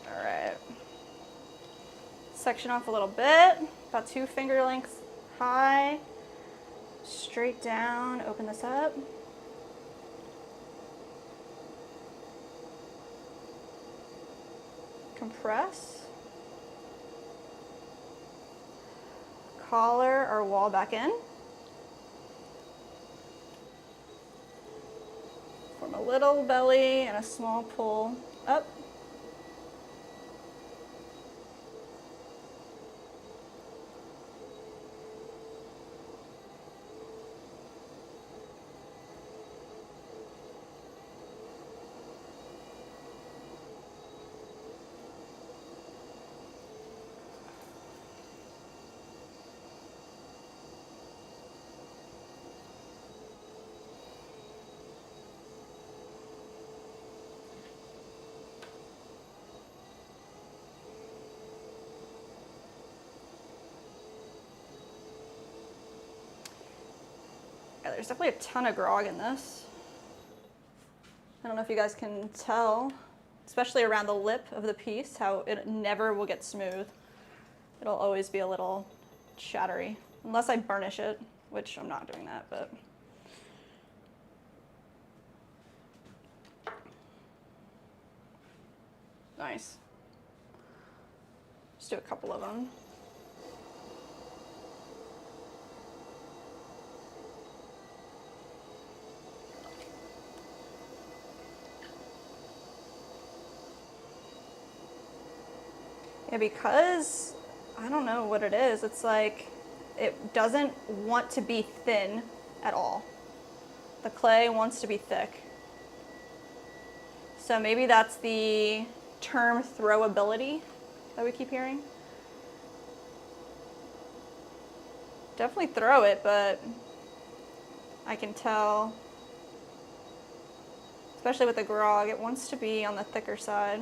All right. Section off a little bit, about 2 finger lengths high. Straight down, open this up. Compress. collar our wall back in. Form a little belly and a small pull up. Yeah, there's definitely a ton of grog in this. I don't know if you guys can tell, especially around the lip of the piece, how it never will get smooth. It'll always be a little chattery, unless I burnish it, which I'm not doing that, but. Nice. Just do a couple of them. Yeah, because I don't know what it is. It's like it doesn't want to be thin at all. The clay wants to be thick. So maybe that's the term throwability that we keep hearing. Definitely throw it, but I can tell, especially with the grog, it wants to be on the thicker side.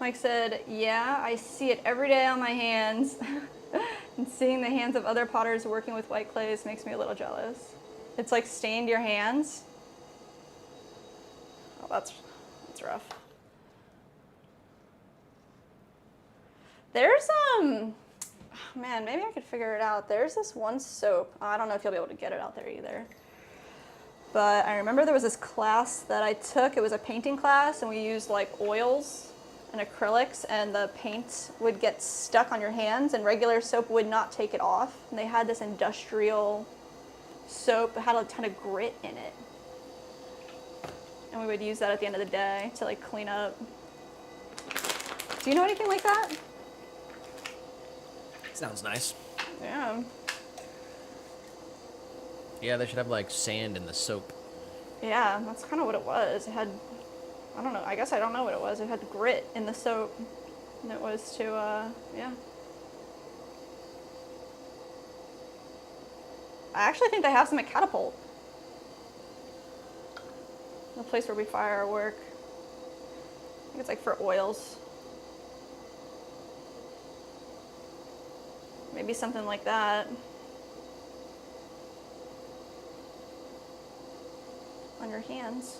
Mike said, yeah, I see it every day on my hands. And seeing the hands of other potters working with white clays makes me a little jealous. It's like stained your hands. Oh, that's rough. There's, man, maybe I could figure it out. There's this one soap. I don't know if you'll be able to get it out there either. But I remember there was this class that I took. It was a painting class, and we used like oils and acrylics, and the paint would get stuck on your hands, and regular soap would not take it off. And they had this industrial soap that had a ton of grit in it. And we would use that at the end of the day to like clean up. Do you know anything like that? Sounds nice. Yeah. Yeah, they should have like sand in the soap. Yeah, that's kind of what it was. It had, I don't know, I guess I don't know what it was. It had grit in the soap. And it was to, yeah. I actually think they have some at Catapult. The place where we fire our work. I think it's like for oils. Maybe something like that. On your hands.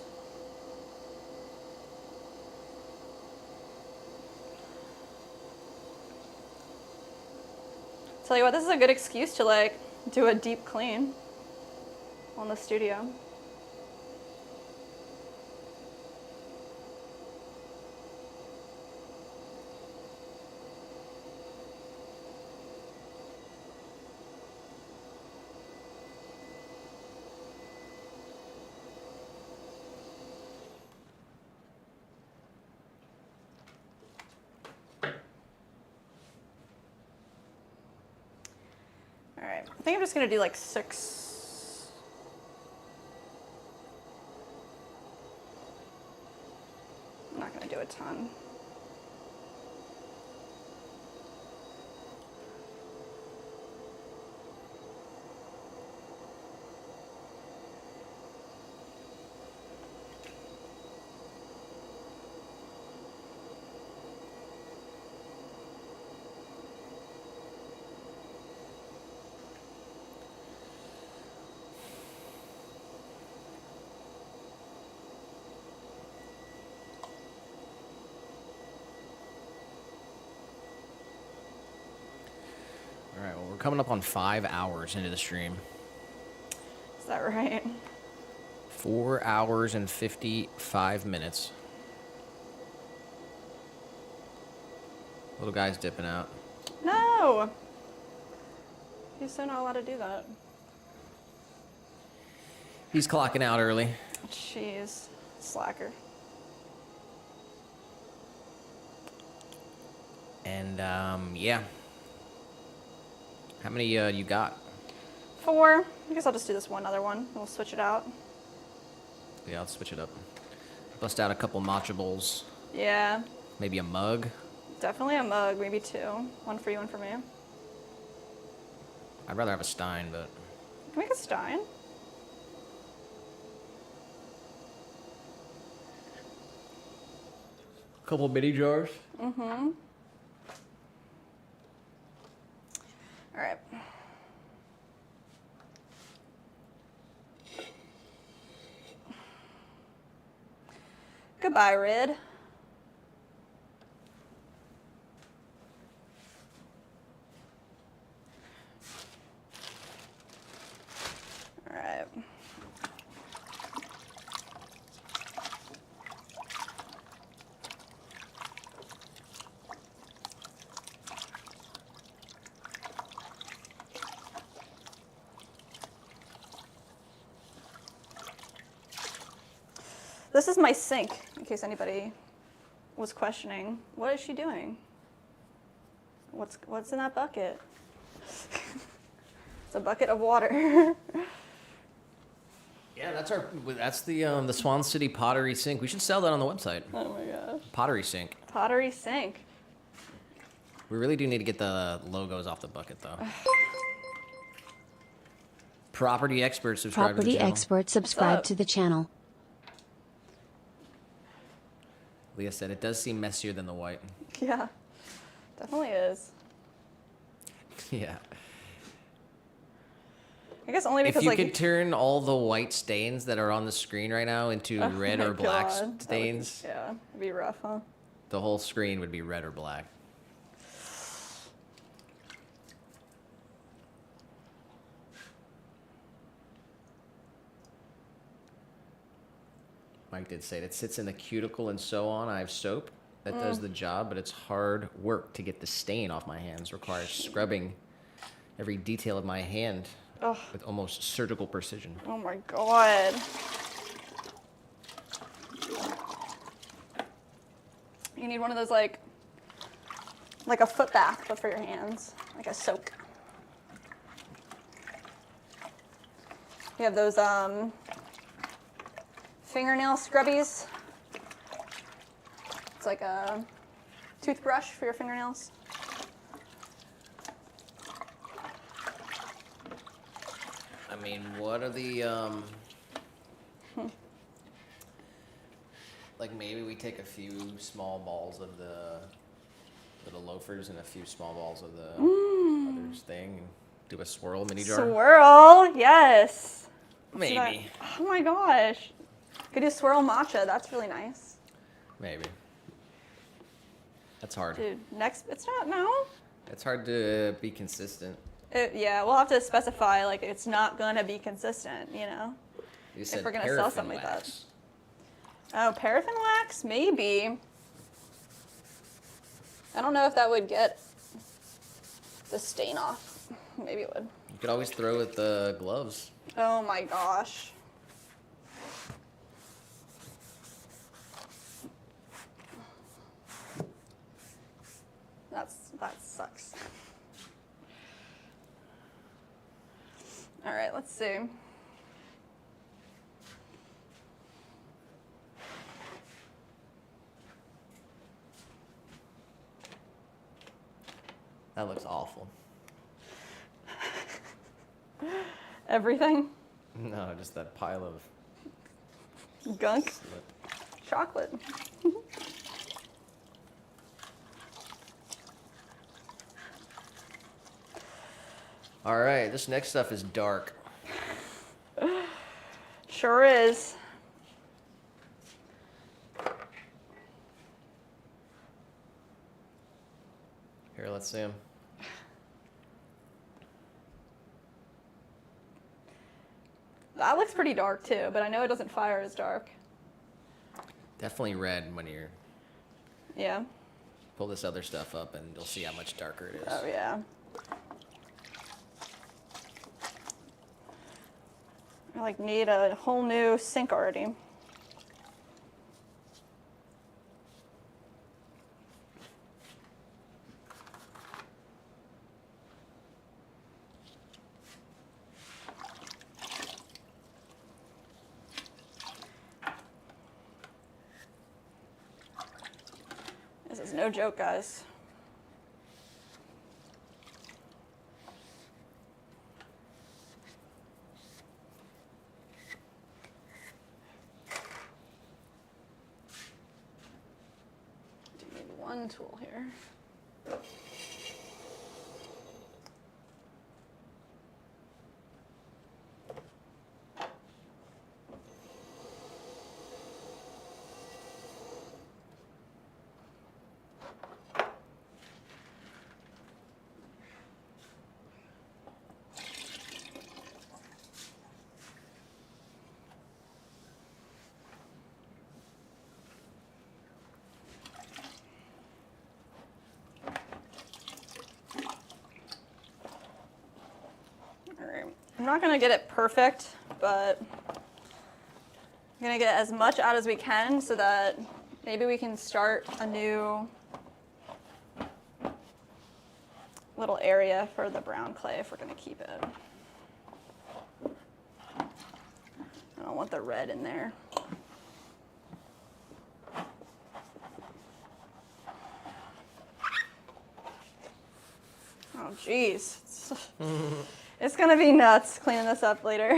Tell you what, this is a good excuse to like do a deep clean on the studio. All right, I think I'm just gonna do like 6. I'm not gonna do a ton. All right, well, we're coming up on 5 hours into the stream. Is that right? 4 hours and 55 minutes. Little guy's dipping out. No! He's so not allowed to do that. He's clocking out early. Jeez. Slacker. And, yeah. How many, you got? 4. I guess I'll just do this one other one. We'll switch it out. Yeah, let's switch it up. Bust out a couple matcha bowls. Yeah. Maybe a mug. Definitely a mug, maybe 2. One for you, one for me. I'd rather have a stein, but... Can we make a stein? Couple mini jars. Mm-hmm. All right. Goodbye, Red. All right. This is my sink, in case anybody was questioning. What is she doing? What's in that bucket? It's a bucket of water. Yeah, that's the Swan City Pottery Sink. We should sell that on the website. Oh my gosh. Pottery Sink. Pottery sink. We really do need to get the logos off the bucket, though. Property expert subscribe to the Property channel. expert subscribe up? to the channel. Leah said it does seem messier than the white. Yeah, definitely is. Yeah. I guess only If because you like could turn all the white stains that are on the screen right now into red my or black God, that would- stains, yeah, it'd be rough, huh? the whole screen would be red or black. Mike did say it sits in the cuticle and so on. I have soap that does the job, but it's hard work to get the stain off my hands. Requires scrubbing every detail of my hand Ugh. with almost surgical precision. Oh my God. You need one of those like a foot bath, but for your hands, like a soak. You have those fingernail scrubbies. It's like a toothbrush for your fingernails. I mean, what are the, like maybe we take a few small balls of the little loafers and a few small balls of the others thing and do a swirl mini jar? Swirl, yes. Maybe. So that- oh my gosh. Could do swirl matcha, that's really nice. Maybe. That's hard. Dude, next, it's not, no. It's hard to be consistent. Yeah, we'll have to specify, like, it's not gonna be consistent, you know? You said we're gonna sell paraffin something like that. wax. Oh, paraffin wax? Maybe. I don't know if that would get the stain off. Maybe it would. You could always throw it the gloves. Oh my gosh. That sucks. All right, let's see. That looks awful. Everything? No, just that pile of Gunk? slip. Chocolate. All right, this next stuff is dark. Sure is. Here, let's see them. That looks pretty dark too, but I know it doesn't fire as dark. Definitely red when you're Yeah. pull this other stuff up and you'll see how much darker it is. Oh yeah. I like need a whole new sink already. This is no joke, guys. Do need one tool here. I'm not gonna get it perfect, but I'm gonna get as much out as we can so that maybe we can start a new little area for the brown clay if we're gonna keep it. I don't want the red in there. Oh, geez. It's gonna be nuts cleaning this up later.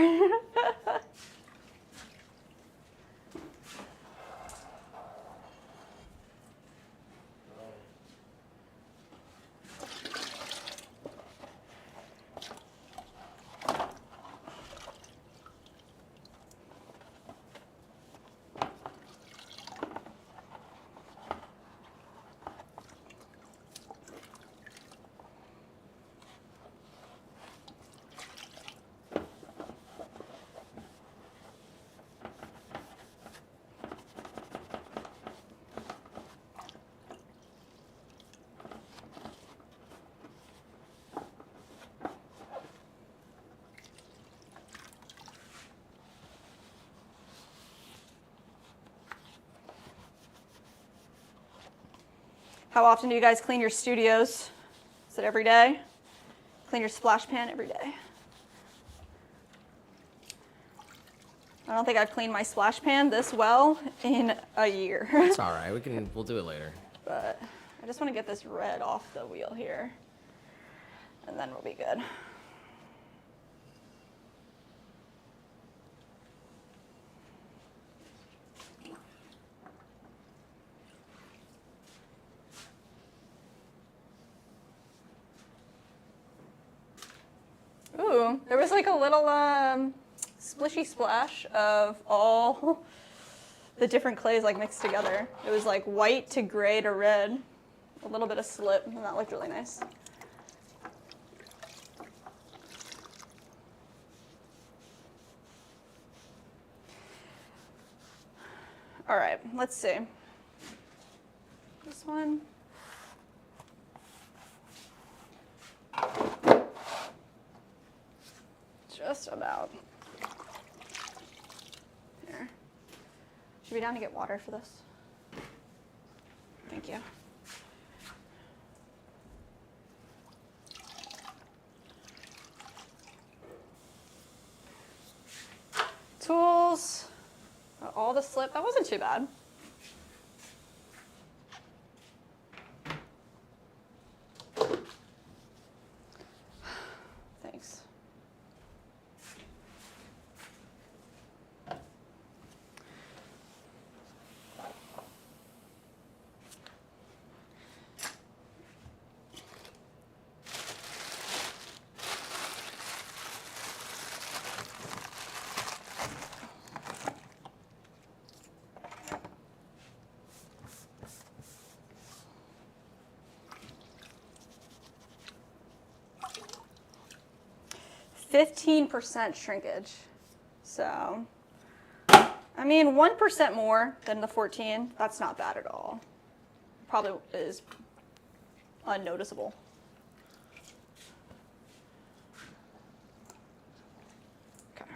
How often do you guys clean your studios? Is it every day? Clean your splash pan every day. I don't think I've cleaned my splash pan this well in a year. It's all right. We'll do it later. But I just want to get this red off the wheel here, and then we'll be good. Ooh, there was like a little splishy splash of all the different clays like mixed together. It was like white to gray to red, a little bit of slip, and that looked really nice. All right, let's see. This one. Just about. Here. Should we be down to get water for this? Thank you. Tools. All the slip. That wasn't too bad. Thanks. %15 shrinkage. So, I mean, 1% more than the 14, that's not bad at all. Probably is unnoticeable. Okay.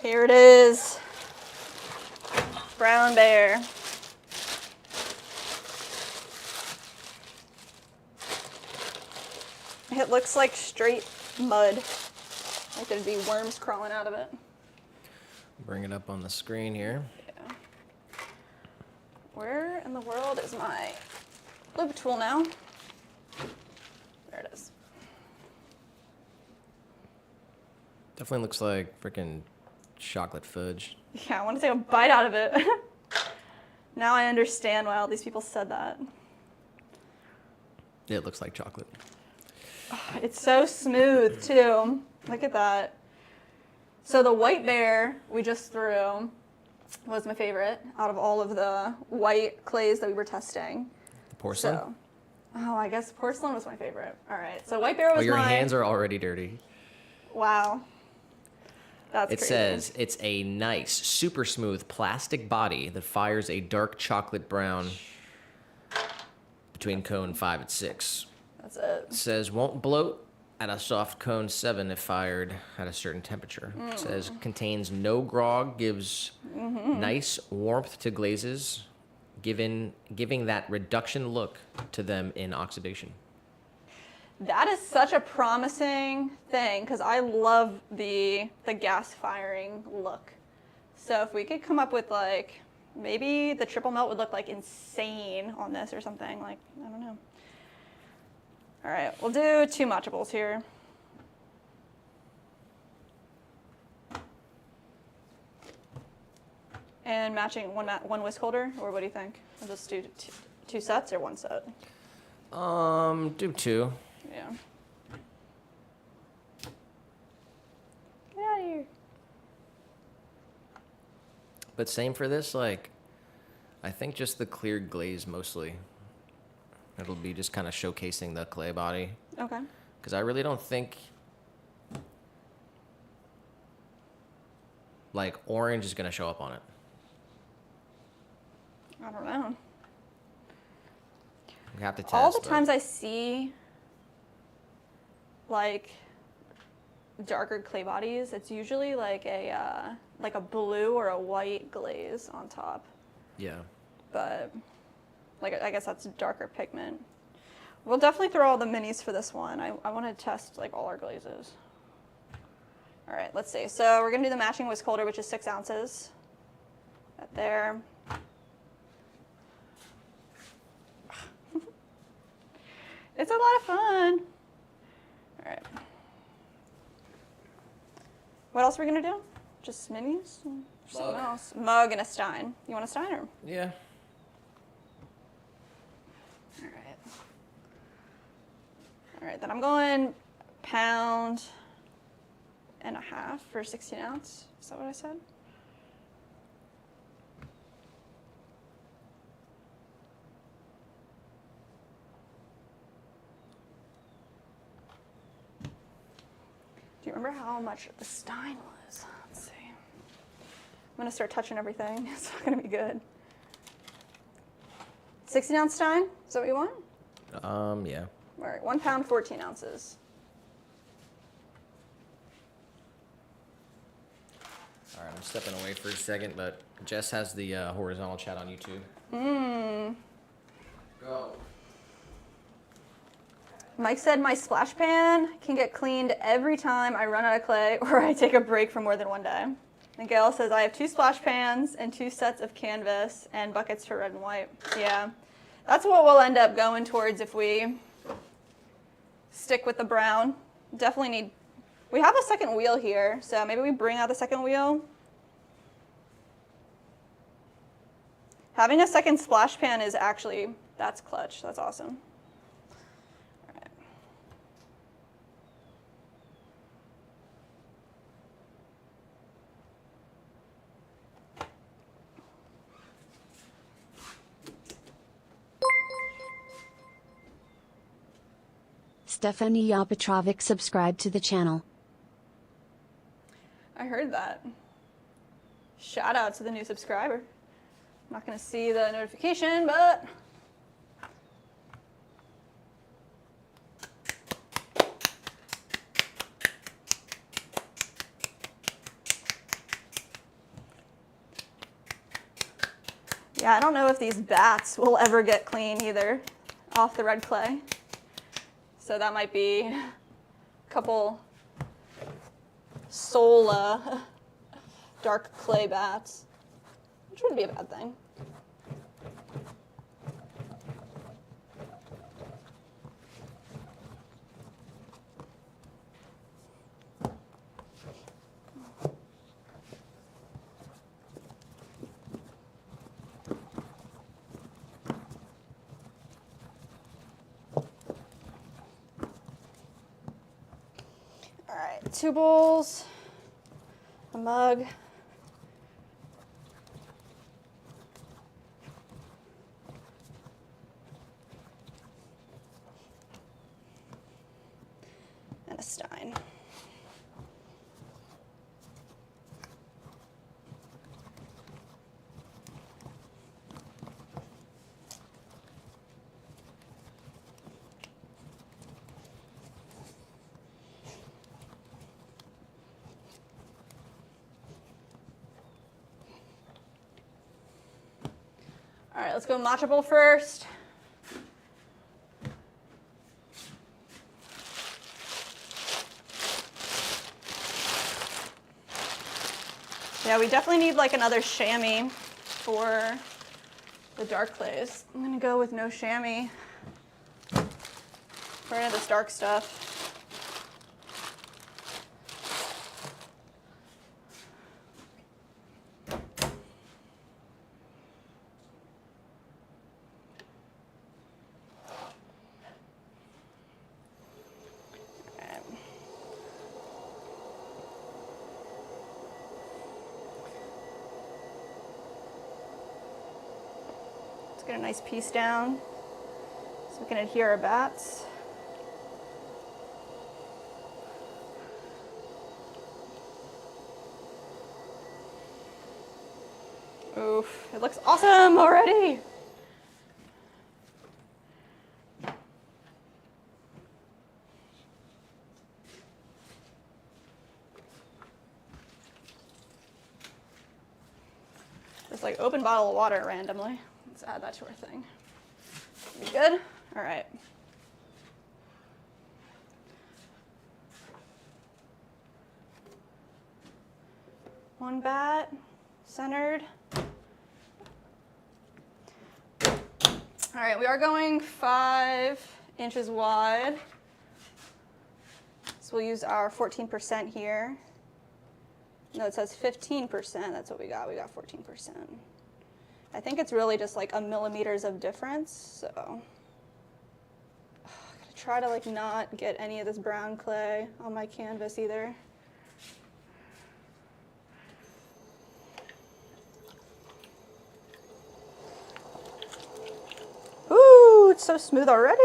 Here it is. Brown bear. It looks like straight mud. Like there'd be worms crawling out of it. Bring it up on the screen here. Yeah. Where in the world is my lube tool now? There it is. Definitely looks like freaking chocolate fudge. Yeah, I want to take a bite out of it. Now I understand why all these people said that. Yeah, it looks like chocolate. It's so smooth too. Look at that. So the white bear we just threw was my favorite out of all of the white clays that we were testing. The porcelain? So, oh, I guess porcelain was my favorite. All right, so white bear was your my... hands are already dirty. Wow. That's It crazy. says it's a nice, super smooth plastic body that fires a dark chocolate brown between cone 5 and 6. That's it. It says won't bloat at a soft cone 7 if fired at a certain temperature. It says contains no grog, gives nice warmth to glazes, giving that reduction look to them in oxidation. That is such a promising thing because I love the gas firing look. So if we could come up with like, maybe the triple melt would look like insane on this or something, like, I don't know. All right, we'll do 2 matchables here. And matching one whisk holder, or what do you think? We'll just do 2 sets or 1 set? Do 2. Yeah. Get out of here. But same for this, like, I think just the clear glaze mostly. It'll be just kind of showcasing the clay body. Okay. Because I really don't think, like, orange is going to show up on it. I don't know. We have to test. All the but- times I see like darker clay bodies, it's usually like a blue or a white glaze on top. Yeah. But like I guess that's darker pigment. We'll definitely throw all the minis for this one. I want to test like all our glazes. All right, let's see. So we're gonna do the matching whisk holder, which is 6 ounces. Right there. It's a lot of fun. All right. What else are we gonna do? Just minis? Something else? Mug and a stein. You want a stein or? Yeah. All right. All right, then I'm going 1.5 pounds for 16 ounce. Is that what I said? Do you remember how much the stein was? Let's see. I'm gonna start touching everything. It's not gonna be good. 16 ounce stein? Is that what you want? Yeah. All right, 1 pound, 14 ounces. All right, I'm stepping away for a second, but Jess has the horizontal chat on YouTube. Go. Mike said my splash pan can get cleaned every time I run out of clay or I take a break for more than 1 day. And Gail says I have 2 splash pans and 2 sets of canvas and buckets for red and white. Yeah, that's what we'll end up going towards if we stick with the brown. Definitely need, we have a second wheel here, so maybe we bring out the second wheel. Having a second splash pan is actually, that's clutch, that's awesome. Stefania Petrovic subscribed to the channel. I heard that. Shout out to the new subscriber. I'm not gonna see the notification, but yeah, I don't know if these bats will ever get clean either off the red clay. So that might be a couple Sola dark clay bats, which wouldn't be a bad thing. All right, 2 bowls, a mug. And a stein. All right, let's go matcha bowl first. Yeah, we definitely need like another chamois for the dark clays. I'm gonna go with no chamois for any of this dark stuff. Get a nice piece down so we can adhere our bats. Oof, it looks awesome already. Just like open bottle of water randomly. Let's add that to our thing. We good? All right. One bat, centered. All right, we are going 5 inches wide. So we'll use our 14% here. No, it says 15%. That's what we got. We got 14%. I think it's really just like a millimeters of difference, so I'm gonna try to like not get any of this brown clay on my canvas either. Ooh, it's so smooth already.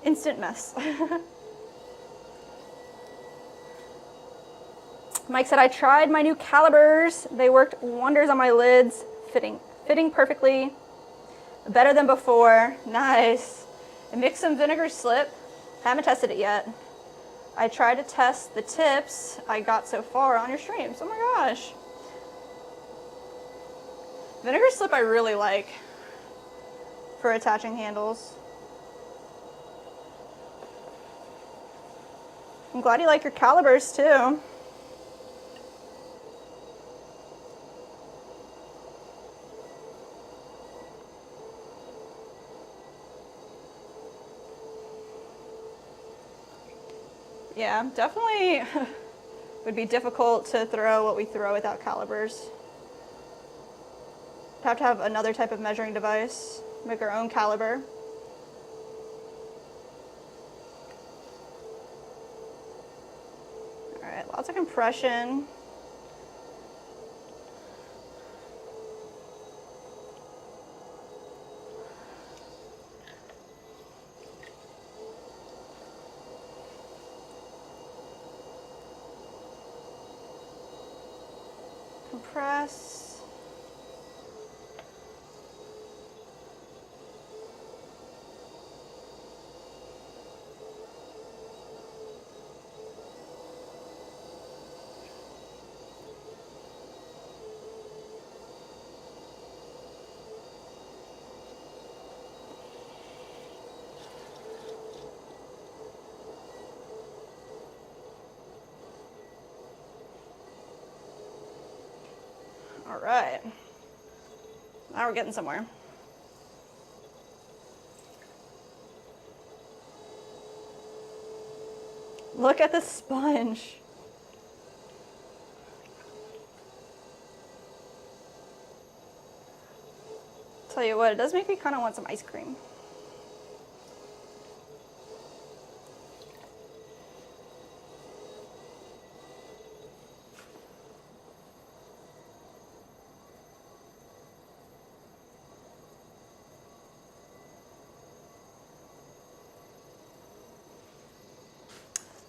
Instant mess. Mike said, I tried my new calibers. They worked wonders on my lids, fitting perfectly, better than before. Nice. I mixed some vinegar slip. Haven't tested it yet. I tried to test the tips I got so far on your streams. Oh my gosh. Vinegar slip I really like for attaching handles. I'm glad you like your calibers too. Yeah, definitely would be difficult to throw what we throw without calibers. Have to have another type of measuring device, make our own caliber. All right, lots of compression. press. All right, now we're getting somewhere. Look at the sponge. Tell you what, it does make me kind of want some ice cream.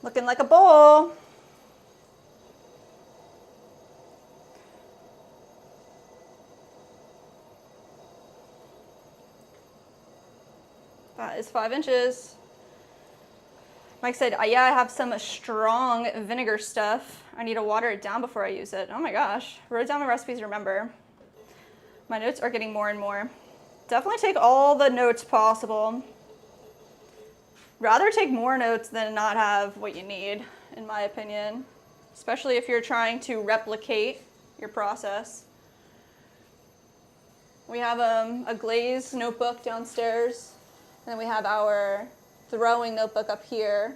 Looking like a bowl. That is 5 inches. Mike said, yeah, I have some strong vinegar stuff. I need to water it down before I use it. Oh my gosh. Wrote down the recipes, remember. My notes are getting more and more. Definitely take all the notes possible. Rather take more notes than not have what you need, in my opinion. Especially if you're trying to replicate your process. We have a glaze notebook downstairs. And then we have our throwing notebook up here.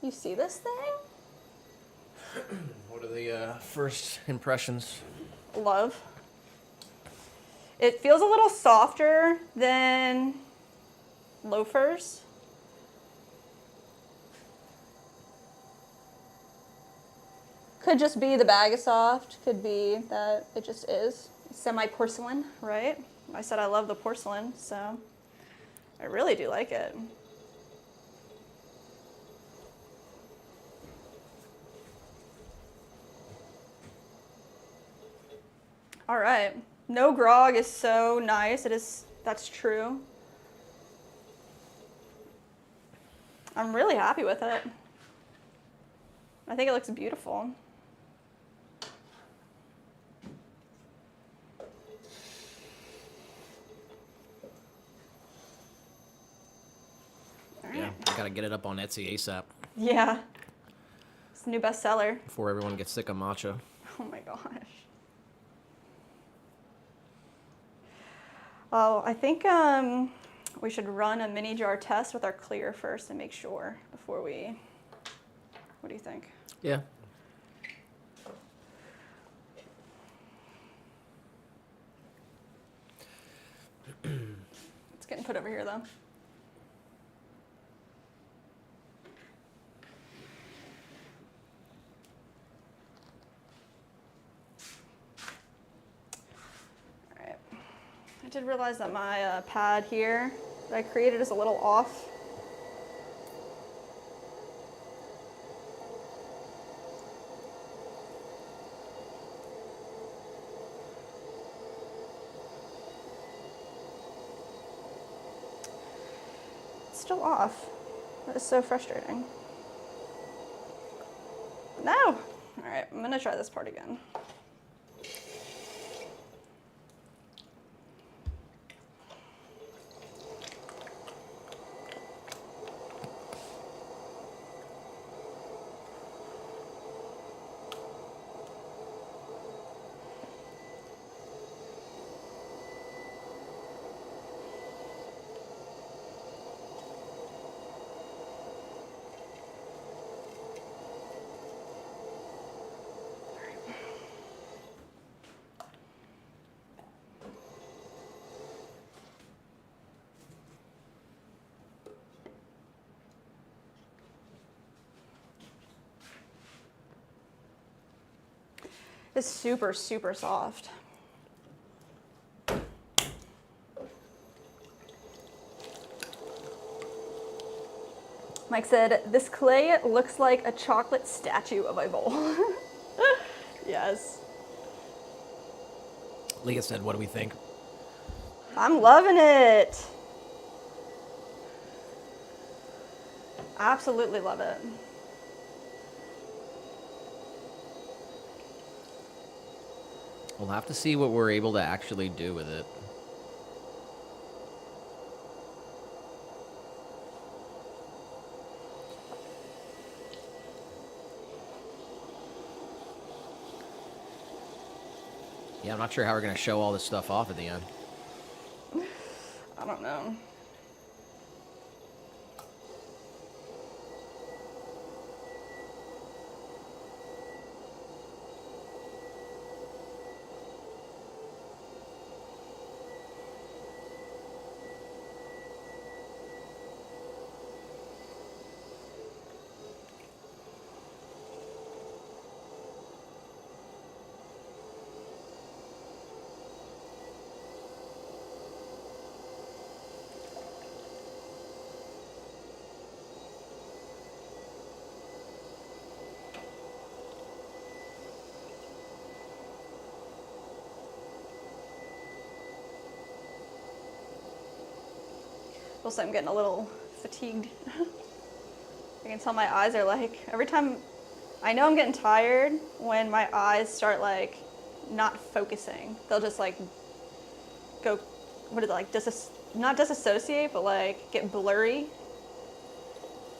You see this thing? What are the first impressions? Love. It feels a little softer than loafers. Could just be the bag is soft. Could be that it just is. Semi-porcelain, right? I said I love the porcelain, so I really do like it. All right. No grog is so nice. It is, that's true. I'm really happy with it. I think it looks beautiful. Yeah, I gotta get it up on Etsy ASAP Yeah. It's the new bestseller. before everyone gets sick of matcha. Oh my gosh. Oh, I think we should run a mini jar test with our clear first and make sure before we, what do you think? Yeah. It's getting put over here though. I did realize that my pad here that I created is a little off. It's still off. That is so frustrating. No! All right, I'm gonna try this part again. It's super, super soft. Mike said, this clay looks like a chocolate statue of a bowl. Yes. Leah said, what do we think? I'm loving it. Absolutely love it. We'll have to see what we're able to actually do with it. Yeah, I'm not sure how we're going to show all this stuff off at the end. I don't know. Also, I'm getting a little fatigued. I can tell my eyes are like, every time, I know I'm getting tired when my eyes start like not focusing. They'll just like go, what is it, like not disassociate, but like get blurry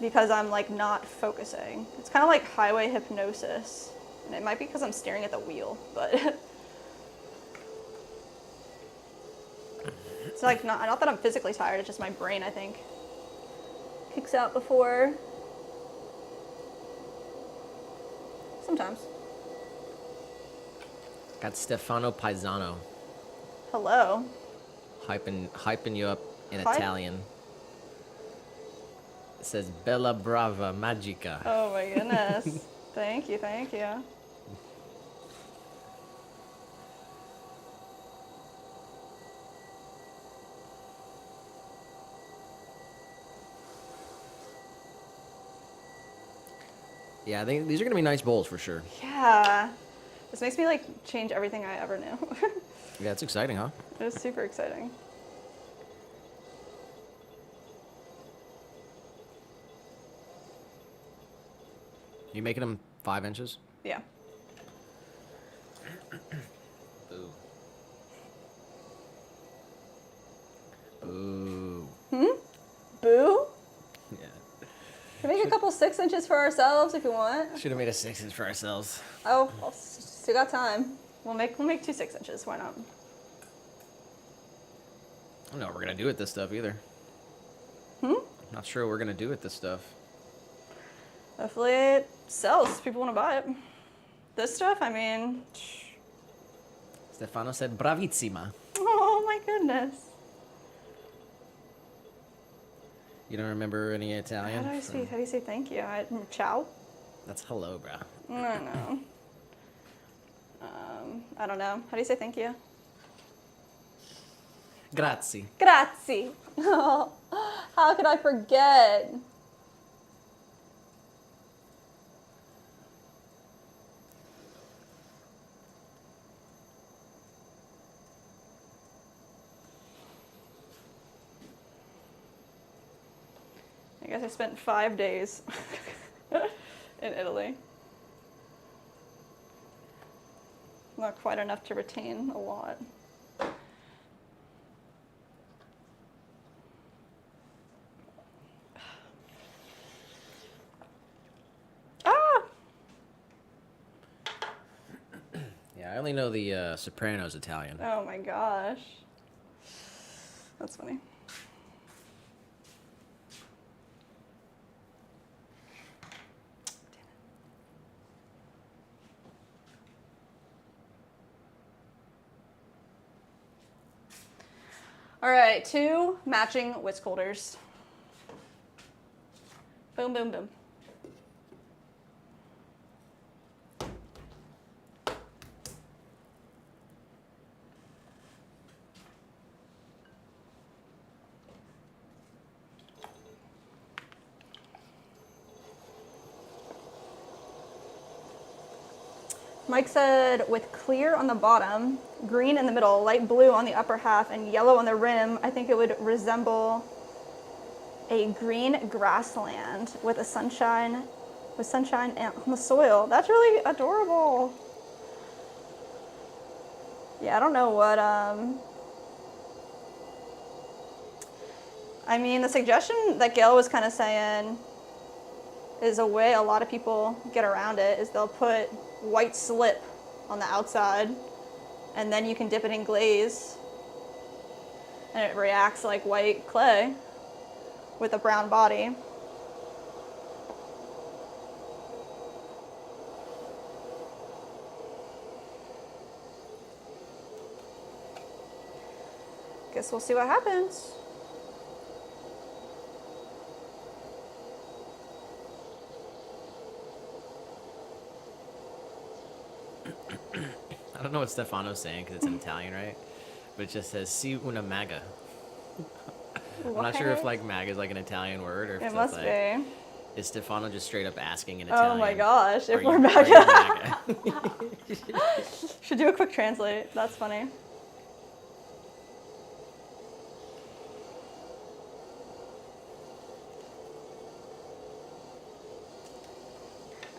because I'm like not focusing. It's kind of like highway hypnosis. And it might be because I'm staring at the wheel, but it's like not that I'm physically tired, it's just my brain, I think, kicks out before. Sometimes. Got Stefano Paisano Hello. hyping you up in Hi. Italian. It says Bella Brava Magica. Oh my goodness. Thank you, thank you. Yeah, I think these are going to be nice bowls for sure. Yeah. This makes me like change everything I ever knew. Yeah, it's exciting, huh? It was super exciting. You making them 5 inches? Yeah. Boo. Boo. Boo? Yeah. Can make a couple 6 inches for ourselves if you want. Should have made a 6 inch for ourselves. Oh, well, still got time. We'll make 2 6 inches. Why not? I don't know what we're going to do with this stuff either. Not sure what we're going to do with this stuff. Hopefully it sells. People want to buy it. This stuff, I mean, Stefano said bravissima. oh my goodness. You don't remember any How Italian? do you say thank you? Ciao? That's hello, bro. I don't know. I don't know. How do you say thank you? Grazie. Grazie. Oh, how could I forget? I guess I spent 5 days in Italy. Not quite enough to retain a lot. Ah! Yeah, I only know the Sopranos Italian. Oh my gosh. That's funny. All right, 2 matching whisk holders. Boom, boom, boom. Mike said with clear on the bottom, green in the middle, light blue on the upper half, and yellow on the rim, I think it would resemble a green grassland with sunshine on the soil. That's really adorable. Yeah, I don't know what, I mean, the suggestion that Gail was kind of saying is a way a lot of people get around it is they'll put white slip on the outside and then you can dip it in glaze and it reacts like white clay with a brown body. Guess we'll see what happens. I don't know what Stefano's saying because it's in Italian, right? But it just says "si una maga." I'm not sure if like "maga" is like an Italian word or if It it's must like, be. is Stefano just straight up asking in Italian? Oh my gosh, if "Are we're you- back. are you MAGA?" Should do a quick translate. That's funny.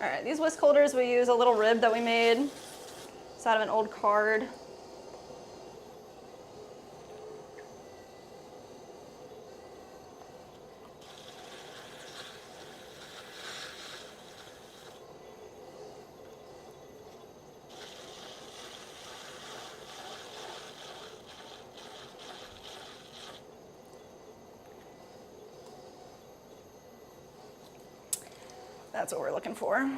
All right, these whisk holders, we use a little rib that we made. It's out of an old card. That's what we're looking for.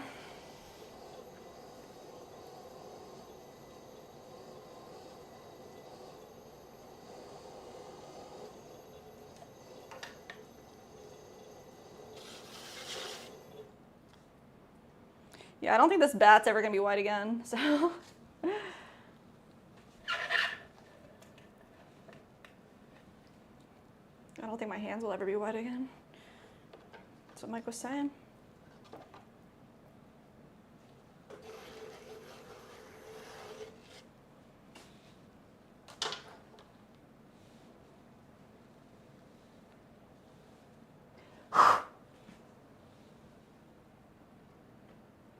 Yeah, I don't think this bat's ever gonna be white again, so. I don't think my hands will ever be white again. That's what Mike was saying.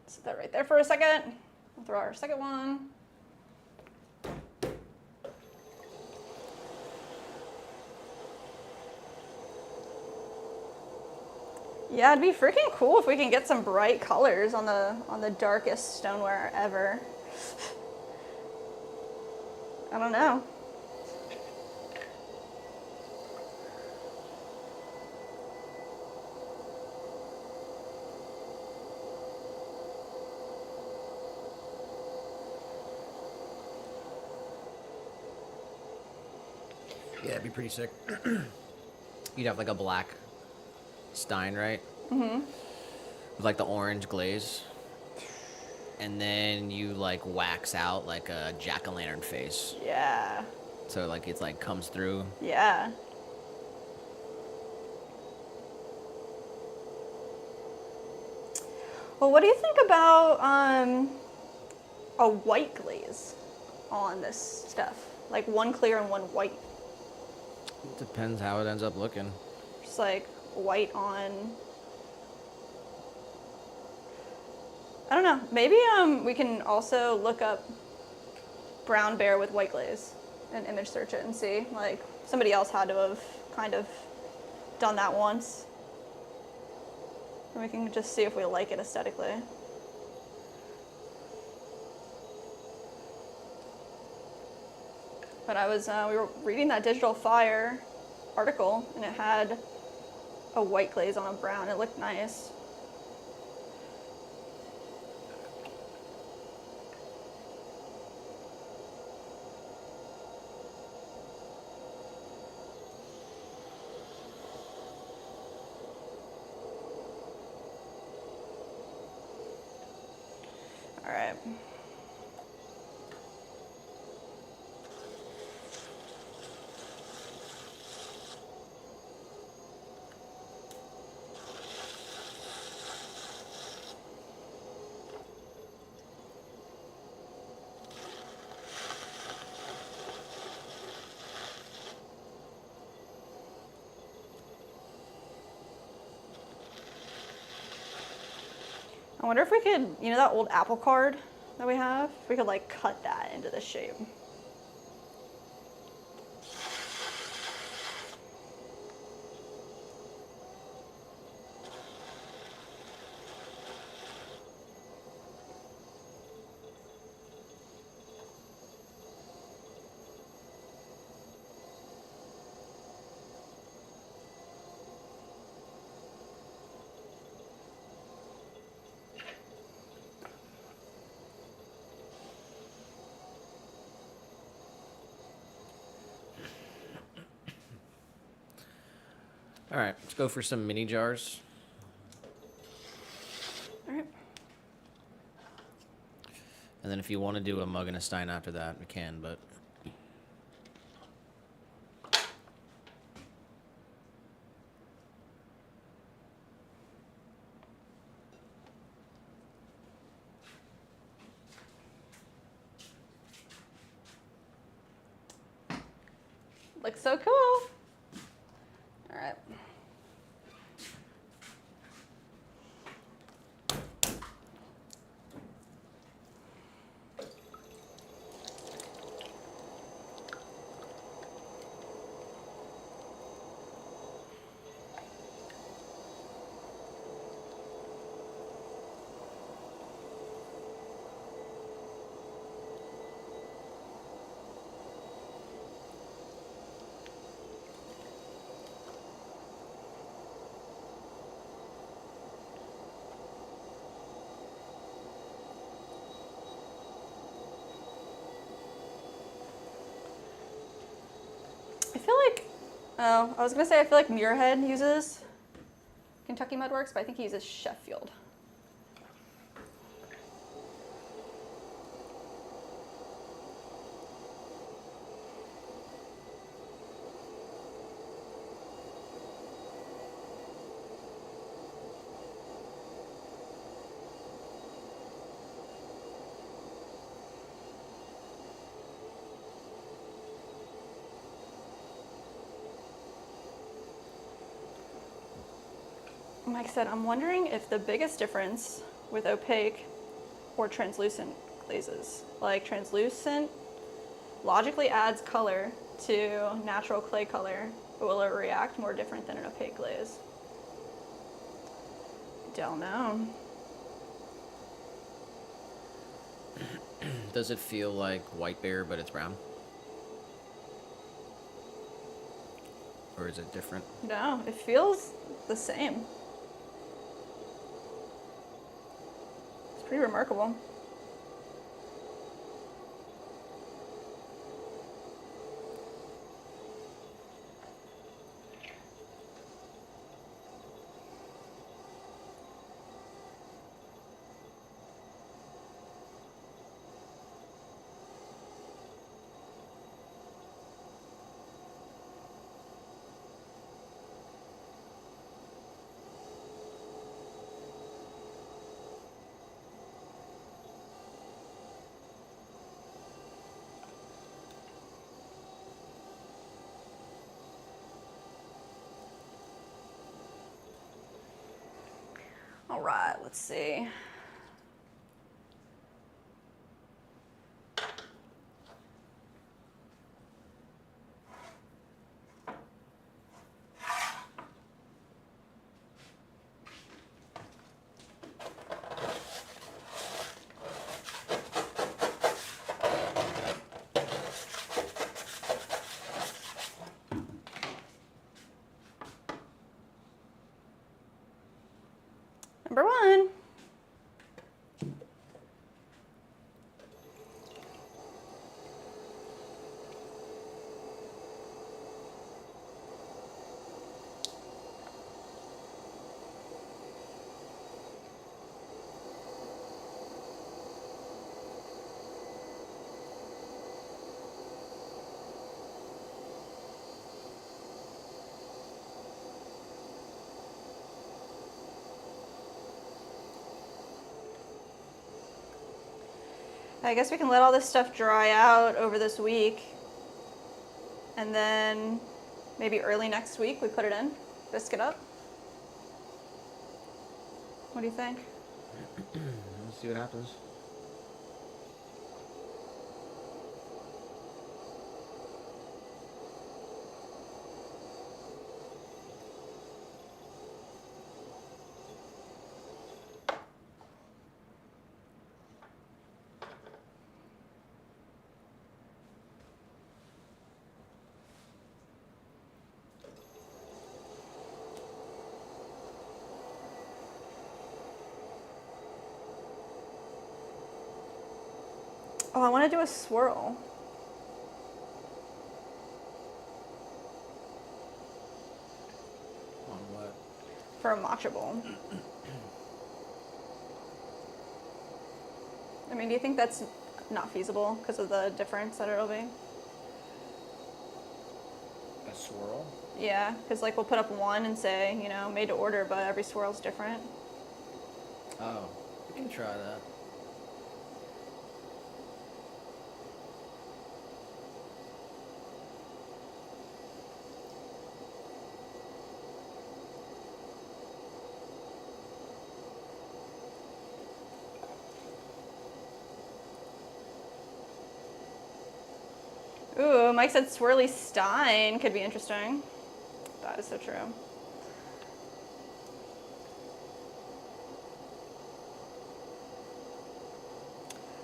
Set that right there for a second. We'll throw our second one. Yeah, it'd be freaking cool if we can get some bright colors on the darkest stoneware ever. I don't know. Yeah, it'd be pretty sick. You'd have like a black stein, right? Mm-hmm. With like the orange glaze. And then you like wax out like a jack-o'-lantern face. Yeah. So like it's like comes through. Yeah. Well, what do you think about a white glaze on this stuff? Like one clear and one white. Depends how it ends up looking. Just like white on. I don't know. Maybe we can also look up brown bear with white glaze and image search it and see. Like somebody else had to have kind of done that once. And we can just see if we like it aesthetically. But we were reading that Digital Fire article and it had a white glaze on a brown. It looked nice. All right. I wonder if we could, you know that old Apple card that we have? If we could like cut that into this shape. All right, let's go for some mini jars. All right. And then if you want to do a mug and a stein after that, we can, but... Looks so cool. All right. I feel like, oh, I was gonna say I feel like Muirhead uses Kentucky Mudworks, but I think he uses Sheffield. Like I said, I'm wondering if the biggest difference with opaque or translucent glazes, like translucent logically adds color to natural clay color, but will it react more different than an opaque glaze? Don't know. Does it feel like white bear, but it's brown? Or is it different? No, it feels the same. It's pretty remarkable. All right, let's see. Number one. I guess we can let all this stuff dry out over this week. And then maybe early next week we put it in, bisque it up. What do you think? Let's see what happens. Oh, I want to do a swirl. On what? For a matcha bowl. I mean, do you think that's not feasible because of the difference that it'll be? A swirl? Yeah, because like we'll put up one and say, you know, made to order, but every swirl's different. Oh, we can try that. Ooh, Mike said swirly stein could be interesting. That is so true.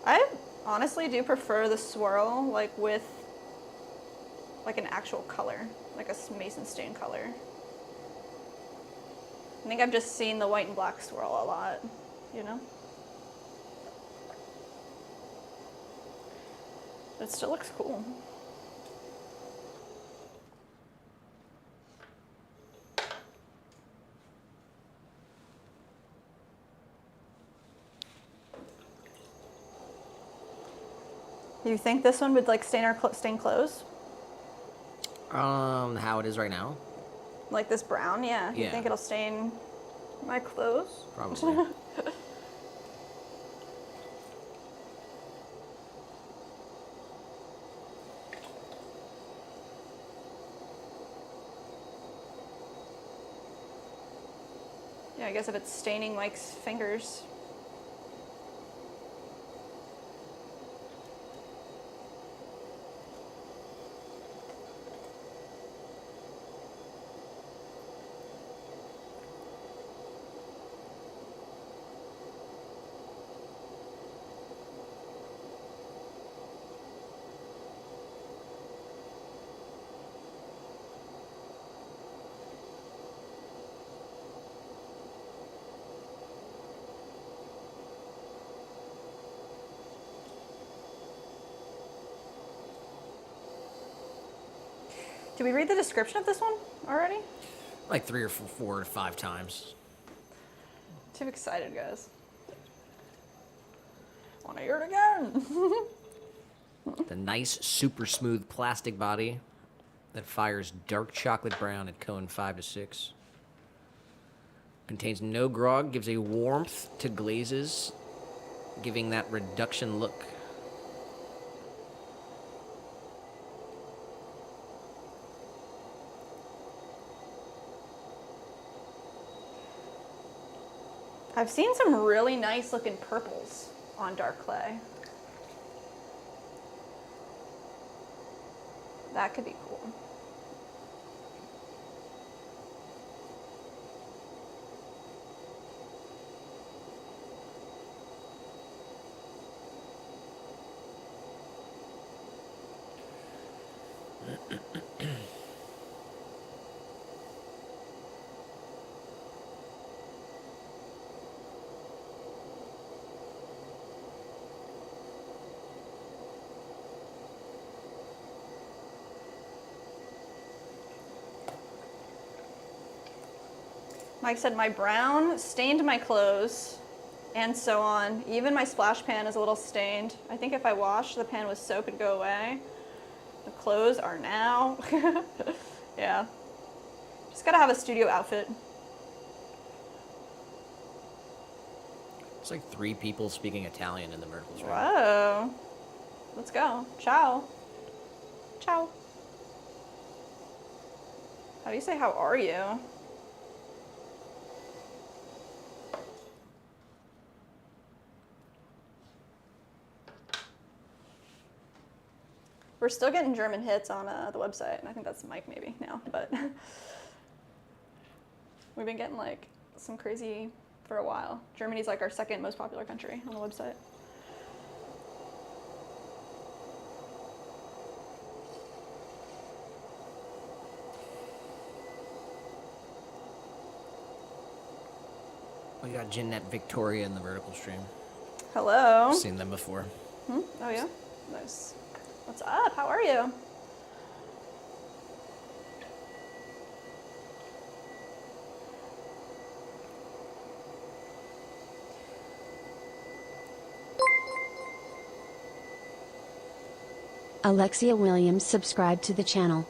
I honestly do prefer the swirl, like with like an actual color, like a mason stain color. I think I've just seen the white and black swirl a lot, you know? It still looks cool. You think this one would like stain our stain clothes? How it is right now? Like this brown, yeah. You Yeah. think it'll stain my clothes? Probably. Yeah, I guess if it's staining Mike's fingers. Did we read the description of this one already? Like 3 or 4 or 5 times. Too excited, guys. Want to hear it again? The nice, super smooth plastic body that fires dark chocolate brown at cone 5 to 6. Contains no grog, gives a warmth to glazes, giving that reduction look. I've seen some really nice looking purples on dark clay. That could be cool. Mike said my brown stained my clothes and so on. Even my splash pan is a little stained. I think if I wash the pan with soap it'd go away. The clothes are now. Yeah. Just gotta have a studio outfit. It's like 3 people speaking Italian in the Miracles room. Whoa. Let's go. Ciao. Ciao. How do you say how are you? We're still getting German hits on the website, and I think that's Mike maybe now, but we've been getting like some crazy for a while. Germany's like our second most popular country on the website. We got Jeanette Victoria in the vertical stream. Hello. I've seen them before. Oh yeah? Nice. What's up? How are you? Alexia Williams subscribed to the channel.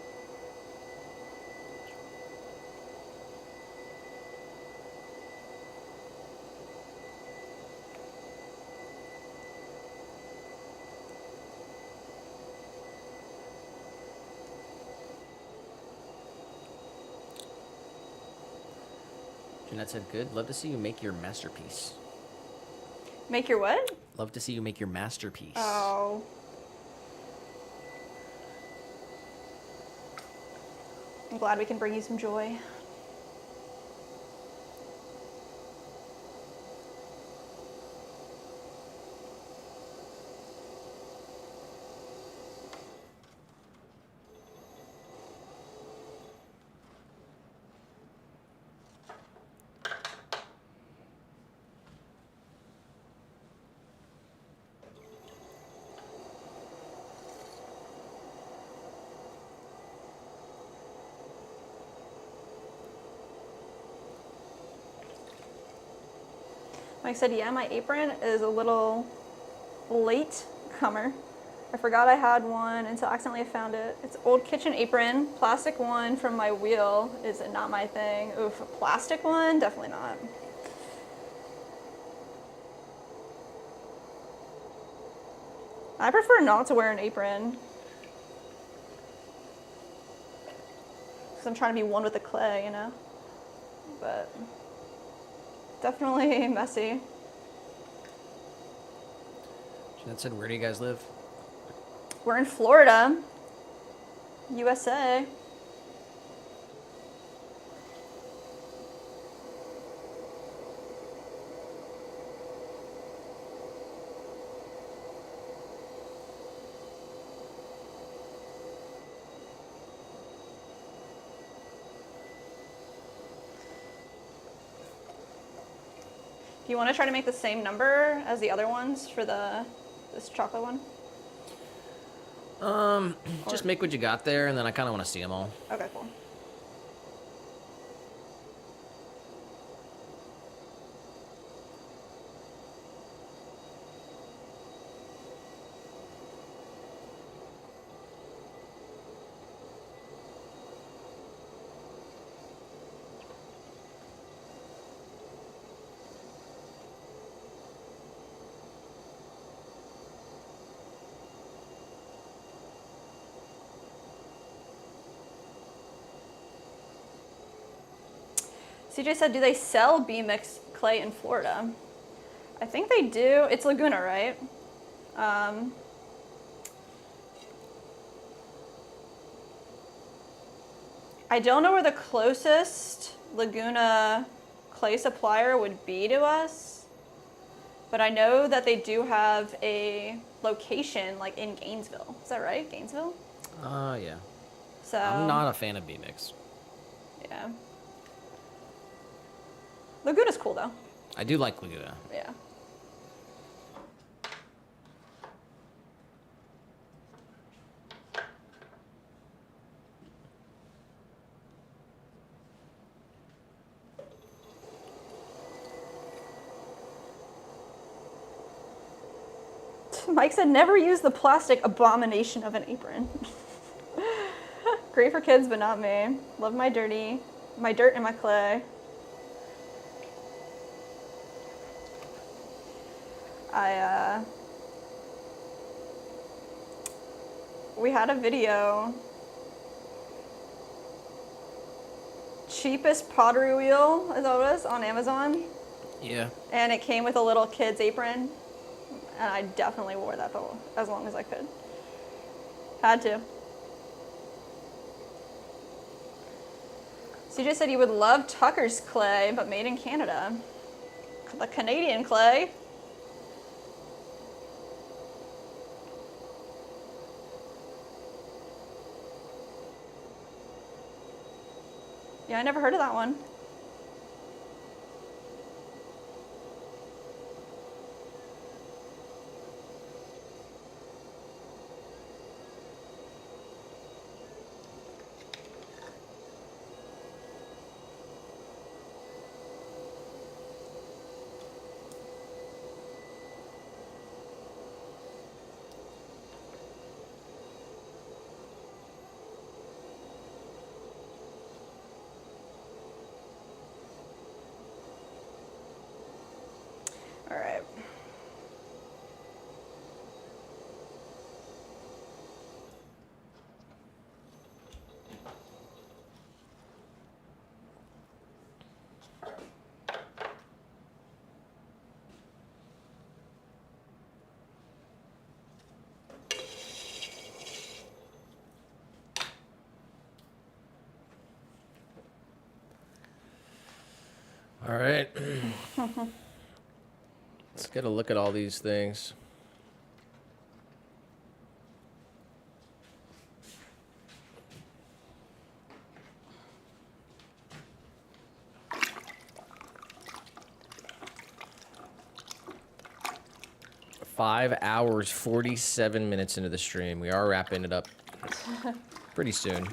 Jeanette said, good. Love to see you make your masterpiece. Make your what? Love to see you make your masterpiece. Oh. I'm glad we can bring you some joy. Mike said, yeah, my apron is a little late comer. I forgot I had one until accidentally I found it. It's old kitchen apron. Plastic one from my wheel is not my thing. Oof, a plastic one? Definitely not. I prefer not to wear an apron. Because I'm trying to be one with the clay, you know? But definitely messy. Jeanette said, where do you guys live? We're in Florida, USA. Do you want to try to make the same number as the other ones for this chocolate one? Just make what you got there, and then I kind of want to see them all. Okay, cool. CJ said, do they sell B-mix clay in Florida? I think they do. It's Laguna, right? I don't know where the closest Laguna clay supplier would be to us, but I know that they do have a location like in Gainesville. Is that right? Gainesville? Yeah. So I'm not a fan of B-Mix. Yeah. Laguna's cool though. I do like Laguna. Yeah. Mike said, never use the plastic abomination of an apron. Great for kids, but not me. Love my dirt and my clay. We had a video. Cheapest pottery wheel, is that what it was, on Amazon? Yeah. And it came with a little kid's apron. And I definitely wore that for as long as I could. Had to. CJ said he would love Tucker's clay, but made in Canada. The Canadian clay. Yeah, I never heard of that one. All right. All right. Let's get a look at all these things. Five hours, 47 minutes into the stream. We are wrapping it up pretty soon.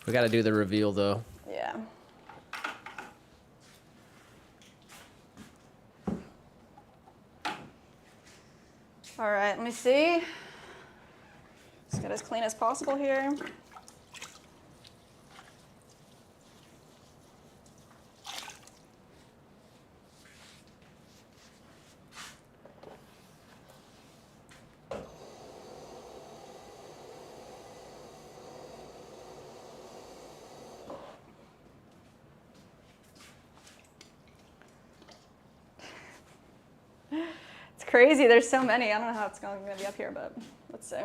We got to do the reveal, though. Yeah. All right, let me see. Let's get as clean as possible here. It's crazy, there's so many. I don't know how it's going to be up here, but let's see.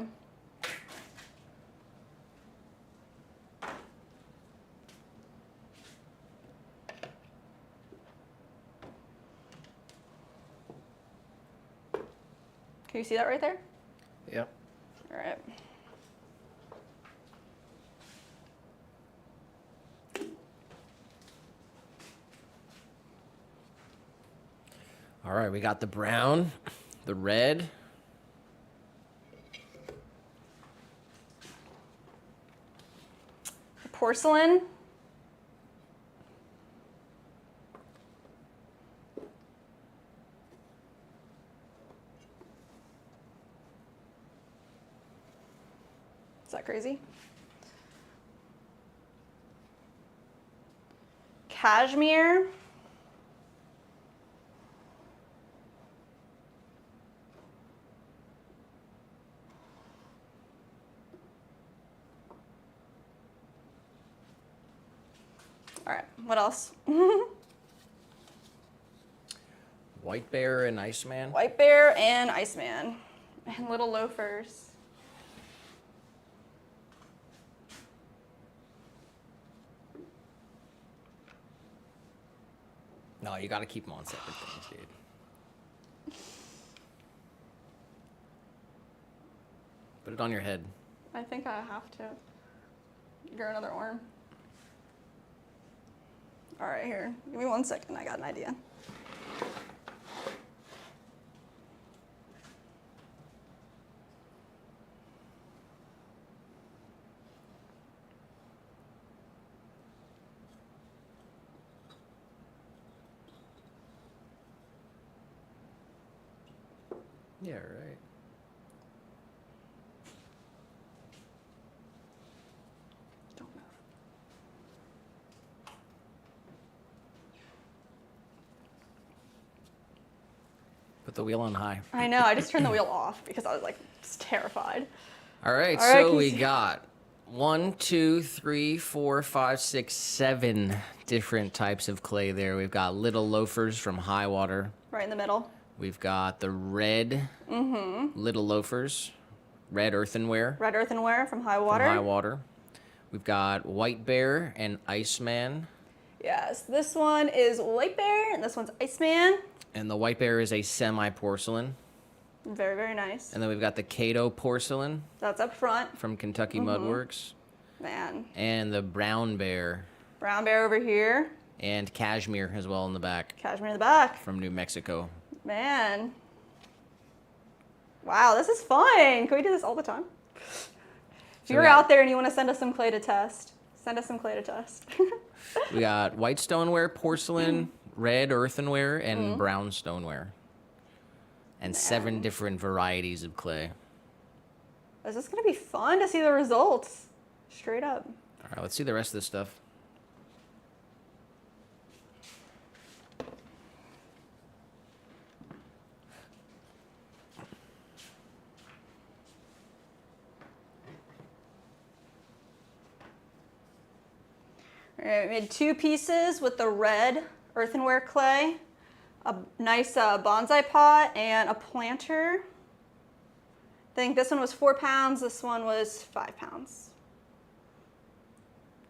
Can you see that right there? Yep. All right. All right, we got the brown, the red, Porcelain. Is that crazy? Cashmere. All right, what else? white bear, and Iceman. White Bear and Iceman. And Little Loafers. No, you got to keep them on separate things, dude. Put it on your head. I think I have to grow another arm. All right, here. Give me 1 second. I got an idea. Yeah, right. Don't move. Put the wheel on high. I know. I just turned the wheel off because I was like just terrified. All right, All right, so can you we see- got 1, 2, 3, 4, 5, 6, 7 different types of clay there. We've got Little Loafers from High Water. Right in the middle. We've got the red Little Loafers. red earthenware Red earthenware from High from Water. High Water. We've got White Bear and Iceman. Yes, this one is White Bear and this one's Iceman. And the White Bear is a semi-porcelain. Very, very nice. And then we've got the Cato porcelain That's up front. from Kentucky Mudworks. Man. And the Brown Bear Brown Bear over here. and Cashmere as well in the back Cashmere in the back. from New Mexico. Man. Wow, this is fun. Can we do this all the time? If So you're we got- out there and you want to send us some clay to test, send us some clay to test. We got white stoneware, porcelain, red earthenware, and brown stoneware. And 7 different varieties of clay. Is this going to be fun to see the results? Straight up. All right, let's see the rest of this stuff. All right, we made 2 pieces with the red earthenware clay, a nice bonsai pot, and a planter. I think this one was 4 pounds, this one was 5 pounds.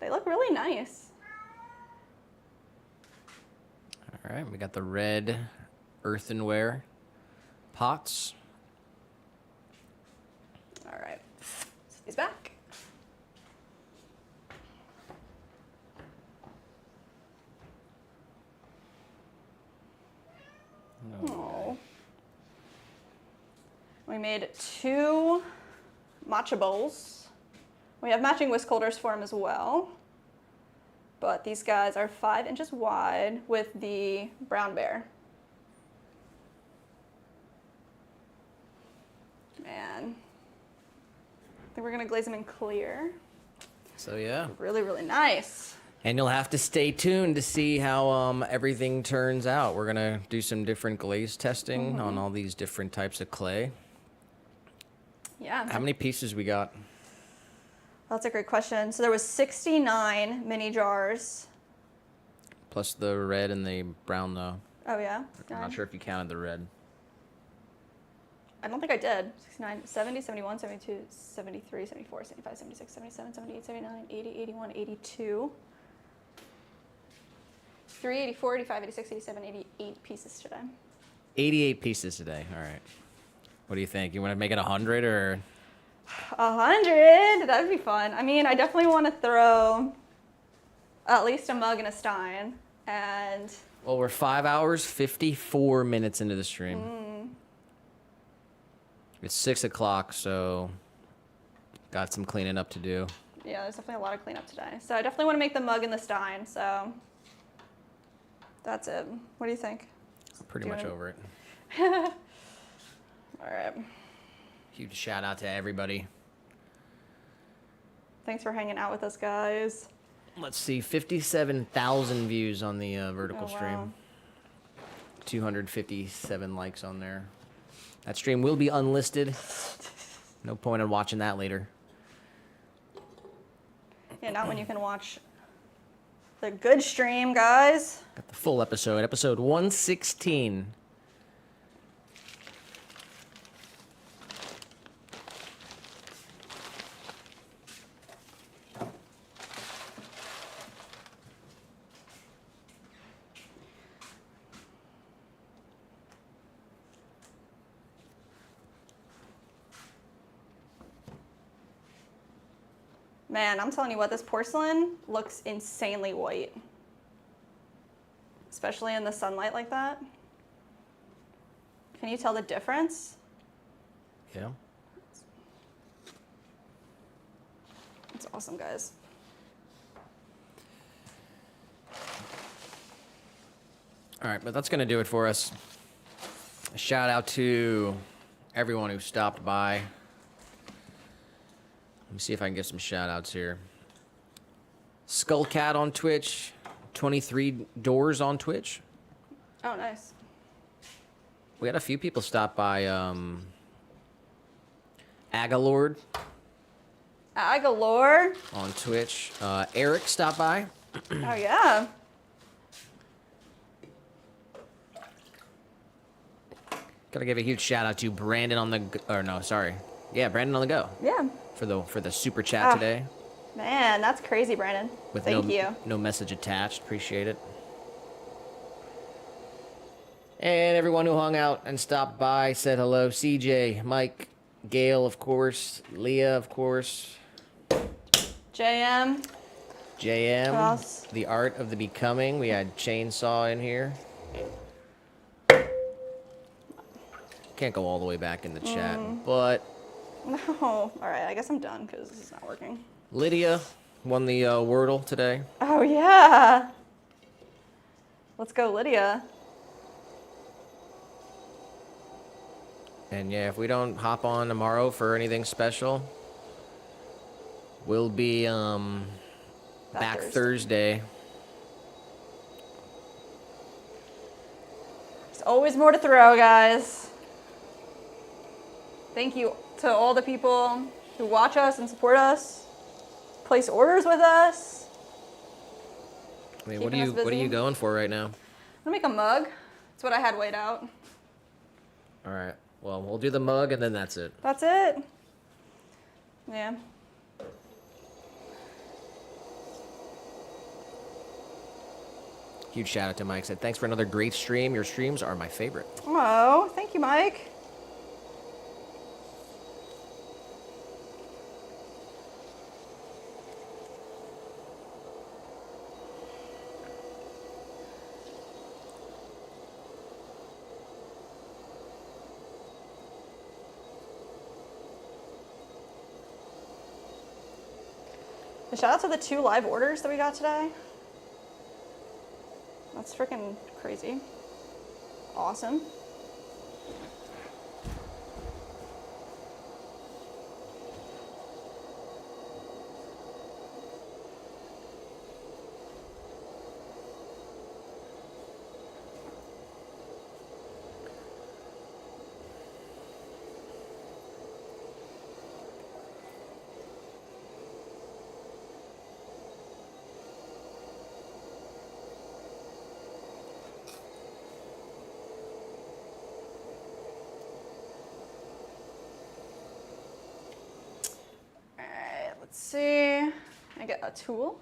They look really nice. All right, we got the red earthenware pots. All right, set these back. Oh. We made 2 matcha bowls. We have matching whisk holders for them as well. But these guys are 5 inches wide with the brown bear. Man. I think we're gonna glaze them in clear. So yeah. Really, really nice. And you'll have to stay tuned to see how everything turns out. We're gonna do some different glaze testing on all these different types of clay. Yeah. How many pieces we got? That's a great question. So there was 69 mini jars. Plus the red and the brown though. Oh yeah? I'm not sure if you counted the red. I don't think I did. 69, 70, 71, 72, 73, 74, 75, 76, 77, 78, 79, 80, 81, 82. 83, 84, 85, 86, 87, 88 pieces today. 88 pieces today. All right. What do you think? You want to make it 100 or? 100? That'd be fun. I mean, I definitely want to throw at least a mug and a stein. And Well, we're 5 hours, 54 minutes into the stream. It's 6 o'clock, so got some cleaning up to do. yeah, there's definitely a lot of cleanup today. So I definitely want to make the mug and the stein. So that's it. What do you think? Pretty Do you much wanna- over it. All right. Huge shout out to everybody. Thanks for hanging out with us, guys. Let's see, 57,000 views on the vertical Oh, wow. stream. 257 likes on there. That stream will be unlisted. No point in watching that later. Yeah, not when you can watch the good stream, guys. Got the full episode, episode 116. Man, I'm telling you what, this porcelain looks insanely white. Especially in the sunlight like that. Can you tell the difference? Yeah. It's awesome, guys. All right, but that's going to do it for us. A shout out to everyone who stopped by. Let me see if I can get some shout outs here. Skullcat on Twitch, 23 Doors on Twitch. Oh, nice. We had a few people stop by. Agalord Galore. on Twitch. Eric stopped by. Oh, yeah. Gotta give a huge shout out to Brandon on the, or no, sorry, Yeah, Brandon on the go Yeah. for the super chat today. Man, that's crazy, Brandon. With Thank you. no message attached. Appreciate it. And everyone who hung out and stopped by said hello. CJ, Mike, Gail, of course, Leah, of course, JM. Who else? JM, the art of the becoming. We had Chainsaw in here. Can't go all the way back in the chat, but No. All right, I guess I'm done because this is not working. Lydia won the Wordle today. Oh, yeah. Let's go, Lydia. And yeah, if we don't hop on tomorrow for anything special, we'll be back Thursday. There's always more to throw, guys. Thank you to all the people who watch us and support us, place orders with us. I mean, Keeping us what are busy. you going for right now? I'm gonna make a mug. That's what I had weighed out. All right. Well, we'll do the mug and then that's it. That's it. Yeah. Huge shout out to Mike. Said thanks for another great stream. Your streams are my favorite. Oh, thank you, Mike. And shout out to the 2 live orders that we got today. That's freaking crazy. Awesome. Let's see. I get a tool.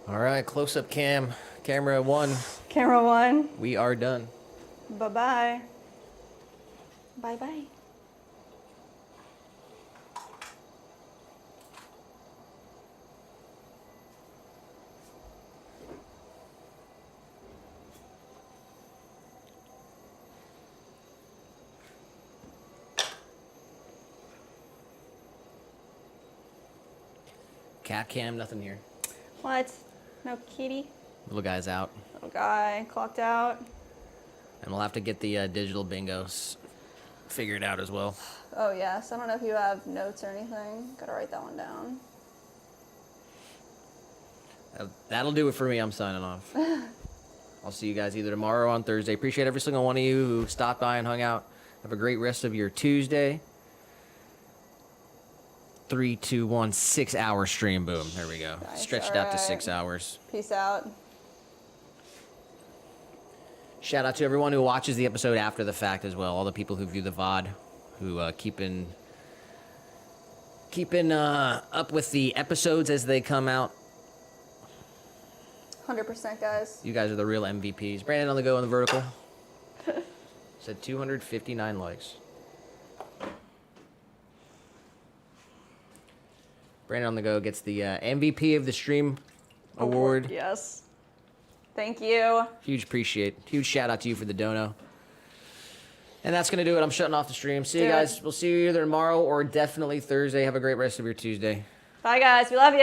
All right, close up camera 1. Camera 1. We are done. Bye-bye. Bye-bye. Cat cam, nothing here. What? No kitty? Little guy's out. Little guy clocked out. And we'll have to get the digital bingos figured out as well. Oh, yes. I don't know if you have notes or anything. Gotta write that one down. That'll do it for me. I'm signing off. I'll see you guys either tomorrow or on Thursday. Appreciate every single one of you who stopped by and hung out. Have a great rest of your Tuesday. 3, 2, 1, 6 hour stream. Boom. There we go. Nice. Stretched All out to right. 6 hours. Peace out. Shout out to everyone who watches the episode after the fact as well. All the people who view the VOD, who keeping up with the episodes as they come out. 100%, guys. You guys are the real MVPs. Brandon on the go in the vertical. Said 259 likes. Brandon on the go gets the MVP of the stream award. Yes. Thank you. Huge shout out to you for the dono. And that's gonna do it. I'm shutting off the stream. See you Do it. guys. We'll see you either tomorrow or definitely Thursday. Have a great rest of your Tuesday. Bye, guys. We love you.